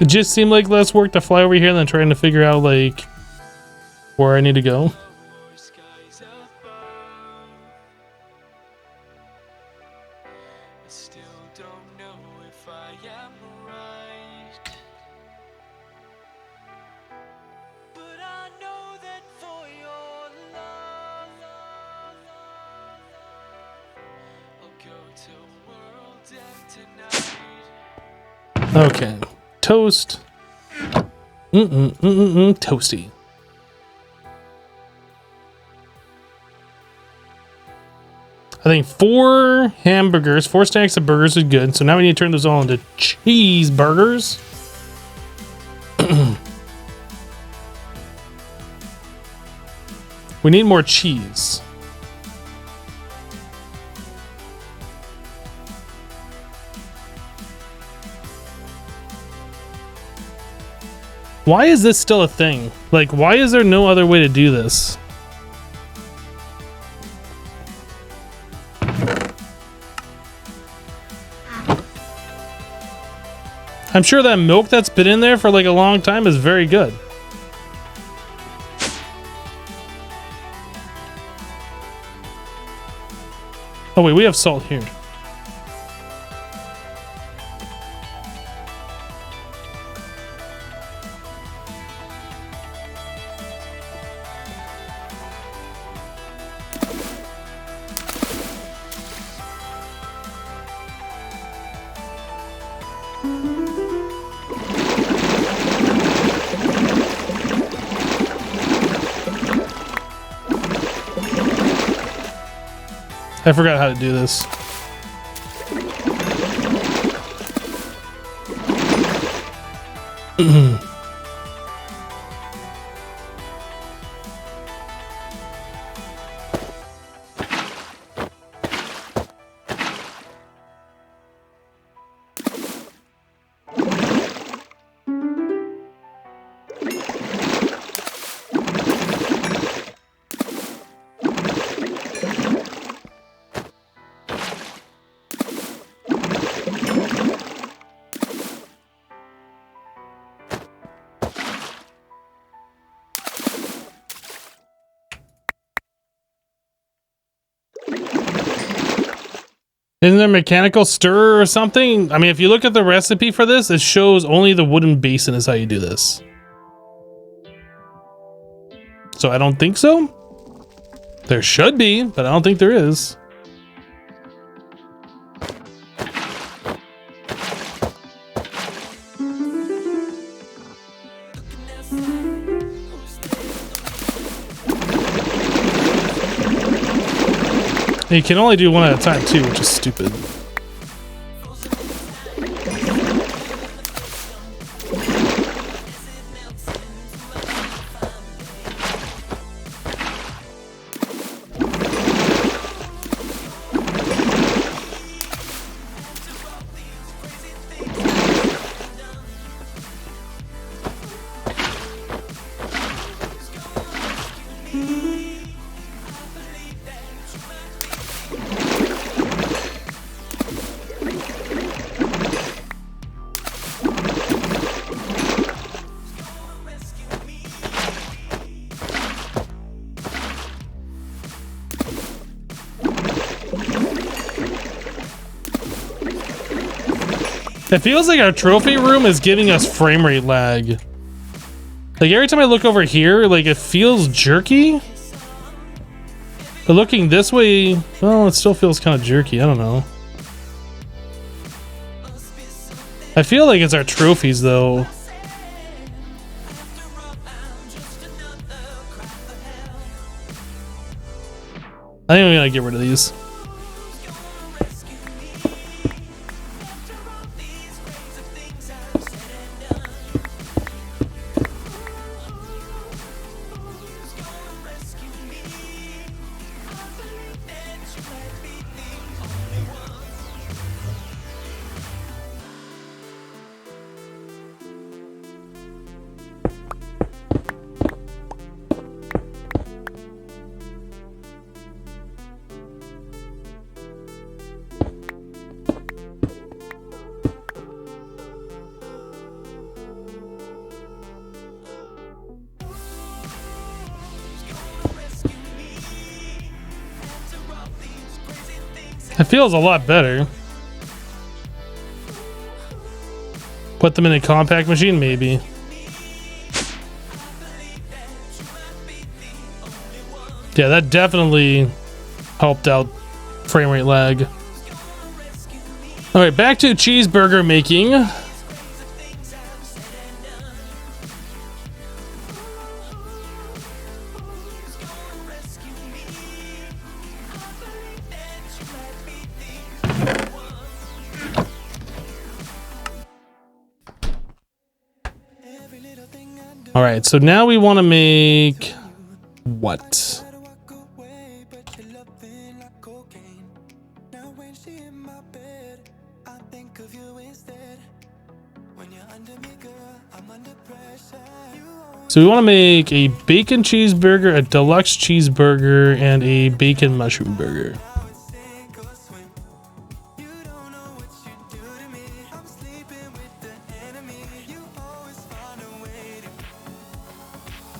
It just seemed like less work to fly over here than trying to figure out like where I need to go. Okay, toast. Toasty. I think 4 hamburgers, 4 stacks of burgers is good. So now we need to turn those all into cheeseburgers. We need more cheese. Why is this still a thing? Like, why is there no other way to do this? I'm sure that milk that's been in there for like a long time is very good. Oh wait, we have salt here. I forgot how to do this. Isn't there mechanical stir or something? I mean, if you look at the recipe for this, it shows only the wooden basin is how you do this. So I don't think so. There should be, but I don't think there is. You can only do one at a time too, which is stupid. It feels like our trophy room is giving us frame rate lag. Like every time I look over here, like it feels jerky. But looking this way, well, it still feels kind of jerky. I don't know. I feel like it's our trophies though. I think I'm gonna get rid of these. It feels a lot better. Put them in a compact machine, maybe. Yeah, that definitely helped out frame rate lag. All right, back to cheeseburger making. All right, so now we want to make what? So we want to make a bacon cheeseburger, a deluxe cheeseburger, and a bacon mushroom burger.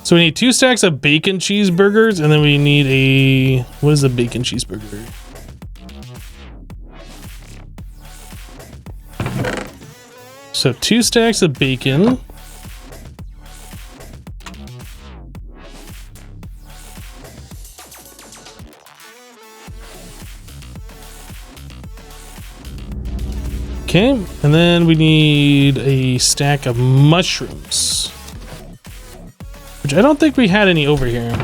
So we need 2 stacks of bacon cheeseburgers, and then we need a... What is a bacon cheeseburger? So 2 stacks of bacon. Okay, and then we need a stack of mushrooms, which I don't think we had any over here.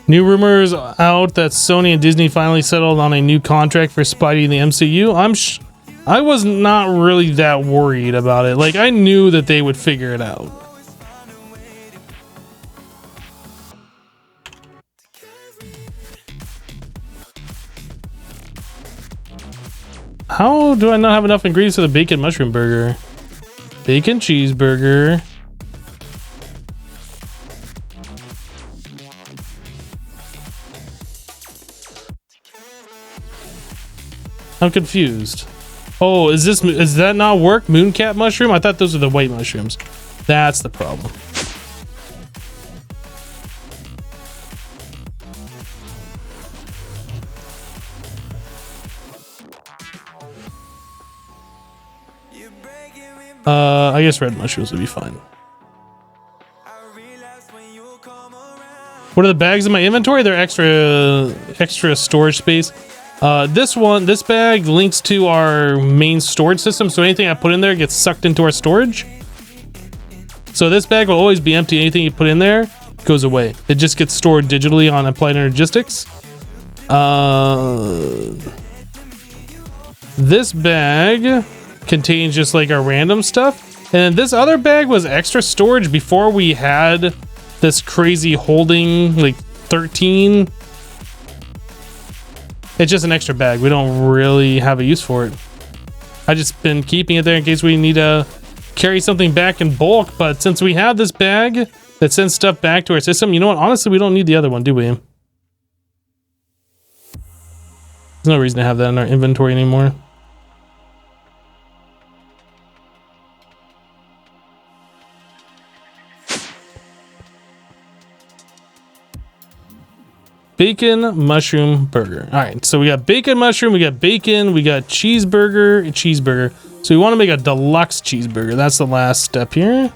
New rumors out that Sony and Disney finally settled on a new contract for Spidey in the MCU. I was not really that worried about it. Like, I knew that they would figure it out. How do I not have enough ingredients for the bacon mushroom burger? Bacon cheeseburger. I'm confused. Oh, is that not work? Mooncat mushroom? I thought those are the white mushrooms. That's the problem. I guess red mushrooms would be fine. What are the bags in my inventory? They're extra storage space. This bag links to our main storage system, so anything I put in there gets sucked into our storage. So this bag will always be empty. Anything you put in there goes away. It just gets stored digitally on Applied Energistics. This bag contains just like our random stuff, and this other bag was extra storage before we had this crazy holding, like 13. It's just an extra bag. We don't really have a use for it. I just been keeping it there in case we need to carry something back in bulk, but since we have this bag that sends stuff back to our system, you know what? Honestly, we don't need the other one, do we? There's no reason to have that in our inventory anymore. Bacon mushroom burger. All right, so we got bacon mushroom, we got bacon, we got cheeseburger. So we want to make a deluxe cheeseburger. That's the last step here.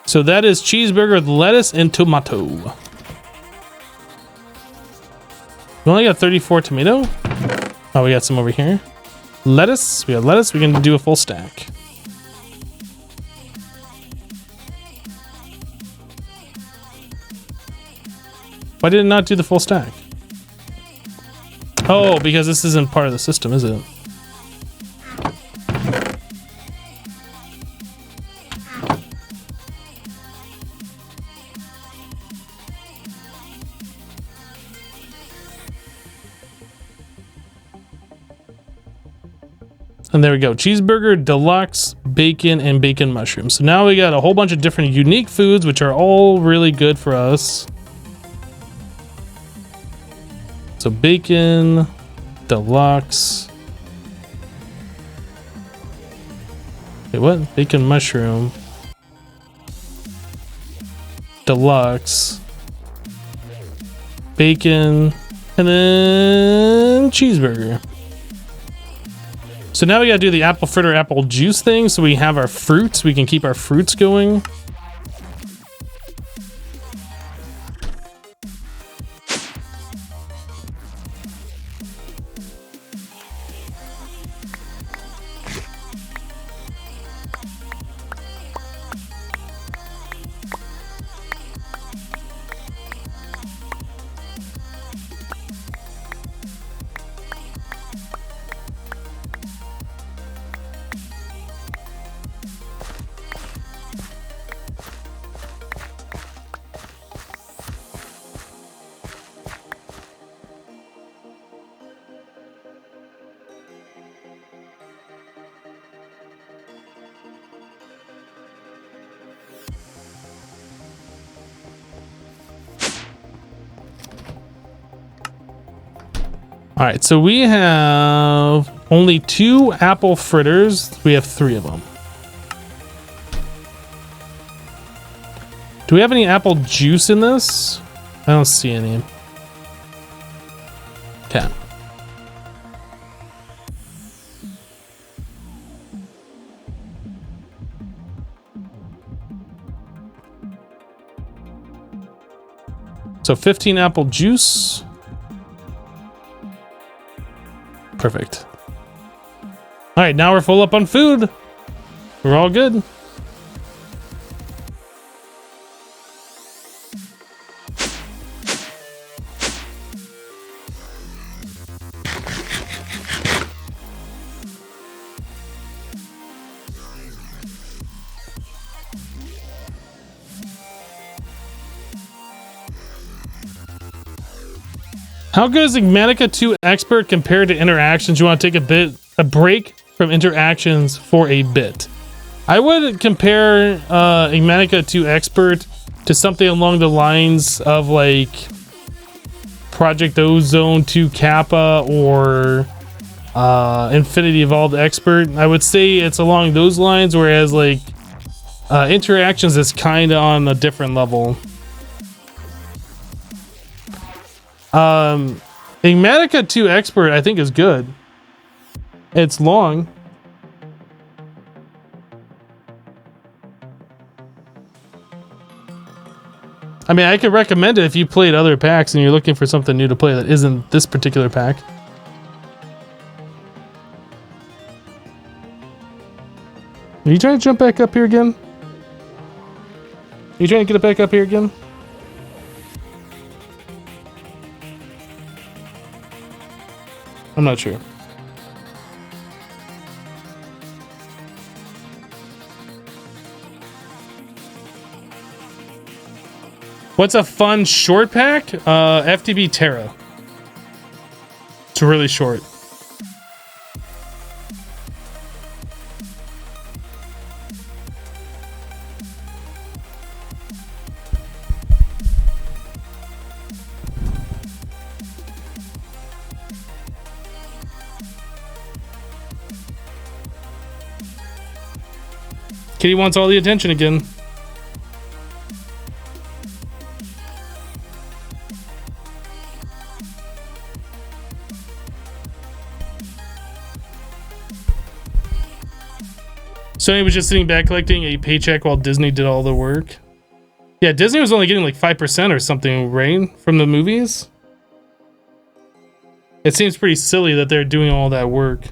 So that is cheeseburger with lettuce and tomato. We only got 34 tomato. Oh, we got some over here. Lettuce. We got lettuce. We're gonna do a full stack. Why did it not do the full stack? Oh, because this isn't part of the system, is it? And there we go. Cheeseburger, deluxe, bacon, and bacon mushroom. So now we got a whole bunch of different unique foods, which are all really good for us. So bacon, deluxe. Wait, what? Bacon mushroom. Deluxe. Bacon. And then cheeseburger. So now we gotta do the apple fritter, apple juice thing. So we have our fruits. We can keep our fruits going. All right, so we have only 2 apple fritters. We have 3 of them. Do we have any apple juice in this? I don't see any. Okay. So 15 apple juice. Perfect. All right, now we're full up on food. We're all good. How good is Igmatica 2 Expert compared to Interactions? You want to take a break from Interactions for a bit. I would compare Igmatica 2 Expert to something along the lines of like Project Ozone 2 Kappa or Infinity Evolved Expert. I would say it's along those lines, whereas like Interactions is kind of on a different level. Igmatica 2 Expert I think is good. It's long. I mean, I could recommend it if you played other packs and you're looking for something new to play that isn't this particular pack. Are you trying to jump back up here again? Are you trying to get it back up here again? I'm not sure. What's a fun short pack? FTB Terra. It's really short. Kitty wants all the attention again. Sony was just sitting back collecting a paycheck while Disney did all the work. Yeah, Disney was only getting like 5% or something, right? From the movies? It seems pretty silly that they're doing all that work.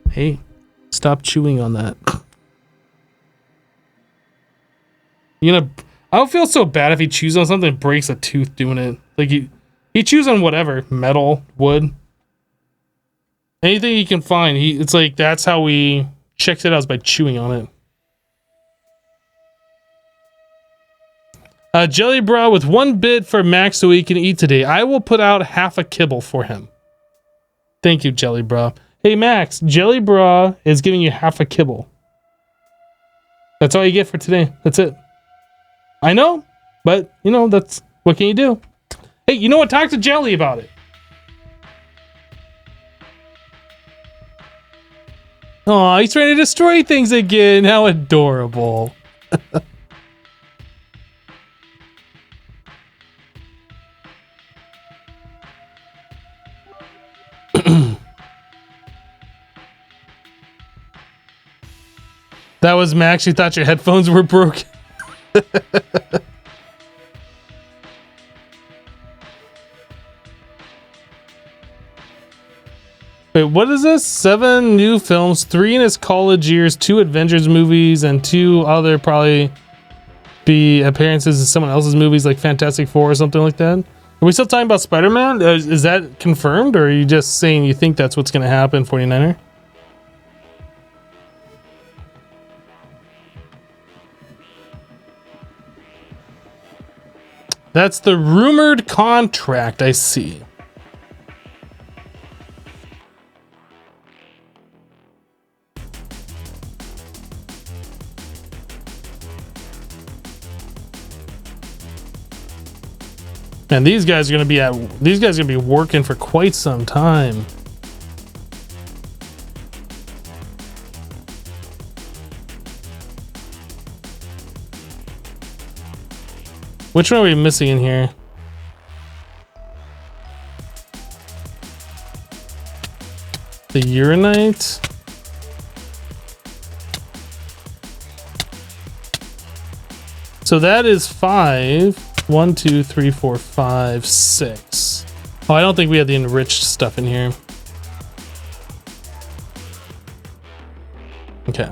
Hey, stop chewing on that. I don't feel so bad if he chews on something and breaks a tooth doing it. Like he chews on whatever, metal, wood, anything he can find. It's like that's how we checked it out, is by chewing on it. Jelly Bra with 1 bit for Max so he can eat today. I will put out half a kibble for him. Thank you, Jelly Bra. Hey, Max, Jelly Bra is giving you half a kibble. That's all you get for today. That's it. I know, but, you know, that's... What can you do? Hey, you know what? Talk to Jelly about it. Oh, he's trying to destroy things again. How adorable. That was Max. You thought your headphones were broken. Wait, what is this? 7 new films, 3 in his college years, 2 Avengers movies, and 2 other probably be appearances in someone else's movies like Fantastic Four or something like that. Are we still talking about Spider-Man? Is that confirmed, or are you just saying you think that's what's going to happen, 49er? That's the rumored contract, I see. And these guys are going to be working for quite some time. Which one are we missing in here? The Uranite. So that is 5. 1, 2, 3, 4, 5, 6. Oh, I don't think we had the enriched stuff in here. Okay.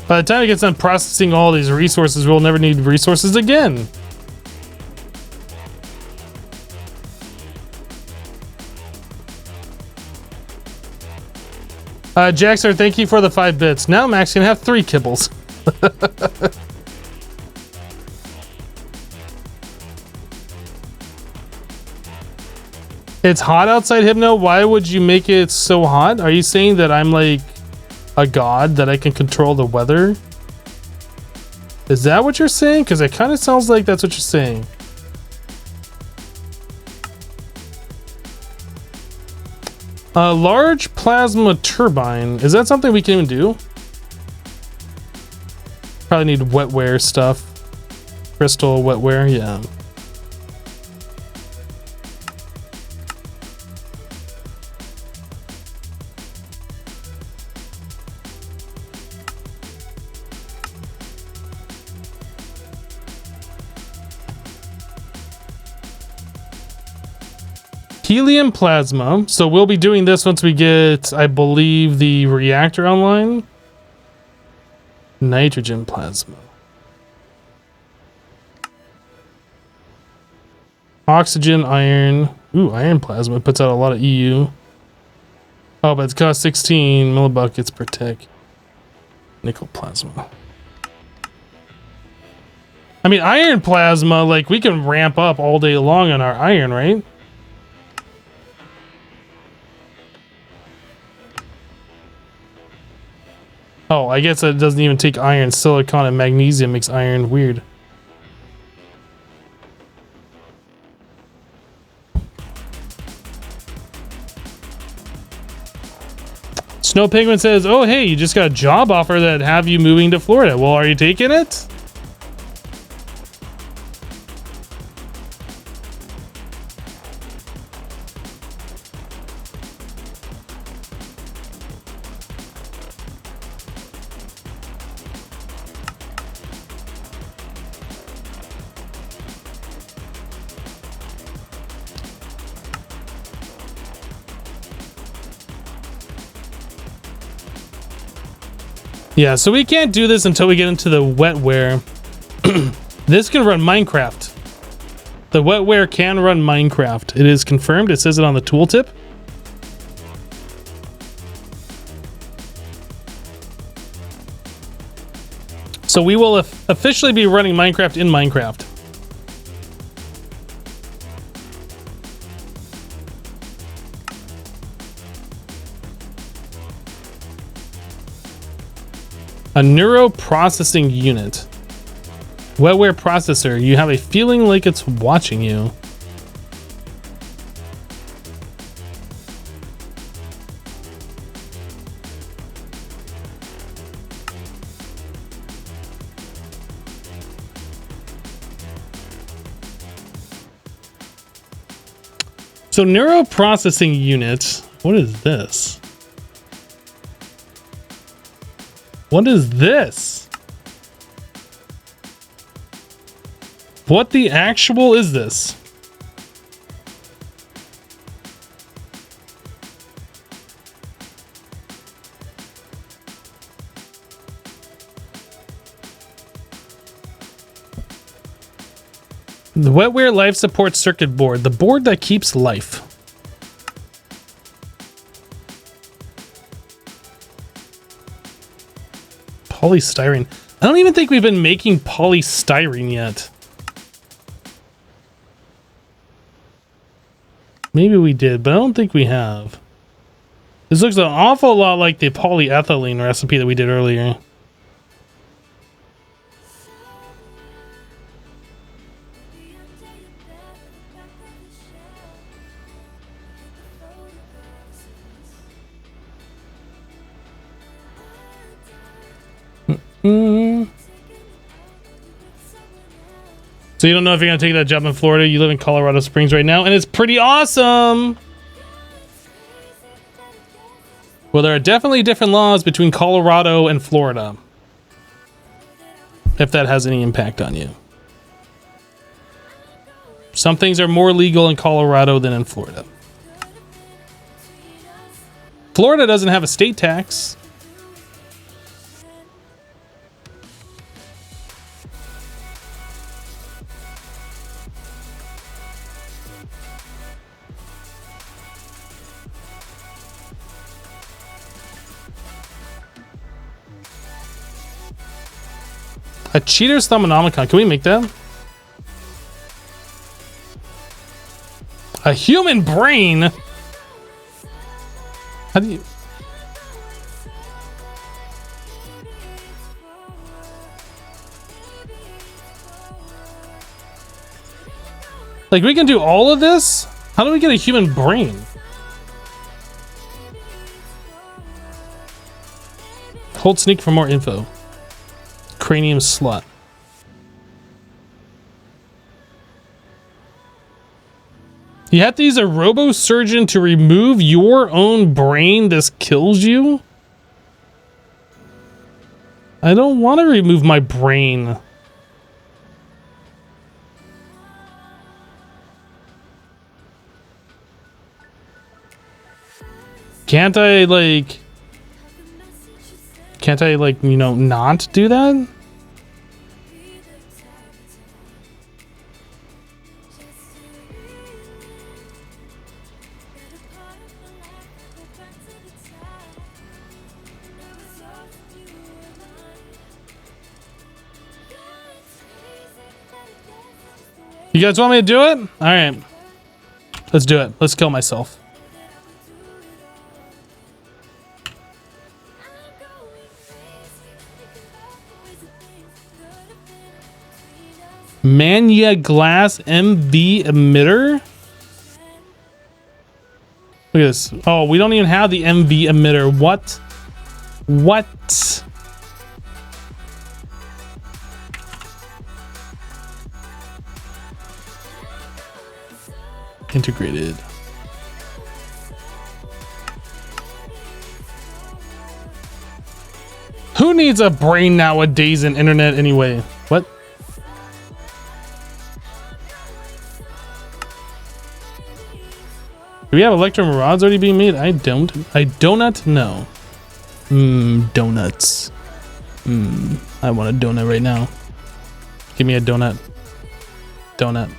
By the time it gets done processing all these resources, we'll never need resources again. Jaxer, thank you for the 5 bits. Now Max can have 3 kibbles. It's hot outside, Hypno. Why would you make it so hot? Are you saying that I'm like a god, that I can control the weather? Is that what you're saying? Because it kind of sounds like that's what you're saying. A large plasma turbine. Is that something we can even do? Probably need wetware stuff. Crystal wetware, yeah. Helium plasma. So we'll be doing this once we get, I believe, the reactor online. Nitrogen plasma. Oxygen, iron. Ooh, iron plasma puts out a lot of EU. Oh, but it's cost 16 millibuckets per tick. Nickel plasma. I mean, iron plasma, like, we can ramp up all day long on our iron, right? Oh, I guess it doesn't even take iron. Silicon and magnesium makes iron weird. Snow Penguin says, oh, hey, you just got a job offer that have you moving to Florida. Well, are you taking it? Yeah, so we can't do this until we get into the wetware. This can run Minecraft. The wetware can run Minecraft. It is confirmed. It says it on the tooltip. So we will officially be running Minecraft in Minecraft. A neuro processing unit. Wetware processor. You have a feeling like it's watching you. So neuro processing unit. What is this? What is this? What the actual is this? The wetware life support circuit board, the board that keeps life. Polystyrene. I don't even think we've been making polystyrene yet. Maybe we did, but I don't think we have. This looks an awful lot like the polyethylene recipe that we did earlier. So you don't know if you're gonna take that job in Florida. You live in Colorado Springs right now, and it's pretty awesome. Well, there are definitely different laws between Colorado and Florida, if that has any impact on you. Some things are more legal in Colorado than in Florida. Florida doesn't have a state tax. A cheater's thumbonomicon. Can we make that? A human brain? How do you... Like, we can do all of this? How do we get a human brain? Hold sneak for more info. Cranium slut. You have to use a robosurgeon to remove your own brain. This kills you? I don't want to remove my brain. Can't I, like, you know, not do that? You guys want me to do it? All right. Let's do it. Let's kill myself. Mania glass MV emitter? Look at this. Oh, we don't even have the MV emitter. What? What? Integrated. Who needs a brain nowadays in internet anyway? What? Do we have electrum rods already being made? I do not know. Donuts. I want a donut right now. Give me a donut. Donut.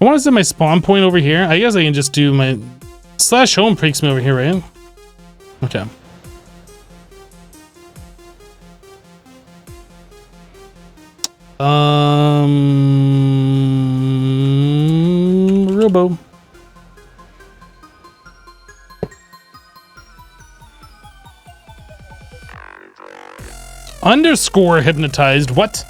I want to set my spawn point over here. I guess I can just do my slash home takes me over here, right? Okay. Robo. Underscore hypnotized. What?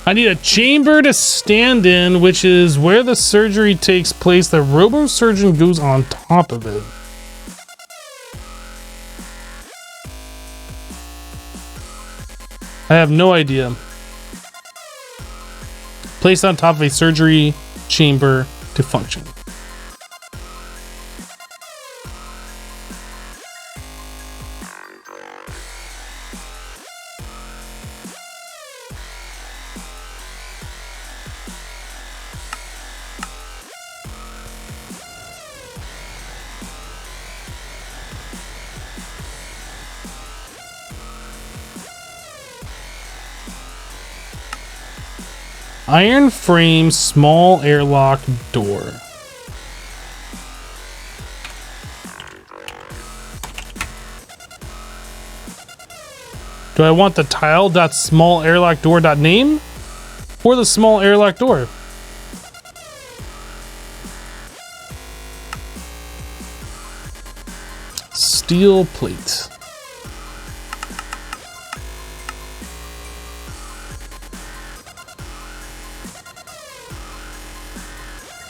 I need a chamber to stand in, which is where the surgery takes place. The robo-surgeon goes on top of it. I have no idea. Placed on top of a surgery chamber to function. Iron frame, small airlock door. Do I want the tile.small airlock door.name or the small airlock door? Steel plate.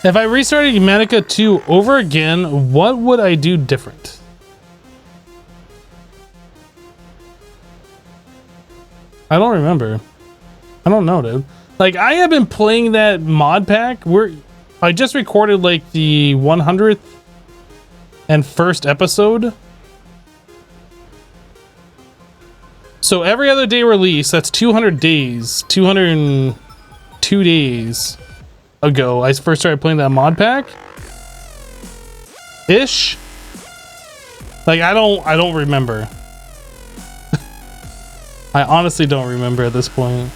If I restarted Humanica 2 over again, what would I do different? I don't remember. I don't know, dude. Like, I have been playing that mod pack. I just recorded like the 100th and first episode. So every other day release, that's 200 days, 202 days ago, I first started playing that mod pack. Ish. Like, I don't remember. I honestly don't remember at this point.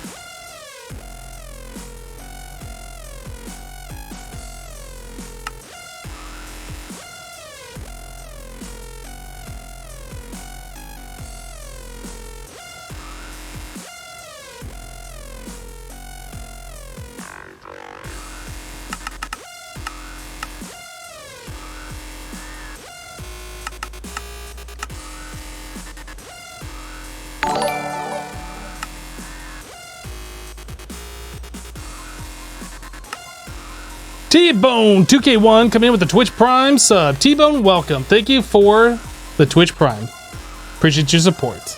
T-Bone 2K1 coming in with the Twitch Prime sub. T-Bone, welcome. Thank you for the Twitch Prime. Appreciate your support.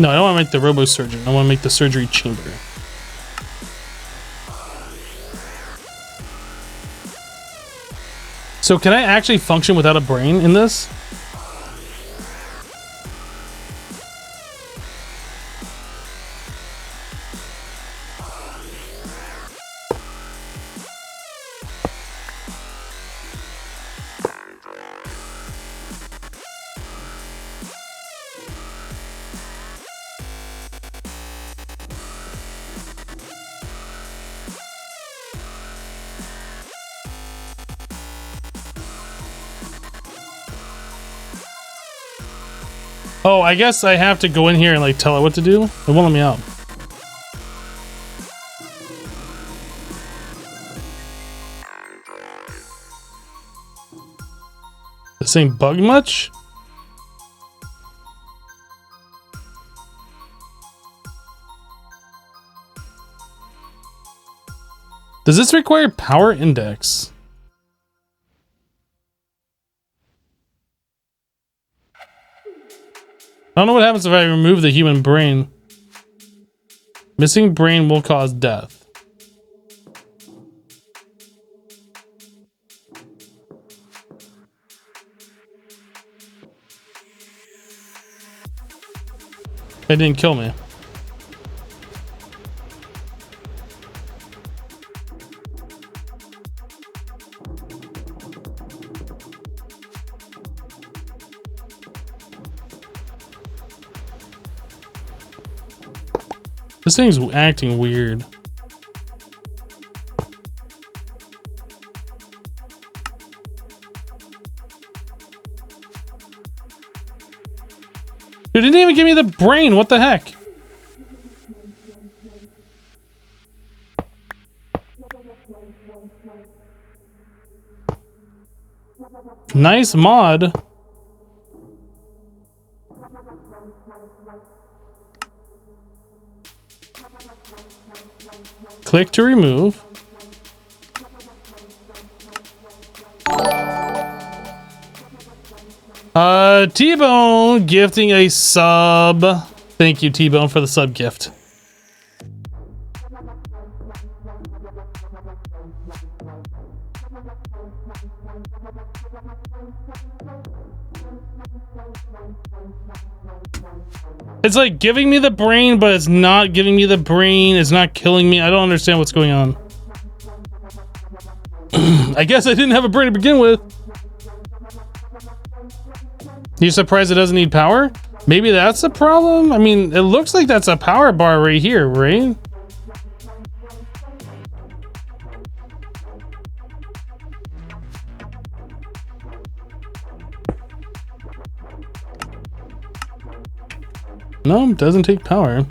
No, I don't want to make the robo-surgeon. I want to make the surgery chamber. So can I actually function without a brain in this? Oh, I guess I have to go in here and like tell it what to do. It won't let me out. This ain't bug much? Does this require power index? I don't know what happens if I remove the human brain. Missing brain will cause death. It didn't kill me. This thing's acting weird. It didn't even give me the brain. What the heck? Nice mod. Click to remove. T-Bone gifting a sub. Thank you, T-Bone, for the sub gift. It's like giving me the brain, but it's not giving me the brain. It's not killing me. I don't understand what's going on. I guess I didn't have a brain to begin with. You surprised it doesn't need power? Maybe that's the problem? I mean, it looks like that's a power bar right here, right? No, it doesn't take power.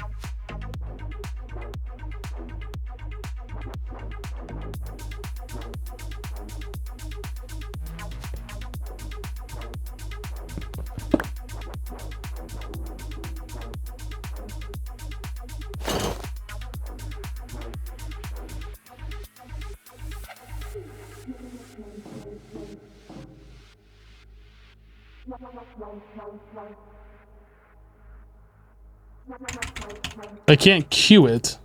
I can't queue it.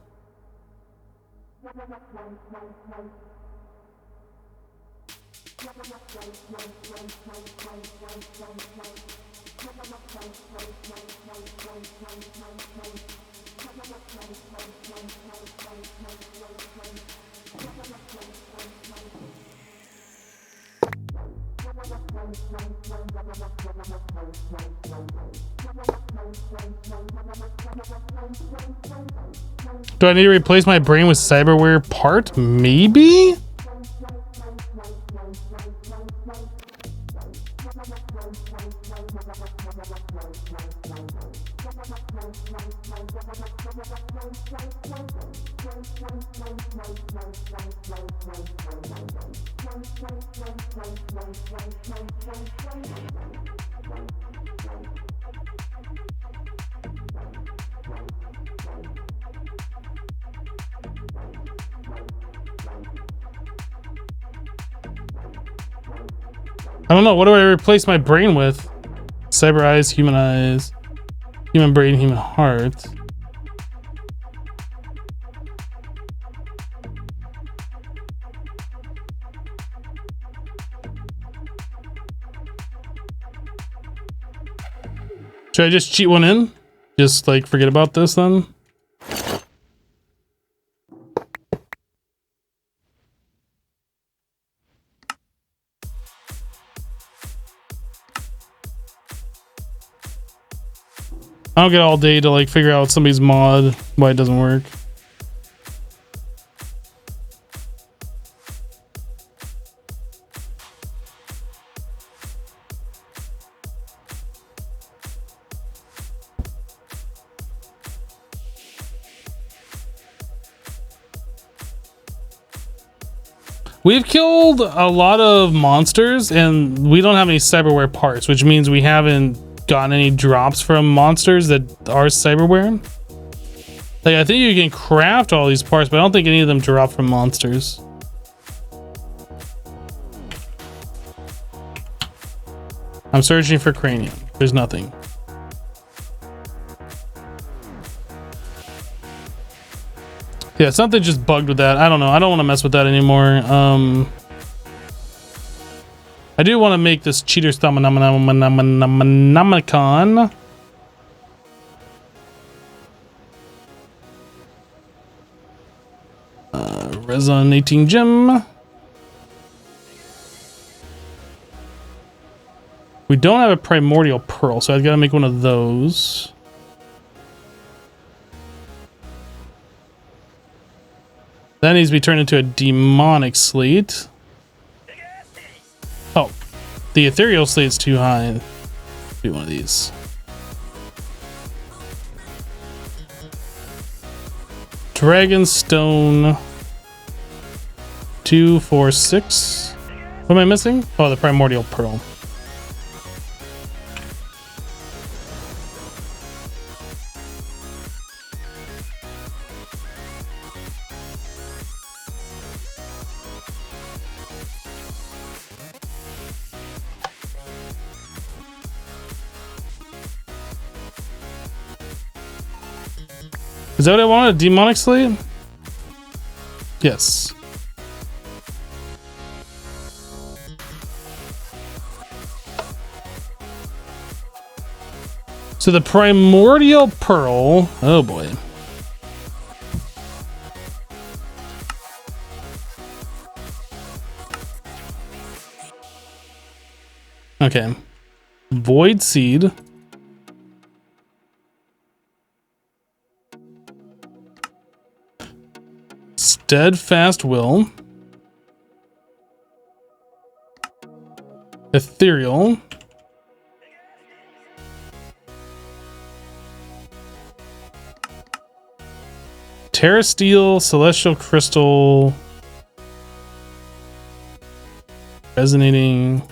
Do I need to replace my brain with cyberware part? Maybe? I don't know. What do I replace my brain with? Cyber eyes, human brain, human heart. Should I just cheat one in? Just like forget about this then? I don't get all day to like figure out somebody's mod, why it doesn't work. We've killed a lot of monsters and we don't have any cyberware parts, which means we haven't gotten any drops from monsters that are cyberware. Like, I think you can craft all these parts, but I don't think any of them drop from monsters. I'm searching for cranium. There's nothing. Yeah, something just bugged with that. I don't know. I don't want to mess with that anymore. I do want to make this cheater's Thumb-a-Nomicon. Resonating gem. We don't have a primordial pearl, so I've got to make one of those. That needs to be turned into a demonic slate. Oh, the ethereal slate's too high. Do one of these. Dragonstone 2, 4, 6. What am I missing? Oh, the primordial pearl. Is that what I wanted? A demonic slate? Yes. So the primordial pearl. Oh boy. Okay. Void seed. Steadfast will. Ethereal. Terra Steel, Celestial Crystal. Resonating.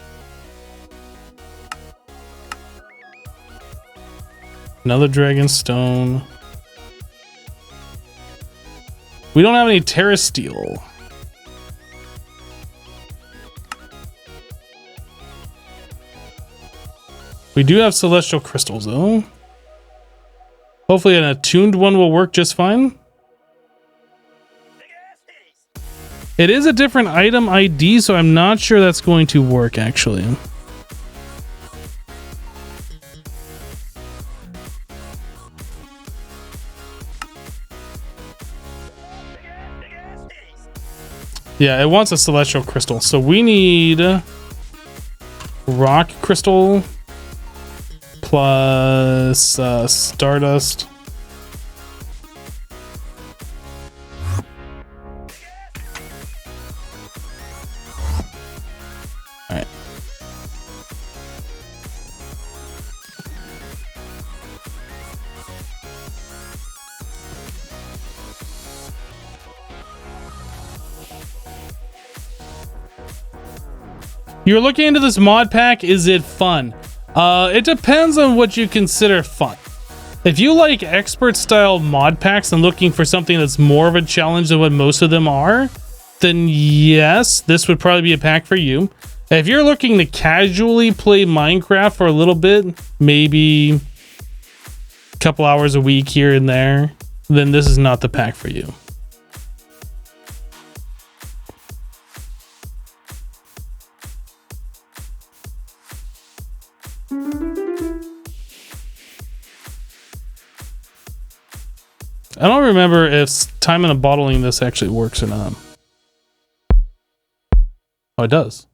Another Dragon Stone. We don't have any Terra Steel. We do have Celestial Crystals though. Hopefully an attuned one will work just fine. It is a different item ID, so I'm not sure that's going to work actually. Yeah, it wants a celestial crystal. So we need rock crystal plus stardust. All right. You're looking into this mod pack. Is it fun? It depends on what you consider fun. If you like expert style mod packs and looking for something that's more of a challenge than what most of them are, then yes, this would probably be a pack for you. If you're looking to casually play Minecraft for a little bit, maybe a couple hours a week here and there, then this is not the pack for you. I don't remember if time in a bottling this actually works or not. Oh, it does.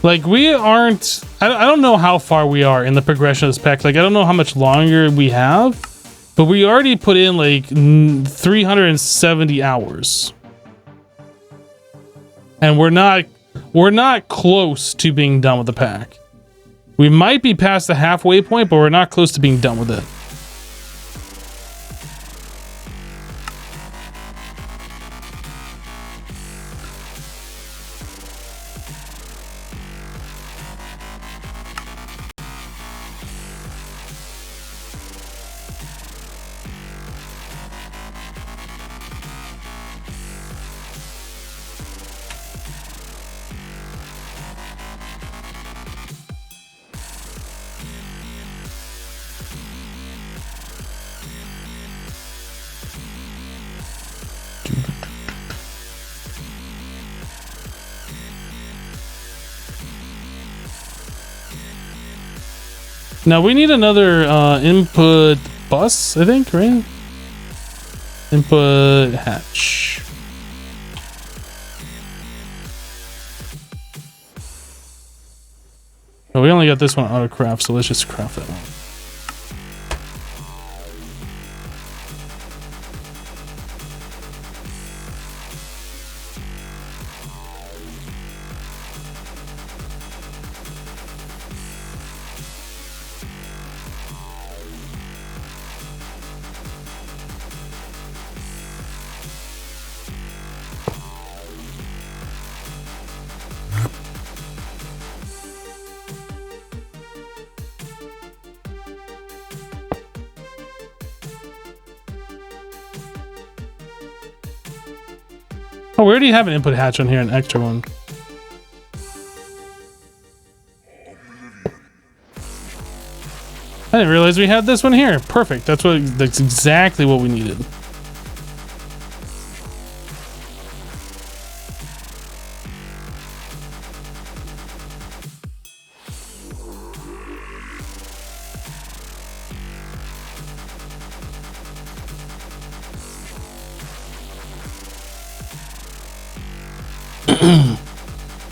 Like, we aren't... I don't know how far we are in the progression of this pack. Like, I don't know how much longer we have. But we already put in like 370 hours. And we're not close to being done with the pack. We might be past the halfway point, but we're not close to being done with it. Now we need another input bus, I think, right? Input hatch. Oh, we only got this one auto craft, so let's just craft that one. Oh, we already have an input hatch on here, an extra one. I didn't realize we had this one here. Perfect. That's exactly what we needed.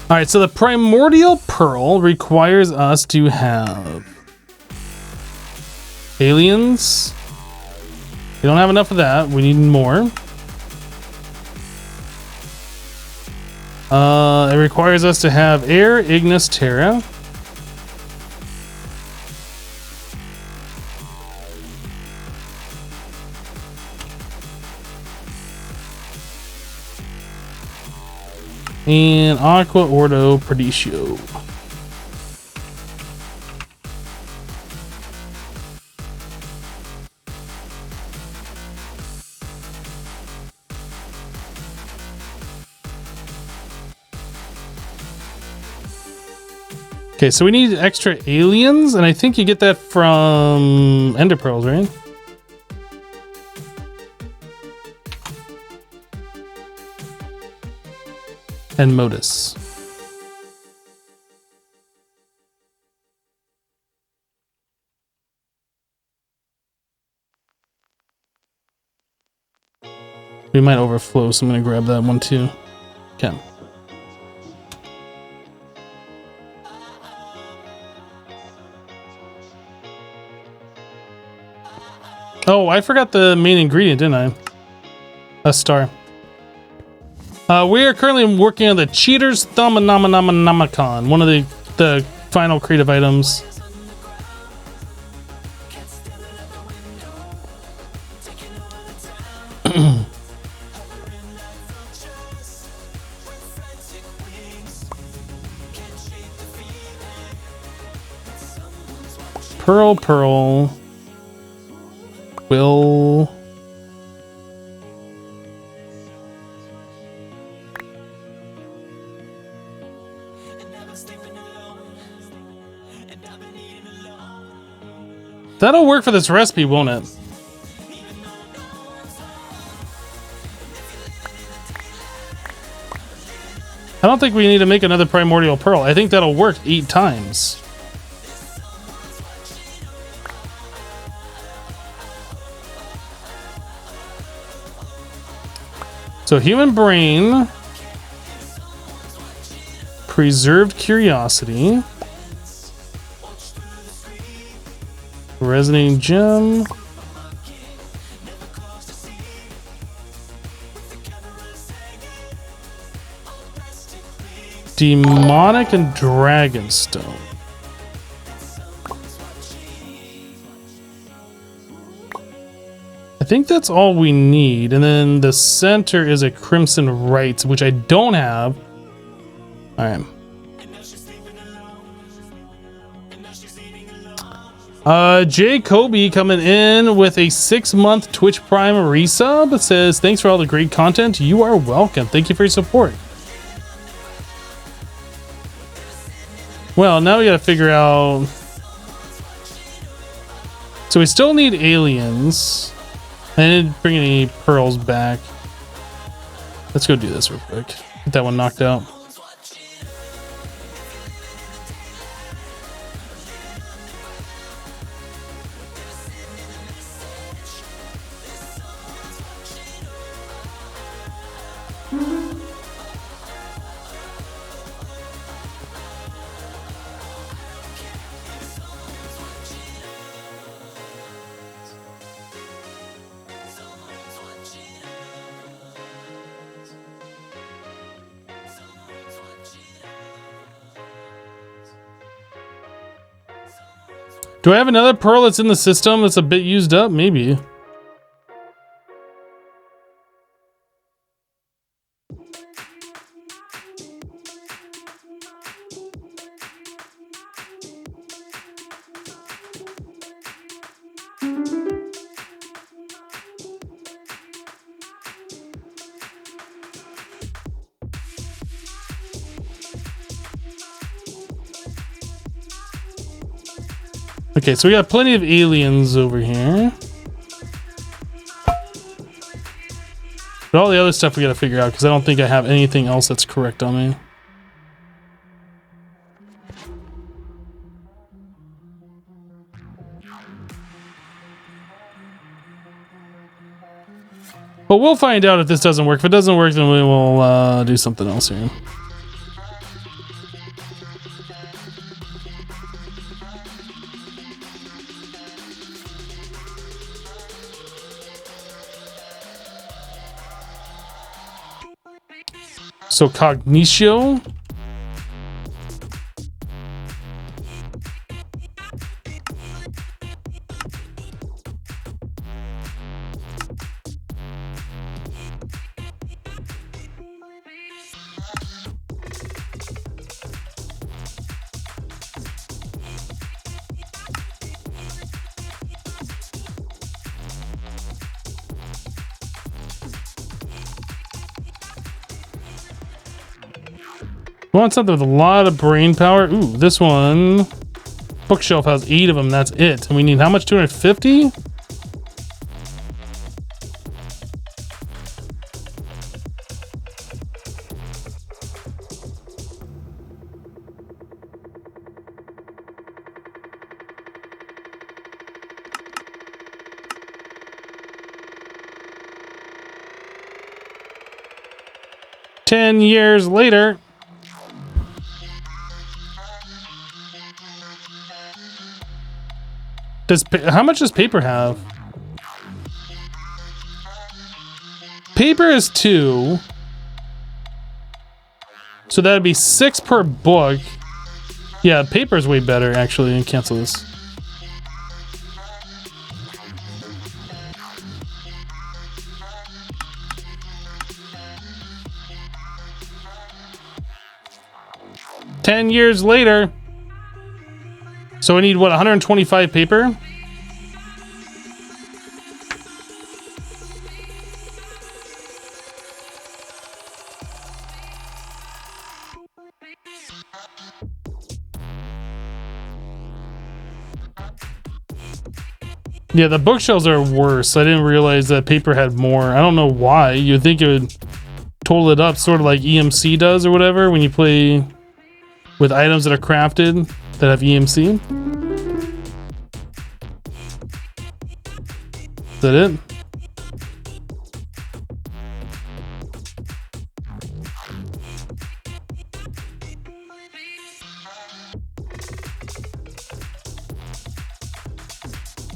All right, so the primordial pearl requires us to have aliens. We don't have enough of that. We need more. It requires us to have air, Ignis, Terra. And Aqua, Ordo, Perdicio. Okay, so we need extra aliens, and I think you get that from Ender Pearls, right? And Modus. We might overflow, so I'm gonna grab that one too. Okay. Oh, I forgot the main ingredient, didn't I? A star. We are currently working on the Cheater's Thumb-a-Nama-Nama-Namacon, one of the final creative items. Pearl. Will... That'll work for this recipe, won't it? I don't think we need to make another primordial pearl. I think that'll work 8 times. So human brain, preserved curiosity, resonating gem, demonic and dragonstone. I think that's all we need. And then the center is a crimson rites, which I don't have. All right. J. Kobe coming in with a 6-month Twitch Prime resub. It says, thanks for all the great content. You are welcome. Thank you for your support. Well, now we gotta figure out. So we still need aliens. I didn't bring any pearls back. Let's go do this real quick. Get that one knocked out. Do I have another pearl that's in the system that's a bit used up? Maybe. Okay, so we got plenty of aliens over here. But all the other stuff we gotta figure out, because I don't think I have anything else that's correct on me. But we'll find out if this doesn't work. If it doesn't work, then we will do something else here. So Cognitio. I want something with a lot of brain power. Ooh, this one. Bookshelf has 8 of them. That's it. And we need how much? 250? Ten years later. How much does paper have? Paper is 2. So that'd be 6 per book. Yeah, paper is way better actually. And cancel this. Ten years later. So we need what, 125 paper? Yeah, the bookshelves are worse. I didn't realize that paper had more. I don't know why. You'd think it would total it up sort of like EMC does or whatever when you play with items that are crafted that have EMC. Is that it?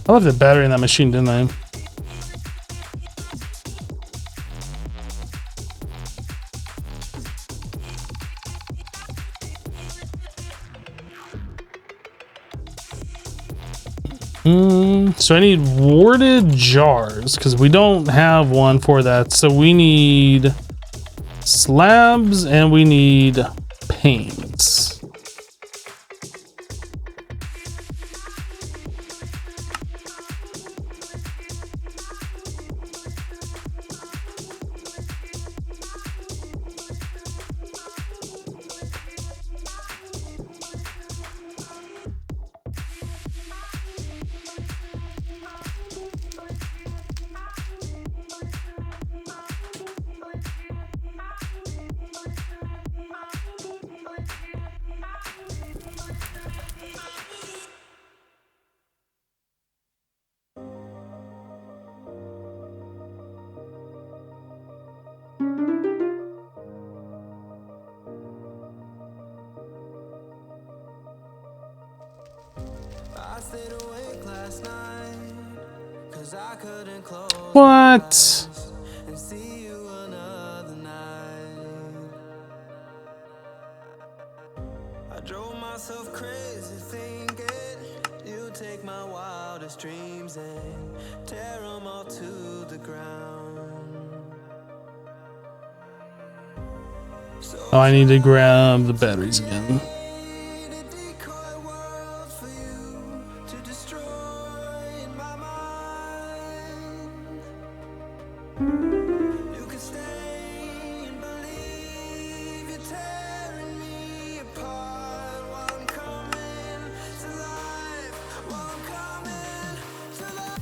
I left the battery in that machine, didn't I? So I need warded jars because we don't have one for that. So we need slabs and we need panes. I stayed awake last night, 'cause I couldn't close What? and see you another night. I drove myself crazy thinking you take my wildest dreams and tear them all to the ground. Oh, I need to grab the batteries again. A decoy world for you to destroy in my mind. You can stay and believe you're tearing me apart while I'm coming to life, while I'm coming to life.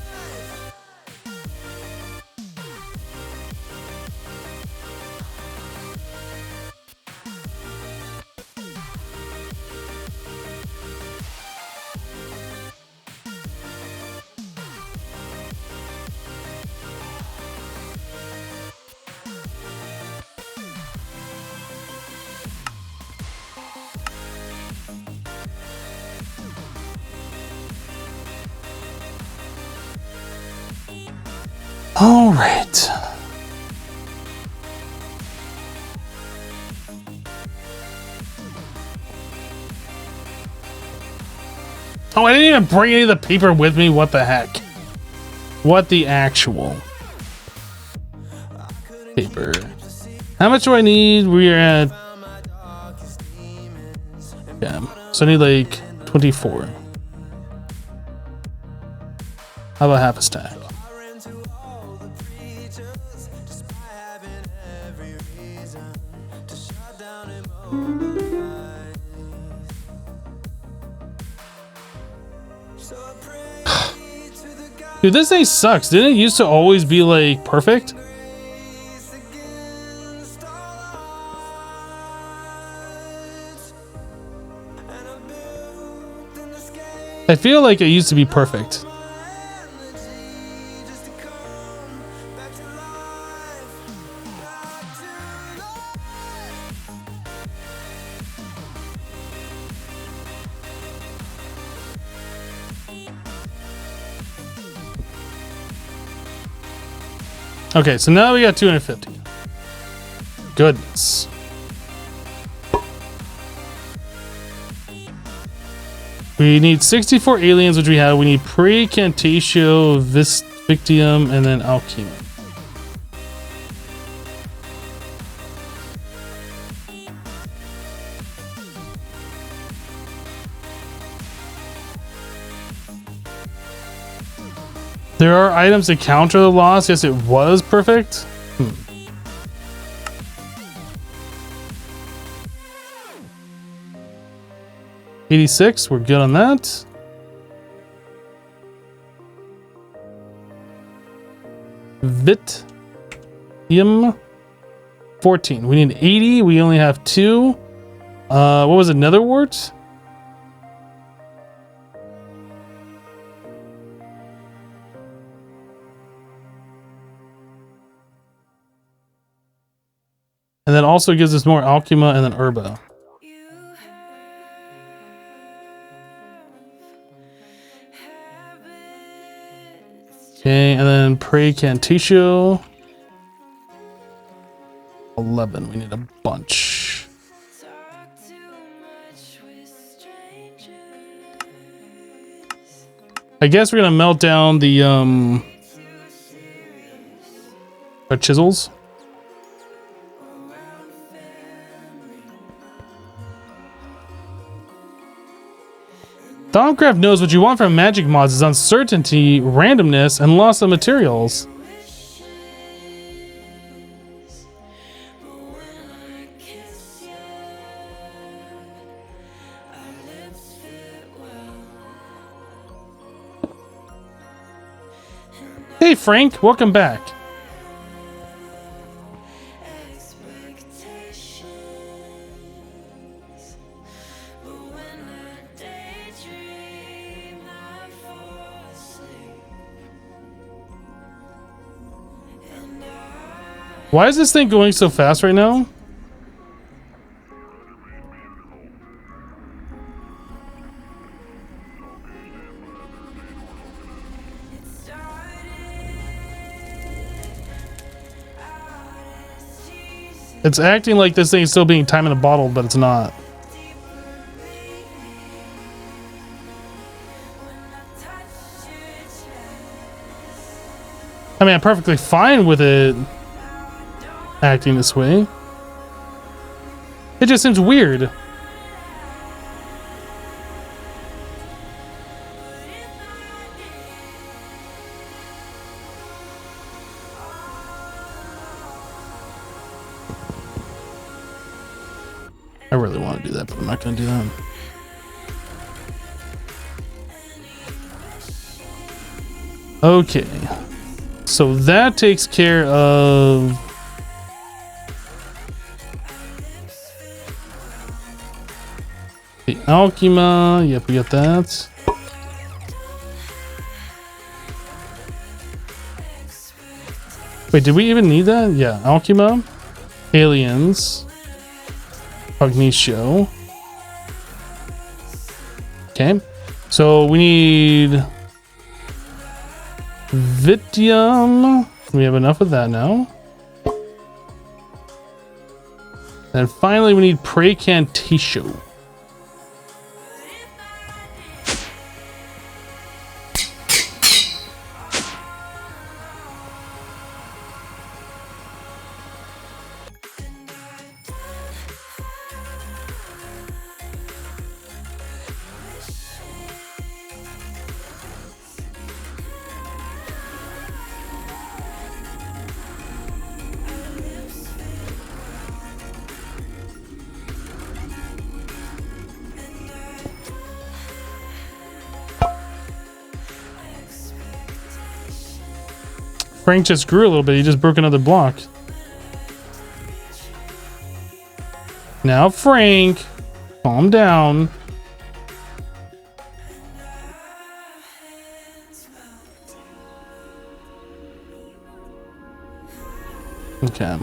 All right. Oh, I didn't even bring any of the paper with me. What the heck? What the actual paper? How much do I need? We're at... Yeah. So I need like 24. How about half a stack? Dude, this thing sucks. Didn't it used to always be like perfect? I feel like it used to be perfect. Okay, so now we got 250. Goodness. We need 64 aliens, which we have. We need Precantatio, Victium, and then Alchemy. There are items to counter the loss. Yes, it was perfect. 86, we're good on that. Vitium 14. We need 80. We only have 2. What was it? Netherwort? And then also gives us more Alchema and then Herba. Okay, and then Precantatio. 11. We need a bunch. I guess we're gonna melt down the our chisels. Thaumcraft knows what you want from magic mods is uncertainty, randomness, and loss of materials. Hey Frank, welcome back. Why is this thing going so fast right now? It's acting like this thing is still being time in a bottle, but it's not. I mean, I'm perfectly fine with it acting this way. It just seems weird. I really want to do that, but I'm not going to do that. Okay. So that takes care of the Alchema. Yep, we got that. Wait, did we even need that? Yeah, Alchema, Aliens, Cognitio. Okay, so we need Vitium. We have enough of that now. And finally, we need Praecantatio. Frank just grew a little bit. He just broke another block. Now, Frank, calm down. Okay.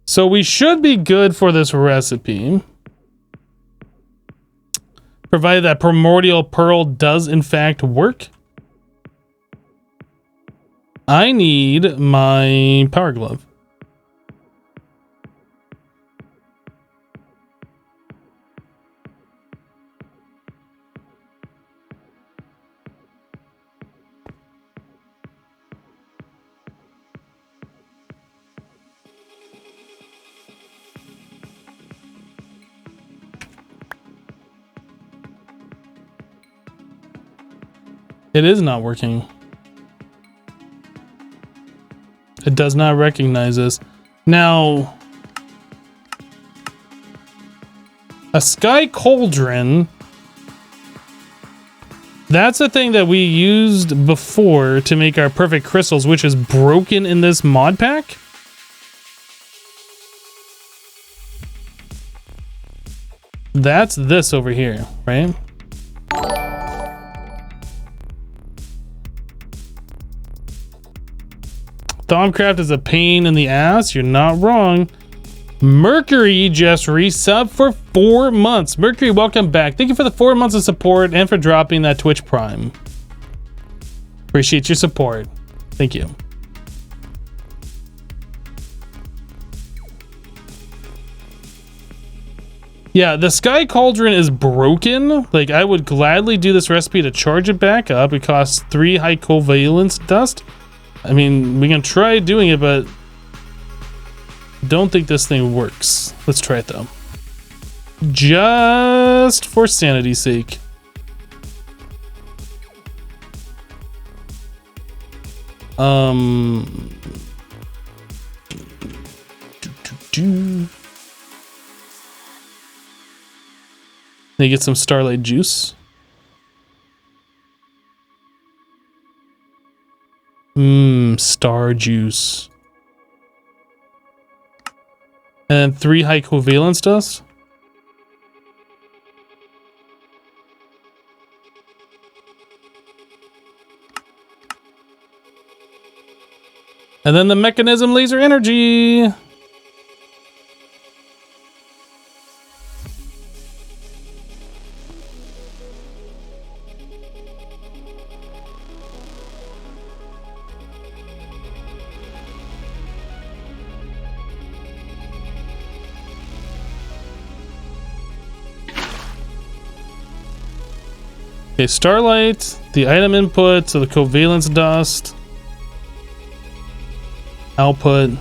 So we should be good for this recipe, provided that Primordial Pearl does in fact work. I need my Power Glove. It is not working. It does not recognize us. Now, a Sky Cauldron, that's the thing that we used before to make our perfect crystals, which is broken in this mod pack. That's this over here, right? Thaumcraft is a pain in the ass. You're not wrong. Mercury just resubbed for 4 months. Mercury, welcome back. Thank you for the 4 months of support and for dropping that Twitch Prime. Appreciate your support. Thank you. Yeah, the Sky Cauldron is broken. Like, I would gladly do this recipe to charge it back up. It costs 3 high covalence dust. I mean, we can try doing it, but don't think this thing works. Let's try it though. Just for sanity's sake. They get some starlight juice. Star juice. And 3 high covalence dust. And then the mechanism laser energy. Okay, starlight, the item input, so the covalence dust. Output.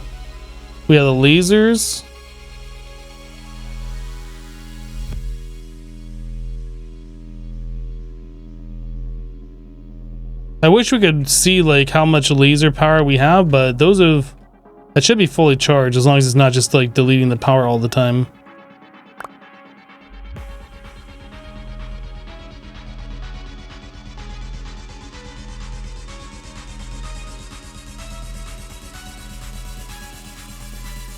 We have the lasers. I wish we could see like how much laser power we have, but that should be fully charged as long as it's not just like deleting the power all the time.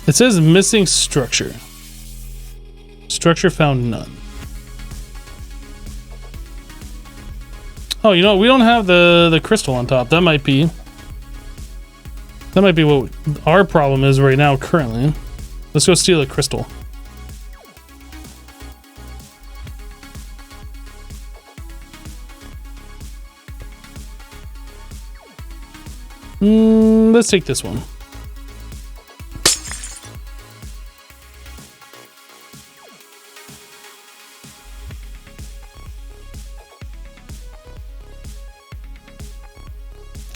It says missing structure. Structure found none. Oh, you know, we don't have the crystal on top. That might be what our problem is right now currently. Let's go steal a crystal. Let's take this one.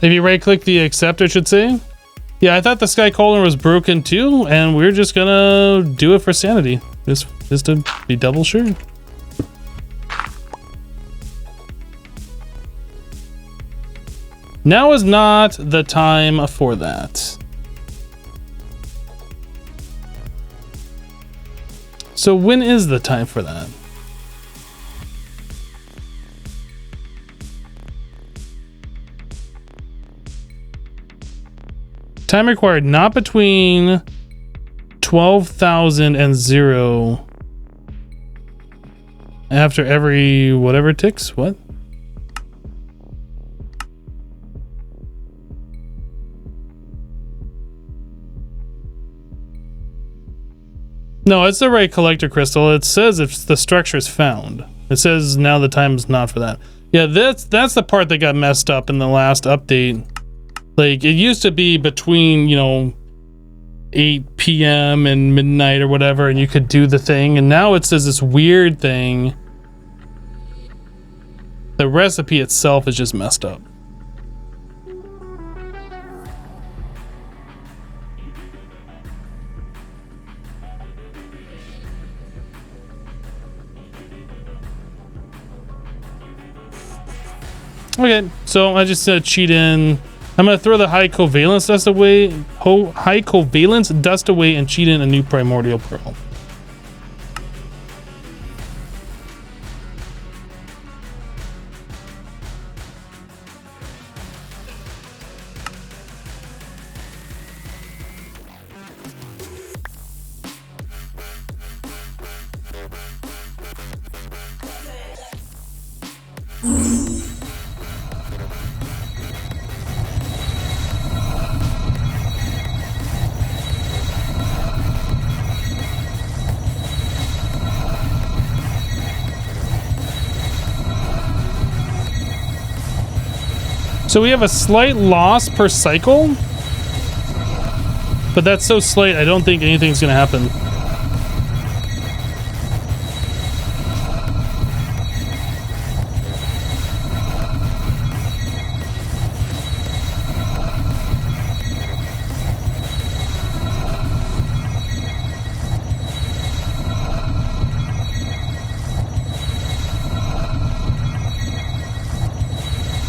If you right click the accept, it should say. Yeah, I thought the Sky Cauldron was broken too, and we're just gonna do it for sanity. Just to be double sure. Now is not the time for that. So when is the time for that? Time required not between 12,000 and 0 after every whatever ticks. What? No, it's the right collector crystal. It says if the structure is found. It says now the time is not for that. Yeah, that's the part that got messed up in the last update. Like, it used to be between, you know, 8 p.m. and midnight or whatever, and you could do the thing, and now it says this weird thing. The recipe itself is just messed up. Okay, so I just cheat in. I'm gonna throw the high covalence dust away, and cheat in a new primordial pearl. So we have a slight loss per cycle, but that's so slight, I don't think anything's gonna happen.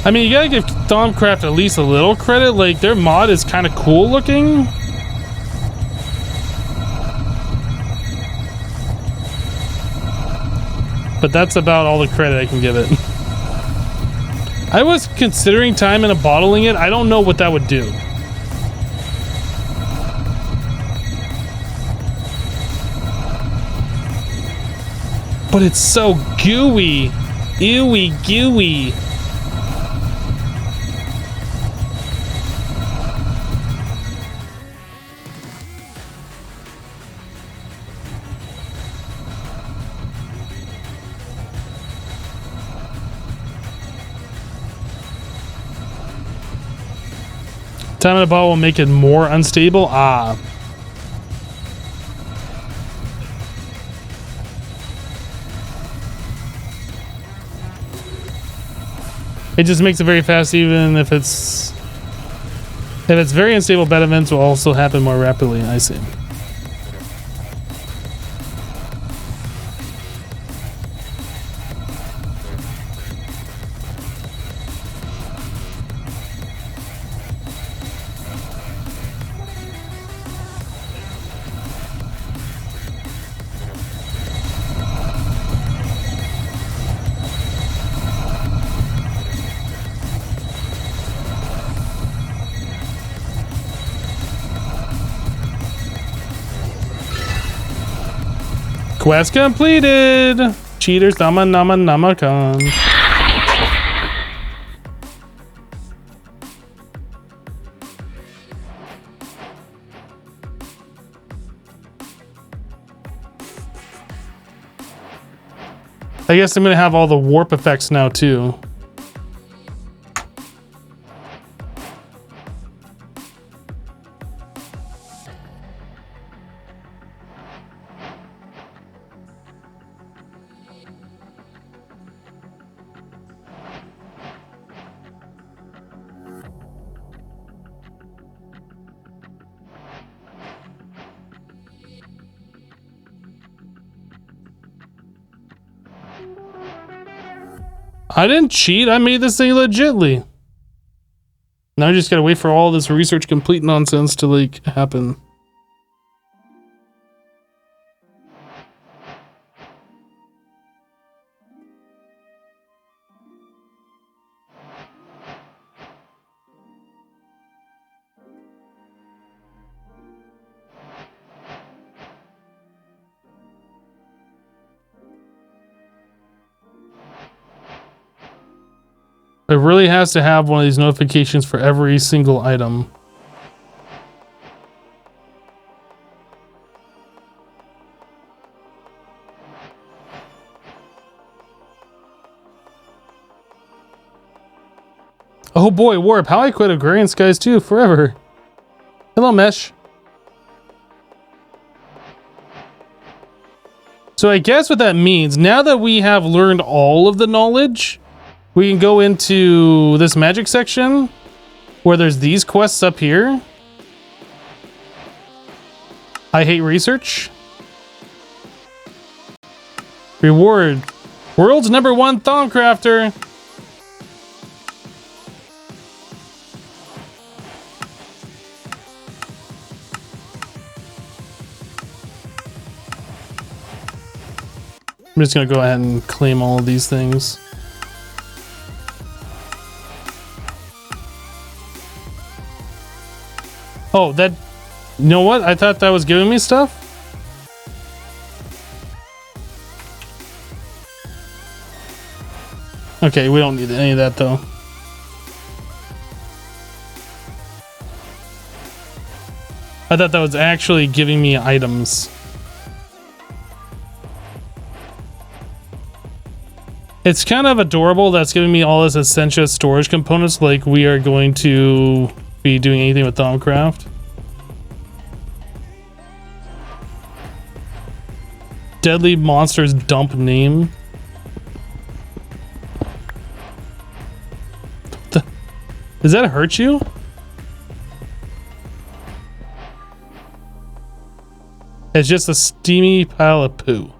I mean, you gotta give Thaumcraft at least a little credit. Like, their mod is kind of cool looking. But that's about all the credit I can give it. I was considering time in a bottling it. I don't know what that would do. But it's so gooey. Ewy gooey. Time in a bottle will make it more unstable. Ah. It just makes it very fast, even if it's very unstable. Bad events will also happen more rapidly. I see. Quest completed! Cheaters, nama nama nama con. I guess I'm gonna have all the warp effects now too. I didn't cheat. I made this thing legitly. Now I just gotta wait for all this research complete nonsense to like happen. It really has to have one of these notifications for every single item. Oh boy, Warp, how I quit Agrarian Skies 2 forever. Hello, Mesh. So I guess what that means, now that we have learned all of the knowledge, we can go into this magic section where there's these quests up here. I hate research. Reward. World's #1 Thaumcrafter. I'm just gonna go ahead and claim all of these things. Oh, that... You know what? I thought that was giving me stuff? Okay, we don't need any of that, though. I thought that was actually giving me items. It's kind of adorable that's giving me all this Essentia storage components like we are going to be doing anything with Thaumcraft. Deadly Monsters dump name. Does that hurt you? It's just a steamy pile of poo.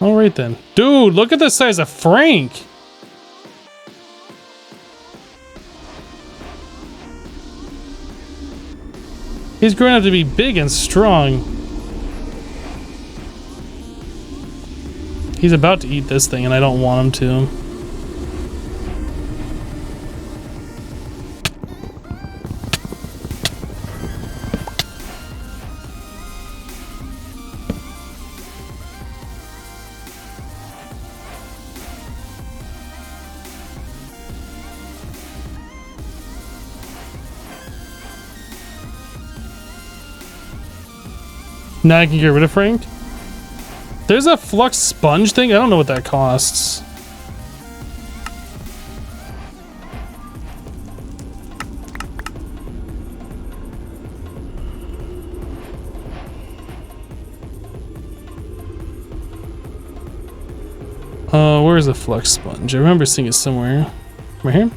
All right then. Dude, look at the size of Frank. He's grown up to be big and strong. He's about to eat this thing and I don't want him to. Now I can get rid of Frank. There's a flux sponge thing. I don't know what that costs. Where's the flux sponge? I remember seeing it somewhere. Right here.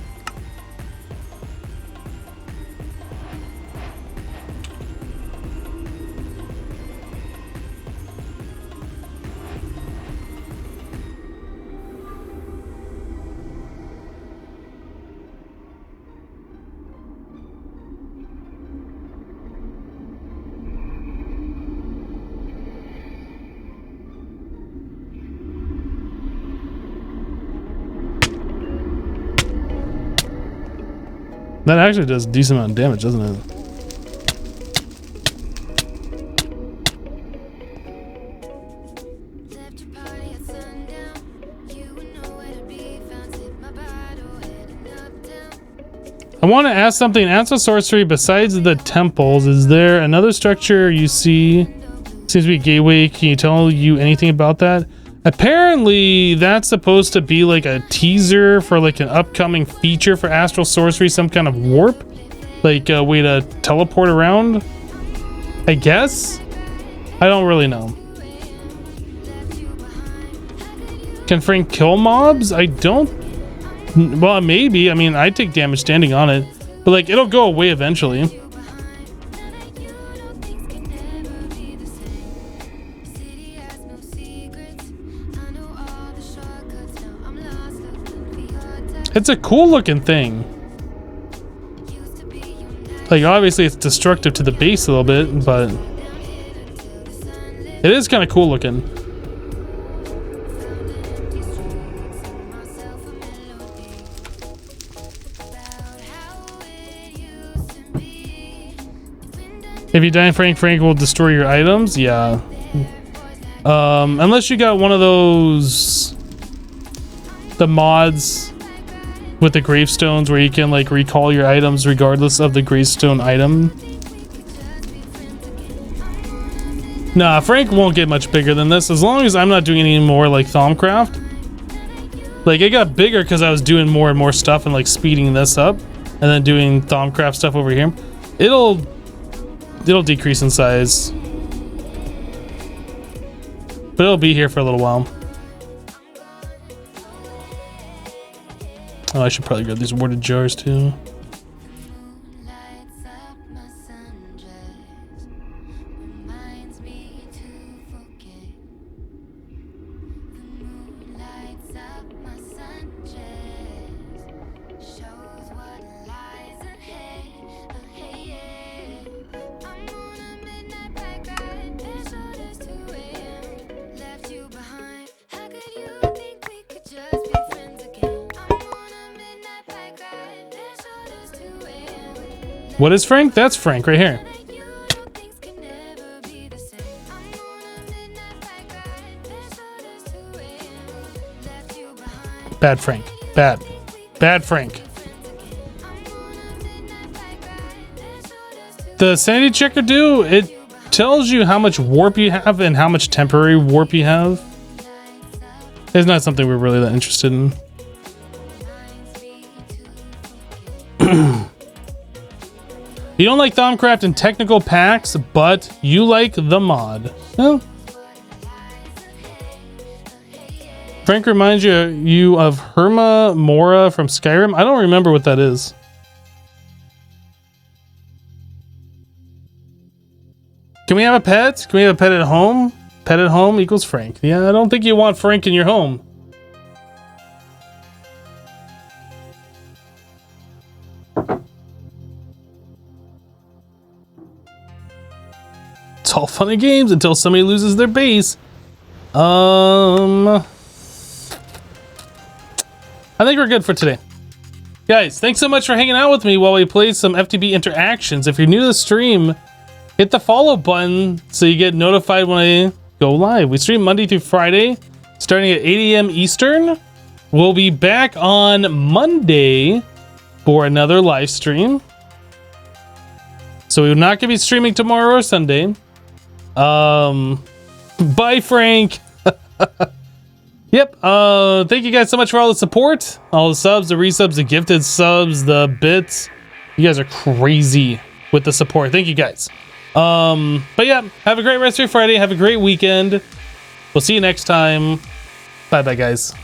That actually does a decent amount of damage, doesn't it? I want to ask something. Astral sorcery, besides the temples, is there another structure you see? Seems to be a gateway. Can you tell you anything about that? Apparently, that's supposed to be like a teaser for like an upcoming feature for Astral Sorcery, some kind of warp, like a way to teleport around, I guess? I don't really know. Can Frank kill mobs? I don't... Well, maybe. I mean, I take damage standing on it, but like, it'll go away eventually. It's a cool looking thing. Like, obviously it's destructive to the base a little bit, but it is kind of cool looking. If you die in Frank, Frank will destroy your items. Yeah. Unless you got one of those, the mods with the gravestones where you can like recall your items regardless of the gravestone item. Nah, Frank won't get much bigger than this as long as I'm not doing any more like Thaumcraft. Like, it got bigger because I was doing more and more stuff and like speeding this up and then doing Thaumcraft stuff over here. It'll decrease in size, but it'll be here for a little while. Oh, I should probably grab these warded jars too. What is Frank? That's Frank right here. Bad Frank. Bad. Bad Frank. The sanity checker it tells you how much warp you have and how much temporary warp you have. It's not something we're really that interested in. You don't like Thaumcraft and technical packs, but you like the mod. Well, Frank reminds you of Herma Mora from Skyrim. I don't remember what that is. Can we have a pet? Can we have a pet at home? Pet at home equals Frank. Yeah, I don't think you want Frank in your home. It's all fun and games until somebody loses their base. I think we're good for today. Guys, thanks so much for hanging out with me while we play some FTB Interactions. If you're new to the stream, hit the follow button so you get notified when I go live. We stream Monday through Friday, starting at 8 a.m. Eastern. We'll be back on Monday for another live stream. So we're not going to be streaming tomorrow or Sunday. Bye, Frank. Yep. Thank you guys so much for all the support, all the subs, the resubs, the gifted subs, the bits. You guys are crazy with the support. Thank you guys. But yeah, have a great rest of your Friday. Have a great weekend. We'll see you next time. Bye bye, guys.